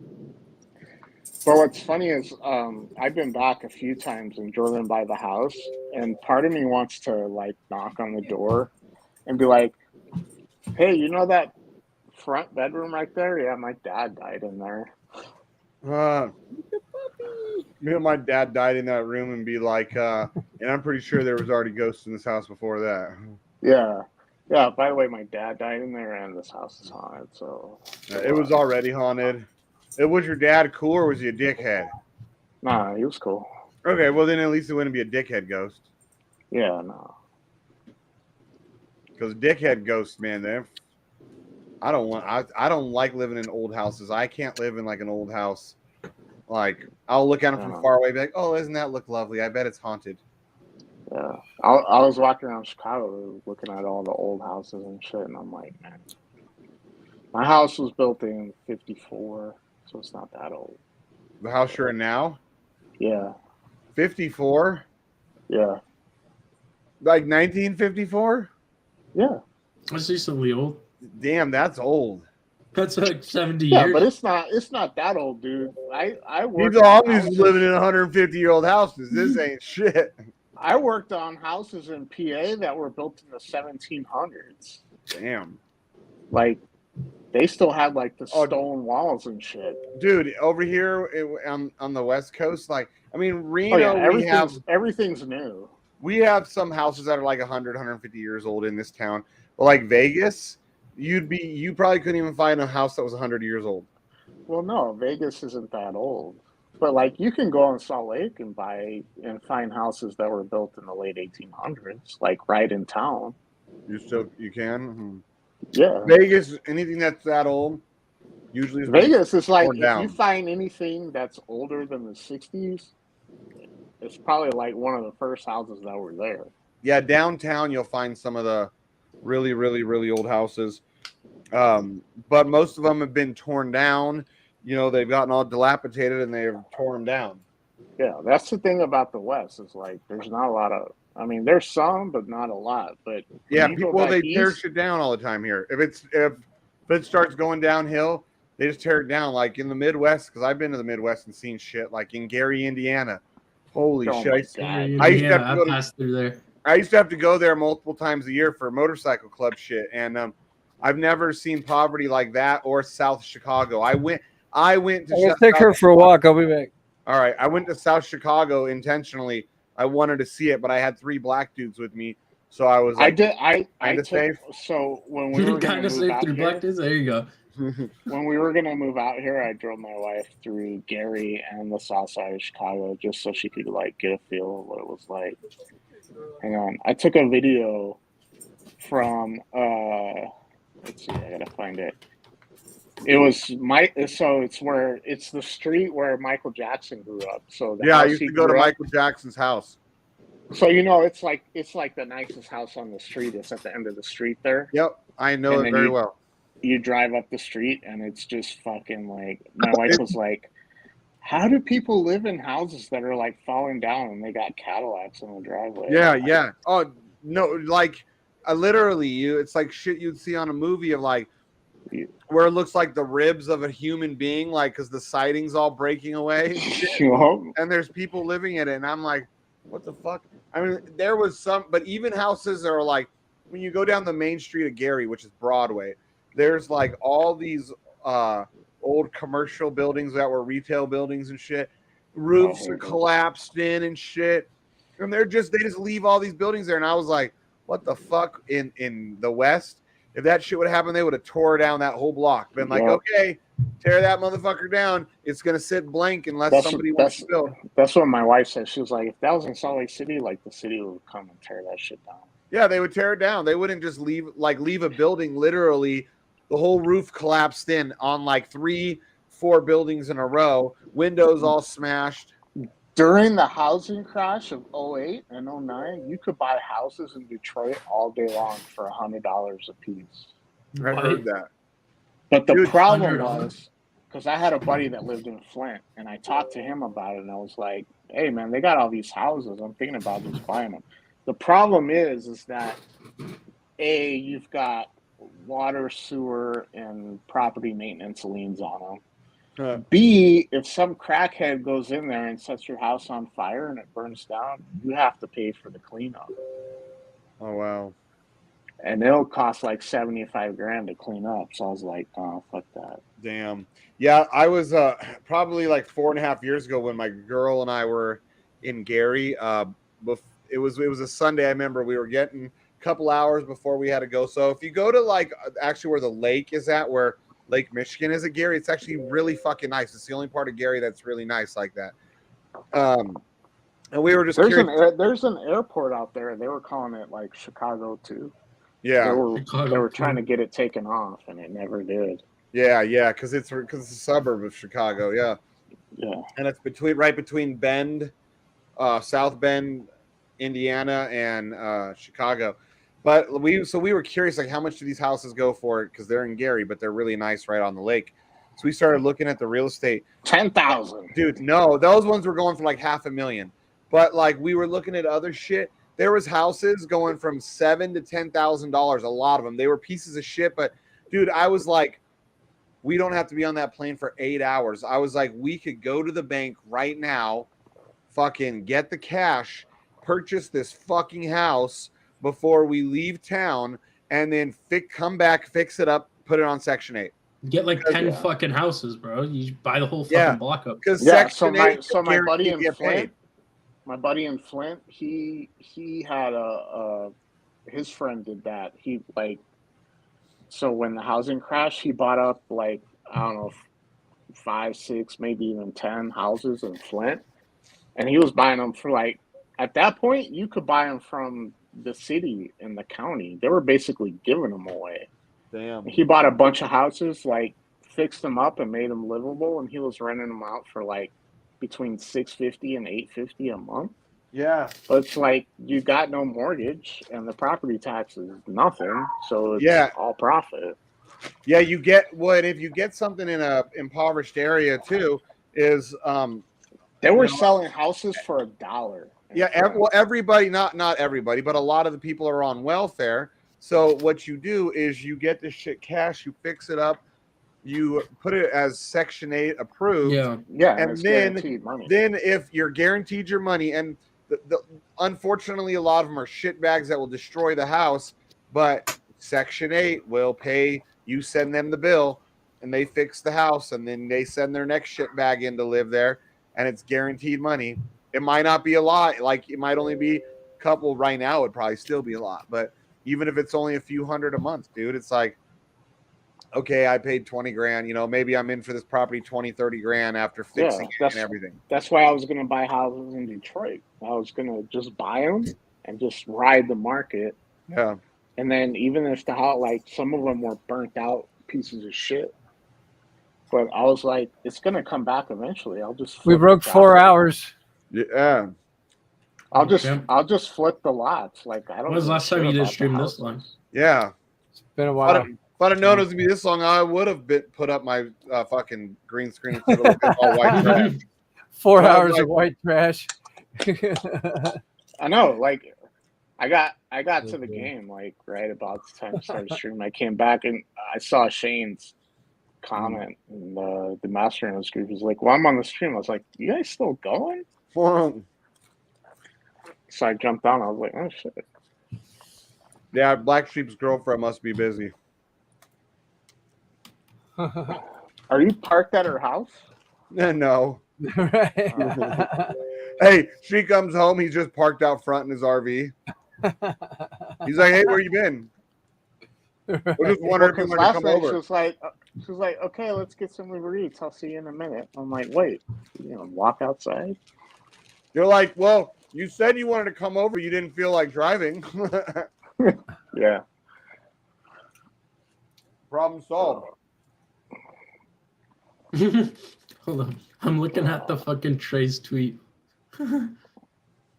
But what's funny is I've been back a few times and driven by the house, and part of me wants to like knock on the door and be like, hey, you know that front bedroom right there? Yeah, my dad died in there. Me and my dad died in that room and be like, and I'm pretty sure there was already ghosts in this house before that. Yeah. Yeah, by the way, my dad died in there and this house is haunted, so It was already haunted. Was your dad cool or was he a dickhead? Nah, he was cool. Okay, well then at least it wouldn't be a dickhead ghost. Yeah, no. Because dickhead ghosts, man, I don't like living in old houses. I can't live in like an old house. Like I'll look at them from far away, be like, "Oh, doesn't that look lovely? I bet it's haunted." Yeah, I was walking around Chicago looking at all the old houses and shit, and I'm like, man, my house was built in '54, so it's not that old. The house you're in now? Yeah. 54? Yeah. Like 1954? Yeah. That's decently old. Damn, that's old. That's like 70 Yeah, years. but it's not that old, dude. I worked These on always houses- living in 150-year-old houses. This ain't shit. I worked on houses in PA that were built in the 1700s. Damn. Like, they still had like the stone walls and shit. Dude, over here on the West Coast, like, I mean, Reno, Oh, yeah, we everything's new. We have some houses that are like 100, 150 years old in this town. But like Vegas, you probably couldn't even find a house that was 100 years old. Well, no, Vegas isn't that old. But like, you can go in Salt Lake and find houses that were built in the late 1800s, like right in town. You can? Yeah. Vegas, anything that's that old, usually is Vegas is like, torn if down. you find anything that's older than the 60s, it's probably like one of the first houses that were there. Yeah, downtown you'll find some of the really, really, really old houses. But most of them have been torn down. You know, they've gotten all dilapidated and they've torn them down. Yeah, that's the thing about the West. Is like, there's not a lot of, I mean, there's some, but not a lot. But Yeah, when you go people back they tear east- shit down all the time here. If it starts going downhill, they just tear it down. Like in the Midwest, because I've been to the Midwest and seen shit. Like in Gary, Indiana. Holy Oh shit! my God. I used to have to I go to passed through there. I used to have to go there multiple times a year for motorcycle club shit, and I've never seen poverty like that or South Chicago. I went to I'll take her for a walk. I'll be back. All right, I went to South Chicago intentionally. I wanted to see it, but I had 3 black dudes with me, so I was like, I took safe. so when we were gonna Kind of move safe out through here. black dudes. There you go. When we were gonna move out here, I drove my wife through Gary and the south side of Chicago just so she could like get a feel of what it was like. Hang on, I took a video from let's see, I gotta find it. It was it's the street where Michael Jackson grew up. So the Yeah, I house used he to go to grew up. Michael Jackson's house. So it's like the nicest house on the street. It's at the end of the street there. Yep, I know And it then very well. You drive up the street and it's just fucking like my wife was like, how do people live in houses that are like falling down and they got Cadillacs in the driveway? Yeah. Oh no, like literally, it's like shit you'd see on a movie of like where it looks like the ribs of a human being, like because the siding's all breaking away and shit. And there's people living in it, and I'm like, what the fuck? I mean, there was some, but even houses that are like when you go down the main street of Gary, which is Broadway, there's like all these old commercial buildings that were retail buildings and shit. Roofs are collapsed in and shit. And they just leave all these buildings there. And I was like, what the fuck in the West? If that shit would happen, they would have tore down that whole block. Been like, okay, tear that motherfucker down. It's gonna sit blank unless somebody wants to build. That's what my wife said. She was like, if that was in Salt Lake City, like the city would come and tear that shit down. Yeah, they would tear it down. They wouldn't just leave a building literally the whole roof collapsed in on like 3-4 buildings in a row, windows all smashed. During the housing crash of 08 and 09, you could buy houses in Detroit all day long for $100 a piece. I heard that. But the Dude, problem $100. was, because I had a buddy that lived in Flint, and I talked to him about it, and I was like, hey, man, they got all these houses. I'm thinking about just buying them. The problem is that, A, you've got water, sewer, and property maintenance liens on them. B, if some crackhead goes in there and sets your house on fire and it burns down, you have to pay for the cleanup. Oh, wow. And it'll cost like $75,000 to clean up. So I was like, oh, fuck that. Damn. Yeah, I was probably like 4.5 years ago when my girl and I were in Gary. It was a Sunday. I remember we were getting a couple hours before we had to go. So if you go to like actually where the lake is at, where Lake Michigan is at Gary, it's actually really fucking nice. It's the only part of Gary that's really nice like that. And we were just there's an airport out there. They were calling it like Chicago too. Yeah, they were trying to get it taken off, and it never did. Yeah, because it's a suburb of Chicago. Yeah, and it's right between Bend, South Bend, Indiana, and Chicago. But we were curious, like, how much do these houses go for? Because they're in Gary, but they're really nice right on the lake. So we started looking at the real estate. 10,000, dude. No, those ones were going for like $500,000. But like we were looking at other shit. There was houses going from $7,000 to $10,000. A lot of them. They were pieces of shit. But dude, I was like, we don't have to be on that plane for 8 hours. I was like, we could go to the bank right now, fucking get the cash, purchase this fucking house before we leave town, and then come back, fix it up, put it on Section 8. Get like 10 fucking houses, bro. You buy the whole fucking Yeah, block up. because so my buddy in Flint, he had his friend did that. He so when the housing crashed, he bought up like, I don't know, 5, 6, maybe even 10 houses in Flint, and he was buying them for like, at that point you could buy them from the city and the county. They were basically giving them away. Damn. He bought a bunch of houses, like fixed them up and made them livable, and he was renting them out for like between $650 and $850 a month. Yeah. But it's like you got no mortgage and the property tax is nothing, so it's all profit. Yeah, you get what if you get something in a impoverished area too is they were selling houses for $1. Yeah, everybody, not everybody, but a lot of the people are on welfare. So what you do is you get this shit cash, you fix it up, you put it as Section 8 approved. Yeah, and it's then guaranteed money. if you're guaranteed your money, and unfortunately a lot of them are shitbags that will destroy the house, but Section 8 will pay. You send them the bill, and they fix the house, and then they send their next shitbag in to live there. and it's guaranteed money, it might not be a lot. Like it might only be a couple right now. It'd probably still be a lot, but even if it's only a few hundred a month, dude, it's like, okay, I paid 20 grand, you know, maybe I'm in for this property 20, 30 grand after fixing it and everything. That's why I was going to buy houses in Detroit. I was going to just buy them and just ride the market. Yeah. And then even if the house, like some of them were burnt out pieces of shit, but I was like, it's going to come back eventually. I'll just We broke 4 hours. Yeah. I'll just flip the lots. Like I don't. When was the last time you did stream this long? Yeah. It's been a while. If I'd have known it was gonna be this long, I would have put up my fucking green screen instead of looking all white trash. 4 So hours like, of white trash. I know. Like I got to the game like right about the time I started streaming. I came back and I saw Shane's comment in the Master Notes group. He's like, "Well, I'm on the stream." I was like, "You guys still going?" So I jumped on. I was like, "Oh shit!" Yeah, Black Sheep's girlfriend must be busy. Are you parked at her house? No. Hey, she comes home. He's just parked out front in his RV. He's like, "Hey, where you been?" We're just wondering if you want to come over. She was like, "Okay, let's get some Uber Eats. I'll see you in a minute." I'm like, "Wait, you gonna walk outside?" You're like, "Well, you said you wanted to come over. You didn't feel like driving." Yeah. Problem solved. Hold on. I'm looking at the fucking Trey's tweet.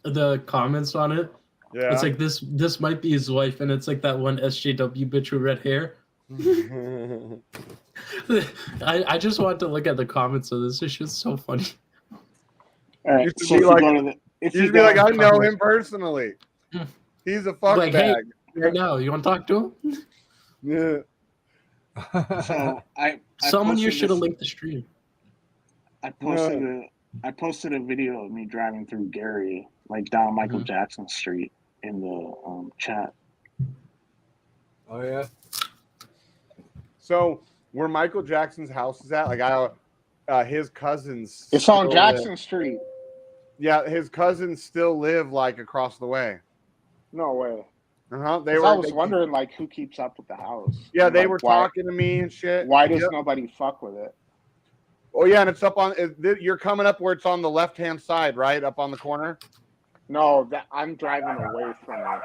The comments on it. Yeah. It's like this might be his wife, and it's like that one SJW bitch with red hair. I just want to look at the comments of this. It's just so funny. All right. You should be like, I know him personally. He's a fuck Like, hey, bag. right now, you want to talk to him? Yeah. So I Someone here posted should have this- linked the stream. I posted a video of me driving through Gary, like down Michael Jackson Street, in the chat. Oh yeah. So where Michael Jackson's house is at, like his cousins. It's on still Jackson live- Street. Yeah, his cousins still live like across the way. No way. They 'Cause were. I was wondering like who keeps up with the house. Yeah, And, they like, were why- talking to me and shit. Why does Yep. nobody fuck with it? Oh yeah, and it's up on. You're coming up where it's on the left-hand side, right, up on the corner. No, that I'm driving away from it.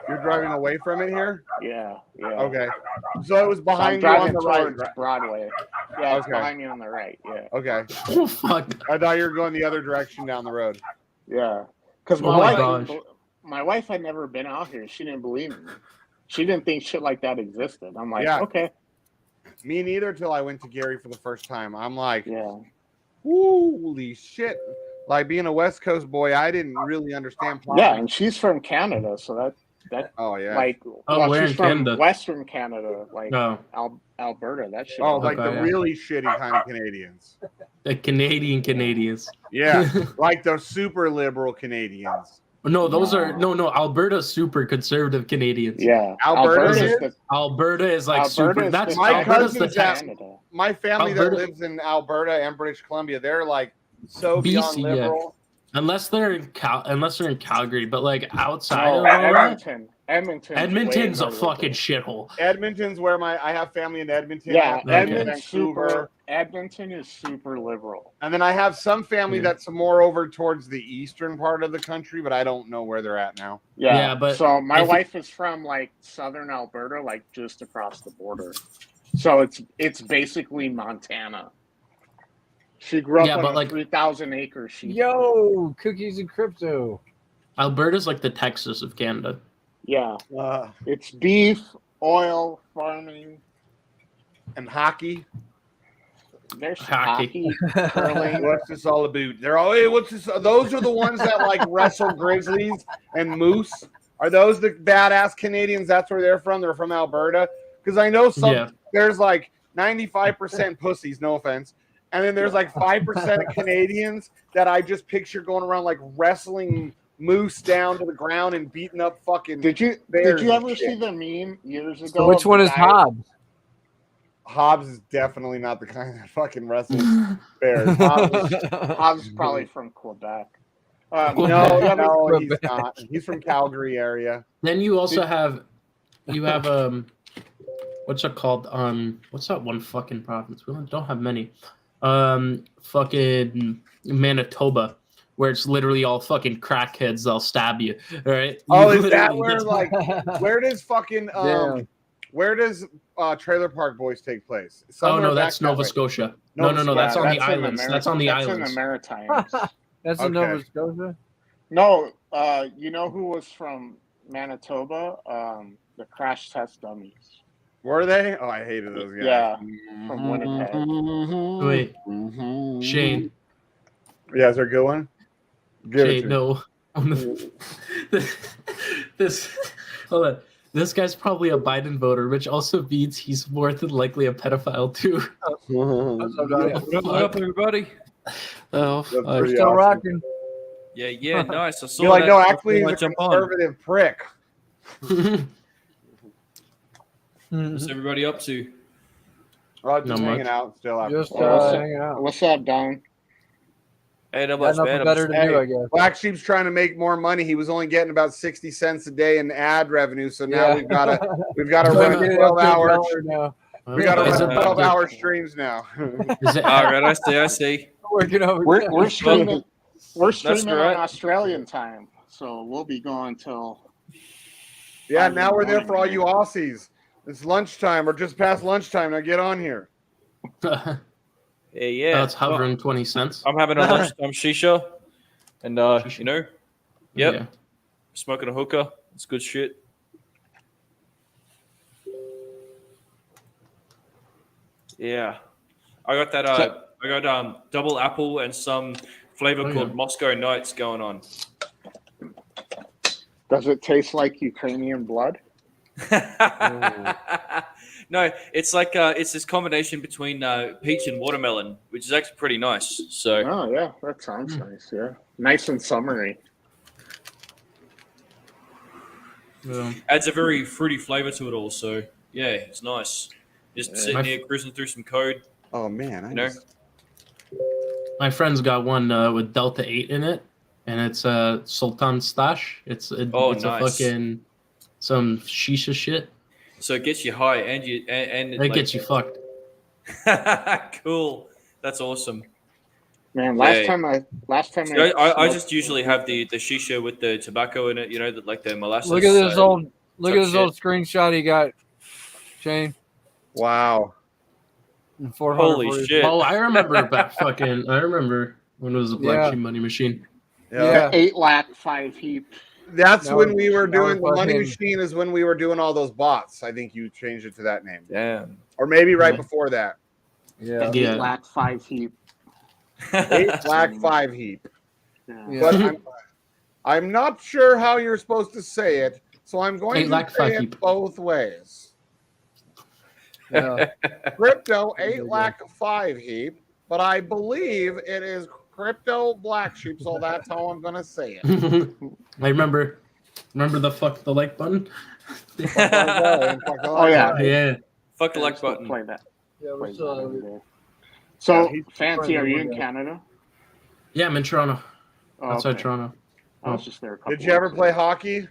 You're driving away from it here. Yeah. Okay. So it was So I'm behind you on driving the right. towards Broadway. Yeah, it's Okay. behind me on the right. Yeah. Okay. Oh fuck. I thought you were going the other direction down the road. Yeah. Because Oh my my wife had never been out here. She didn't believe me. She didn't think shit like that existed. I'm like, Yeah. okay. Me neither till I went to Gary for the first time. I'm like, yeah. Holy shit. Like being a West Coast boy, I didn't really understand Yeah, and she's from Canada, so that oh yeah, like where she's in from Canada? Western Canada, like Oh. Alberta. That shit. Oh, like the yeah. really shitty kind of Canadians. The Canadians. Yeah, like the super liberal Canadians. No, those are no Alberta's super conservative Canadians. Yeah, Alberta is like super. That's my Alberta's the cousins. My family Alberta- that lives in Alberta and British Columbia, they're like so beyond BC, liberal. yeah. Unless they're in Calgary, but like outside No, of all that, Edmonton's a way fucking shithole. Edmonton's where I have family in Edmonton. Yeah, I have family in Edmonton's Vancouver. Edmonton is super liberal. And then I have some family that's more over towards the eastern part of the country, but I don't know where they're at now. Yeah, but so my if- wife is from like southern Alberta, like just across the border. So it's basically Montana. She grew up Yeah, on but a like- 3,000 acre sheep. Yo, cookies and crypto. Alberta's like the Texas of Canada. Yeah, it's beef, oil, farming, and hockey. There's Hockey. hockey, curling. What's this all about? They're all, hey, what's this? Those are the ones that like wrestle grizzlies and moose. Are those the badass Canadians? That's where they're from. They're from Alberta. Because I know there's like 95% pussies, no offense. And then there's like 5% of Canadians that I just picture going around like wrestling moose down to the ground and beating up fucking. Did you bears ever and see shit. the meme years ago? So which of one the is guy- Hobbs? Hobbs is definitely not the kind that fucking wrestles bears. Hobbs is probably from Quebec. No, he's not. He's from Calgary area. Then you also have what's it called? What's that one fucking province? We don't have many. Fucking Manitoba, where it's literally all fucking crackheads. They'll stab you, right? Oh, You is that literally where get- where does fucking Damn. where does Trailer Park Boys take place? Oh Somewhere no, that's back that Nova way. Scotia. Nova No, that's on the That's in islands. That's on the That's islands. in the Maritimes. That's in Okay. Nova Scotia. No, you know who was from Manitoba? The Crash Test Dummies. Were they? Oh, I hated those guys. Yeah, from Winnipeg. Wait, Shane. Yeah, is there a good one? Give it Shane, to me. no. This hold on. This guy's probably a Biden voter, which also means he's more than likely a pedophile too. What up, everybody? Oh, That's We're pretty still awesome. rocking. Yeah, nice. I saw You're like, that no, before actually, I he's a jump on. conservative prick. What's everybody up to? Just Not hanging much. out still after. Just hanging out. What's up, Don? Hey, no Got much, nothing man. better to do, I Hey, guess. Black Sheep's trying to make more money. He was only getting about 60 cents a day in ad revenue, so now Yeah. we've got to Trying run to get it up 12 to hours. $1 now. We got to Is run it- 12-hour streams now. Is it, All right, I see. Working over We're streaming. We're That's streaming all right. on Australian time, so we'll be going till. Yeah, 5 in now the we're there morning, for all man. you Aussies. It's lunchtime or just past lunchtime. Now get on here. Yeah. That's hovering 20 cents. I'm having a lunchtime shisha, and you know, yep, Yeah. smoking a hookah. It's good shit. Yeah, I got that. I got double apple and some flavor Oh, called yeah. Moscow Nights going on. Does it taste like Ukrainian blood? No, it's like it's this combination between peach and watermelon, which is actually pretty nice. So Oh yeah, that sounds nice. Yeah, nice and summery. adds a very fruity flavor to it all. So yeah, it's nice. Just sitting here cruising through some code. Oh man, you know. My friend's got one with Delta 8 in it, and it's a Sultan stash. It's a nice. fucking some shisha shit. So it gets you high and you and It gets you fucked. Cool. That's awesome. Man, Yeah. last time So I smoked- just usually have the shisha with the tobacco in it, you know, like the molasses. Look at this old type shit. screenshot he got, Shane. Wow. 400 Holy for you. shit. Oh, I remember I remember when it was a Black Sheep money machine. Yeah. 8 lakh 5 heap. That's Now when we were now doing we're the money fucking- machine. Is when we were doing all those bots. I think you changed it to that name. Damn. Or maybe right before that. Yeah. 8 lakh 5 heap. 8 lakh 5 heap. Yeah. But I'm not sure how you're supposed to say it, so I'm going 8 to lakh say 5 it heap. both ways. Yeah. Crypto 8 lakh 5 heap, but I believe it is crypto black sheep, so that's how I'm gonna say it. I remember the like button. Oh yeah. Yeah. Fuck the like Still button. Play that. Yeah, Play we're still that every day. Yeah, So, he's Fancy, are you in window. Canada? Yeah, I'm in Toronto. Oh, Outside okay. Toronto. I was just there a couple Did you ever weeks play ago. hockey?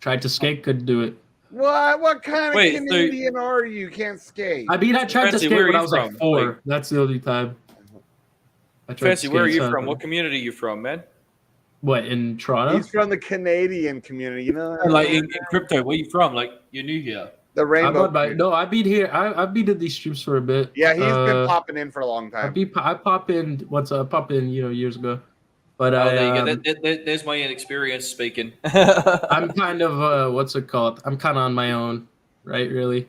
Tried to skate, couldn't do it. What kind of Wait, so- Canadian are you? Can't skate. I mean, I tried Fancy, to skate where are when I you was like from? 4. Like- That's the only time. I tried Fancy, to where are skate you outside from? of- What community are you from, man? What, in Toronto? He's from the Canadian community, you know. Like in crypto, where you from? Like you're new here. The rainbow. I've been here. I've been to these streams for a bit. Yeah, he's been popping in for a long I time. pop in. I popped in, years ago. But Oh, there you go. There's my inexperience speaking. I'm kind of what's it called? I'm kind of on my own, right? Really,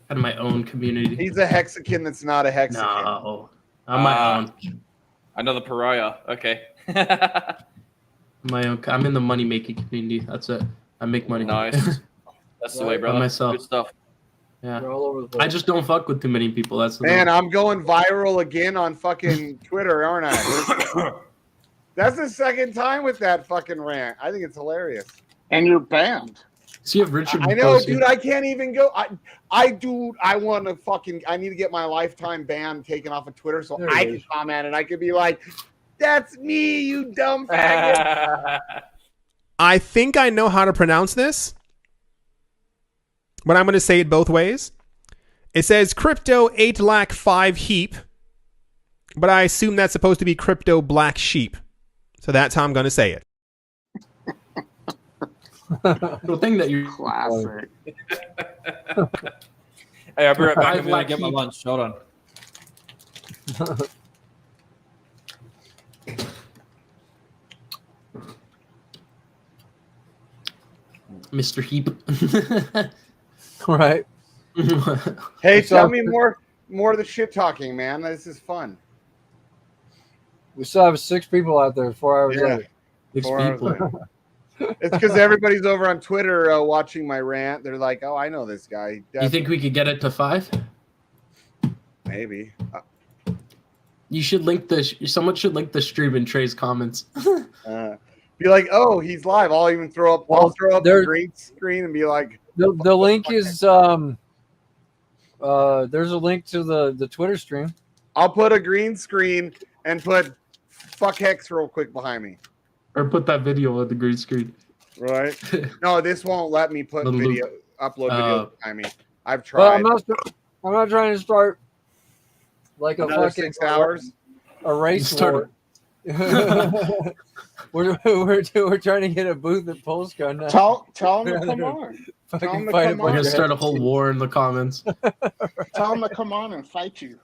kind of my own community. He's a Hexican that's not a Hexican. No, I'm my own. Another pariah. Okay. My own. I'm in the money making community. That's it. I make money. Nice. That's the way, By brother. myself. Good stuff. Yeah. They're all over the place. I just don't fuck with too many people. That's the Man, thing. I'm going viral again on fucking Twitter, aren't I? That's the second time with that fucking rant. I think it's hilarious. And you're banned. So you have Richard. I know, dude. I can't even go. I want to fucking. I need to get my lifetime ban taken off of Twitter so I can comment and I could be like, "That's me, you dumb faggot." I think I know how to pronounce this, but I'm going to say it both ways. It says crypto 8,500,000 heap, but I assume that's supposed to be crypto black sheep. So that's how I'm going to say it. The thing that you classic. Hey, I'll be right back. I'm going to get my lunch. Hold on. Mr. Heap. Right. Hey, tell me more of the shit talking, man. This is fun. We still have 6 people out there 4 hours later. 4 hours later. It's because everybody's over on Twitter watching my rant. They're like, "Oh, I know this guy." You think we could get it to 5? Maybe. You should link someone should link the stream in Trey's comments. Be like, "Oh, he's live." I'll even throw up the green screen and be like, the link is there's a link to the Twitter stream. I'll put a green screen and put "fuck Hex" real quick behind me. Or put that video on the green screen. Right? No, this won't let me put upload video behind me. I've Well, tried. I'm not trying to start like a Another fucking 6 hours. A race war. we're trying to get a booth at Polska now. Tell them to come on. Fucking We're gonna start a whole war in the comments. Tell them to come on and fight you.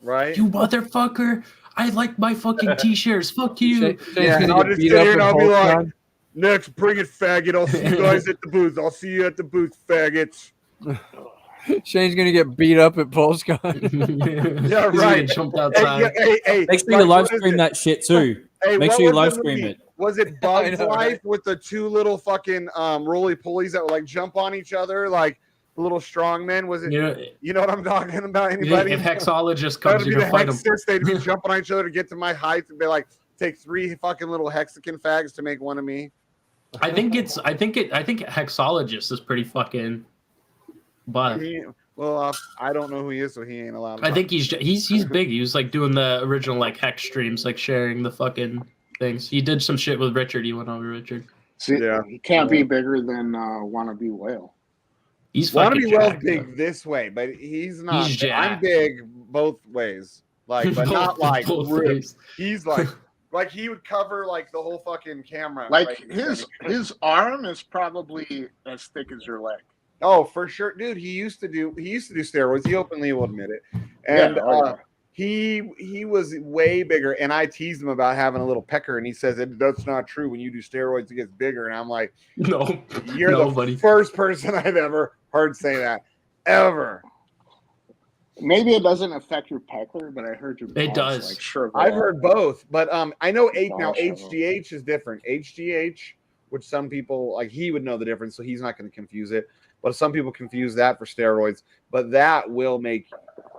Right? You motherfucker! I like my fucking t-shirts. Fuck you. Yeah, and I'll just sit here and I'll be like, "Next, bring it, faggot. I'll see you guys at the booth. I'll see you at the booth, faggots." Shane's gonna get beat up at PulseCon. Yeah, right. Jumped outside. Hey, Make sure you live stream that shit too. Hey, Make what sure you was live the stream movie? it. Was it Bug's Life with the 2 little fucking roly-polies that would like jump on each other like little strong men? Was it? You know what I'm talking about? Anybody? If Hexologist comes, That'd you're be gonna fight him. They'd be jumping on each other to get to my height and be like, take 3 fucking little Hexican fags to make one of me. I think Hexologist is pretty fucking buff. Well, I don't know who he is, so he ain't allowed. I think he's big. He was like doing the original like Hex streams, like sharing the fucking things. He did some shit with Richard. He went over Richard. See, he can't be bigger than Wannabe Whale. He's Wannabe Whale's big this way, but he's not. He's I'm jacked. big both ways, like, but not like both ripped. ways. He's like he would cover like the whole fucking camera. Like right? his arm is probably as thick as your leg. Oh, for sure, dude. He used to do steroids. He openly will admit it, and he was way bigger. And I teased him about having a little pecker, and he says that's not true. When you do steroids, it gets bigger. And I'm like, no, you're the first person I've ever heard say that ever. Maybe it doesn't affect your pecker, but I heard your. It does. Like, sure. I've heard both, but I know HGH is different. HGH, which some people like, he would know the difference, so he's not going to confuse it. But some people confuse that for steroids. But that will make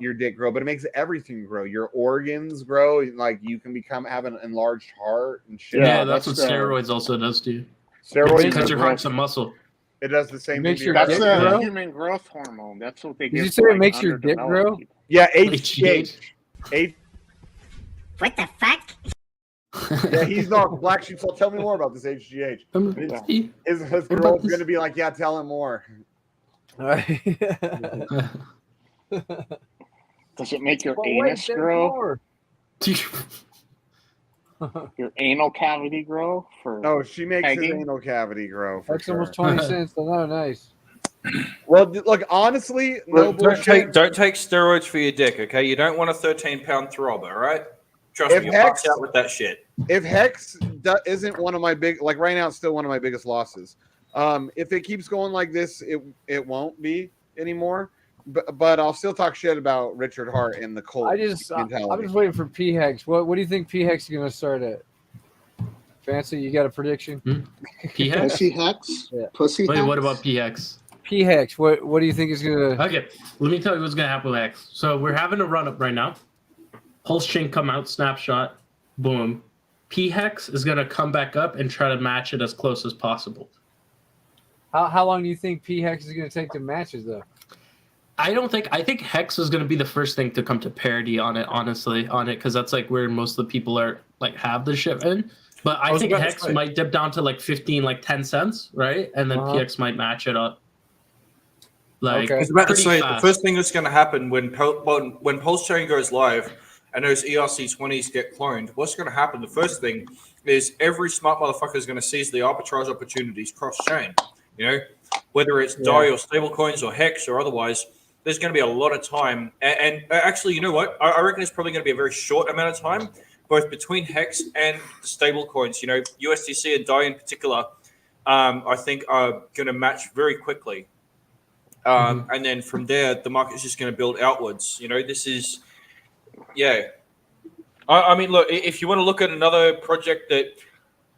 your dick grow. But it makes everything grow. Your organs grow. Like you can have an enlarged heart and shit. Yeah, that's what steroids also does to you. Steroids because your heart's a muscle. It does the same thing. That's the human growth hormone. That's what they. Did you say it makes your dick grow? Yeah, HGH. What the fuck? Yeah, he's not BlackSheep. So tell me more about this HGH. His girl's going to be like, yeah, tell him more. Does it make your anus grow? Your anal cavity grow? No, she makes pegging? his anal cavity grow. That's almost 20 cents. No, nice. Well, look, honestly, no bullshit. Don't take steroids for your dick, okay? You don't want a 13-pound throb, all right? Trust me, you'll box out with that shit. If Hex isn't one of my big, like right now, it's still one of my biggest losses. If it keeps going like this, it won't be anymore. But I'll still talk shit about Richard Hart and the cult mentality. I'm just waiting for P-Hex. What do you think P-Hex is going to start at? Fancy, you got a prediction? P-Hex? Pussy Hex? Yeah. Pussy Wait, Hex? what about P-Hex? P-Hex, what do you think is going to... Okay, let me tell you what's going to happen with Hex. So we're having a run-up right now. Pulse chain come out, snapshot, boom. P-Hex is going to come back up and try to match it as close as possible. How long do you think P Hex is going to take to matches though? I think Hex is going to be the first thing to come to parity on it, honestly, because that's like where most of the people are like have the ship in. But I think Hex might dip down to like 15, like 10 cents, right? And then PX might match it up. Like, I was about to say fast. the first thing that's going to happen when Pulse Chain goes live and those ERC20s get cloned, what's going to happen? The first thing is every smart motherfucker is going to seize the arbitrage opportunities cross chain. You know, whether it's DAI or stablecoins or Hex or otherwise, there's going to be a lot of time. And actually, you know what? I reckon it's probably going to be a very short amount of time, both between Hex and the stablecoins. You know, USDC and DAI in particular, I think are going to match very quickly. And then from there, the market's just going to build outwards. You know, this is, I mean, look, if you want to look at another project that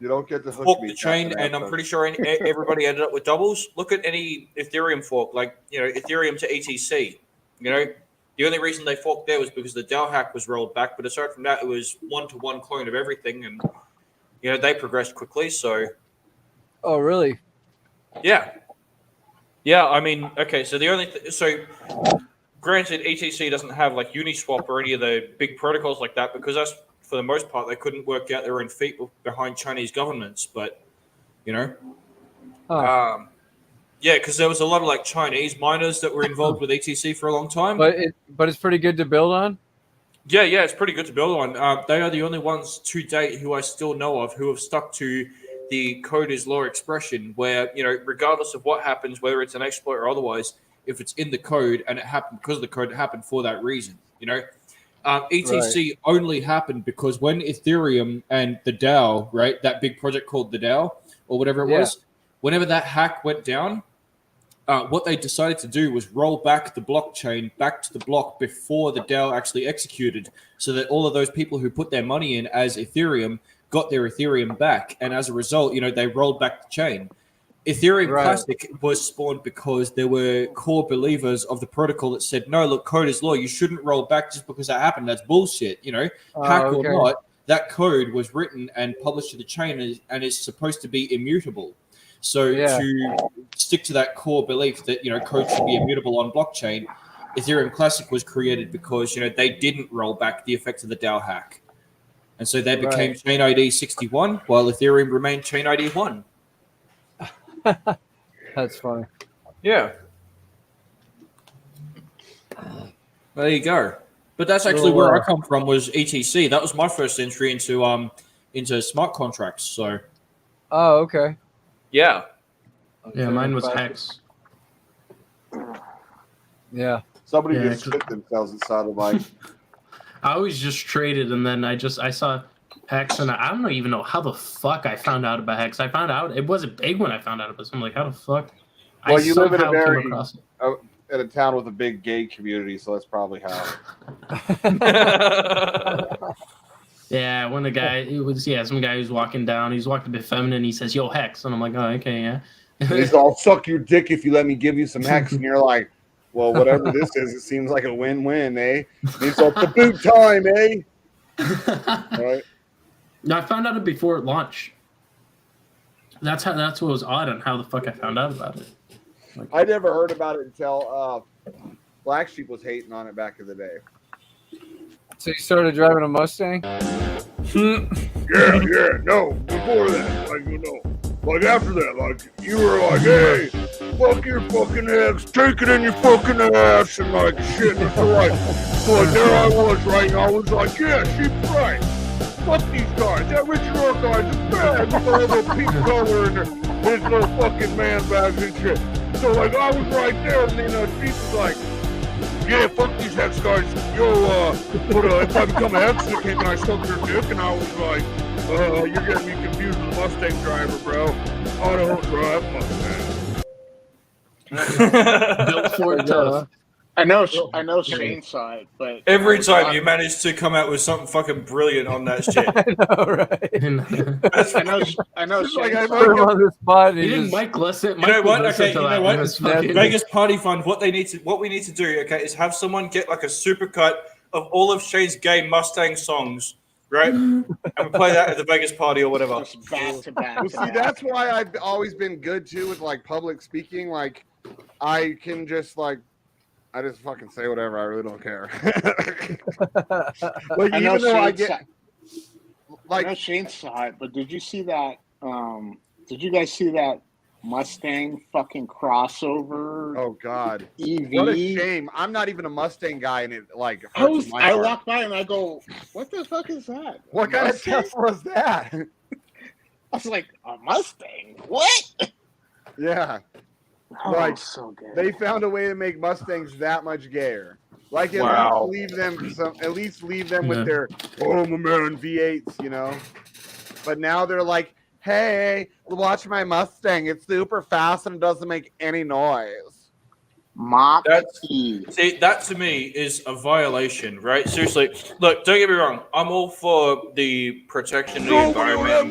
you don't get to fork the chain, and I'm pretty sure everybody ended up with doubles. Look at any Ethereum fork, like, you know, Ethereum to ETC. You know, the only reason they forked there was because the DAO hack was rolled back. But aside from that, it was 1-to-1 clone of everything, and you know they progressed quickly. So, oh really? Yeah, I mean, okay, so the only granted, ETC doesn't have like Uniswap or any of the big protocols like that because that's, for the most part, they couldn't work out their own feet behind Chinese governments. But, you know, because there was a lot of like Chinese miners that were involved with ETC for a long time. But it's pretty good to build on. Yeah, it's pretty good to build on. They are the only ones to date who I still know of who have stuck to the code is law expression where, you know, regardless of what happens, whether it's an exploit or otherwise, if it's in the code and it happened because of the code, it happened for that reason, you know. ETC only happened because when Ethereum and the DAO, right, that big project called the DAO or whatever it was, whenever that hack went down, what they decided to do was roll back the blockchain back to the block before the DAO actually executed so that all of those people who put their money in as Ethereum got their Ethereum back. And as a result, you know, they rolled back the chain. Ethereum Classic was spawned because there were core believers of the protocol that said, no, look, code is law. You shouldn't roll back just because that happened. That's bullshit. You know, hack or not, that code was written and published to the chain and is supposed to be immutable. So to stick to that core belief that, you know, code should be immutable on blockchain, Ethereum Classic was created because, you know, they didn't roll back the effects of the DAO hack. And so they became Chain ID 61 while Ethereum remained Chain ID 1. That's funny. Yeah. There you go. But that's actually where I come from was ETC. That was my first entry into smart contracts. So. Oh, okay. Yeah. Yeah, mine was Hex. Yeah. Somebody just spit themselves inside of like. I always just traded, and then I saw Hex, and I don't even know how the fuck I found out about Hex. I found out it wasn't big when I found out about it. So I'm like, how the fuck? Well, you live in a town with a big gay community, so that's probably how. Yeah, when the guy, some guy who's walking down, he's walking a bit feminine. He says, "Yo, Hex," and I'm like, "Oh, okay, yeah." He's all, "Suck your dick if you let me give you some Hex," and you're like, "Well, whatever this is, it seems like a win-win, eh?" It's up the boot time, eh? Right. No, I found out before launch. That's what was odd on how the fuck I found out about it. Like, I never heard about it until BlackSheep was hating on it back in the day. So you started driving a Mustang? No. Before that, like, you know, like after that, like you were like, hey, fuck your fucking Hex, take it in your fucking ass, and like shit. And so there I was, right? And I was like, yeah, she's right. Fuck these guys. That Richard Orr guy's is bad with all the pink color and his little fucking man bags and shit. So like I was right there, and then Chief was like, yeah, fuck these Hex guys. Yo, if I become a Hex, can I suck your dick? And I was like, you're getting me confused with a Mustang driver, bro. I don't drive Mustang. Built for it tough. I know Shane saw it, but every time you manage to come out with something fucking brilliant on that shit. I know, right? I know. Like I put him on the spot. You didn't Mike listen. You know what? Okay, you know what? Vegas Party Fund. What we need to do, okay, is have someone get like a supercut of all of Shane's gay Mustang songs, right? And we play that at the Vegas party or whatever. Just back to back. Well, to see, back. that's why I've always been good too with like public speaking. Like, I can just like, I just fucking say whatever. I really don't care. Like, I know even though I Shane get I know Shane saw it, but did you see that? Did you guys see that Mustang fucking crossover? Oh God, EV. what a shame! I'm not even a Mustang guy, and it like hurts my I heart. walked by and I go, "What the fuck is that? What kind of Mustang?" Tesla is that? I was like, "A Mustang? What?" Yeah, Oh, like so good. they found a way to make Mustangs that much gayer. Like at Wow. least leave them Yeah. with their oh my man V8s, you know. But now they're like, hey, watch my Mustang. It's super fast and it doesn't make any noise. See, that to me is a violation, right? Seriously, look, don't get me wrong. I'm all for the protection of the environment.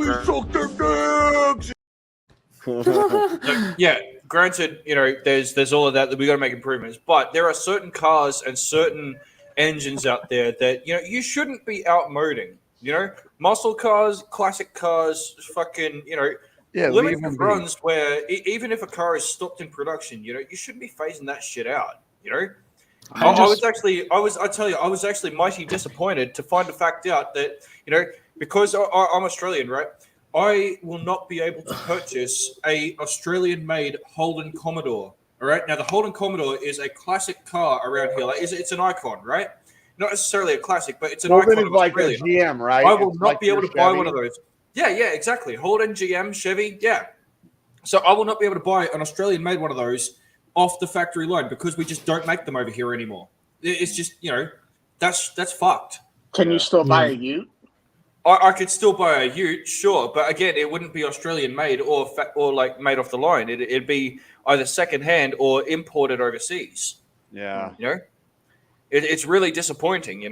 Look, yeah, granted, you know, there's all of that we got to make improvements, but there are certain cars and certain engines out there that you shouldn't be outmoding. You know, muscle cars, classic cars, fucking leave limited them be. runs where even if a car is stopped in production, you shouldn't be phasing that shit out. You know, I was actually mighty disappointed to find the fact out that because I'm Australian, right? I will not be able to purchase a Australian-made Holden Commodore. All right, now the Holden Commodore is a classic car around here. Like, it's an icon, right? Not necessarily a classic, but it's an Holden icon. is like a GM, right? I will It's not like be able your to buy Chevy. one of those. Yeah, exactly. Holden, GM, Chevy, yeah. So I will not be able to buy an Australian-made one of those off the factory line because we just don't make them over here anymore. It's just that's fucked. Can you still buy a Ute? I could still buy a Ute, sure, but again, it wouldn't be Australian made or like made off the line. It'd be either second hand or imported overseas. Yeah. It's really disappointing.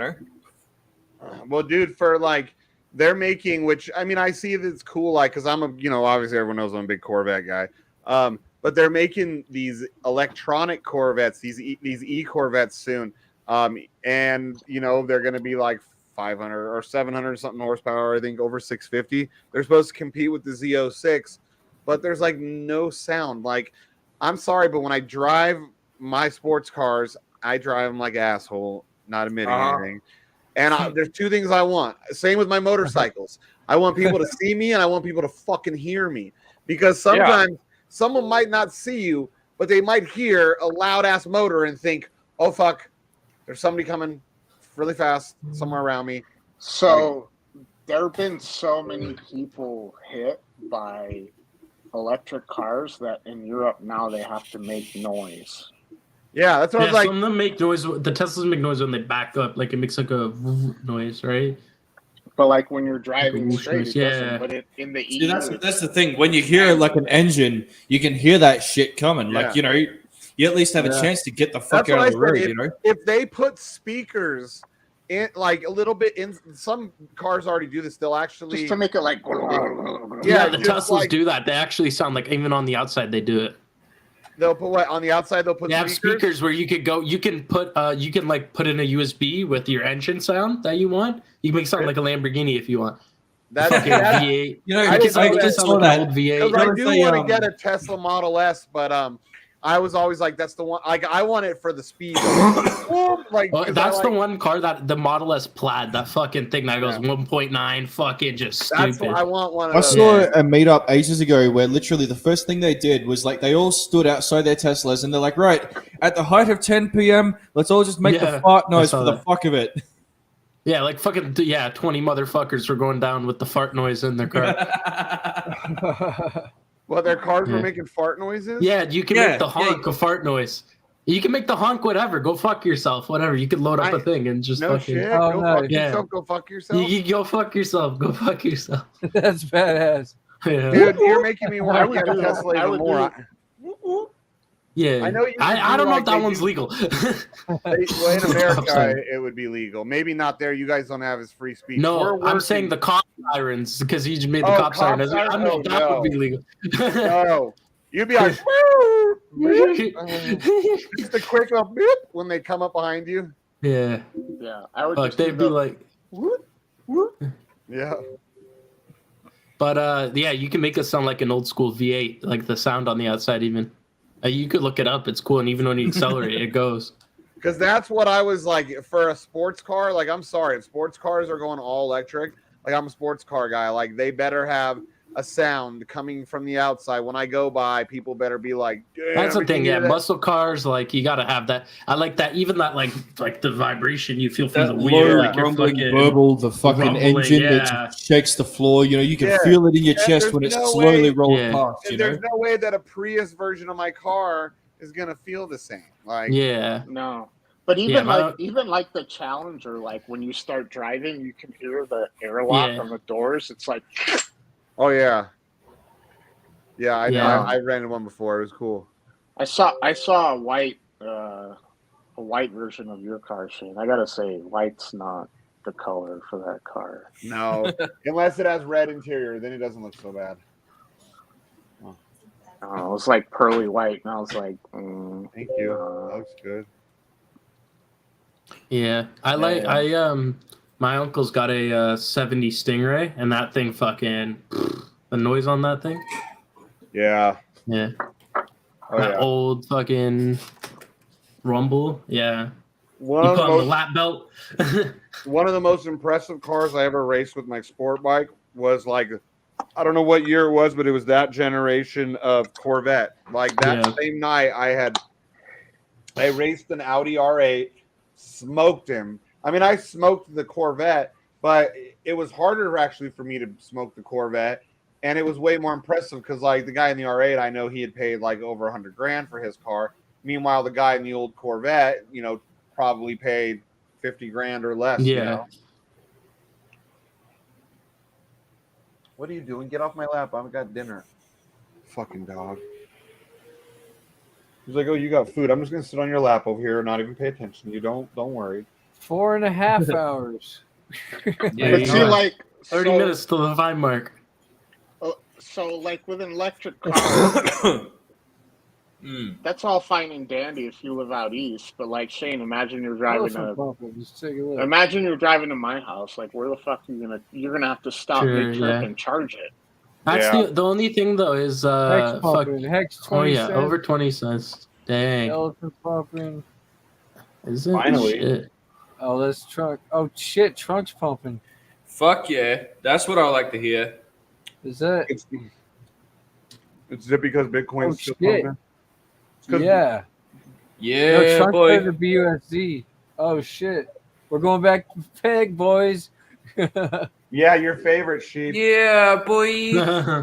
Well, dude, for like they're making, which I mean, I see that it's cool, like because I'm obviously everyone knows I'm a big Corvette guy. But they're making these electronic Corvettes, these e Corvettes soon, and they're going to be like 500 or 700 something horsepower, I think over 650. They're supposed to compete with the Z06, but there's like no sound. Like, I'm sorry, but when I drive my sports cars, I drive them like asshole, not admitting anything. And there's two things I want. Same with my motorcycles. I want people to see me and I want people to fucking hear me, because sometimes someone might not see you, but they might hear a loud ass motor and think, oh fuck, there's somebody coming really fast somewhere around me. So there have been so many people hit by electric cars that in Europe now they have to make noise. Yeah, that's what I was like. Some of them make noise. The Teslas make noise when they back up. Like, it makes like a noise, right? But like when you're driving Whoosh straight, noise, it doesn't. But in the See, EU, that's the thing. When you hear like an engine, you can hear that shit coming. Like, you at least have a chance to get the fuck That's out what of the I road, said. If they put speakers in, like a little bit in, some cars already do this. They'll actually just to make it like. Yeah, the just Teslas like- do that. They actually sound like, even on the outside, they do it. They'll put what on the outside? They'll put They have speakers where you could go. You can put like put in a USB with your engine sound that you want. You can make something like a Lamborghini if you want. That's Fucking V8. I It can sound like an old V8. Because I do want to get a Tesla Model S, but I was always like, that's the one. Like, I want it for the speed. Like, Well, 'cause that's I the like- one car that the Model S Plaid, that fucking thing that goes 1.9, fucking just stupid. That's what I want. One of I those. saw a meetup ages ago where literally the first thing they did was like they all stood outside their Teslas and they're like, right, at the height of 10 p.m., let's all just make the fart noise for the fuck of it. Yeah, like fucking 20 motherfuckers were going down with the fart noise in their car. Well, their cars were Yeah. making fart noises. Yeah, you can make the honk a fart noise. You can make the honk whatever. Go fuck yourself. Whatever. You can load up a thing and just No fucking. shit. Go fuck yourself. Go fuck yourself. You go fuck yourself. Go fuck yourself. That's badass. Yeah. Dude, you're making me want to get a Tesla even more. Yeah. I know you. I don't know if that one's legal. Well, in America, it would be legal. Maybe not there. You guys don't have his free speech. No, We're I'm working- saying the cop sirens because he made the Oh, cop siren. cop siren? I know Oh, that no. would be legal. No, you'd be like, just a quick beep when they come up behind you. Yeah. Yeah, I would. Fuck, just they'd do be the- like, Yeah. But yeah, you can make it sound like an old school V8, like the sound on the outside. Even you could look it up. It's cool, and even when you accelerate, it goes. Because that's what I was like for a sports car. Like, I'm sorry, if sports cars are going all electric, like I'm a sports car guy, like they better have a sound coming from the outside. When I go by, people better be like, damn. That's the did you thing, hear yeah. that? Muscle cars, like you gotta have that. I like that, even that, like the vibration you feel from That the wheel, low like you're rumbling fucking burble, the fucking rumbling, engine yeah. that shakes the floor. You know, you can Yeah. feel it in your And chest there's when it no slowly way- rolls Yeah. past. You And know, there's no way that a Prius version of my car is gonna feel the same. Like, Yeah. No. But Yeah, even like the Challenger, like when you start driving, you can hear the airlock Yeah. on the doors. It's like, oh yeah, yeah. I know. Yeah. I rented one before. It was cool. I saw a white version of your car, Shane. I gotta say, white's not the color for that car. No, unless it has red interior, then it doesn't look so bad. It was like pearly white, and I was like, Thank you. That looks good. Yeah, my uncle's got a 70 Stingray, and that thing fucking the noise on that thing. Yeah. Yeah. Oh, that yeah. old fucking rumble. Yeah. One You of the call him the most- lap belt. One of the most impressive cars I ever raced with my sport bike was like, I don't know what year it was, but it was that generation of Corvette. Like that Yeah. same night, I raced an Audi R8, smoked him. I mean, I smoked the Corvette, but it was harder actually for me to smoke the Corvette, and it was way more impressive because like the guy in the R8, I know he had paid like over $100,000 for his car. Meanwhile, the guy in the old Corvette, you know, probably paid $50,000 or less. Yeah. You know? What are you doing? Get off my lap. I've got dinner. Fucking dog. He's like, oh, you got food. I'm just gonna sit on your lap over here and not even pay attention. You don't worry. 4.5 hours. Yeah, But see, like 30 minutes to the 5 mark. So like with an electric car, that's all fine and dandy if you live out east. But like Shane, imagine you're driving Elephant bumper, just take a look. Imagine you're driving to my house. Like, where the fuck are you gonna? You're gonna have to stop Sure, mid trip yeah. and charge it. That's the only thing though is Hex fuck. pumping. Hex 20 Oh yeah, cents. over 20 cents. Dang. Elephant pumping. Is it? Finally. Shit. Oh, that's trunk. Oh shit, trunk's pumping. Fuck yeah. That's what I like to hear. Is that? Is it because Bitcoin's Oh, still shit. pumping? It's 'cause- Yeah. Yeah, No, trunk boy. better be USD. Oh shit. We're going back to peg, boys. Yeah, your favorite sheep. Yeah, boy.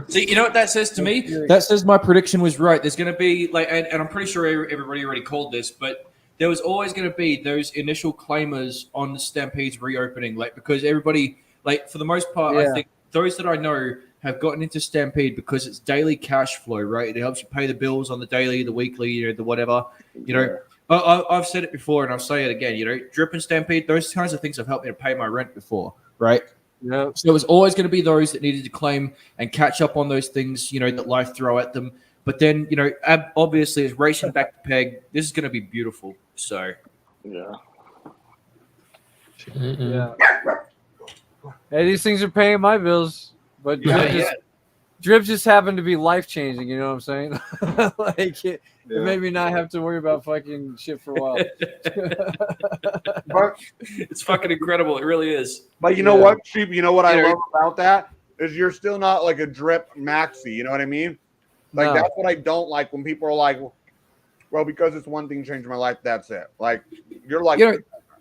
See, you know what that says to me? that says my prediction was right. There's going to be like, and I'm pretty sure everybody already called this, but there was always going to be those initial claimers on the Stampede's reopening, like because everybody, like for the most part, I Yeah. think those that I know have gotten into Stampede because it's daily cash flow, right? It helps you pay the bills on the daily, the weekly, you know, the whatever, you know. I've said it before and I'll say it again, you know, Drip and Stampede, those kinds of things have helped me to pay my rent before, right? Yeah. So there was always going to be those that needed to claim and catch up on those things, you know, that life throw at them. But then, you know, obviously it's racing back to peg. This is going to be beautiful. So, yeah. Yeah. Hey, these things are paying my bills, but Yeah, drip just happened to be life changing. You know what I'm saying? Like it made me not have to worry about fucking shit for a while. But it's fucking incredible. It really is. But you know what, Sheep? You know what I Yeah. love about that is you're still not like a drip maxi. You know what I mean? Like No. that's what I don't like when people are like, well, because it's one thing changed my life, that's it. Like you're like, You know,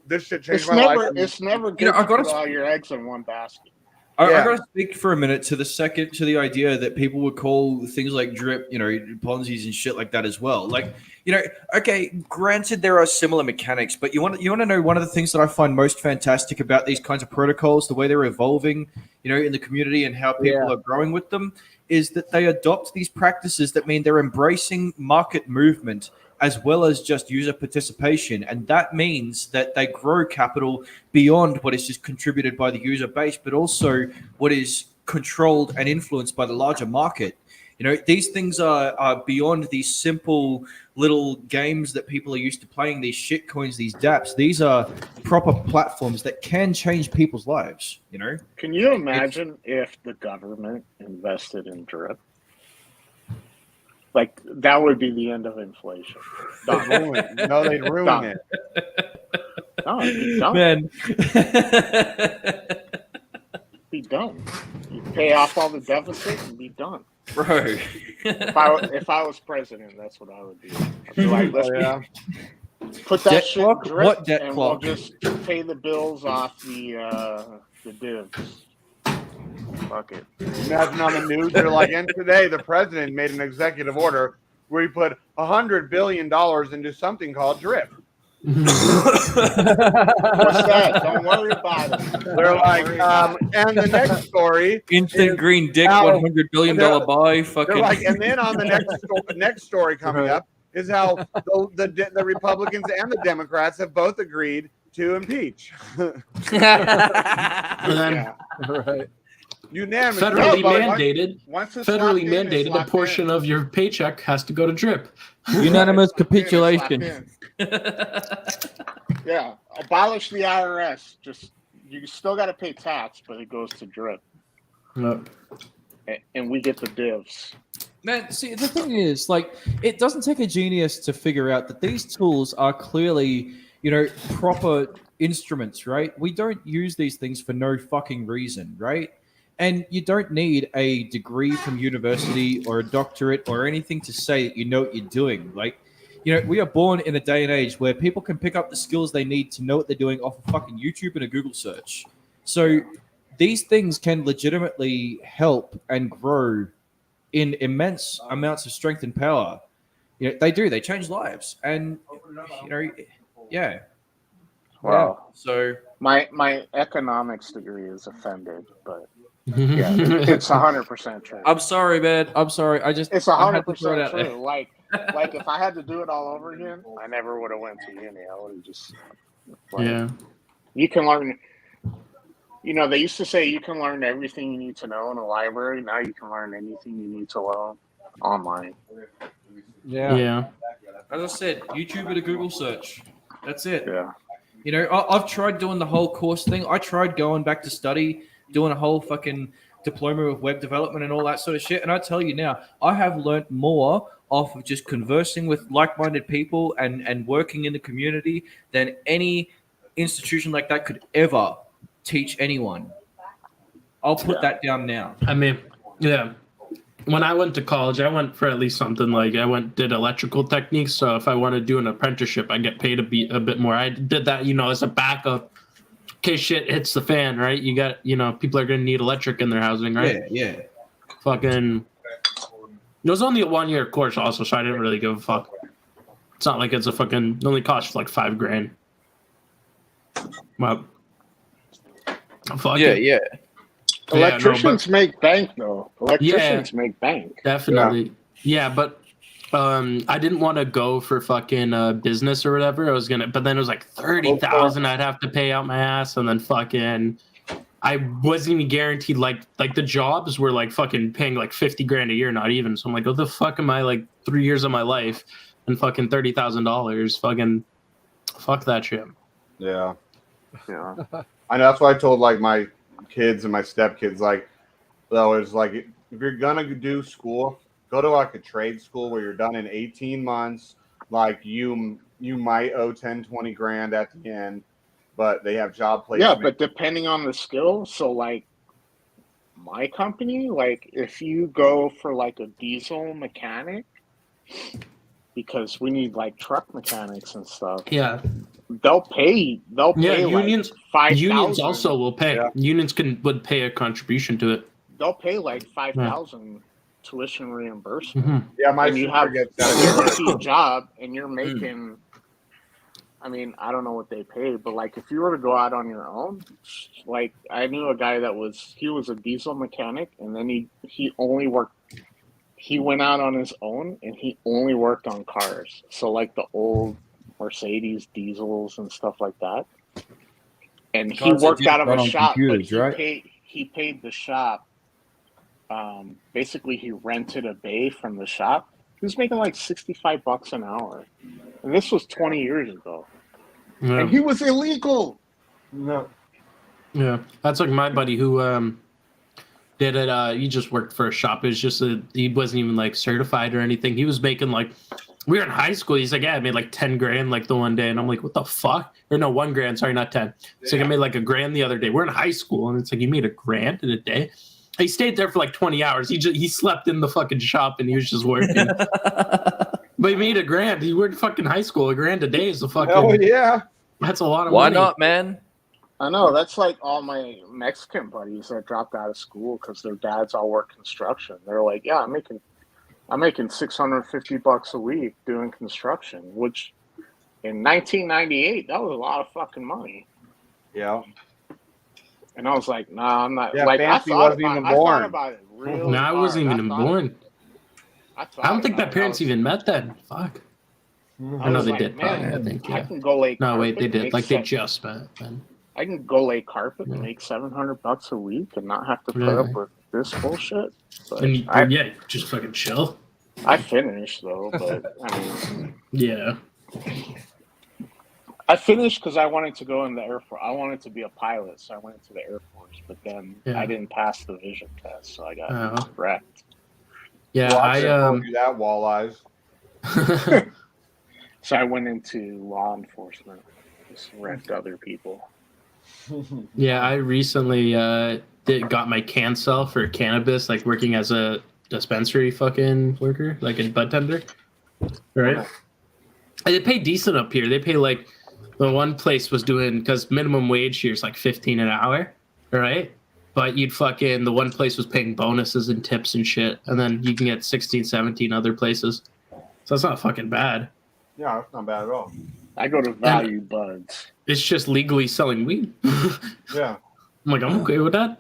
this shit changed It's my never life. it's never good You know, I to gotta put all your eggs in one basket. I Yeah. got to speak for a minute to the idea that people would call things like drip, you know, Ponzi's and shit like that as well. Like, you know, okay, granted there are similar mechanics, but you want to know one of the things that I find most fantastic about these kinds of protocols, the way they're evolving, you know, in the community and how people are growing with them, is that they adopt these practices that mean they're embracing market movement as well as just user participation. And that means that they grow capital beyond what is just contributed by the user base, but also what is controlled and influenced by the larger market. You know, these things are beyond these simple little games that people are used to playing, these shit coins, these dApps. These are proper platforms that can change people's lives, you know? Can you imagine if the government invested in drip? Like, that would be the end of inflation. Done. No, they'd ruin Done. it. No, it'd be done. Man. Be done. You pay off all the deficit and be done. Bro. If I was president, that's what I would do. I'd be like, let's put that Debt shit clock? in drip, What debt and clock? we'll just pay the bills off the divs. Fuck it. Imagine on the news, they're like, and today the president made an executive order where he put $100 billion into something called drip. What's that? Don't worry about it. They're like, and the next story, instant green dick, how- $100 billion buy, fucking. they're like, and then on the next story coming up is how the Republicans and the Democrats have both agreed to impeach. Right. Unanimous. Federally No, but federally mandated, a portion of your paycheck has to go to drip. Unanimous capitulation. Yeah, abolish the IRS. Just you still got to pay tax, but it goes to drip, and we get the divs. Man, see, the thing is, like, it doesn't take a genius to figure out that these tools are clearly, you know, proper instruments, right? We don't use these things for no fucking reason, right? And you don't need a degree from university or a doctorate or anything to say that you know what you're doing. Like, you know, we are born in a day and age where people can pick up the skills they need to know what they're doing off of fucking YouTube and a Google search. So these things can legitimately help and grow in immense amounts of strength and power. You know, they do. They change lives. And, you know, yeah. Wow. So my economics degree is offended, but yeah, it's 100% true. I'm sorry, man. I'm sorry. It's I had to throw it 100% out there. true. Like if I had to do it all over again, I never would have went to uni. I would have just You can learn. You know, they used to say you can learn everything you need to know in a library. Now you can learn anything you need to learn online. Yeah. As I said, YouTube and a Google search. That's it. Yeah. You know, I've tried doing the whole course thing. I tried going back to study, doing a whole fucking diploma of web development and all that sort of shit. And I tell you now, I have learned more off of just conversing with like-minded people and working in the community than any institution like that could ever teach anyone. I'll put that down now. I mean, yeah. When I went to college, I went for at least something like did electrical techniques. So if I want to do an apprenticeship, I get paid a bit more. I did that, you know, as a backup in case shit hits the fan, right? You got, you know, people are going to need electric in their housing, right? Yeah. Fucking. It was only a 1-year course also, so I didn't really give a fuck. It's not like it's a fucking, it only costs like $5,000. Well, fuck it. Yeah. Electricians make bank though. Electricians make bank. Definitely. Yeah, but I didn't want to go for fucking business or whatever. I was gonna, but then it was like 30,000 I'd have to pay out my ass, and then fucking I wasn't even guaranteed like the jobs were like fucking paying like $50,000 a year, not even. So I'm like, what the fuck am I like 3 years of my life and fucking $30,000? Fucking fuck that shit. Yeah. I know, that's why I told like my kids and my stepkids, like, though, it's like, if you're gonna do school, go to like a trade school where you're done in 18 months. Like you might owe 10-20 grand at the end, but they have job placement. Yeah, but depending on the skill, so like my company, like if you go for like a diesel mechanic, because we need like truck mechanics and stuff. Yeah. They'll pay unions. like 5,000. Unions also will pay. Yeah. Unions would pay a contribution to it. They'll pay like 5,000 tuition reimbursement. Mm-hmm. Yeah, my and you have a job, and you're making. I mean, I don't know what they pay, but like if you were to go out on your own, like I knew a guy that was a diesel mechanic, and then he only worked. He went out on his own, and he only worked on cars. So like the old Mercedes diesels and stuff like that. And he worked out of a shop, but he paid the shop basically he rented a bay from the shop. He was making like $65 an hour, and this was 20 years ago, Yeah. and he was illegal. No. Yeah, that's like my buddy who did it. He just worked for a shop. It was just he wasn't even like certified or anything. He was making like, we were in high school. He's like, yeah, I made like 10 grand like the one day, and I'm like, what the fuck? Or no, 1 grand. Sorry, not 10. It's like I made like $1 grand the other day. We're in high school, and it's like you made $1 grand in a day. He stayed there for like 20 hours. He slept in the fucking shop, and he was just working. But he made $1 grand. He worked fucking high school. $1 grand a day is a fucking. Hell yeah. That's a lot of Why money. not, man? I know, that's like all my Mexican buddies that dropped out of school because their dads all work construction. They're like, yeah, I'm making $650 a week doing construction, which in 1998 that was a lot of fucking money. Yeah. And I was like, nah, I'm not. Yeah, like I Fancy thought wasn't about, even I born. thought about it really. No, I wasn't even born. I don't think my parents even met then. Fuck. I know was they like, did. man, Probably, I think. I Yeah. can go lay. No, wait, carpet they and did. make Like they seven- just met then. I can go lay carpet and make $700 a week and not have to put Yeah. up with this bullshit. But And you, I, yeah, just fucking chill. I finished though, but I mean, Yeah. I finished because I wanted to go in the Air Force. I wanted to be a pilot, so I went to the Air Force. But then Yeah. I didn't pass the vision test, so I got Oh. wrecked. Yeah, Well, I told you that walleyes. So I went into law enforcement, just wrecked other people. Yeah, I recently got my cancel for cannabis, like working as a dispensary fucking worker, like a bud tender. Right? And they pay decent up here. They pay like the one place was doing, because minimum wage here is like 15 an hour, right? But you'd fucking, the one place was paying bonuses and tips and shit, and then you can get 16, 17 other places. So that's not fucking bad. Yeah, that's not bad at all. I go to Value Buds. It's just legally selling weed. Yeah. I'm like, I'm okay with that.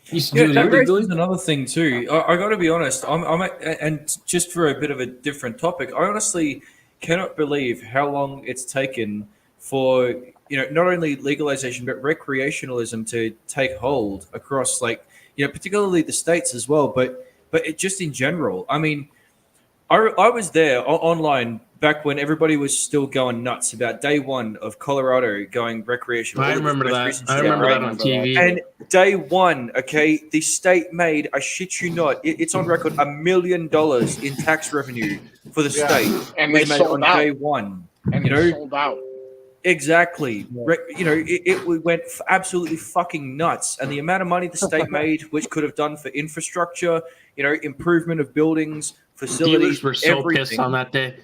You should Yeah, do it that illegally. raises another thing too. I got to be honest. And just for a bit of a different topic, I honestly cannot believe how long it's taken for not only legalization but recreationalism to take hold across, like particularly the states as well, but it just in general. I mean, I was there online back when everybody was still going nuts about day one of Colorado going recreational. I remember that. I remember that on TV. And day one, okay, the state made, I shit you not, it's on record, $1 million in tax revenue for the state. And they made sold on out. day one. And they sold out. Exactly. It went absolutely fucking nuts. And the amount of money the state made, which could have done for infrastructure, improvement of buildings, facilities, Dealers were so everything. pissed on that day.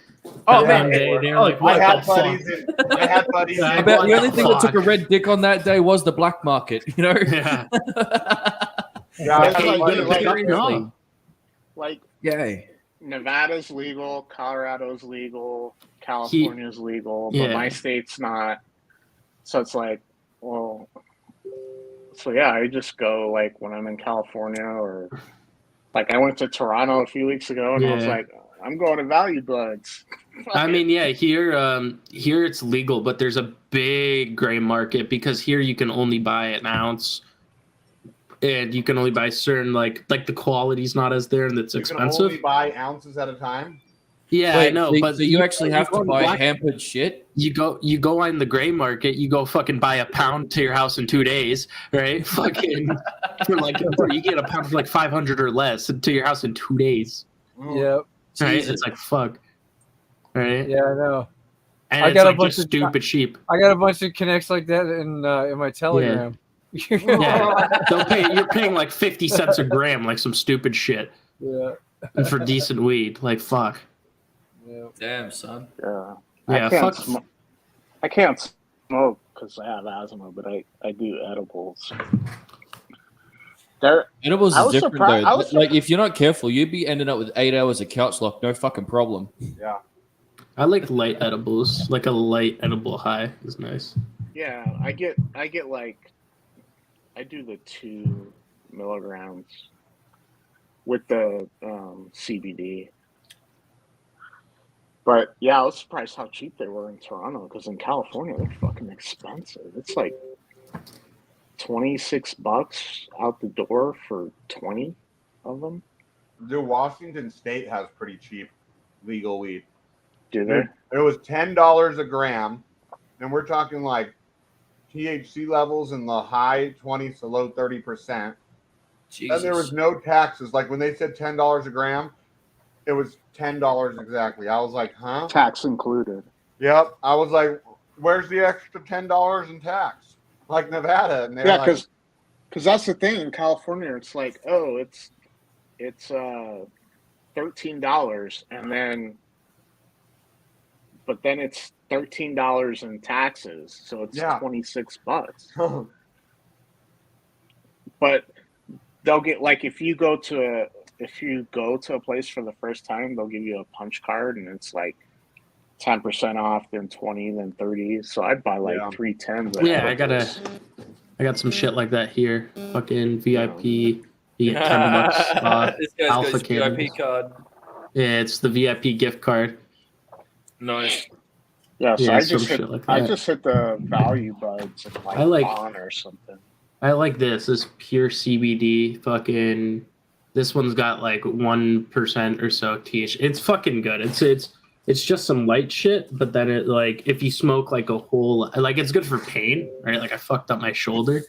Oh That man, one day, they were like, "What I the had buddies. fuck?" I had buddies. I in- bet the only thing that fuck? took a red dick on that day was the black market. Yeah, It's I had buddies. Seriously. Like Yay. Nevada's legal, Colorado's legal, California's legal, but yeah. my state's not. So it's like, well, so yeah, I just go like when I'm in California, or like I went to Toronto a few weeks ago and I was Yeah. like, I'm going to Value Buds. I mean, yeah, here it's legal, but there's a big gray market because here you can only buy an ounce, and you can only buy certain like the quality's not as there, and it's You can expensive. only buy ounces at a time. Yeah, Wait, I know, so- but so you actually have go to on buy Black- hampered shit. You go on the gray market. You go fucking buy a pound to your house in 2 days, right? Fucking you get a pound for like 500 or less to your house in 2 days. Yep. Right? Jesus. It's like fuck. Right? Yeah, I know. And I it's got a like bunch just of- stupid cheap. I got a bunch of connects like that in my Telegram. Yeah. You're paying like 50 cents a gram, like some stupid shit. Yeah. And for decent weed, like fuck. Damn, son. Yeah. Yeah, fuck. I can't smoke because I have asthma, but I do edibles. Edibles I is was different surprised- I though. was Like if you're not careful, you'd be ending up with 8 hours of couch lock, no fucking problem. Yeah. I like light edibles. Like a light edible high is nice. Yeah, I get like, I do the 2 milligrams with the CBD. But yeah, I was surprised how cheap they were in Toronto, because in California they're fucking expensive. It's like $26 out the door for 20 of them. Dude, Washington State has pretty cheap legal weed. Do they? It was $10 a gram, and we're talking like THC levels in the high 20s to low 30%. And there was no taxes. Like when they said $10 a gram, it was $10 exactly. I was like, huh? Tax included. Yep. I was like, where's the extra $10 in tax? Like Nevada. And they're Yeah, like, because that's the thing in California. It's like, oh, it's $13, and then, but then it's $13 in taxes, so it's $26. But they'll get, like, if you go to a place for the first time, they'll give you a punch card, and it's like 10% off, then 20, then 30. So I'd buy like 3 10s. Yeah, I got some shit like that here. Fucking VIP. You get $10 off. This guy's got Alpha his cannabis. VIP card. Yeah, it's the VIP gift card. Nice. Yeah, so Yeah, I some just hit, shit like I that. just hit the value buds and I like- on or something. I like this. This pure CBD. Fucking. This one's got like 1% or so THC. It's fucking good. It's just some light shit, but then it, like, if you smoke like a whole, like, it's good for pain, right? Like I fucked up my shoulder.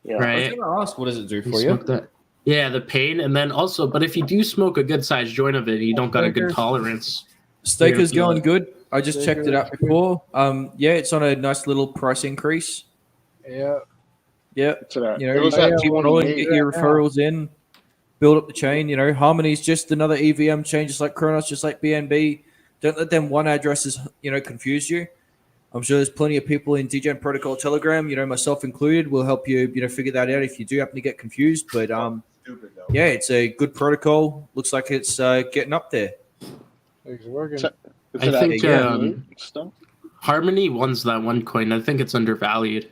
Yeah. Right. I was gonna ask, what does it do for you? smoke that. Yeah, the pain, and then also, but if you do smoke a good sized joint of it, you don't got a good tolerance. Staker's You're gonna going good. I just checked it out before. Yeah, it's on a nice little price increase. Yeah. Yeah. So You know, it was you at keep rolling, 28 get your right now. referrals in, build up the chain. You know, Harmony's just another EVM chain, just like Kronos, just like BNB. Don't let them one addresses, confuse you. I'm sure there's plenty of people in Degen Protocol Telegram, myself included, will help you, figure that out if you do happen to get confused. But yeah, it's a good protocol. Looks like it's getting up there. It's working. I think Harmony wants that one coin. I think it's undervalued.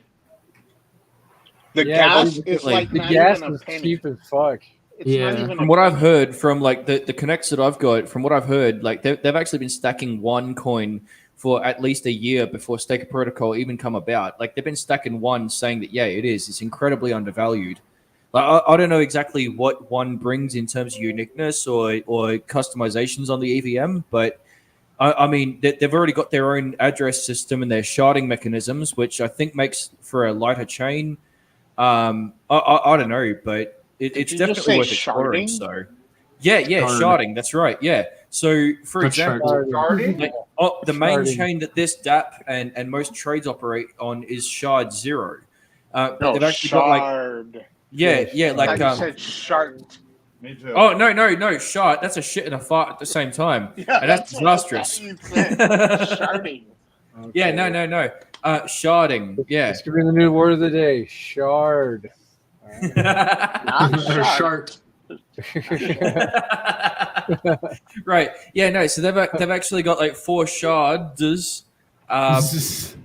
The gas is like the not gas even a is penny. cheap as fuck. It's not even From what I've heard from like the connects that I've got, from what I've heard, like they've actually been stacking one coin for at least a year before Staker Protocol even come about. Like they've been stacking one, saying that it's incredibly undervalued. Like I don't know exactly what one brings in terms of uniqueness or customizations on the EVM, but I mean they've already got their own address system and their sharding mechanisms, which I think makes for a lighter chain. I don't know, but it's you just definitely say worth exploring. sharding? So, yeah, sharding. That's right. Yeah. So, for What's example, sharding? like, the main Sharding. chain that this DApp and most trades operate on is Shard 0. But No, they've actually got shard. like like you said shard. Me too. oh no, Shard. That's a shit and a fart at the same time, Yeah, and that's that's what I disastrous. thought you said. Sharding. Yeah, no. Sharding. Yeah. This could be the new word of the day. Shard. Not Shart. Right. Yeah. No. So they've actually got like 4 shards. But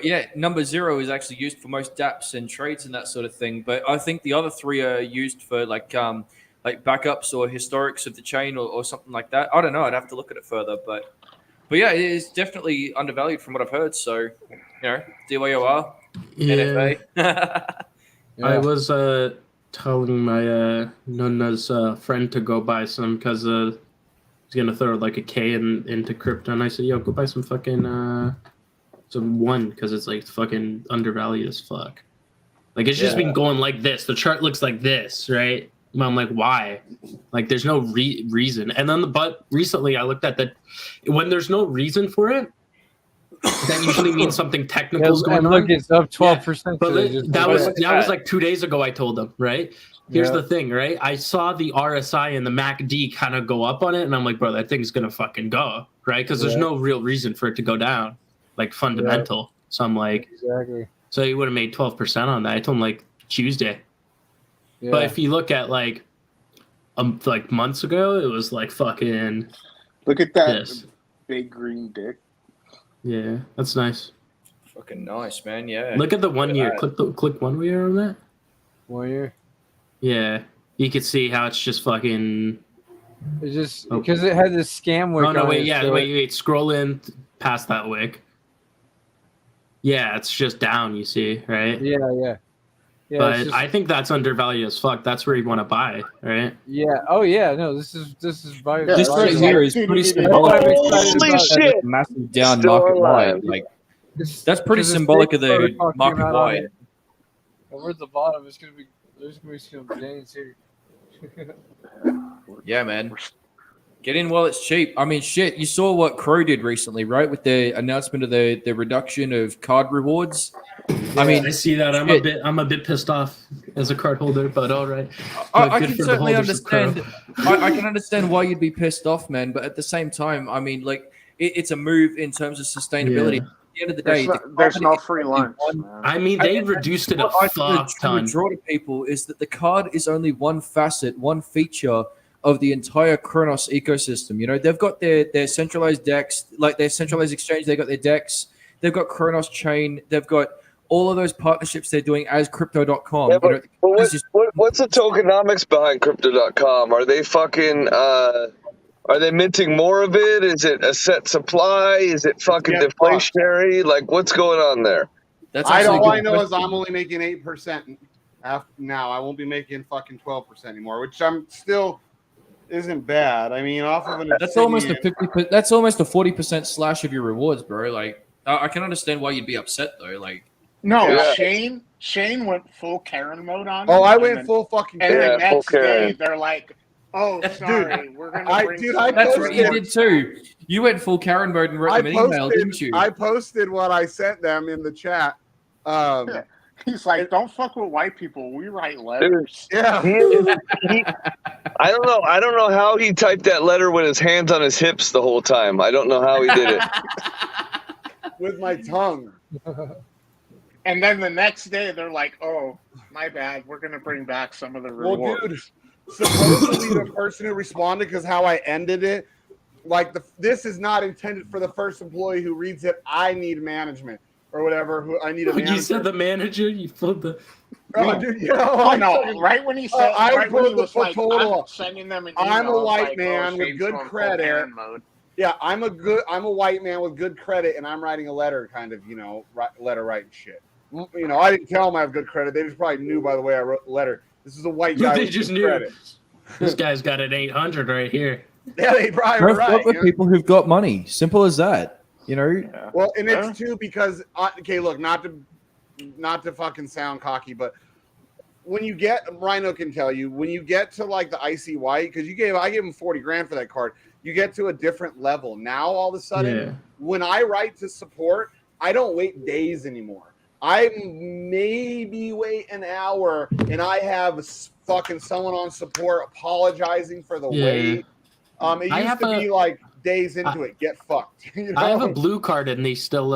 yeah, number 0 is actually used for most dApps and trades and that sort of thing. But I think the other 3 are used for like backups or historics of the chain or something like that. I don't know. I'd have to look at it further, but yeah, it is definitely undervalued from what I've heard. So, DYOR, Yeah. NFA. I was telling my Nunna's friend to go buy some because he's gonna throw like a K into crypto, and I said, "Yo, go buy some fucking some one because it's like fucking undervalued as fuck. Like it's just been going like this. The chart looks like this, right?" And I'm like, why? Like, there's no reason. And then but recently I looked at that. When there's no reason for it, that usually means something technical is going look, on. it's up 12%. But today, just that like was like 2 days ago. I told them, right? Here's Yeah. the thing, right? I saw the RSI and the MACD kind of go up on it, and I'm like, bro, that thing's gonna fucking go, right? Because there's Yeah. no real reason for it to go down, like fundamental. So I'm like, exactly. so he would have made 12% on that. I told him like Tuesday. Yeah. But if you look at like months ago, it was like fucking. Look at that this. big green dick. Yeah, that's nice. Fucking nice, man. Yeah. Look at the 1 year. Click 1 year on that. 1 year. Yeah, you could see how it's just fucking. It's just because it had this scam wick. Oh no! on Wait, it, yeah, so wait. Scroll in past that wick. Yeah, it's just down. You see, right? Yeah. Yeah, but it's just- I think that's undervalued as fuck. That's where you want to buy, right? Yeah. Oh yeah. No, this is value. This right here is pretty symbolic. Massive down Still market online. wide. Like that's pretty Because symbolic of the protocol came market out on wide. it. And we're at the bottom. It's gonna be there's gonna be some gains here. Yeah, man. Get in while it's cheap. I mean, shit. You saw what Crow did recently, right? With the announcement of the reduction of card rewards. I mean, I see that. I'm a bit pissed off as a card holder, but all right. I Good can for the certainly holders of Crow. understand. I can understand why you'd be pissed off, man. But at the same time, I mean, like it's a move in terms of sustainability. Yeah. At the end of the day, There's no free lunch. I mean, they reduced it a what I fuck ton. draw to people is that the card is only one facet, one feature of the entire Kronos ecosystem. You know, they've got their centralized decks, like their centralized exchange. They've got their decks. They've got Kronos Chain. They've got all of those partnerships they're doing as Crypto.com. Yeah, You but know, what's the tokenomics behind Crypto.com? Are they fucking? Are they minting more of it? Is it a set supply? Is it fucking deflationary? Like, what's going on there? All I know is I'm only making 8% now. I won't be making fucking 12% anymore, which I'm still isn't bad. I mean, off of an that's almost a 50. That's almost a 40% slash of your rewards, bro. Like, I can understand why you'd be upset though. Like, No, Yeah. Shane went full Karen mode on. Oh, him, I and went then- full fucking And Karen. the next full day, Karen. they're like, "Oh, sorry, we're gonna bring." that's what you did too. You went full Karen mode and wrote them an email, didn't you? I posted what I sent them in the chat. He's like, "Don't fuck with white people. We write letters." Yeah. I don't know how he typed that letter with his hands on his hips the whole time. I don't know how he did it. With my tongue. And then the next day, they're like, "Oh, my bad. We're gonna bring back some of the Well, rewards." dude, supposedly the person who responded, because how I ended it, like this is not intended for the first employee who reads it. I need management or whatever. Who I need a manager. You said the manager. You filled the. Oh, dude, you know, Oh no! Right when he said, I right when he put the was like, total. "I'm sending them an email." I'm a I was white like, man "Oh, with Shane's good going full credit. Karen mode." Yeah, I'm a white man with good credit, and I'm writing a letter, kind of, you know, letter writing shit. You know, I didn't tell them I have good credit. They just probably knew by the way I wrote the letter. This is a white guy They with just good knew. credit. This guy's got an 800 right here. Yeah, they probably Bro, were right. fuck with you know? people who've got money. Simple as that. You know. Well, and it's too because okay, look, not to fucking sound cocky, but when you get Rhino can tell you when you get to like the icy white, because I gave him 40 grand for that card. You get to a different level. Now all of a sudden, Yeah. when I write to support, I don't wait days anymore. I maybe wait an hour, and I have fucking someone on support apologizing for the Yeah. wait. It I used have to be like days into it, get fucked. You know? I have a blue card and they still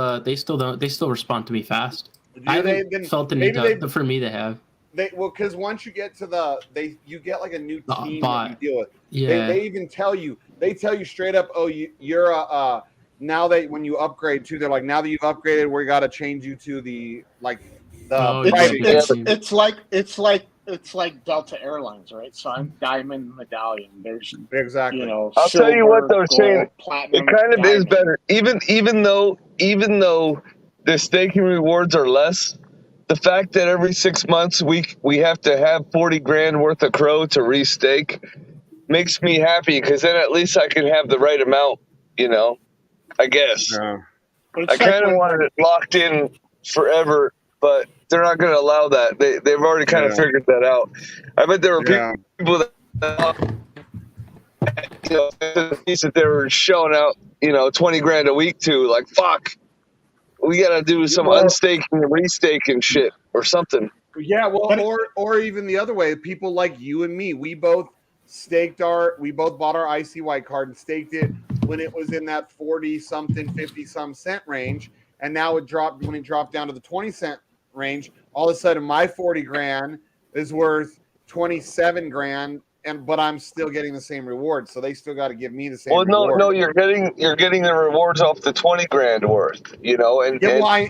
respond to me fast. Do I they? haven't Then felt the maybe need they- for me to have. Because once you get to you get like a new team that bot. you deal with. Yeah. They even tell you straight up, oh, you're a now that when you upgrade too, they're like, now that you've upgraded, we got to change you to the It's like Delta Airlines, right? So I'm Diamond Medallion. There's exactly. You know, I'll tell you what, though, silver, Shane, gold, platinum, it kind of is diamond. better. Even though the staking rewards are less, the fact that every 6 months we have to have 40 grand worth of Crow to restake makes me happy, because then at least I can have the right amount, you know, I guess. Yeah. I kind of wanted it locked in forever, but they're not going to allow that. They've already kind of figured that out. I bet there were people that, you know, that they were shelling out, you know, 20 grand a week to, like, fuck, we got to do some unstaking and restaking shit or something. Yeah, well, or even the other way, people like you and me, we both bought our ICY card and staked it when it was in that 40 something, 50 some cent range, and now when it dropped down to the 20 cent range, all of a sudden my 40 grand is worth 27 grand, but I'm still getting the same reward, so they still got to give me the same. Well, no, you're getting the rewards off the 20 grand worth, you know, and yeah, well,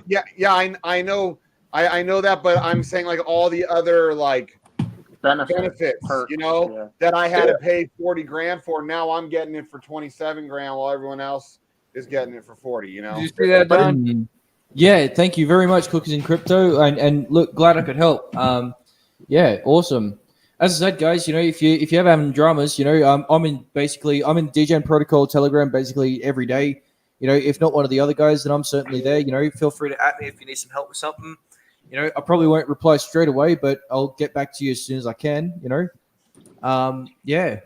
I know. I know that, but I'm saying like all the other like benefits, you know, that I had to pay 40 grand for. Now I'm getting it for 27 grand while everyone else is getting it for 40, you know. Did you see that, Don? Yeah, thank you very much, Cookies and Crypto, and look, glad I could help. Yeah, awesome. As I said, guys, if you ever having dramas, I'm in Degen Protocol Telegram basically every day. If not one of the other guys, then I'm certainly there. Feel free to at me if you need some help with something. I probably won't reply straight away, but I'll get back to you as soon as I can. Yeah.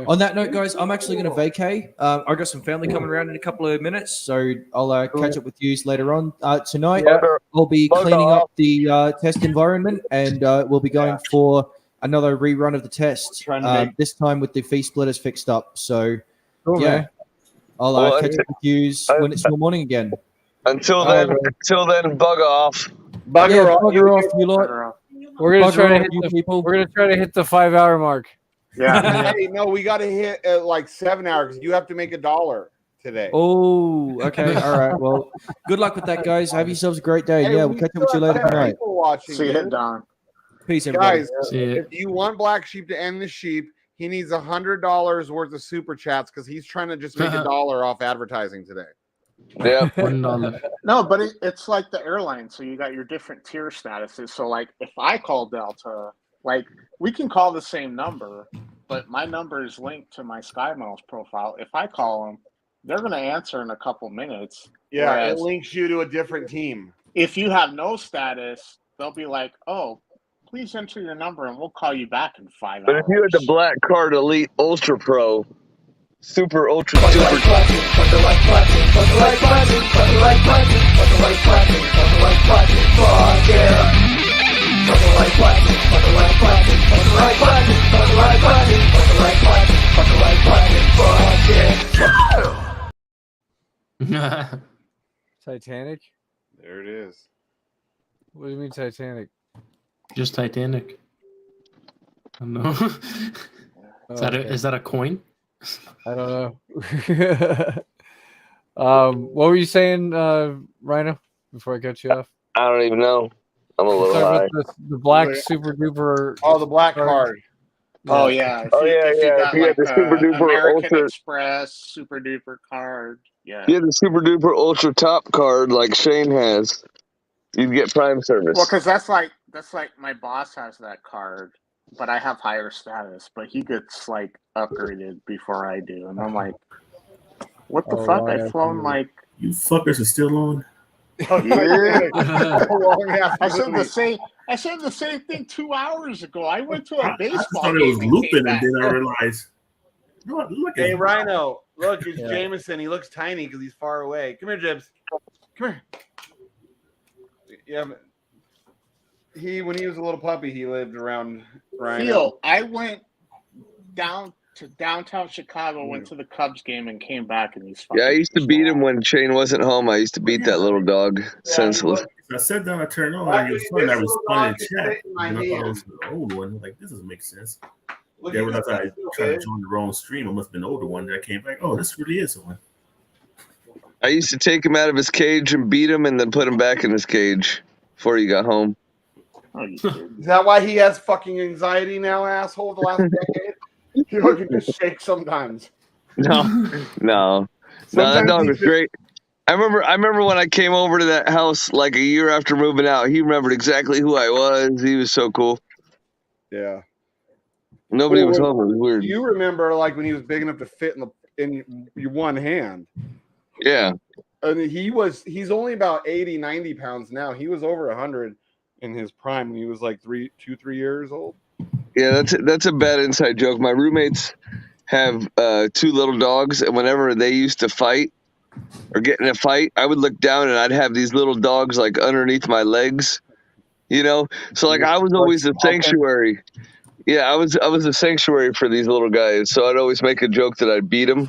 On that note, guys, I'm actually going to vacay. I got some family coming around in a couple of minutes, so I'll catch up with you later on tonight. I'll be cleaning up the test environment, and we'll be going for another rerun of the test. This time with the fee splitters fixed up. So, Cool, yeah, man. I'll catch up with you when it's your morning again. Until then, bug off. Bugger off, bugger off, you lot. We're gonna Bugger try to off, hit you the people. We're gonna try to hit the 5-hour mark. Yeah. Hey, no, we got to hit at like 7 hours. You have to make $1 today. Oh, okay. All right. Well, good luck with that, guys. Have yourselves a great day. Hey, Yeah, we'll catch up with you later tonight. People watching, See you, dude. Don. Peace, everybody. Guys, if you want Black Sheep to end the sheep, he needs $100 worth of super chats because he's trying to just make $1 off advertising today. Yeah. $1. No, but it's like the airline. So you got your different tier statuses. So like if I call Delta, like we can call the same number, but my number is linked to my Sky Miles profile. If I call them, they're going to answer in a couple minutes. Yeah, Whereas it links you to a different team. if you have no status, they'll be like, "Oh, please enter your number and we'll call you back in 5 But hours." if you had the black card Elite Ultra Pro, Super Ultra Super. Titanic? There it is. What do you mean Titanic? Just Titanic. I don't know. Is that a coin? I don't know. What were you saying, Rhino? Before I cut you off. I don't even know. I'm a little Talking high. about the black super duper. Oh, the black card. Oh yeah. If you got If you had like the Super Duper American Ultra, Express super duper card. Yeah. if you had the Super Duper Ultra Top card like Shane has, you'd get Prime service. Well, because that's like my boss has that card, but I have higher status, but he gets like upgraded before I do, and I'm like, what the fuck? I've flown like You fuckers are still on. Oh, yeah. I I said the same thing 2 hours ago. I went to a I baseball thought it game was and looping, came and back. then I realized. Look Hey, at Rhino, look, it's Yeah. Jameson. He looks tiny because he's far away. Come here, Jibs. Come here. Yeah, but when he was a little puppy, he lived around Rhino. Phil, I went down to downtown Chicago, went to the Cubs game, and came back, and he's Yeah, I used to beat him when Shane wasn't home. I used to beat that little dog senseless. I sat down, I turned on, and your son, I responded in chat. And I thought it was the old one. Like, this doesn't make sense. Look Then at realized I this, tried to kid. join the wrong stream. It must have been the older one. That I came back. Oh, this really is the one. I used to take him out of his cage and beat him and then put him back in his cage before he got home. Is that why he has fucking anxiety now, asshole? The last decade, he can just shake sometimes. No, that dog was great. I remember when I came over to that house like a year after moving out. He remembered exactly who I was. He was so cool. Yeah. Nobody was home. It was weird. You remember like when he was big enough to fit in your one hand. Yeah. And he's only about 80, 90 pounds now. He was over 100 in his prime when he was like 3 years old. Yeah, that's a bad inside joke. My roommates have 2 little dogs, and whenever they used to fight or get in a fight, I would look down and I'd have these little dogs like underneath my legs, So like I was always a sanctuary. Yeah, I was a sanctuary for these little guys. So I'd always make a joke that I'd beat them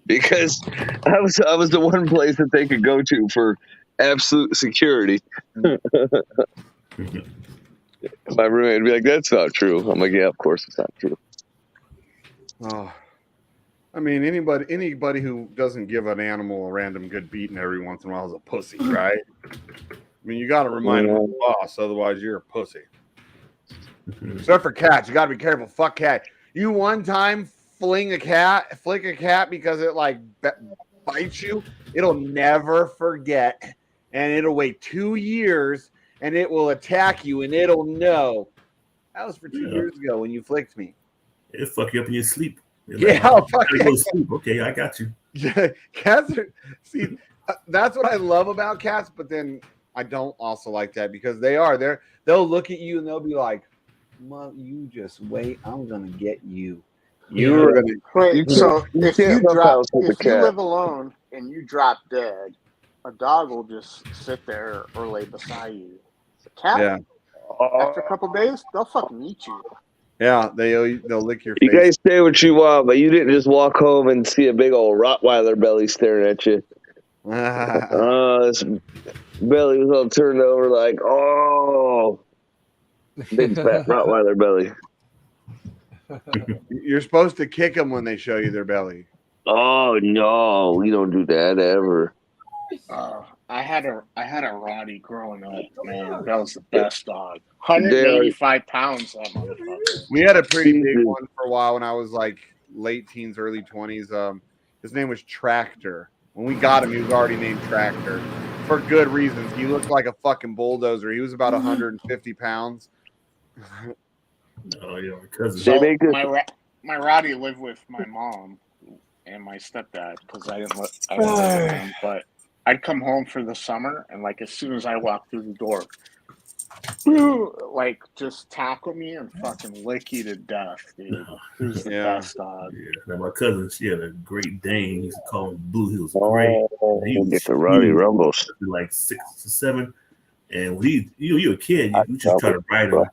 because I was the one place that they could go to for absolute security. My roommate would be like, "That's not true." I'm like, "Yeah, of course it's not true." Oh, I mean, anybody who doesn't give an animal a random good beating every once in a while is a pussy, right? I mean, you got to remind them of the boss, otherwise you're a pussy. Except for cats, you got to be careful. Fuck cat. You one time flick a cat because it like bites you, it'll never forget and it'll wait 2 years, and it will attack you, and it'll know. That was for 2 years ago when you flicked me. It'll fuck you up in your sleep. Yeah, I'll fuck go to sleep. Okay, I got you. Cats are, see, that's what I love about cats, but then I don't also like that because they'll look at you and they'll be like, you just wait, I'm gonna get you. You're gonna Wait, so if you cat. live alone and you drop dead, a dog will just sit there or lay beside you. A cat, Yeah. after a couple days, they'll fucking eat you. Yeah, they'll lick your You face. guys say what you want, but you didn't just walk home and see a big old Rottweiler belly staring at you. This belly was all turned over like, oh, big fat Rottweiler belly. You're supposed to kick them when they show you their belly. Oh no, we don't do that ever. I had a Roddy growing up, man. That was the best dog. 185 pounds, that motherfucker. We had a pretty big one for a while when I was like late teens, early 20s. His name was Tractor. When we got him, he was already named Tractor for good reasons. He looked like a fucking bulldozer. He was about 150 pounds. Oh yeah, because So my Roddy lived with my mom and my stepdad because I didn't live with him. But I'd come home for the summer, and like as soon as I walked through the door, like just tackle me and fucking lick you to death, dude. He was the best dog. Yeah. Now my cousin, she had a Great Dane. He used to call him Blue. He was great. He was get the Roddy Rumbles. Like 6 or 7. And when you're a kid, you just try to ride him.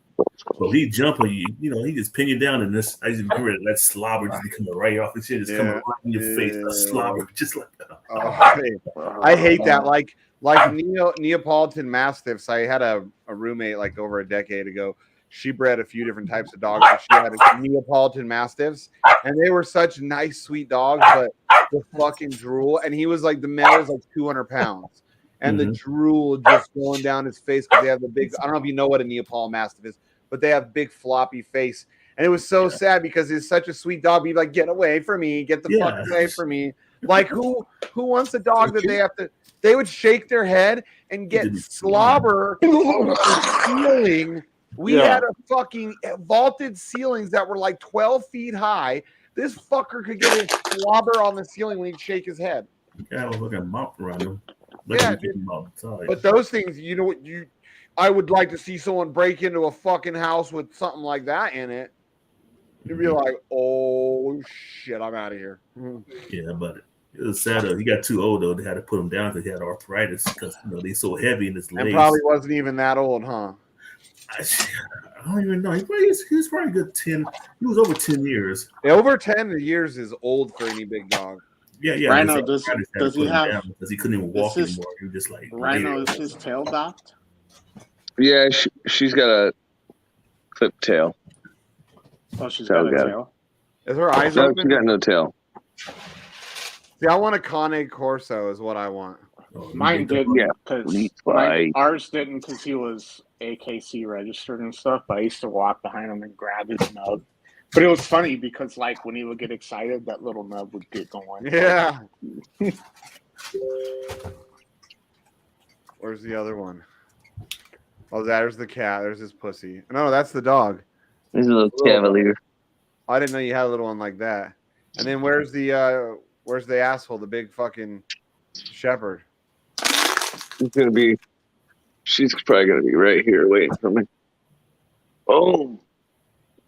Well, he jump on you, he just pin you down, and this. I used to remember that slobber just coming right off his shit, just coming right in your face. A slobber, just like that. I hate that. Like Neapolitan Mastiffs. I had a roommate like over a decade ago. She bred a few different types of dogs. But she had Neapolitan Mastiffs, and they were such nice, sweet dogs, but the fucking drool. And he was like, the male was like 200 pounds. And the drool just going down his face because they have the big. I don't know if you know what a Neapolitan Mastiff is, but they have big floppy face. And it was so sad because it's such a sweet dog. Be like, get away from me, get the fuck away from me. Like who wants a dog that they would shake their head and get slobber on the ceiling. We had a fucking vaulted ceilings that were like 12 feet high. This fucker could get his slobber on the ceiling when he'd shake his head. Yeah, I was looking mop around him. Yeah, but those things, I would like to see someone break into a fucking house with something like that in it. You'd be like, oh shit, I'm out of here. Yeah, but it was sad though. He got too old though. They had to put him down because he had arthritis because they're so heavy in his legs. And probably wasn't even that old, huh? I don't even know. He was probably good 10. He was over 10 years. Yeah, over 10 years is old for any big dog. Yeah. Rhino, does he have? Because he couldn't even walk anymore. He was just like Rhino. Is his tail docked? Yeah, she's got a clipped tail. Oh, she's got a tail. Is her eyes no, open? She got no tail. See, I want a Cane Corso is what I want. Mine didn't because ours didn't because he was AKC registered and stuff. But I used to walk behind him and grab his nub. But it was funny because, like, when he would get excited, that little nub would get going. Yeah. Where's the other one? Oh, there's the cat. There's his pussy. No, that's the dog. He's a little cavalier. I didn't know you had a little one like that. And then where's the asshole? The big fucking shepherd. She's probably gonna be right here waiting for me. Oh,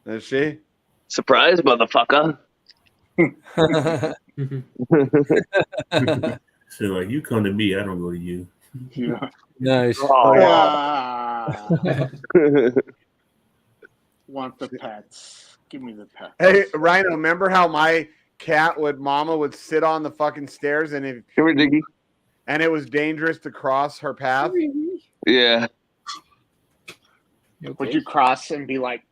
is she? Surprise, motherfucker! So like, you come to me, I don't go to you. Yeah. Nice. Oh, yeah. Want the pets? Give me the pets. Hey, Rhino, remember how my mama would sit on the fucking stairs and it was dangerous to cross her path? Yeah. Would you cross and be like,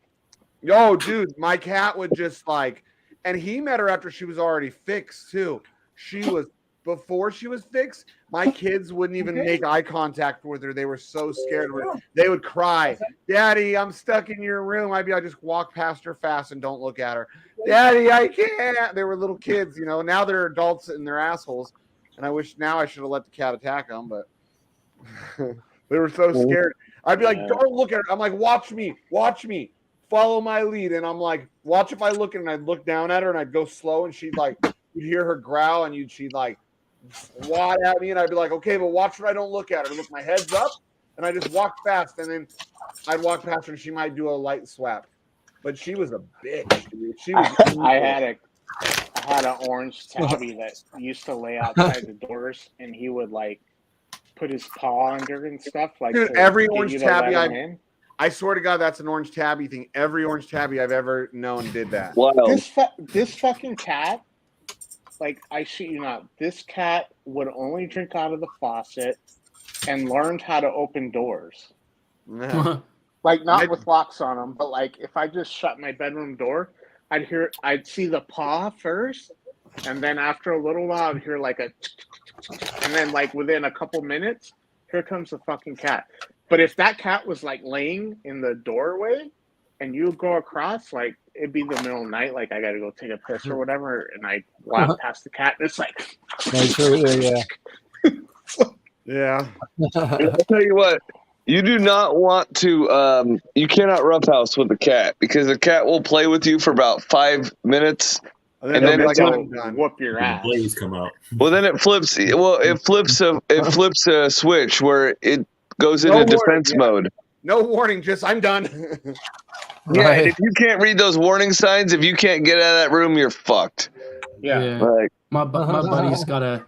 yo, dude, my cat would just like, and he met her after she was already fixed too. Before she was fixed, my kids wouldn't even make eye contact with her. They were so scared of her. They would cry, Daddy, I'm stuck in your room. I'd just walk past her fast and don't look at her. Daddy, I can't. They were little kids, Now they're adults and they're assholes. And I wish now I should have let the cat attack them, but They were so scared. I'd be like, don't look at her. I'm like, watch me, follow my lead. And I'm like, watch if I look at her. And I'd look down at her and I'd go slow and she'd like, you'd hear her growl and she'd like swat at me. And I'd be like, okay, but watch when I don't look at her. Look, my head's up and I just walk fast. And then I'd walk past her and she might do a light swap. But she was a bitch, dude. She was I had an orange tabby that used to lay outside the doors and he would like put his paw under and stuff like dude, to every get orange you to tabby let him in. I swear to God, that's an orange tabby thing. Every orange tabby I've ever known did that. This fucking cat, like I shit you not, this cat would only drink out of the faucet and learned how to open doors. Like not with locks on them, but like if I just shut my bedroom door, I'd see the paw first, and then after a little while I'd hear like a and then like within a couple minutes, here comes the fucking cat. But if that cat was like laying in the doorway and you go across, like it'd be the middle of the night, like I gotta go take a piss or whatever, and I walk past the cat and it's like yeah. I'll tell you what, you do not want to you cannot roughhouse with a cat because the cat will play with you for about 5 minutes. And then like whoop your ass. Blades come out. Well, then it flips. Well, it flips a switch where it goes into defense mode. No warning, just I'm done. Yeah, and if you can't read those warning signs, if you can't get out of that room, you're fucked. Yeah. Like, my buddy's got a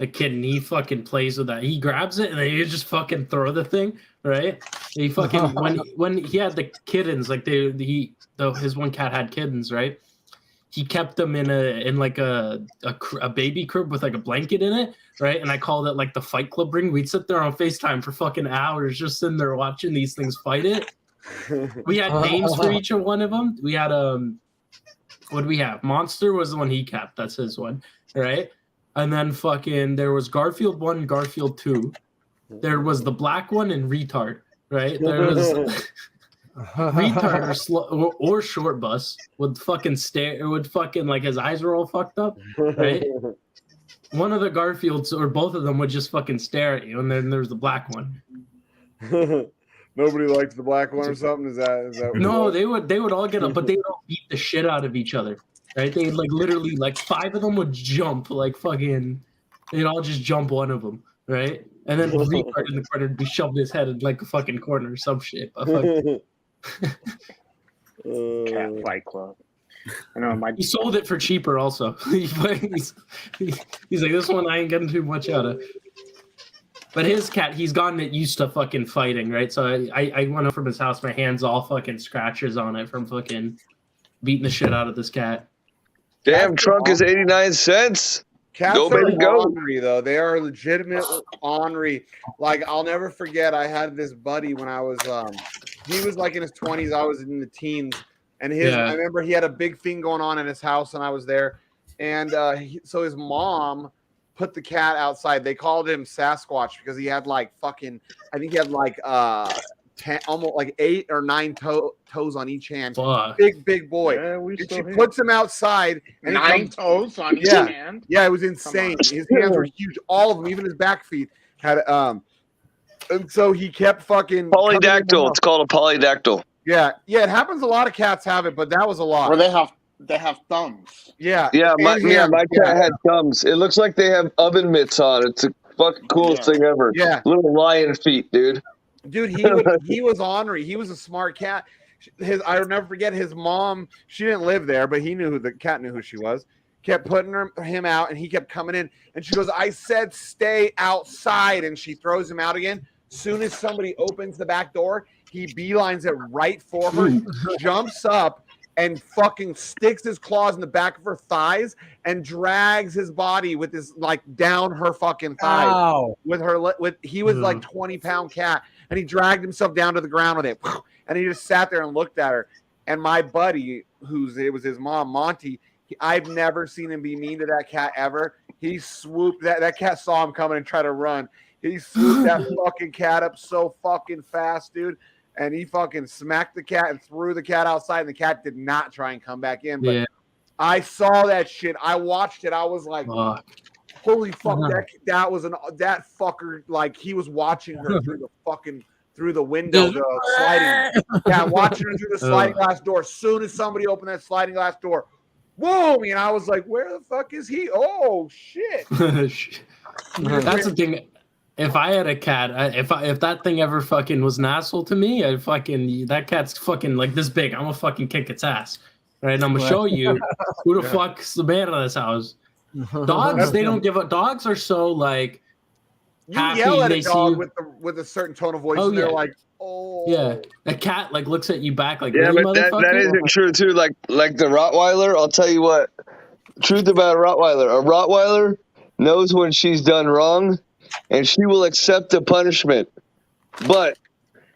kid and he fucking plays with that. He grabs it and then he just fucking throw the thing, right? He fucking when he had the kittens, like his one cat had kittens, right? He kept them in like a baby crib with like a blanket in it, right? And I called it like the Fight Club ring. We'd sit there on FaceTime for fucking hours, just sitting there watching these things fight it. We had names for each one of them. We had what did we have? Monster was the one he kept. That's his one, right? And then fucking there was Garfield 1, Garfield 2. There was the black one and Retard, right? There was Retard or Short Bus would fucking stare. It would fucking like his eyes were all fucked up, right? One of the Garfields or both of them would just fucking stare at you, and then there's the black one. Nobody likes the black one or something. Is that no? They would all get up, but they would all beat the shit out of each other, right? They like literally like 5 of them would jump like fucking. They'd all just jump one of them, right? And then Retard in the corner would be shoved his head in like a fucking corner or some shit. But Cat Fight Club. I know he sold it for cheaper also. he's like, this one I ain't getting too much out of. But his cat, he's gotten it used to fucking fighting, right? So I went up from his house, my hands all fucking scratches on it from fucking beating the shit out of this cat. Damn, trunk is 89 cents. Cats go, baby, go. ornery, though. They are legitimate ornery. Like, I'll never forget, I had this buddy when I was, he was like in his 20s, I was in the teens. And I remember he had a big thing going on in his house, and I was there. And so his mom put the cat outside. They called him Sasquatch because he had like fucking, I think he had like 10, almost like 8 or 9 toes on each hand. Fuck. Big boy. Yeah, she puts him outside. And 9 toes on each hand? Yeah, it was insane. His hands were huge. All of them, even his back feet had and so he kept fucking polydactyl. It's called a polydactyl. Yeah, it happens. A lot of cats have it, but that was a lot. Or they have thumbs. Yeah, my cat had thumbs. It looks like they have oven mitts on. It's the fucking coolest thing ever. Yeah, little lion feet, dude. Dude, he was ornery. He was a smart cat. I'll never forget his mom. She didn't live there, but the cat knew who she was. Kept putting him out, and he kept coming in. And she goes, "I said stay outside," and she throws him out again. Soon as somebody opens the back door, he beelines it right for her, jumps up, and fucking sticks his claws in the back of her thighs and drags his body with his like down her fucking thighs. Ow. He was like 20-pound cat, and he dragged himself down to the ground with it, and he just sat there and looked at her. And my buddy, it was his mom, Monty. I've never seen him be mean to that cat ever. He swooped that cat saw him coming and tried to run. He swooped that fucking cat up so fucking fast, dude. And he fucking smacked the cat and threw the cat outside, and the cat did not try and come back in. But I saw that shit. I watched it. I was like, Holy fuck, that was that fucker, like he was watching her through the window, the sliding. Yeah, watching her through the sliding glass door. As soon as somebody opened that sliding glass door, boom! And I was like, where the fuck is he? Oh shit. That's the thing. If I had a cat, if that thing ever fucking was an asshole to me, that cat's fucking like this big. I'm gonna fucking kick its ass. Right? And I'm gonna show you who the fuck's the man of this house. Dogs, they don't give up. Dogs are so like happy. You yell at they a dog see you. with a certain tone of voice, and they're like, oh. Yeah, a cat like looks at you back like, Yeah, really, but that motherfucker? isn't true too. Like the Rottweiler, I'll tell you what. Truth about a Rottweiler knows when she's done wrong, and she will accept the punishment. But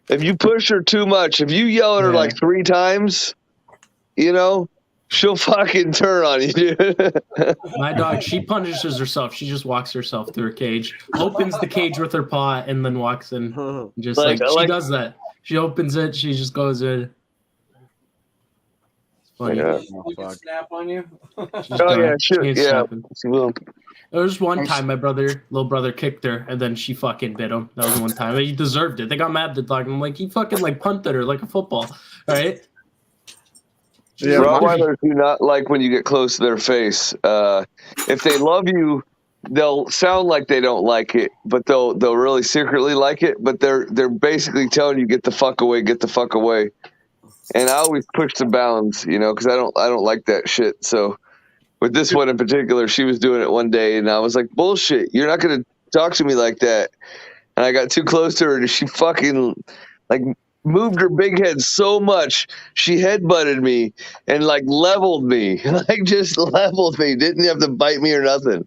if you push her too much, if you yell at her like 3 times, she'll fucking turn on you, dude. My dog, she punishes herself. She just walks herself through a cage, opens the cage with her paw, and then walks in. Just she does that. She opens it. She just goes in. It's funny. We can snap on you. She will. There was one time my little brother kicked her, and then she fucking bit him. That was one time. He deserved it. They got mad at the dog. I'm like, he fucking like punted her like a football, right? Yeah, Rottweilers do not like when you get close to their face. If they love you, they'll sound like they don't like it, but they'll really secretly like it. But they're basically telling you, get the fuck away, get the fuck away. And I always push the bounds, because I don't like that shit. So with this one in particular, she was doing it one day, and I was like, bullshit, you're not gonna talk to me like that. And I got too close to her, and she fucking like moved her big head so much she headbutted me and like leveled me, just leveled me. Didn't have to bite me or nothing.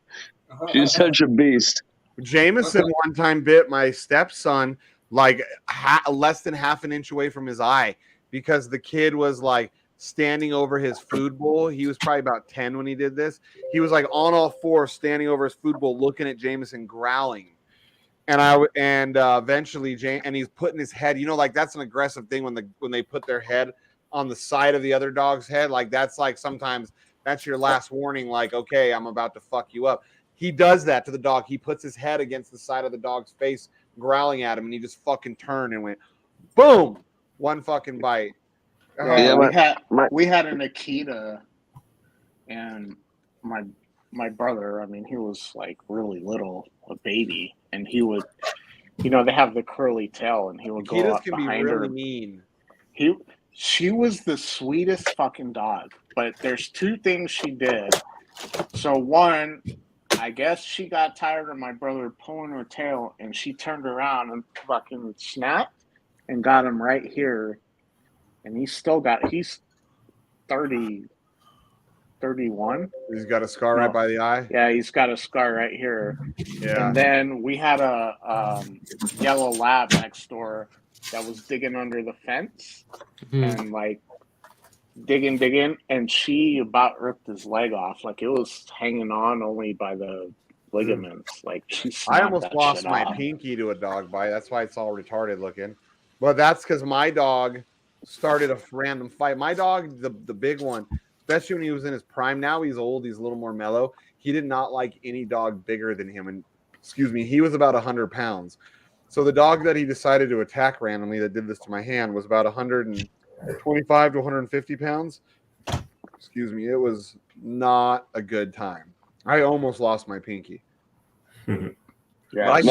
She's such a beast. Jameson one time bit my stepson like less than half an inch away from his eye because the kid was like standing over his food bowl. He was probably about 10 when he did this. He was like on all fours standing over his food bowl looking at Jameson growling. And eventually and he's putting his head, like that's an aggressive thing when they put their head on the side of the other dog's head. Like that's like sometimes that's your last warning, like, okay, I'm about to fuck you up. He does that to the dog. He puts his head against the side of the dog's face, growling at him, and he just fucking turned and went boom, one fucking bite. We had an Akita, and my brother, I mean, he was like really little, a baby, and he would, they have the curly tail, and he would go up behind her. Mean. She was the sweetest fucking dog, but there's 2 things she did. So one, I guess she got tired of my brother pulling her tail, and she turned around and fucking snapped and got him right here. And he's 31. He's got a scar right by the eye. Yeah, he's got a scar right here. Yeah. And then we had a yellow lab next door that was digging under the fence and like digging, and she about ripped his leg off. Like it was hanging on only by the ligaments. Like I almost lost my pinky to a dog bite. That's why it's all retarded looking. But that's because my dog started a random fight. My dog, the big one, especially when he was in his prime. Now he's old. He's a little more mellow. He did not like any dog bigger than him. And he was about 100 pounds. So the dog that he decided to attack randomly that did this to my hand was about 125 to 150 pounds. It was not a good time. I almost lost my pinky. Yeah,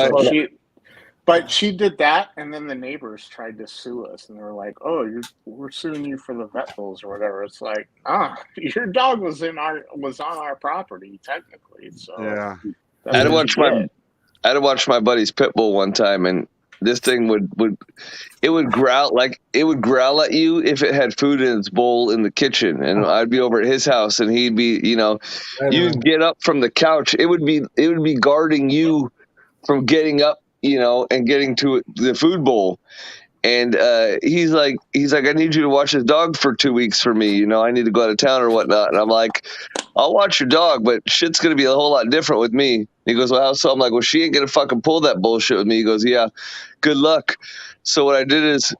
but she did that, and then the neighbors tried to sue us, and they were like, "Oh, we're suing you for the vet bills or whatever." It's like, your dog was on our property technically. So yeah, I had to watch my buddy's pit bull one time, and this thing would growl at you if it had food in its bowl in the kitchen, and I'd be over at his house, and he'd be, you'd get up from the couch, it would be guarding you from getting up, and getting to the food bowl. And he's like, I need you to watch this dog for 2 weeks for me. I need to go out of town or whatnot. And I'm like, I'll watch your dog, but shit's going to be a whole lot different with me. He goes, well, how so? I'm like, well, she ain't going to fucking pull that bullshit with me. He goes, yeah, good luck. So what I did is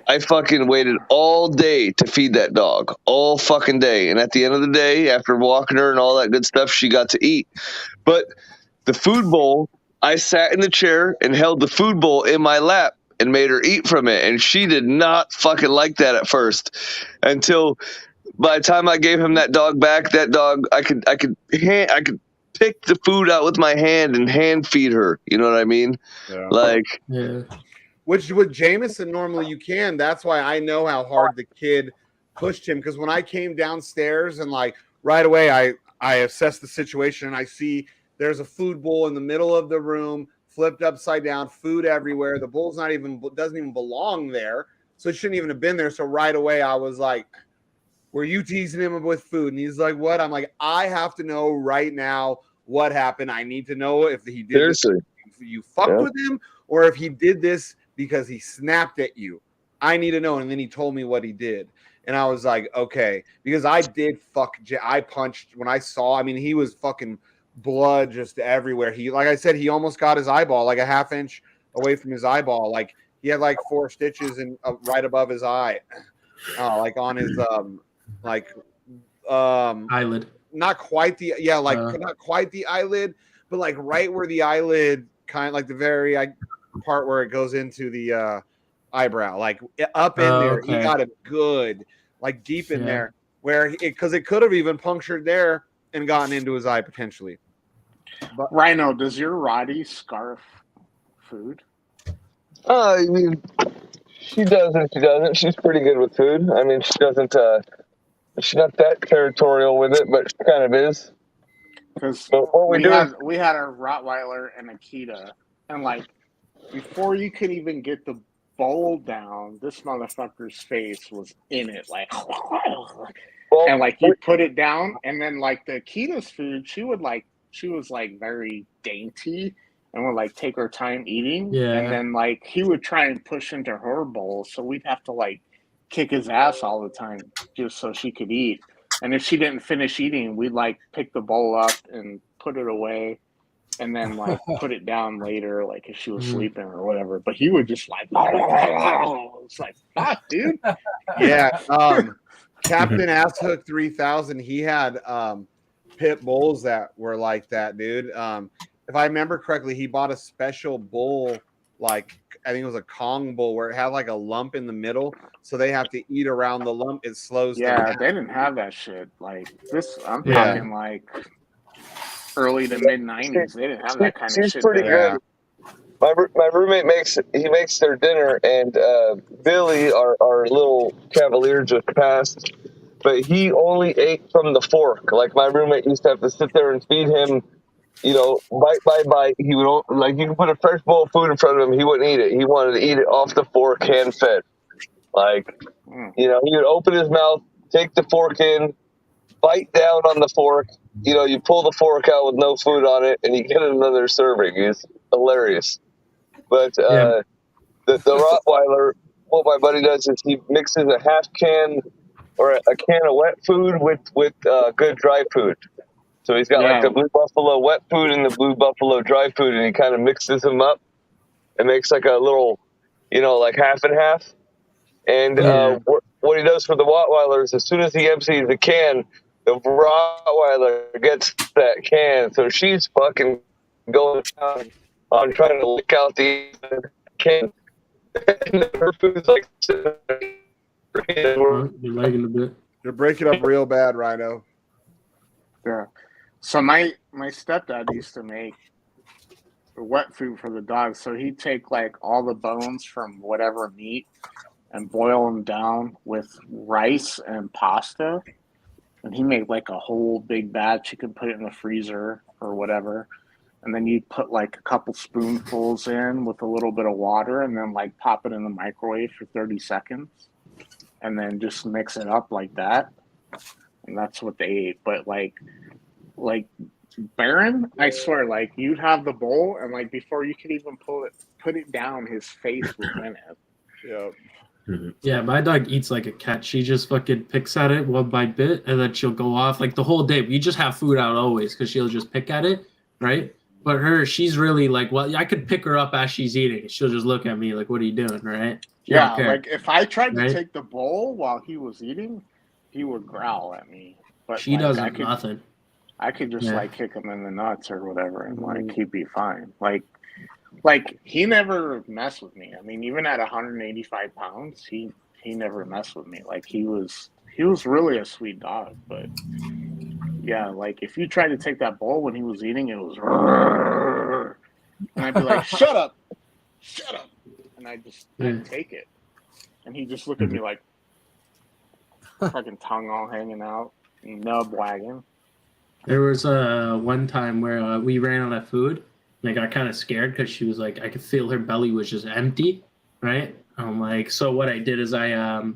I fucking waited all day to feed that dog, all fucking day. And at the end of the day, after walking her and all that good stuff, she got to eat. But the food bowl. I sat in the chair and held the food bowl in my lap and made her eat from it, and she did not fucking like that at first. Until by the time I gave him that dog back, that dog I could pick the food out with my hand and hand feed her. You know what I mean? Yeah. Like, yeah. Which with Jameson normally you can. That's why I know how hard the kid pushed him. Because when I came downstairs and like right away I assessed the situation and I see there's a food bowl in the middle of the room, flipped upside down, food everywhere. The bowl's doesn't even belong there, so it shouldn't even have been there. So right away I was like, "Were you teasing him with food?" And he's like, "What?" I'm like, "I have to know right now what happened. I need to know if he did seriously. this. You fucked with him, or if he did this because he snapped at you. I need to know." And then he told me what he did. And I was like, okay, because I did I punched when I saw, I mean, he was fucking blood just everywhere. He, like I said, he almost got his eyeball, like a half inch away from his eyeball. Like he had like 4 stitches in right above his eye, like on his, eyelid. Not quite the, not quite the eyelid, but like right where the eyelid kind of like the very part where it goes into the eyebrow, like up in there. Okay. He got it good, like deep in there, where because it could have even punctured there and gotten into his eye potentially. But Rhino, does your Roddy scarf food? I mean, she does and she doesn't. She's pretty good with food. I mean, she doesn't. She's not that territorial with it, but she kind of is. Because what we had a Rottweiler and Akita, and like before you could even get the bowl down, this motherfucker's face was in it, like, and like you put it down, and then like the Akita's food, she was like very dainty and would like take her time eating, and then like he would try and push into her bowl, so we'd have to like kick his ass all the time just so she could eat. And if she didn't finish eating, we'd like pick the bowl up and put it away, and then like put it down later, like if she was sleeping or whatever. But he would just like, it's like, fuck, dude. Yeah. Captain Asshook 3000, he had pit bulls that were like that, dude. If I remember correctly, he bought a special bull, like I think it was a Kong bull, where it had like a lump in the middle, so they have to eat around the lump. It slows them down. They didn't have that shit. Like this, I'm talking like early to mid 90s. They didn't have that kind of shit. She's pretty good. My roommate makes their dinner, and Billy, our little cavalier, just passed, but he only ate from the fork. Like my roommate used to have to sit there and feed him, bite by bite. He would like you can put a fresh bowl of food in front of him, he wouldn't eat it. He wanted to eat it off the fork, hand fed. Like, he would open his mouth, take the fork in, bite down on the fork. You pull the fork out with no food on it, and you get another serving. It's hilarious. But the Rottweiler, what my buddy does is he mixes a half can or a can of wet food with good dry food. So he's got like the Blue Buffalo wet food and the Blue Buffalo dry food, and he kind of mixes them up and makes like a little, like half and half. And what he does for the Rottweiler is as soon as he empties the can, the Rottweiler gets that can. So she's fucking going down on trying to lick out the can. And her food's like... You're lagging a bit. You're breaking up real bad, Rhino. Yeah. So my stepdad used to make wet food for the dogs. So he'd take like all the bones from whatever meat and boil them down with rice and pasta. And he made like a whole big batch. You could put it in the freezer or whatever. And then you'd put like a couple spoonfuls in with a little bit of water, and then like pop it in the microwave for 30 seconds. And then just mix it up like that. And that's what they ate. But like Baron, I swear, like you'd have the bowl, and like before you could even put it down, his face was in it. Yeah. Yeah, my dog eats like a cat. She just fucking picks at it one by bit, and then she'll go off like the whole day. We just have food out always because she'll just pick at it, right? But she's really like, well, I could pick her up as she's eating. She'll just look at me like, "What are you doing?" Right? Yeah, like if I tried to take the bowl while he was eating, he would growl at me. But she doesn't nothing. I could just Yeah. like kick him in the nuts or whatever, and like he'd be fine. Like he never messed with me. I mean, even at 185 pounds, he never messed with me. Like he was really a sweet dog. But yeah, like if you tried to take that bowl when he was eating, it was, and I'd be like, shut up, and I'd take it, and he'd just look at me like fucking tongue all hanging out, nub wagging. There was one time where we ran out of food, and I got kind of scared because she was like, I could feel her belly was just empty, right? I'm like, so what I did is I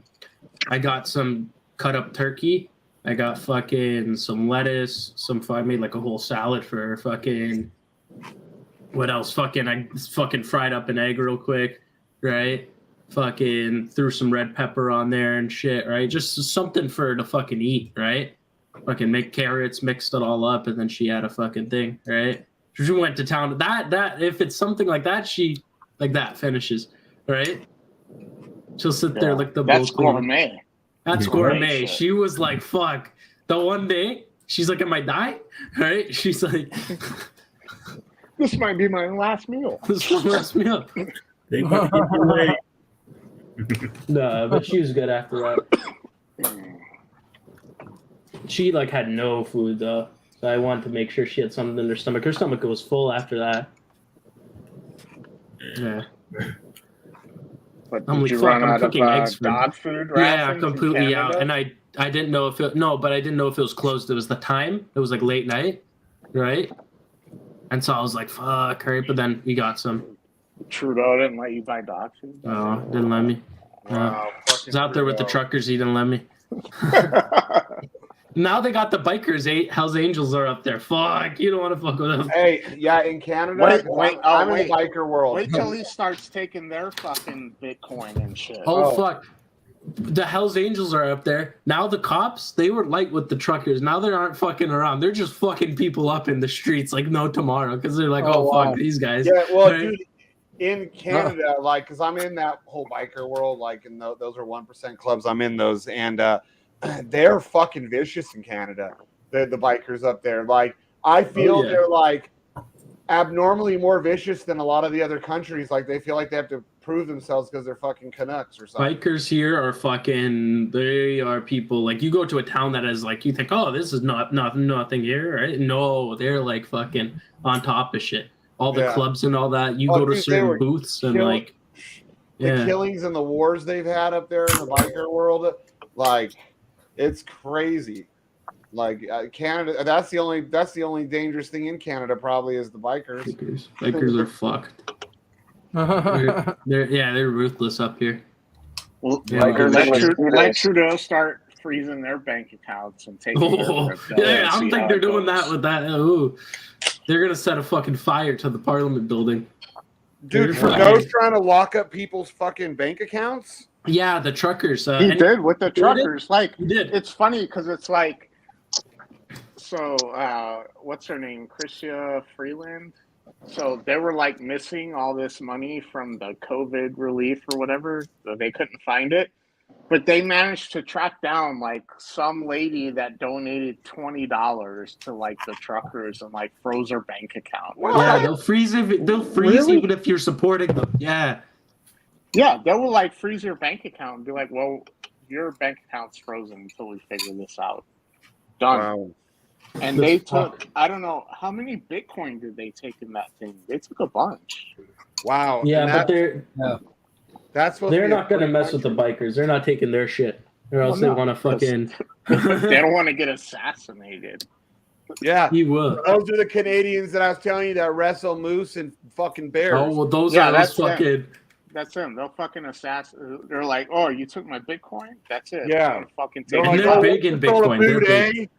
got some cut up turkey. I got fucking some lettuce. I made like a whole salad for her. Fucking what else? I fucking fried up an egg real quick, right? Fucking threw some red pepper on there and shit, right? Just something for her to fucking eat, right? Fucking make carrots, mixed it all up, and then she had a fucking thing, right? She went to town. That if it's something like that, she like that finishes, right? She'll sit there like the That's bowl gourmet. That's Gourmet gourmet. shit. She was like, "Fuck." The one day, she's like, "Am I die?" Right? She's like, "This might be my last meal." This is my last meal. They want to get your way. No, but she was good after that. She like had no food though, so I wanted to make sure she had something in her stomach. Her stomach was full after that. Yeah. But I'm did like, you fuck, run I'm out cooking of eggs for dog food Yeah, rations in completely out. Canada? And I didn't know if it but I didn't know if it was closed. It was the time. It was like late night, right? And so I was like, fuck, right? But then we got some. Trudeau didn't let you buy dog food? No, didn't let me. Wow, He's out there with the truckers. He didn't let me. Now they got the bikers. Hell's Angels are up there. Fuck, you don't want to fuck with them. Hey, yeah, in Canada, I'm in the biker world. Wait till he starts taking their fucking Bitcoin and shit. Oh, fuck. The Hell's Angels are up there. Now the cops, they were light with the truckers. Now they aren't fucking around. They're just fucking people up in the streets like no tomorrow because they're like, oh, wow. fuck these guys. Yeah, well, Right? dude, in Canada, like, because I'm in that whole biker world, like, and those are 1% clubs. I'm in those, and they're fucking vicious in Canada. The bikers up there, like, I feel they're like abnormally more vicious than a lot of the other countries. Like, they feel like they have to prove themselves because they're fucking Canucks or something. Bikers here are fucking. They are people like you go to a town that is like you think, oh, this is nothing here, right? No, they're like fucking on top of shit. All the clubs and all that. You go to certain booths and like the killings and the wars they've had up there in the biker world, like it's crazy. Like Canada, that's the only dangerous thing in Canada probably is the bikers. Bikers are fucked. They're ruthless up here. Well, Yeah, let Trudeau start freezing their bank accounts and taking their crypto. I don't think they're doing that with that. Ooh. They're gonna set a fucking fire to the Parliament building. Dude, Trudeau's trying to lock up people's fucking bank accounts. Yeah, the truckers. He did with the truckers. Like, he did. It's funny because it's like, so what's her name? Chrystia Freeland. So they were like missing all this money from the COVID relief or whatever. So they couldn't find it. But they managed to track down like some lady that donated $20 to like the truckers and like froze her bank account. Yeah, they'll freeze even if you're supporting them. Yeah. Yeah, they will like freeze your bank account and be like, well, your bank account's frozen until we figure this out. Done. Wow. And they took, I don't know, how many Bitcoin did they take in that thing? They took a bunch. Wow. Yeah, but they're not going to mess with the bikers. They're not taking their shit. Or else they want to fucking... They don't want to get assassinated. Yeah. He will. Those are the Canadians that I was telling you that wrestle moose and fucking bears. Oh, well, those are those fucking... That's them. They'll fucking assassinate. They're like, oh, you took my Bitcoin? That's it. Yeah. Fucking They're take like, it. they're big in Bitcoin. They're big.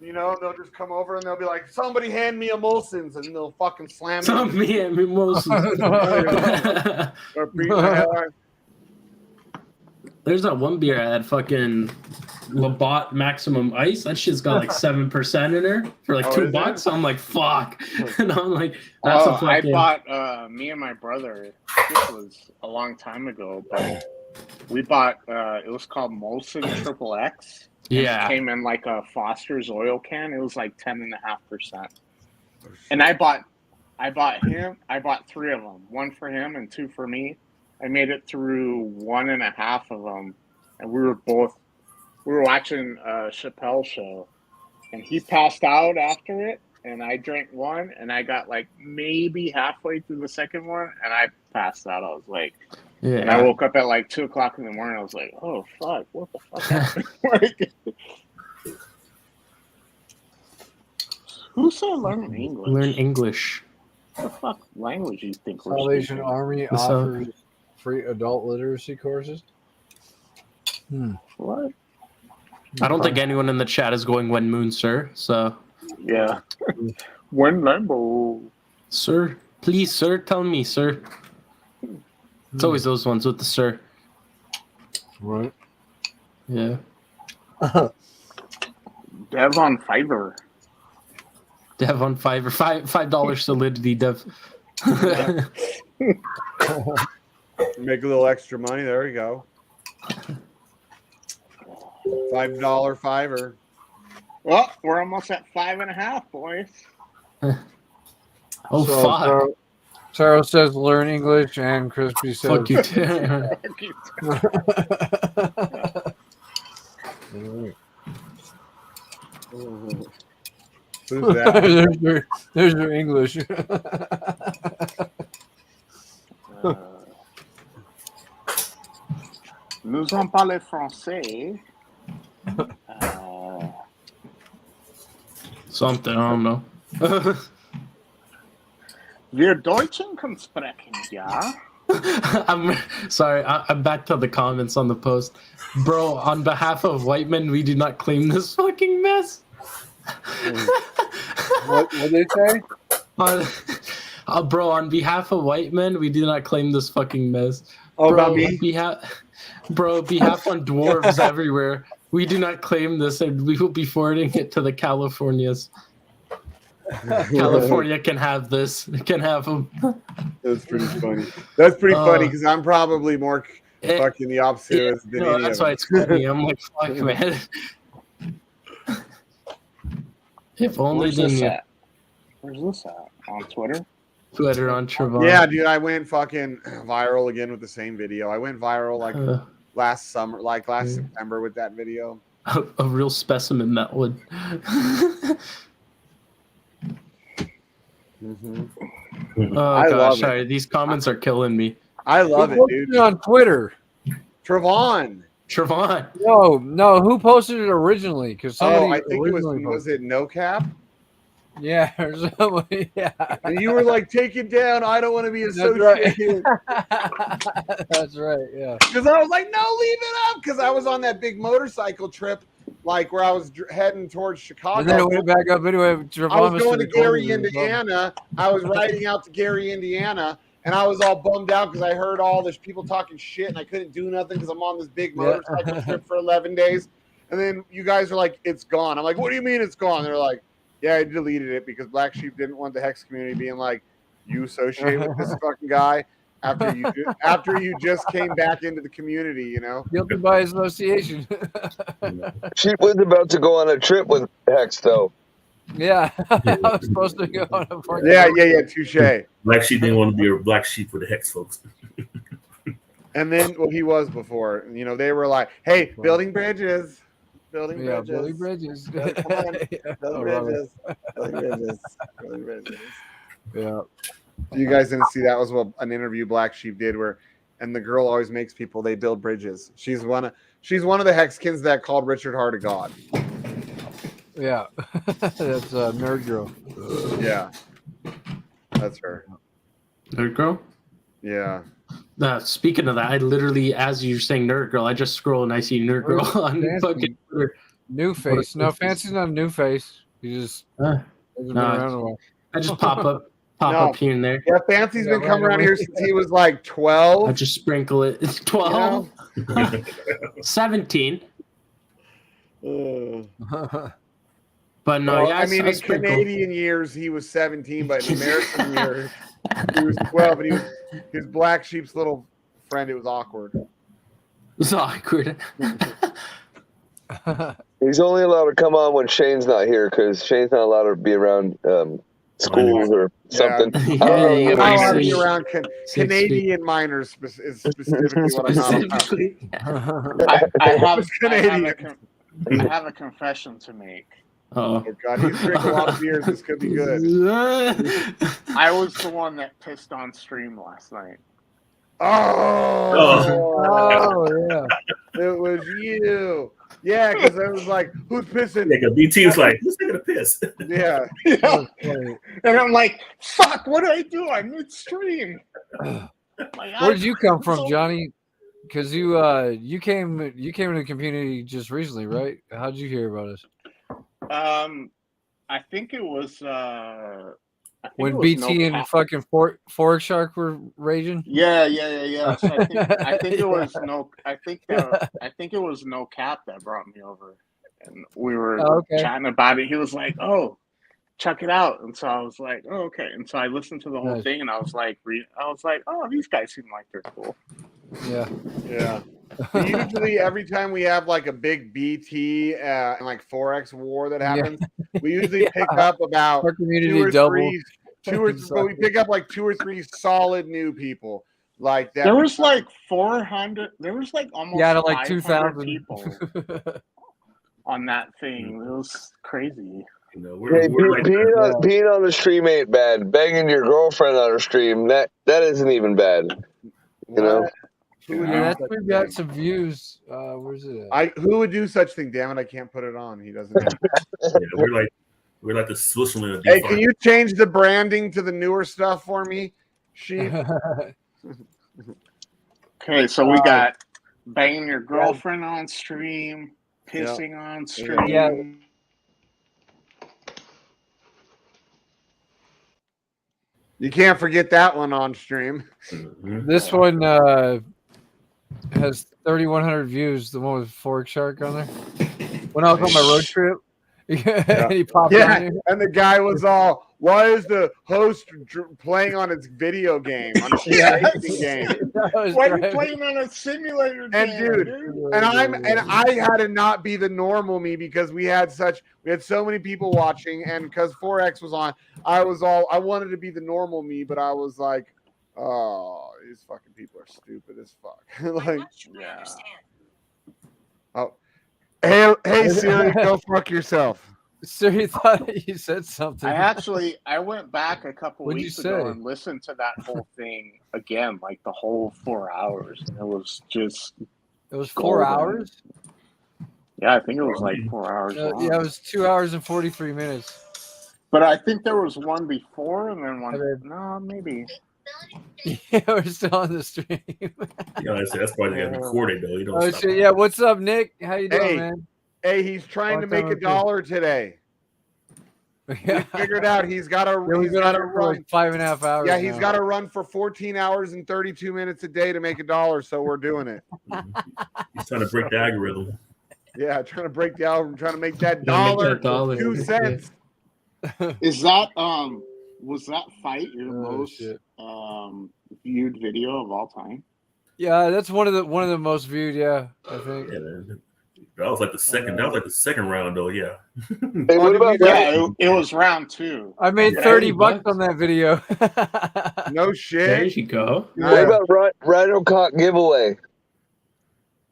You know, they'll just come over and they'll be like, somebody hand me a Molson's, and they'll fucking slam it. Somebody hand me Molson's. Or beat the hell out. There's that one beer I had, fucking Labatt Maximum Ice. That shit's got like 7% in there for like $2. I'm like, fuck. And I'm like, that's a fucking... I bought, me and my brother, this was a long time ago, but we bought, it was called Molson Triple X. It came in like a Foster's oil can. It was like 10.5%. And I bought 3 of them, 1 for him and 2 for me. I made it through 1.5 of them, and we were watching a Chappelle show, and he passed out after it, and I drank 1, and I got like maybe halfway through the second one, and I passed out. I was like, and I woke up at like 2:00 in the morning. I was like, oh fuck, what the fuck happened? Who said learn English? Learn English. What the fuck language do you think we're Salvation speaking? Army offers free adult literacy courses. What? I don't think anyone in the chat is going when moon, sir. So yeah, when Lambo, sir, please, sir, tell me, sir. It's always those ones with the sir. Right. Yeah. Dev on Fiverr. Dev on Fiverr. $5 solidity, Dev. Make a little extra money. There you go. $5 Fiverr. Well, we're almost at 5.5, boys. Oh, fuck. Taro says learn English, and Crispy says Fuck you, Who's that? there's your English. Nous en parlons français. Something, I don't know. Wir Deutschen können sprechen, ja? I'm sorry, I'm back to the comments on the post. Bro, on behalf of white men, we do not claim this fucking mess. What they say? Bro, on behalf of white men, we do not claim this fucking mess. Oh, bro, about me? Behalf on dwarves everywhere, we do not claim this, and we will be forwarding it to the Californias. California can have this. It can have them. That's pretty funny. That's pretty funny because I'm probably more fucking the opposite than any that's of why them. it's funny. I'm like, fuck, man. If only Where's they this knew. at? Where's this at? On Twitter? Twitter on Trevon. Yeah, dude, I went fucking viral again with the same video. I went viral like last summer, like last September with that video. A real specimen, that would. Oh I love gosh, sorry, these comments are killing me. I love Who it, dude. posted it on Twitter? Trevon. No, who posted it originally? Because somebody I think it was originally it No Cap? Yeah, or somebody, yeah. And you were like, take it down. I don't want to be That's associated. That's right, yeah. Because I was like, no, leave it up. Because I was on that big motorcycle trip, like where I was heading towards Chicago. And then it went back up anyway. I was going to Gary, Indiana. I was riding out to Gary, Indiana, and I was all bummed out because I heard all this people talking shit, and I couldn't do nothing because I'm on this big motorcycle trip for 11 days. And then you guys are like, it's gone. I'm like, what do you mean it's gone? They're like, yeah, I deleted it because BlackSheep didn't want the Hex community being like, you associate with this fucking guy after you just came back into the community, you know? Guilty by association. She was about to go on a trip with Hex, though. Yeah, I was supposed to go on a party. Yeah, touche. BlackSheep didn't want to be a black sheep with the Hex folks. And then, well, he was before. You know, they were like, hey, building bridges. Building bridges. Building bridges. Come on. Building bridges. Building bridges. Building bridges. Yeah. You guys didn't see that was what an interview BlackSheep did where, and the girl always makes people they build bridges. She's one of the Hexkins that called Richard Heart a god. Yeah, that's Nerd Girl. Yeah, that's her. Nerd Girl? Yeah. Speaking of that, I literally, as you're saying Nerd Girl, I just scroll and I see Nerd Girl on fucking Twitter. New face. No, Fancy's not a new face. You just hasn't been around a while. I just pop up here and there. Yeah, Fancy's been coming around here since he was like 12. I just sprinkle it. It's 12. 17. But no, well, yeah, I mean, in sprinkle. Canadian years, he was 17, but in American years, he was 12, and his BlackSheep's little friend. It was awkward. It was awkward. He's only allowed to come on when Shane's not here because Shane's not allowed to be around schools or something. I don't know. I'm not allowed to be around Canadian minors is specifically what I'm not allowed. I have Canadian. I have a confession to make. Oh God, he's drinking a lot of beers. This could be good. I was the one that pissed on stream last night. Oh yeah, it was you. Yeah, because I was like, "Who's pissing?" Yeah, BT was like, "Who's taking a piss?" Yeah. And I'm like, "Fuck! What did I do? I'm midstream." Where did you come from, Johnny? Because you came into the community just recently, right? How did you hear about us? I think it was when BT and fucking Forex Shark were raging. Yeah. So I think it was I think it was No Cap that brought me over, and we were chatting about it. He was like, "Oh, check it out," and so I was like, "Oh, okay." And so I listened to the whole thing, and I was like, "Oh, these guys seem like they're cool." Yeah. Usually, every time we have like a big BT and like Forex war that happens, we usually pick up about two or three. But we pick up like 2 or 3 solid new people like that. There was like 400. There was like almost like 2,000 2,000 people on that thing. It was crazy. Hey, being on the stream ain't bad. Banging your girlfriend on her stream, that isn't even bad. You know? That's we've got some views. Where's it at? Who would do such thing? Damn it, I can't put it on. He doesn't. We're like the Switzerland. Hey, can you change the branding to the newer stuff for me, Sheep? Okay, so we got banging your girlfriend on stream, pissing on stream. Yeah. You can't forget that one on stream. This one has 3,100 views. The one with Forex Shark on there. When I was on my road trip, and he popped on here. And the guy was all, "Why is the host playing on its video game? On a racing game? Why are you playing on a simulator game?" And dude, and I had to not be the normal me because we had so many people watching, and because Forex was on, I wanted to be the normal me, but I was like, "Oh, these fucking people are stupid as fuck." Like, yeah. Oh, hey Siri, go fuck yourself. Siri thought you said something. I went back a couple What'd weeks you say? ago and listened to that whole thing again, like the whole 4 hours, and it was just. It was 4 golden. hours. Yeah, I think it was like 4 hours. Long. Yeah, it was 2 hours and 43 minutes. But I think there was one before and then one. No, maybe. Yeah, we're still on the stream. That's why they got recorded though. You don't Oh stop. shit! Yeah, what's up, Nick? How you doing, man? Hey, he's trying to make $1 today. Yeah. He figured out he's got to. We've been on it for like 5.5 hours. Yeah, he's got to run for 14 hours and 32 minutes a day to make $1. So we're doing it. He's trying to break the algorithm. Yeah, trying to break the algorithm, trying to make that dollar 2 cents. Is that was that fight your most viewed video of all time? Yeah, that's one of the most viewed. Yeah, I think. Yeah, that was like the second. That was like the second round, though. Yeah. Hey, what about it was round 2. I made $30 on that video. No shit. There you go. What about Rhino Cock giveaway?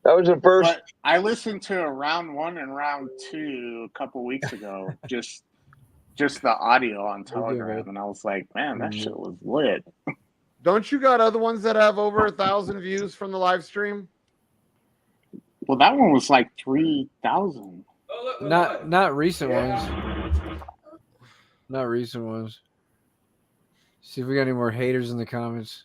That was the first. But I listened to round 1 and round 2 a couple weeks ago. just the audio on Telegram, and I was like, man, that shit was lit. Don't you got other ones that have over 1,000 views from the live stream? Well, that one was like 3,000. Not recent ones. Not recent ones. See if we got any more haters in the comments.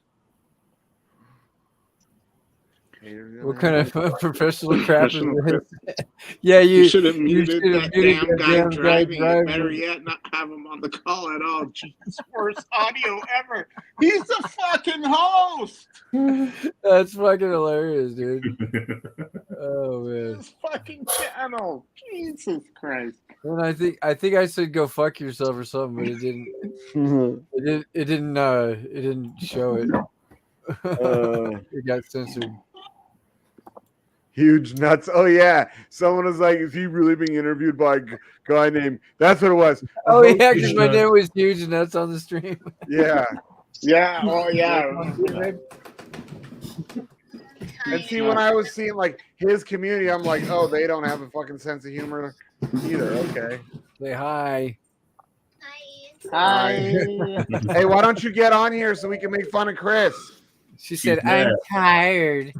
What kind of professional crap is this? Yeah, you should have muted that damn guy driving. Driver. Better yet, not have him on the call at all. Jesus, worst audio ever. He's the fucking host. That's fucking hilarious, dude. Oh man. This fucking channel. Jesus Christ. And I think I said go fuck yourself or something, but it didn't. It didn't show it. It got censored. Huge nuts. Oh yeah. Someone was like, "Is he really being interviewed by a guy named?" That's what it was. Oh host yeah, of because the- my name was Huge Nuts on the stream. Yeah. Yeah. Oh yeah. I remember that. And see, when I was seeing like his community, I'm like, oh, they don't have a fucking sense of humor either. Okay. Say hi. Hi. Hey, why don't you get on here so we can make fun of Chris? She She's said, mad. "I'm tired."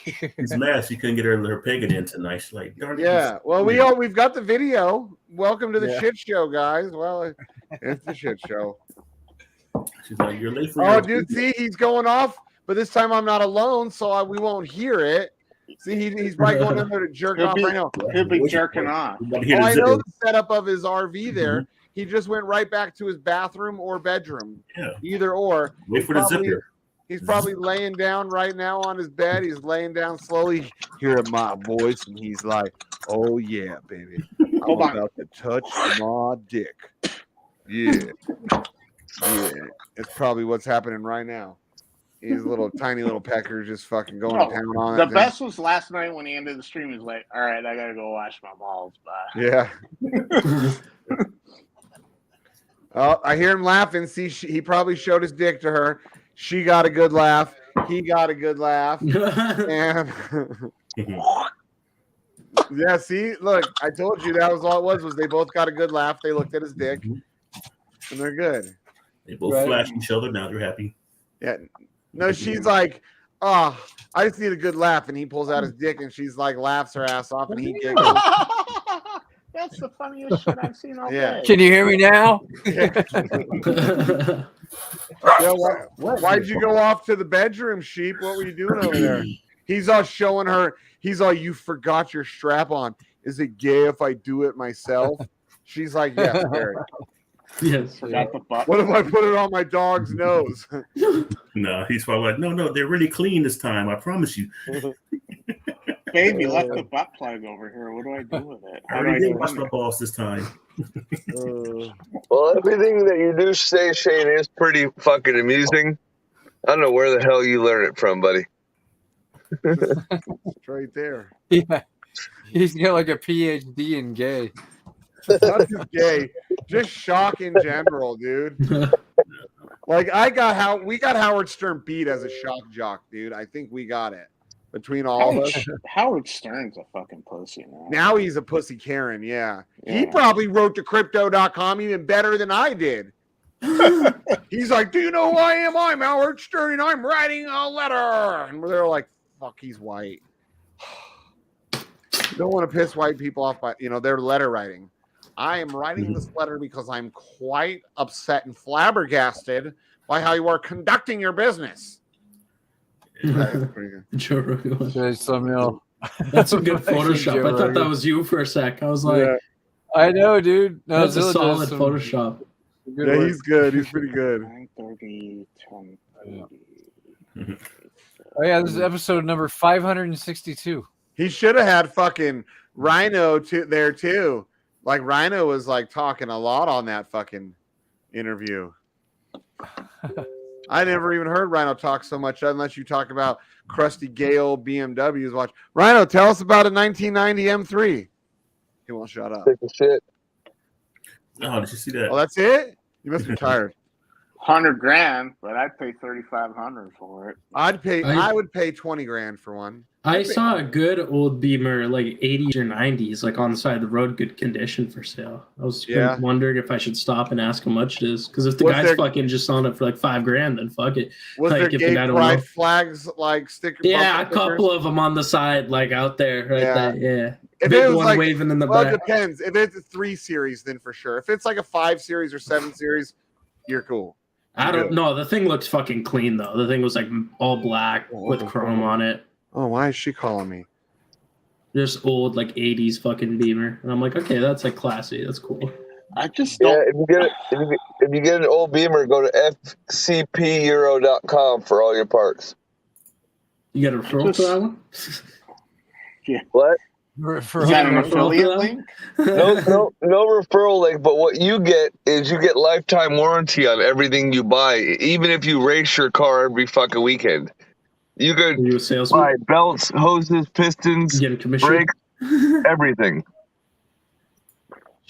She's mad she couldn't get her pagan in tonight. She's like, darn it. Yeah. Well, we've got the video. Welcome to the Yeah. shit show, guys. Well, it's the shit show. She's like, you're late for Oh, your dude, see, he's going off, but this time I'm not alone, so we won't hear it. See, he's probably going in there to jerk off right now. He'll be jerking off. Oh, I know the setup of his RV there. He just went right back to his bathroom or bedroom. Yeah. Either or. Wait for the zipper. He's probably laying down right now on his bed. He's laying down slowly, hearing my voice, and he's like, "Oh yeah, baby, I'm about to touch my dick." Yeah, yeah. It's probably what's happening right now. He's a little tiny little pecker just fucking going to town on The it. best was last night when he ended the stream. He's like, "All right, I gotta go wash my balls." Bye. Yeah. Oh, I hear him laughing. See, he probably showed his dick to her. She got a good laugh. He got a good laugh. And yeah, see, look, I told you that was all it was they both got a good laugh. They looked at his dick, and they're good. They both flash each other. Now they're happy. Yeah. No, she's like, oh, I just need a good laugh. And he pulls out his dick, and she's like, laughs her ass off, and he giggles. That's the funniest shit I've seen all Yeah. day. Can you hear me now? Yeah, why'd you go off to the bedroom, Sheep? What were you doing over there? He's all showing her. He's all, you forgot your strap on. Is it gay if I do it myself? She's like, yes, Barry. Yes. Forgot the butt. What if I put it on my dog's nose? No, he's probably like, no, they're really clean this time. I promise you. Babe, you left the butt plug over here. What do I do with it? I How do already I did get wash in my balls this time. Well, everything that you do say, Shane, is pretty fucking amusing. I don't know where the hell you learn it from, buddy. It's right there. Yeah. He's got like a PhD in gay. Not just gay, just shock in general, dude. Like we got Howard Stern beat as a shock jock, dude. I think we got it between all of us. Howard Stern's a fucking pussy now. Now he's a pussy Karen, yeah. He probably wrote to crypto.com even better than I did. He's like, do you know who I am? I'm Howard Stern and I'm writing a letter. And they're like, fuck, he's white. You don't want to piss white people off by, their letter writing. I am writing this letter because I'm quite upset and flabbergasted by how you are conducting your business. Joe Rogan. That's some That's a good Photoshop. I thought that was you for a sec. I was like, Yeah. I know, dude. No, that's a Zilla does solid some Photoshop. good Yeah, work. he's good. He's pretty good. 9:30, 10:30. Oh yeah, this is episode number 562. He should have had fucking Rhino there too. Like Rhino was like talking a lot on that fucking interview. I never even heard Rhino talk so much unless you talk about crusty gay old BMWs. Watch Rhino, tell us about a 1990 M3. He won't shut up. Take a shit. Oh, did you see that? Oh, that's it? You must be tired. $100,000, but I'd pay $3,500 for it. I would pay 20 grand for one. I saw a good old Beamer, like 80s or 90s, like on the side of the road, good condition for sale. I was wondering if I should stop and ask how much it is. Because if the Was guy's there- fucking just selling it for like $5,000, then fuck it. Was like, there if the gay guy don't know. pride flags like sticker? Yeah, a bumper couple stickers? of them on the side, like out there, right Yeah. there. Yeah. If Big it was one like, waving in the well, back. it depends. If it's a 3 series, then for sure. If it's like a 5 series or 7 series, you're cool. I don't know. The thing looks fucking clean though. The thing was like all black with chrome on it. Oh, why is she calling me? Just old like 80s fucking Beamer, and I'm like, okay, that's like classy. That's cool. I just Yeah, if you get an old Beamer, go to fcpeuro.com for all your parts. You got a referral for that one? Yeah. What? Is that an affiliate link? No referral link. But what you get is you get lifetime warranty on everything you buy, even if you race your car every fucking weekend. You could you a salesman? buy belts, hoses, pistons, brakes, everything.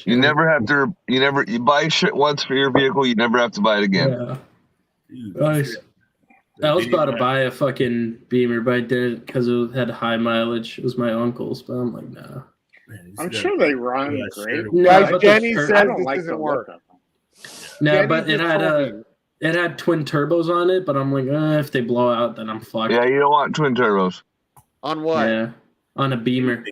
You never have to. You buy shit once for your vehicle. You never have to buy it again. Yeah. Nice. I was about to buy a fucking Beamer, but I didn't because it had high mileage. It was my uncle's, but I'm like, nah. I'm sure they run great. No, but Jenny the says I don't this like doesn't the work. look of them. No, Jenny but it just had told it had twin turbos on it, but I'm like, if they blow out, then I'm fucked. Yeah, you don't want twin turbos. On what? Yeah, on a Beamer.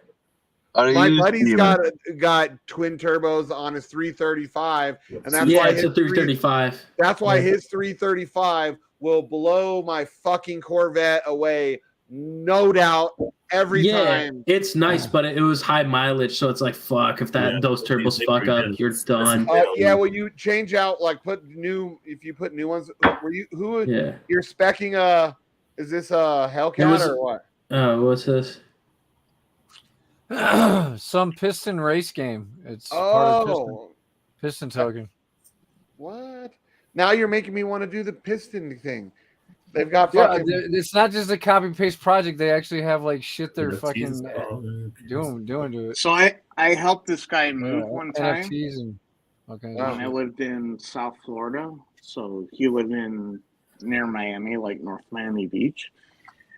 My buddy's got twin turbos on his 335, and that's Yeah, why it's a 335. That's why Yeah. his 335 will blow my fucking Corvette away, no doubt, every time. It's nice, but it was high mileage, so it's like fuck. If those turbos fuck up, you're done. Yeah, well, you change out like if you put new ones. Yeah. You're specing is this a Hellcat or what? What's this? Some piston race game. It's part of piston token. What? Now you're making me want to do the piston thing. They've got Yeah, fucking. it's not just a copy paste project. They actually have like shit they're fucking doing to it. So I helped this guy move one time. NFTs and okay. When I lived in South Florida, so he lived near Miami, like North Miami Beach,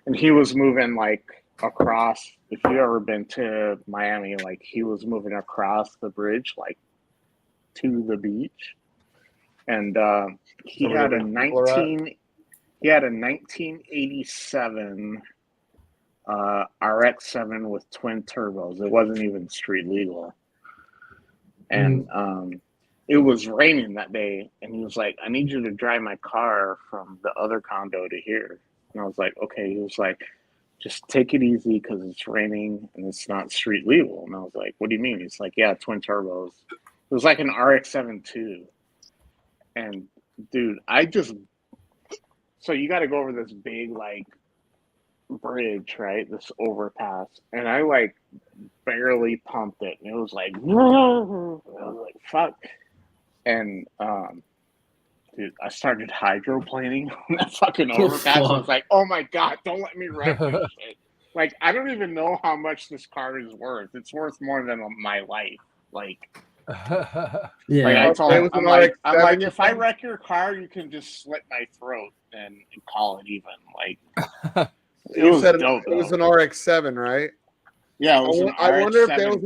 and he was moving like across. If you ever been to Miami, like he was moving across the bridge, like to the beach, and he had a 1987 RX-7 with twin turbos. It wasn't even street legal, and it was raining that day, and he was like, I need you to drive my car from the other condo to here. And I was like, okay. He was like, just take it easy because it's raining and it's not street legal. And I was like, what do you mean? He's like, yeah, twin turbos. It was like an RX-7 too. And dude, so you got to go over this big like bridge, right? This overpass. And I like barely pumped it. And it was like, I was like, fuck. And dude, I started hydroplaning on that fucking overpass. I was like, oh my God, don't let me wreck this shit. Like, I don't even know how much this car is worth. It's worth more than my life. Like, yeah. Like I told him, I'm like, if I wreck your car, you can just slit my throat and call it even. Like, it was dope. It was an RX-7, right? Yeah, it was an I wonder RX-7.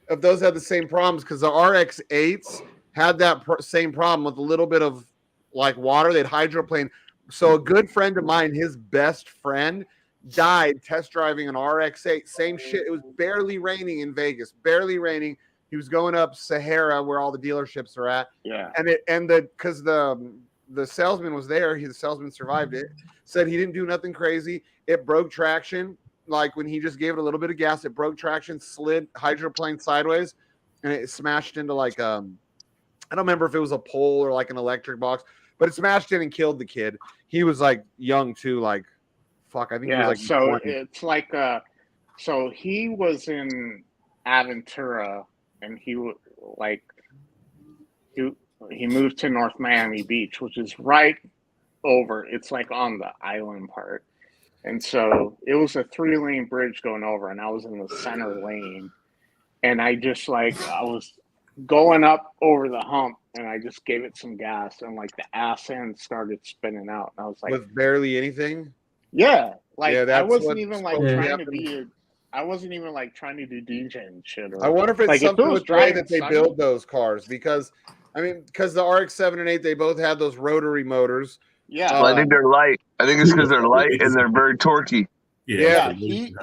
if those had the same problems, because the RX-8s had that same problem with a little bit of like water. They'd hydroplane. So a good friend of mine, his best friend, died test driving an RX-8. Same shit. It was barely raining in Vegas. Barely raining. He was going up Sahara where all the dealerships are at. Yeah. Because the salesman was there, the salesman survived it, said he didn't do nothing crazy. It broke traction. Like when he just gave it a little bit of gas, it broke traction, slid hydroplane sideways, and it smashed into like I don't remember if it was a pole or like an electric box, but it smashed in and killed the kid. He was like young too, like fuck. I think he was like so 20. it's like so he was in Aventura and he moved to North Miami Beach, which is right over. It's like on the island part. And so it was a 3-lane bridge going over, and I was in the center lane. And I just I was going up over the hump, and I just gave it some gas, and like the ass end started spinning out. And I was like, with barely anything. Yeah, like Yeah, I that's wasn't even like supposed to trying to happen. be. I wasn't even like trying to do DJ and shit. Or, I wonder if it's like, something it was with the way dry that and they sunny. build those cars, because the RX-7 and 8, they both had those rotary motors. Yeah, Well, I think they're light. I think it's because they're light and they're very torquey. Yeah, he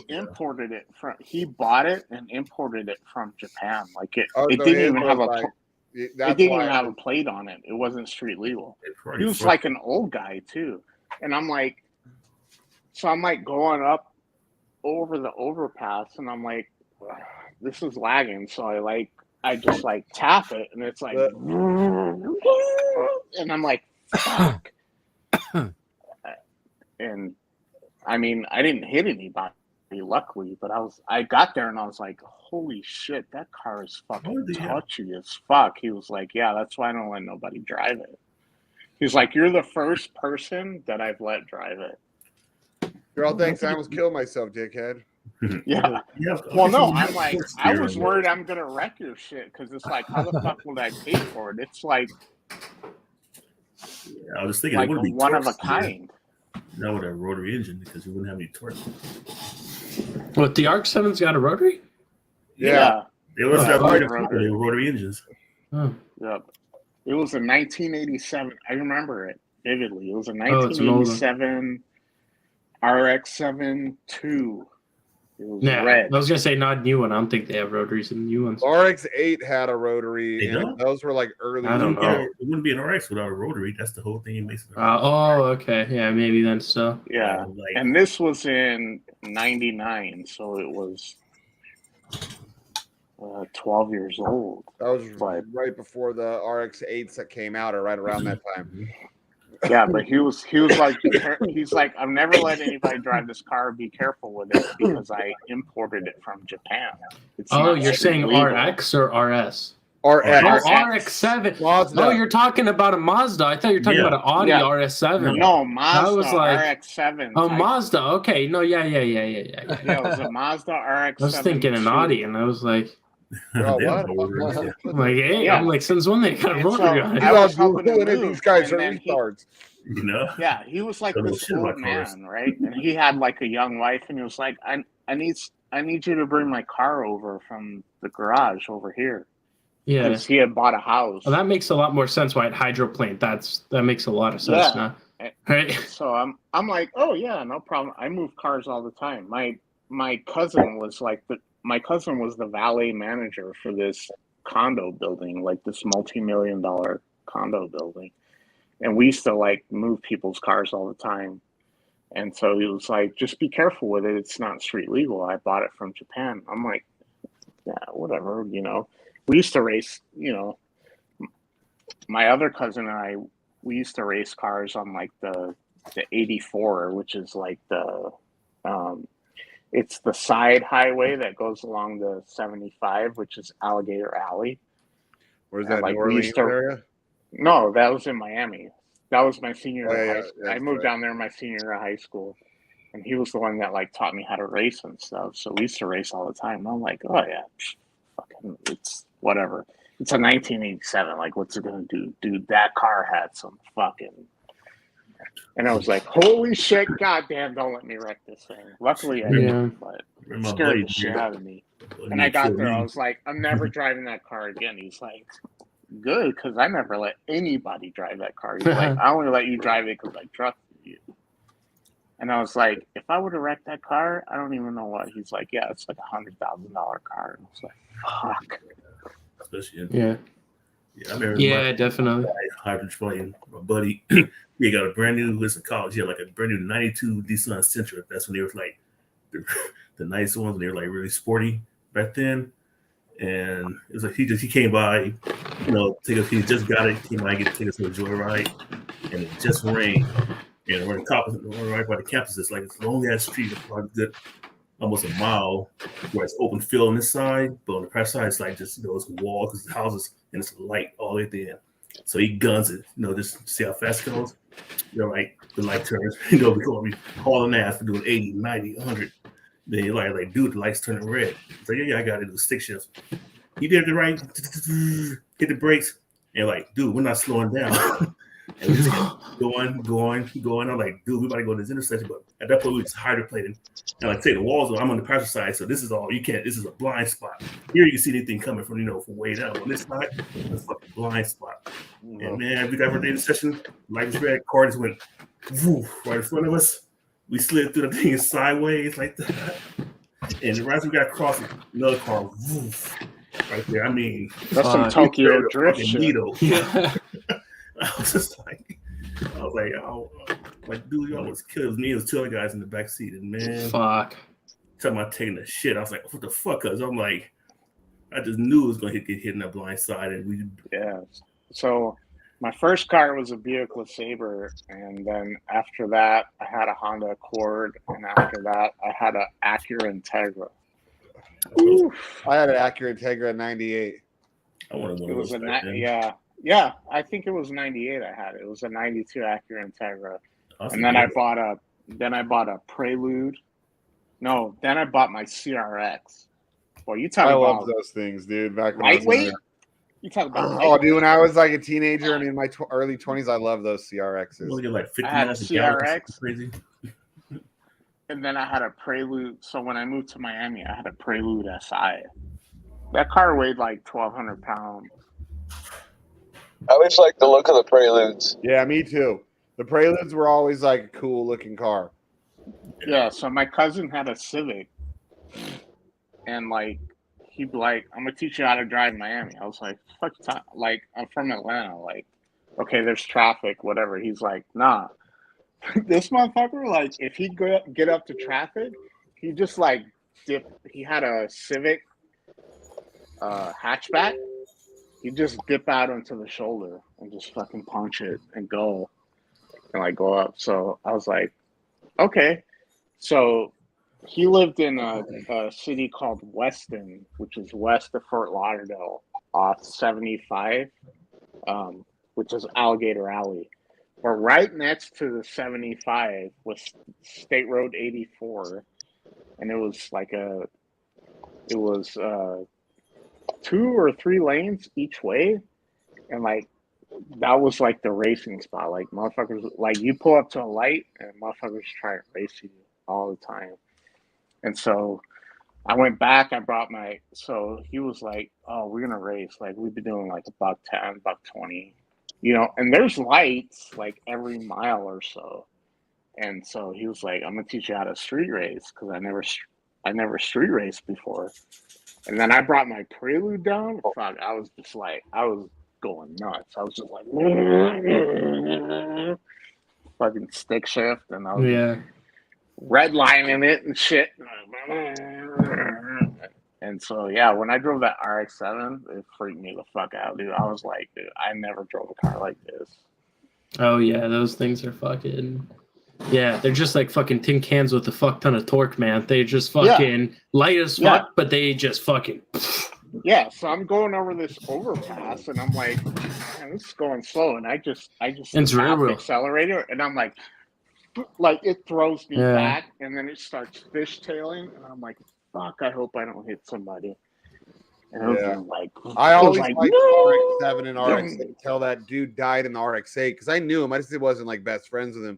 imported it from. He bought it and imported it from Japan. Like it Oh, so didn't his even have a. was like- It that's didn't why even it have a was- plate on it. It wasn't street legal. probably He was fucked. like an old guy too, and I'm like, so I'm like going up over the overpass, and I'm like, this is lagging. So I just like tap it, and it's like, and I'm like, fuck. And I mean, I didn't hit anybody, luckily, but I got there and I was like, holy shit, that car is fucking touchy as fuck. He was like, yeah, that's why I don't let nobody drive it. He's like, you're the first person that I've let drive it. Girl thinks I almost killed myself, dickhead. Yeah. Well, no, I'm like, I was worried I'm gonna wreck your shit because it's like, how the fuck would I pay for it? It's like, I was thinking like it wouldn't be one of a torque steer. kind. Not with a rotary engine because you wouldn't have any torque. What, the ARC-7's got a rotary? Yeah. They was Yeah, rotary. Rotary engines. Oh. Yep. It was a 1987. I remember it vividly. It was a Oh, it's an old one. 1987 RX-7 II. It was Yeah, red. I was gonna say not a new one. I don't think they have rotaries in new ones. RX-8 had a rotary, They and don't? those were like early. I don't know. It wouldn't be an RX without a rotary. That's the whole thing. It makes it. Oh, okay. Yeah, maybe then so. Yeah. And this was in 99, so it was 12 years old. That was right before the RX-8s that came out, or right around that time. Yeah, but he was like, he's like, I've never let anybody drive this car. Be careful with it because I imported it from Japan. It's Oh, not you're saying legal. RX or RS? RX. Oh, RX-7. Mazda. Oh, you're talking about a Mazda. I thought you were talking about an Audi RS-7. No, Mazda I was like, RX-7. oh, Mazda. Okay. No, yeah. Yeah, it was a Mazda RX-7. I was thinking an Audi, and I was like, Oh, what? I'm like, hey, I'm like, since when they got a rotary on it? I was helping him move, these guys are and then retards. You know? Yeah, he was like Don't know this shit about old cars. man, right? And he had like a young wife, and he was like, I need you to bring my car over from the garage over here. Yeah. Because he had bought a house. Well, that makes a lot more sense why it hydroplane. That makes a lot of sense now. Right? So I'm like, oh yeah, no problem. I move cars all the time. My cousin was the valet manager for this condo building, like this multi-million-dollar condo building. And we used to like move people's cars all the time. And so he was like, just be careful with it. It's not street legal. I bought it from Japan. I'm like, yeah, whatever, you know. We used to race, you know, my other cousin and I, we used to race cars on like the 84, which is like it's the side highway that goes along the 75, which is Alligator Alley. Where's And, that, like, New we Orleans used to- area? No, that was in Miami. That was my senior year of high school. I that's moved right. down there my senior year of high school. And he was the one that like taught me how to race and stuff. So we used to race all the time. And I'm like, oh yeah, fucking, it's whatever. It's a 1987. Like, what's it gonna do? Dude, that car had some fucking. And I was like, holy shit, goddamn, don't let me wreck this thing. Luckily, I didn't, but it scared the shit out of me. And I got there, I was like, I'm never driving that car again. He's like, good, because I never let anybody drive that car. He's like, I only let you drive it because I trust you. And I was like, if I would have wrecked that car, I don't even know what. He's like, yeah, it's like $100,000 car. And I was like, fuck. Especially Yeah. I remember definitely. Hydroplane, my buddy, he got a brand new, was in college, he had like a brand new 92 Nissan Sentra. That's when they were like the nice ones, and they were like really sporty back then. And it was like he came by, you know, he just got it, came by, take us on a joyride, and it just rained. And we're right by the campus. It's like it's a long ass street, probably good, almost a mile, where it's open field on this side, but on the press side, it's like just, you know, it's a wall because it's houses and it's light all the way at the end. So he guns it, you know, just to see how fast it goes. You know, like the light turns, you know, before we hauling ass for doing 80, 90, 100. Then you're like, dude, the light's turning red. It's like, yeah, I got to do stick shifts. He did the right, hit the brakes, and like, dude, we're not slowing down. And we just kept going. I'm like, dude, we about to go to this intersection. But at that point, we was hydroplaning. And like, say the walls, I'm on the passenger side, so this is all you can't. This is a blind spot. Here you can see anything coming from, you know, from way down. On this side, it's a fucking blind spot. And man, we got over the intersection, light was red, car just went woof, right in front of us. We slid through the thing sideways like that. And right as we got across, another car, woof, right there. I mean, that's some Tokyo drift shit. Needle. Yeah. I was like, oh, like, dude, you almost killed. It was me and two other guys in the back seat, and man, fuck. Talking about taking the shit. I was like, what the fuck? Cause I'm like, I just knew it was gonna get hit in that blind side, and we. Yeah. So my first car was a Buick Sabre, and then after that, I had a Honda Accord, and after that, I had an Acura Integra. I had an Acura Integra in '98. I wanted one it of was those. Yeah, I think it was 98 I had it. It was a 92 Acura Integra. Awesome. And then I bought a Then I bought a Prelude. No, then I bought my CRX. Well, you talking I about love those things, dude. Back when I was lightweight? younger. You talking about Oh, lightweight? dude, when I was like a teenager and in my early 20s, I love those CRXs. Well, you're like 50 I had a miles a gallon, CRX. crazy. And then I had a Prelude. So when I moved to Miami, I had a Prelude SI. That car weighed like 1,200 pounds. I always like the look of the Preludes. Yeah, me too. The Preludes were always like a cool looking car. Yeah, so my cousin had a Civic. And like, he'd be like, I'm going to teach you how to drive in Miami. I was like, fuck, like, I'm from Atlanta. Like, okay, there's traffic, whatever. He's like, nah. This motherfucker, like, if he get up to traffic, he just like dip. He had a Civic hatchback. He just dip out onto the shoulder and just fucking punch it and go and like go up. So I was like, okay. So he lived in a city called Weston, which is west of Fort Lauderdale, off 75, which is Alligator Alley. But right next to the 75 was State Road 84, and it was like it was 2 or 3 lanes each way, and like that was like the racing spot. Like motherfuckers, like you pull up to a light and motherfuckers try to race you all the time. And so I went back. I brought so he was like, "Oh, we're gonna race. Like we've been doing like $110, $120." You know, and there's lights like every mile or so. And so he was like, I'm gonna teach you how to street race because I never street raced before. And then I brought my Prelude down. Fuck, I was just like, I was going nuts. I was just like fucking stick shift, and I was redlining it and shit. And so, yeah, when I drove that RX-7, it freaked me the fuck out, dude. I was like, dude, I never drove a car like this. Oh, yeah, those things are fucking... Yeah, they're just like fucking tin cans with a fuck ton of torque, man. They just fucking light as fuck, but they just fucking... Yeah, so I'm going over this overpass, and I'm like, man, this is going slow. And I just It's real, the accelerator, and I'm like it throws me back, and then it starts fishtailing, and I'm like, fuck, I hope I don't hit somebody. And I was like, I always like liked no! RX-7 and RX-8 until that dude died in the RX-8 because I knew him. I just wasn't like best friends with him.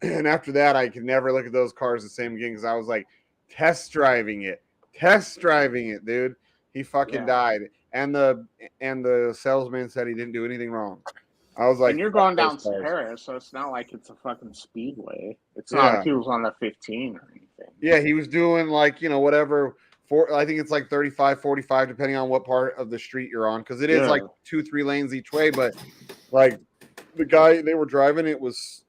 And after that, I could never look at those cars the same again because I was like test driving it, dude. He fucking died, and the salesman said he didn't do anything wrong. I was like, and you're going down to Paris, so it's not like it's a fucking speedway. It's not like he was on the 15 or anything. Yeah, he was doing like, whatever. I think it's like 35, 45, depending on what part of the street you're on, because it is like 2-3 lanes each way. But like the guy they were driving, I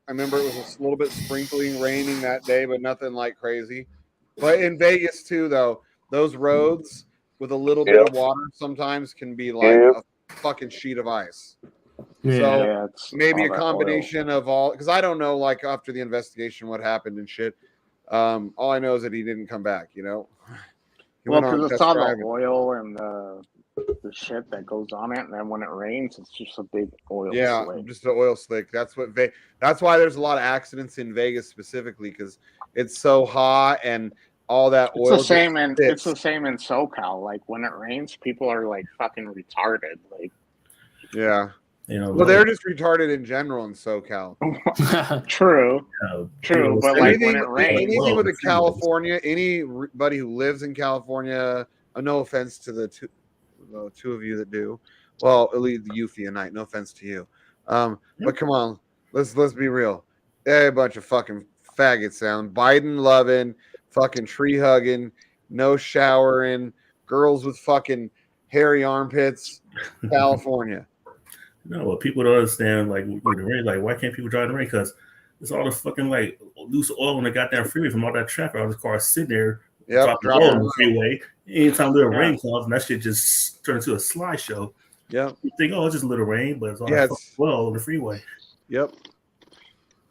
remember it was a little bit sprinkling, raining that day, but nothing like crazy. But in Vegas too, though, those roads with a little bit of water sometimes can be like a fucking sheet of ice. So maybe a combination of all, because I don't know, like after the investigation, what happened and shit. All I know is that he didn't come back. Well, because it's all the oil and the shit that goes on it, and then when it rains, it's just a big oil slick. Just an oil slick. That's why there's a lot of accidents in Vegas specifically, because it's so hot and all that oil. It's the same in SoCal. Like when it rains, people are like fucking retarded. Like, well, they're just retarded in general in SoCal. True. But like when it rains, anything with California, anybody who lives in California, no offense to the two of you that do. Well, at least the Eufy and Night. No offense to you. But come on, let's be real. They're a bunch of fucking faggots. Sound Biden loving, fucking tree hugging, no showering, girls with fucking hairy armpits. California. No, but people don't understand, like, with the rain, like, why can't people drive in the rain? Because it's all the fucking, like, loose oil on the goddamn freeway from all that traffic. All the cars sitting there, dropping oil on the freeway. Anytime little rain comes, and that shit just turns into a slideshow. Yeah. You think, oh, it's just a little rain, but it's all that oil on the freeway. Yep.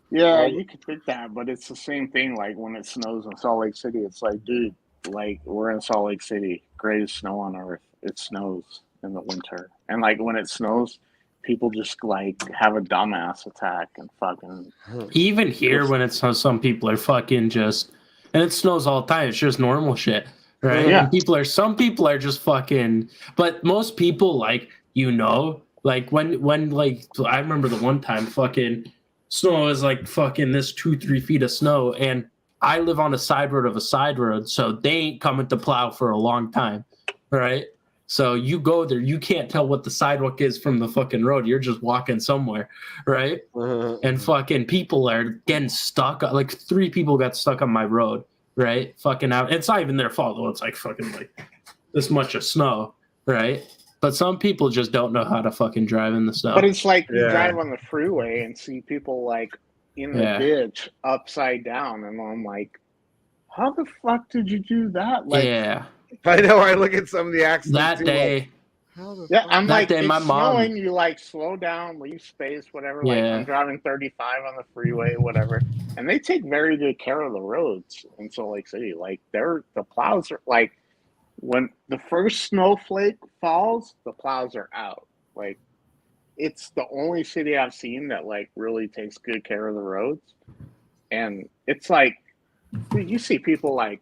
Yeah, you could think that, but it's the same thing, like, when it snows in Salt Lake City. It's like, dude, like, we're in Salt Lake City. Greatest snow on earth. It snows in the winter. And, like, when it snows, people just like have a dumbass attack and fucking. Even here, when it's some people are fucking just, and it snows all the time. It's just normal shit, right? Yeah. And some people are just fucking. But most people, like like when like I remember the one time fucking snow was like fucking this 2-3 feet of snow, and I live on a side road of a side road, so they ain't coming to plow for a long time, right? So you go there, you can't tell what the sidewalk is from the fucking road. You're just walking somewhere, right? And fucking people are getting stuck. Like 3 people got stuck on my road, right? Fucking out. It's not even their fault though. It's like fucking like this much of snow, right? But some people just don't know how to fucking drive in the snow. But it's like you drive on the freeway and see people like in the ditch upside down, and I'm like, how the fuck did you do that? Like, I know. I look at some of the accidents that too, day. like, how the yeah, fuck? I'm That like, day, it's my mom- snowing. You like slow down, leave space, whatever. Like Yeah. I'm driving 35 on the freeway, whatever, and they take very good care of the roads in Salt Lake City. Like the plows are like when the first snowflake falls, the plows are out. Like it's the only city I've seen that like really takes good care of the roads, and it's like dude, you see people like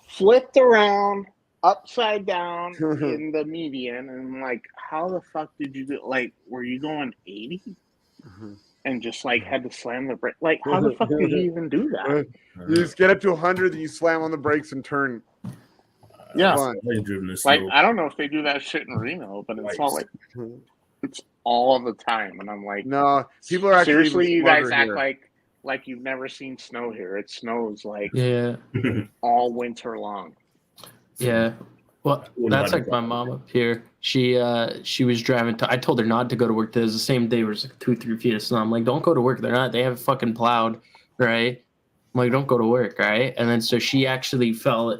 flipped around upside down in the median, and I'm like, how the fuck did you do? Like, were you going 80 and just like had to slam the brake? Like, how the fuck did you even do that? You just get up to 100, then you slam on the brakes and turn. Yeah, Fun. like I don't know if they do that shit in Reno, but it's all like it's all the time, and I'm like, no, people are actually seriously, you guys smarter act here. like you've never seen snow here. It snows like Yeah. all winter long. Yeah. Well, that's like my mom up here. She was driving I told her not to go to work. It was the same day where it was like 2-3 feet of snow. I'm like, don't go to work. They have fucking plowed, right? I'm like, don't go to work, right? And then so she actually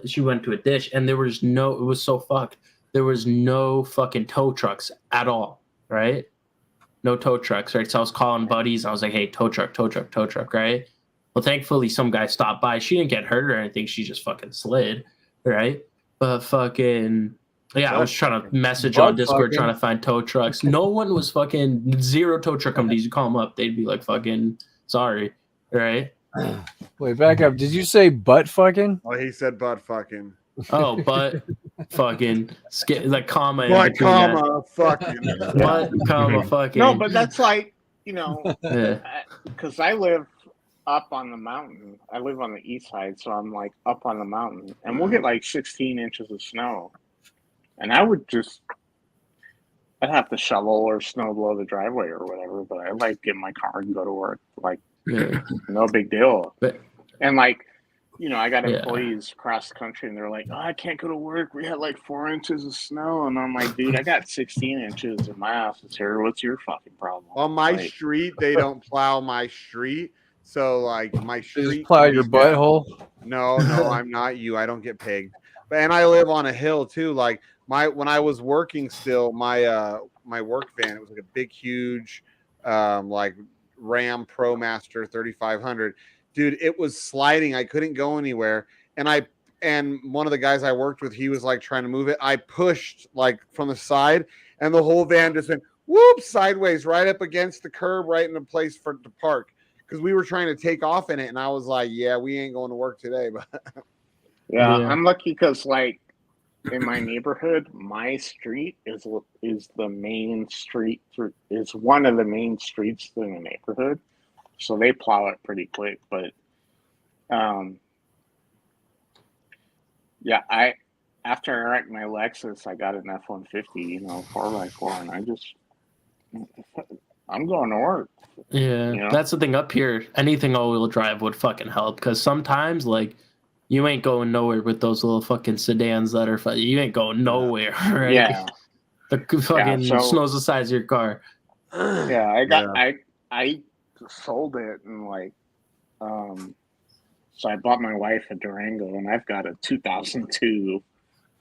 she went to a ditch, and it was so fucked. There was no fucking tow trucks at all, right? No tow trucks, right? So I was calling buddies. I was like, hey, tow truck, right? Well, thankfully, some guy stopped by. She didn't get hurt or anything. She just fucking slid, right? But fucking, yeah, I was trying to message on Discord trying to find tow trucks. No one was fucking, zero tow truck companies. You call them up, they'd be like, fucking, sorry, right? Wait, back up. Did you say butt fucking? Oh, he said butt fucking. Oh, but fucking, like comma. Butt comma fucking. Butt comma fucking. No, but that's like, you know, Yeah. because I live up on the mountain. I live on the east side, so I'm like up on the mountain, and we'll get like 16 inches of snow. And I'd have to shovel or snow blow the driveway or whatever, but I'd like get in my car and go to work. Like, no big deal. And like, you know, I got employees across the country, and they're like, "Oh, I can't go to work. We had like 4 inches of snow," and I'm like, "Dude, I got 16 inches, and my house is here. What's your fucking problem?" On my street, they don't plow my street. So like my street. Just plow your butthole? No, I'm not you. I don't get pegged. And I live on a hill too. Like when I was working still, my work van, it was like a big, huge, like Ram ProMaster 3500. Dude, it was sliding. I couldn't go anywhere. And one of the guys I worked with, he was like trying to move it. I pushed like from the side, and the whole van just went whoop sideways right up against the curb, right in the place to park. Because we were trying to take off in it, and I was like, "Yeah, we ain't going to work today." But yeah, I'm lucky because like in my neighborhood, my street is the main street is one of the main streets in the neighborhood, so they plow it pretty quick. But yeah, after I wrecked my Lexus, I got an F-150, 4x4, and I'm going to work. Yeah, that's the thing up here. Anything all-wheel drive would fucking help, because sometimes, like, you ain't going nowhere with those little fucking sedans that are you ain't going nowhere, right? Yeah. The fucking snow's the size of your car. Yeah, I sold it, and like, so I bought my wife a Durango, and I've got a 2002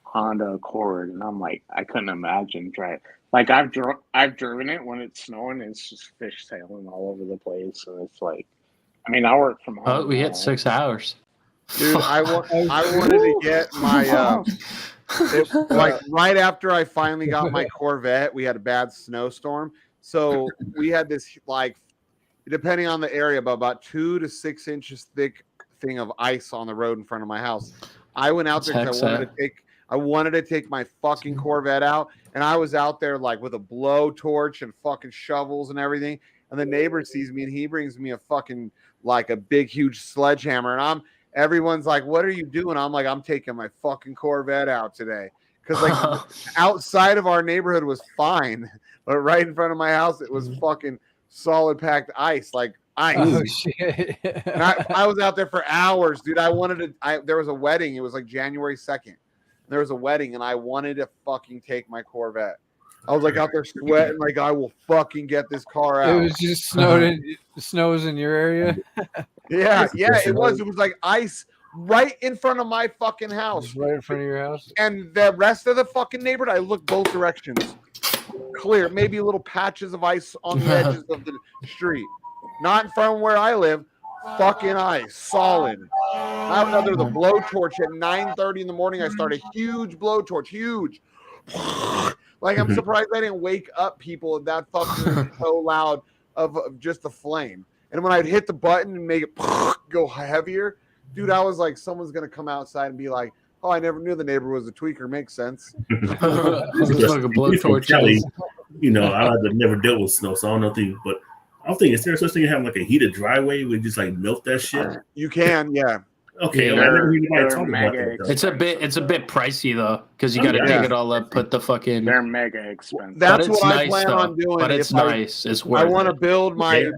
Honda Accord, and I'm like, I couldn't imagine driving. Like I've driven it when it's snowing, and it's just fish sailing all over the place, and it's like, I mean, I work from home. Oh, we hit 6 hours. Dude, I wanted to get my like right after I finally got my Corvette, we had a bad snowstorm. So we had this, like, depending on the area, but about 2 to 6 inches thick thing of ice on the road in front of my house. I went out there because I wanted to take my fucking Corvette out, and I was out there like with a blowtorch and fucking shovels and everything. And the neighbor sees me and he brings me a fucking, like, a big huge sledgehammer, and everyone's like, "What are you doing?" I'm like, "I'm taking my fucking Corvette out today." Because like outside of our neighborhood was fine, but right in front of my house it was fucking solid packed ice, like ice. Oh shit! And I was out there for hours, dude. There was a wedding. It was like January 2nd. There was a wedding, and I wanted to fucking take my Corvette. I was like out there sweating, like I will fucking get this car out. It was just snowed. Snows in your area. Yeah, it was. It was like ice right in front of my fucking house. Right in front of your house. And the rest of the fucking neighborhood, I looked both directions. Clear. Maybe little patches of ice on the edges of the street. Not in front of where I live. Fucking ice. Solid. I was out there with a blowtorch at 9:30 in the morning. I started a huge blowtorch. Huge. Like, I'm surprised I didn't wake up people that fucking so loud of just the flame. And when I'd hit the button and make it go heavier, dude, I was like, someone's going to come outside and be like, "Oh, I never knew the neighbor was a tweaker." Makes sense. Like a blowtorch. Kelly, I have never dealt with snow, so I don't know things. But I'm thinking, is there such thing as having like a heated driveway where you just like melt that shit? You can, yeah. Okay, I never heard anybody talk about that. It's a bit pricey though, because you got to dig it all up, put the fucking. They're mega expensive. That's what I plan on doing. But it's nice. It's worth I want to build my.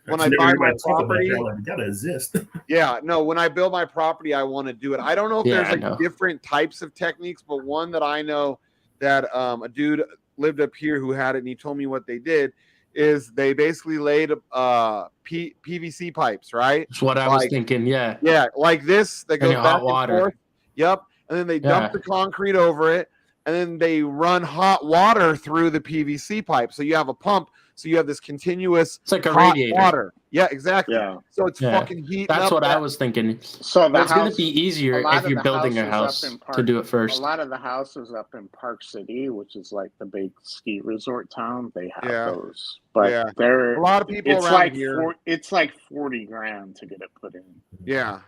When I buy my property, it gotta exist. Yeah, no. When I build my property, I want to do it. I don't know if there's like different types of techniques, but one that I know that a dude lived up here who had it, and he told me what they did is they basically laid PVC pipes, right? That's what I was thinking. Yeah, like this that goes back and water. Forth. Yep, and then they dump the concrete over it, and then they run hot water through the PVC pipe. So you have a pump. So you have this continuous it's like a hot radiator. water. Yeah, exactly. Yeah. So it's fucking heating up. That's what I was thinking. So it's going to be easier if you're building a house to do it first. A lot of the houses up in Park City, which is like the big ski resort town, they have those. But they're a lot of people it's around like here. It's like $40,000 to get it put in. Yeah.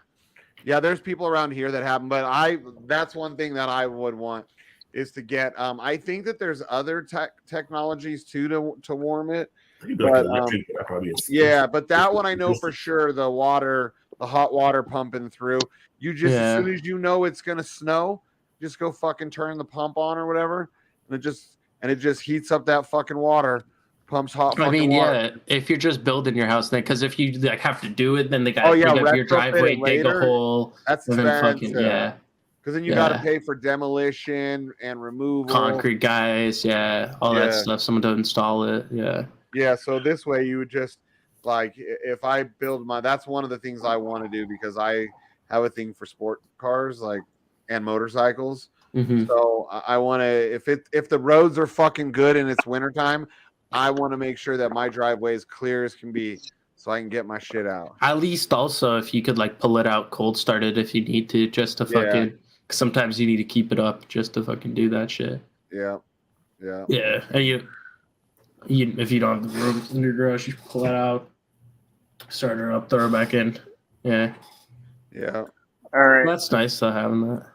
Yeah, there's people around here that have them, but that's one thing that I would want is to get I think that there's other technologies too to warm it. But, but that one I know for sure, the hot water pumping through. You just as soon as you know it's gonna snow, just go fucking turn the pump on or whatever, and it just heats up that fucking water, pumps hot fucking water. If you're just building your house, then because if you like have to do it, then they got to dig up your driveway, dig a hole. That's expensive. Because then you got to pay for demolition and removal, concrete guys, all that stuff. Someone to install it, Yeah, so this way you would just like if I build that's one of the things I want to do because I have a thing for sport cars and motorcycles. Mm-hmm. So I want to if the roads are fucking good and it's wintertime, I want to make sure that my driveway is clear as can be so I can get my shit out. At least also if you could like pull it out, cold start it if you need to, just to fucking. Sometimes you need to keep it up just to fucking do that shit. Yeah. And if you don't have the room in your garage, you pull it out, start her up, throw her back in. Yeah. All right. That's nice though, having that.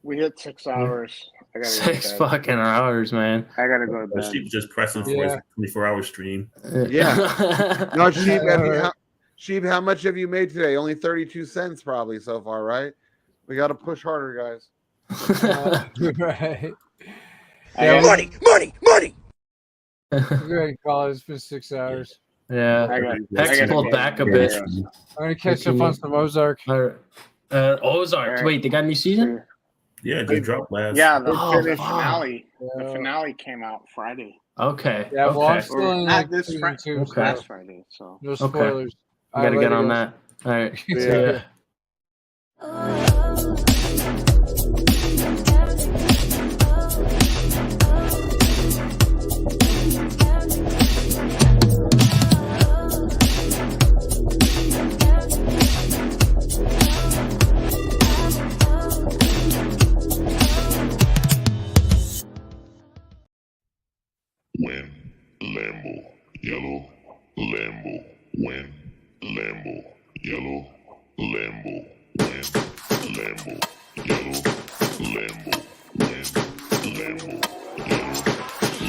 We hit 6 hours. I gotta 6 fucking hours, man. I gotta go to bed. Sheep just pressing for his 24-hour stream. Yeah. No, Sheep, how much have you made today? Only 32 cents probably so far, right? We got to push harder, guys. Right. Money. We're going to call it for 6 hours. Yeah. Hex pulled back a bit. I'm going to catch up on some Ozark. Ozark. Wait, they got a new season? Yeah, they dropped last. Yeah, the finale. The finale came out Friday. Okay. Yeah, well, I'm still in this Friday. Last Friday, so no spoilers. I got to get on that. All right. Yeah. Lambo, win, Lambo, yellow, Lambo, win, Lambo, yellow, Lambo, win, Lambo, yellow,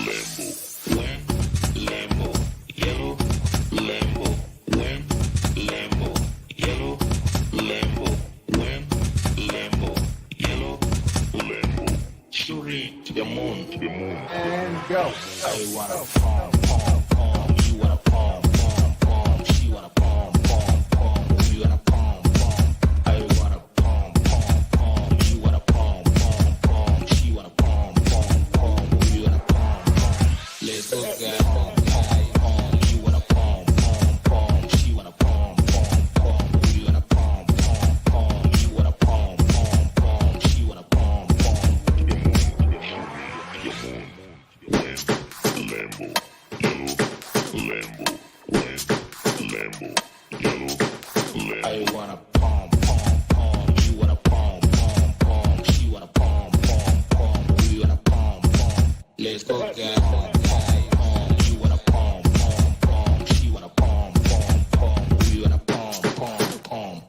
Lambo, win, Lambo, yellow, Lambo, win, Lambo, yellow, Lambo, win, Lambo, yellow, Lambo, shooting to the moon, And go. I wanna palm, palm, palm, you wanna palm, palm, palm, she wanna palm, palm, palm, you wanna palm, palm, I wanna palm, palm, palm, you wanna palm, palm, palm, she wanna palm, palm, palm, you wanna palm, palm, let's go get palm, palm, palm, you wanna palm, palm, palm, she wanna palm, palm, palm, you wanna palm, palm, palm, you wanna palm, palm, palm, she wanna palm, palm, Lambo, yellow, Lambo, red, Lambo, yellow, Lambo. I wanna palm, palm, palm. You wanna palm, palm, palm. She wanna palm, palm, palm. We wanna palm, palm. Let's go get palm, palm, palm. You wanna palm, palm, palm. She wanna palm, palm, palm. We wanna palm, palm, palm.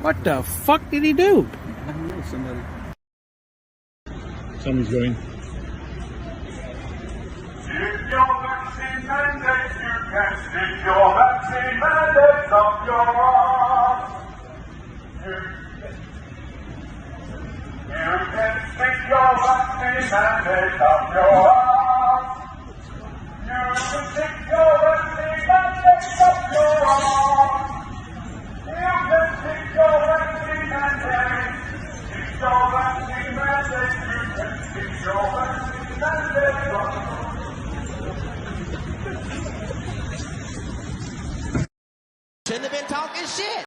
What the fuck did he do? I don't know, somebody. Somebody's going. If your vaccine mandates, you can stick your vaccine mandates up your arse. You can stick your vaccine mandates up your arse. You can stick your vaccine mandates up your arse. You can stick your vaccine mandates. Stick your vaccine mandates. You can stick your vaccine mandates up your arse. Shouldn't have been talking shit.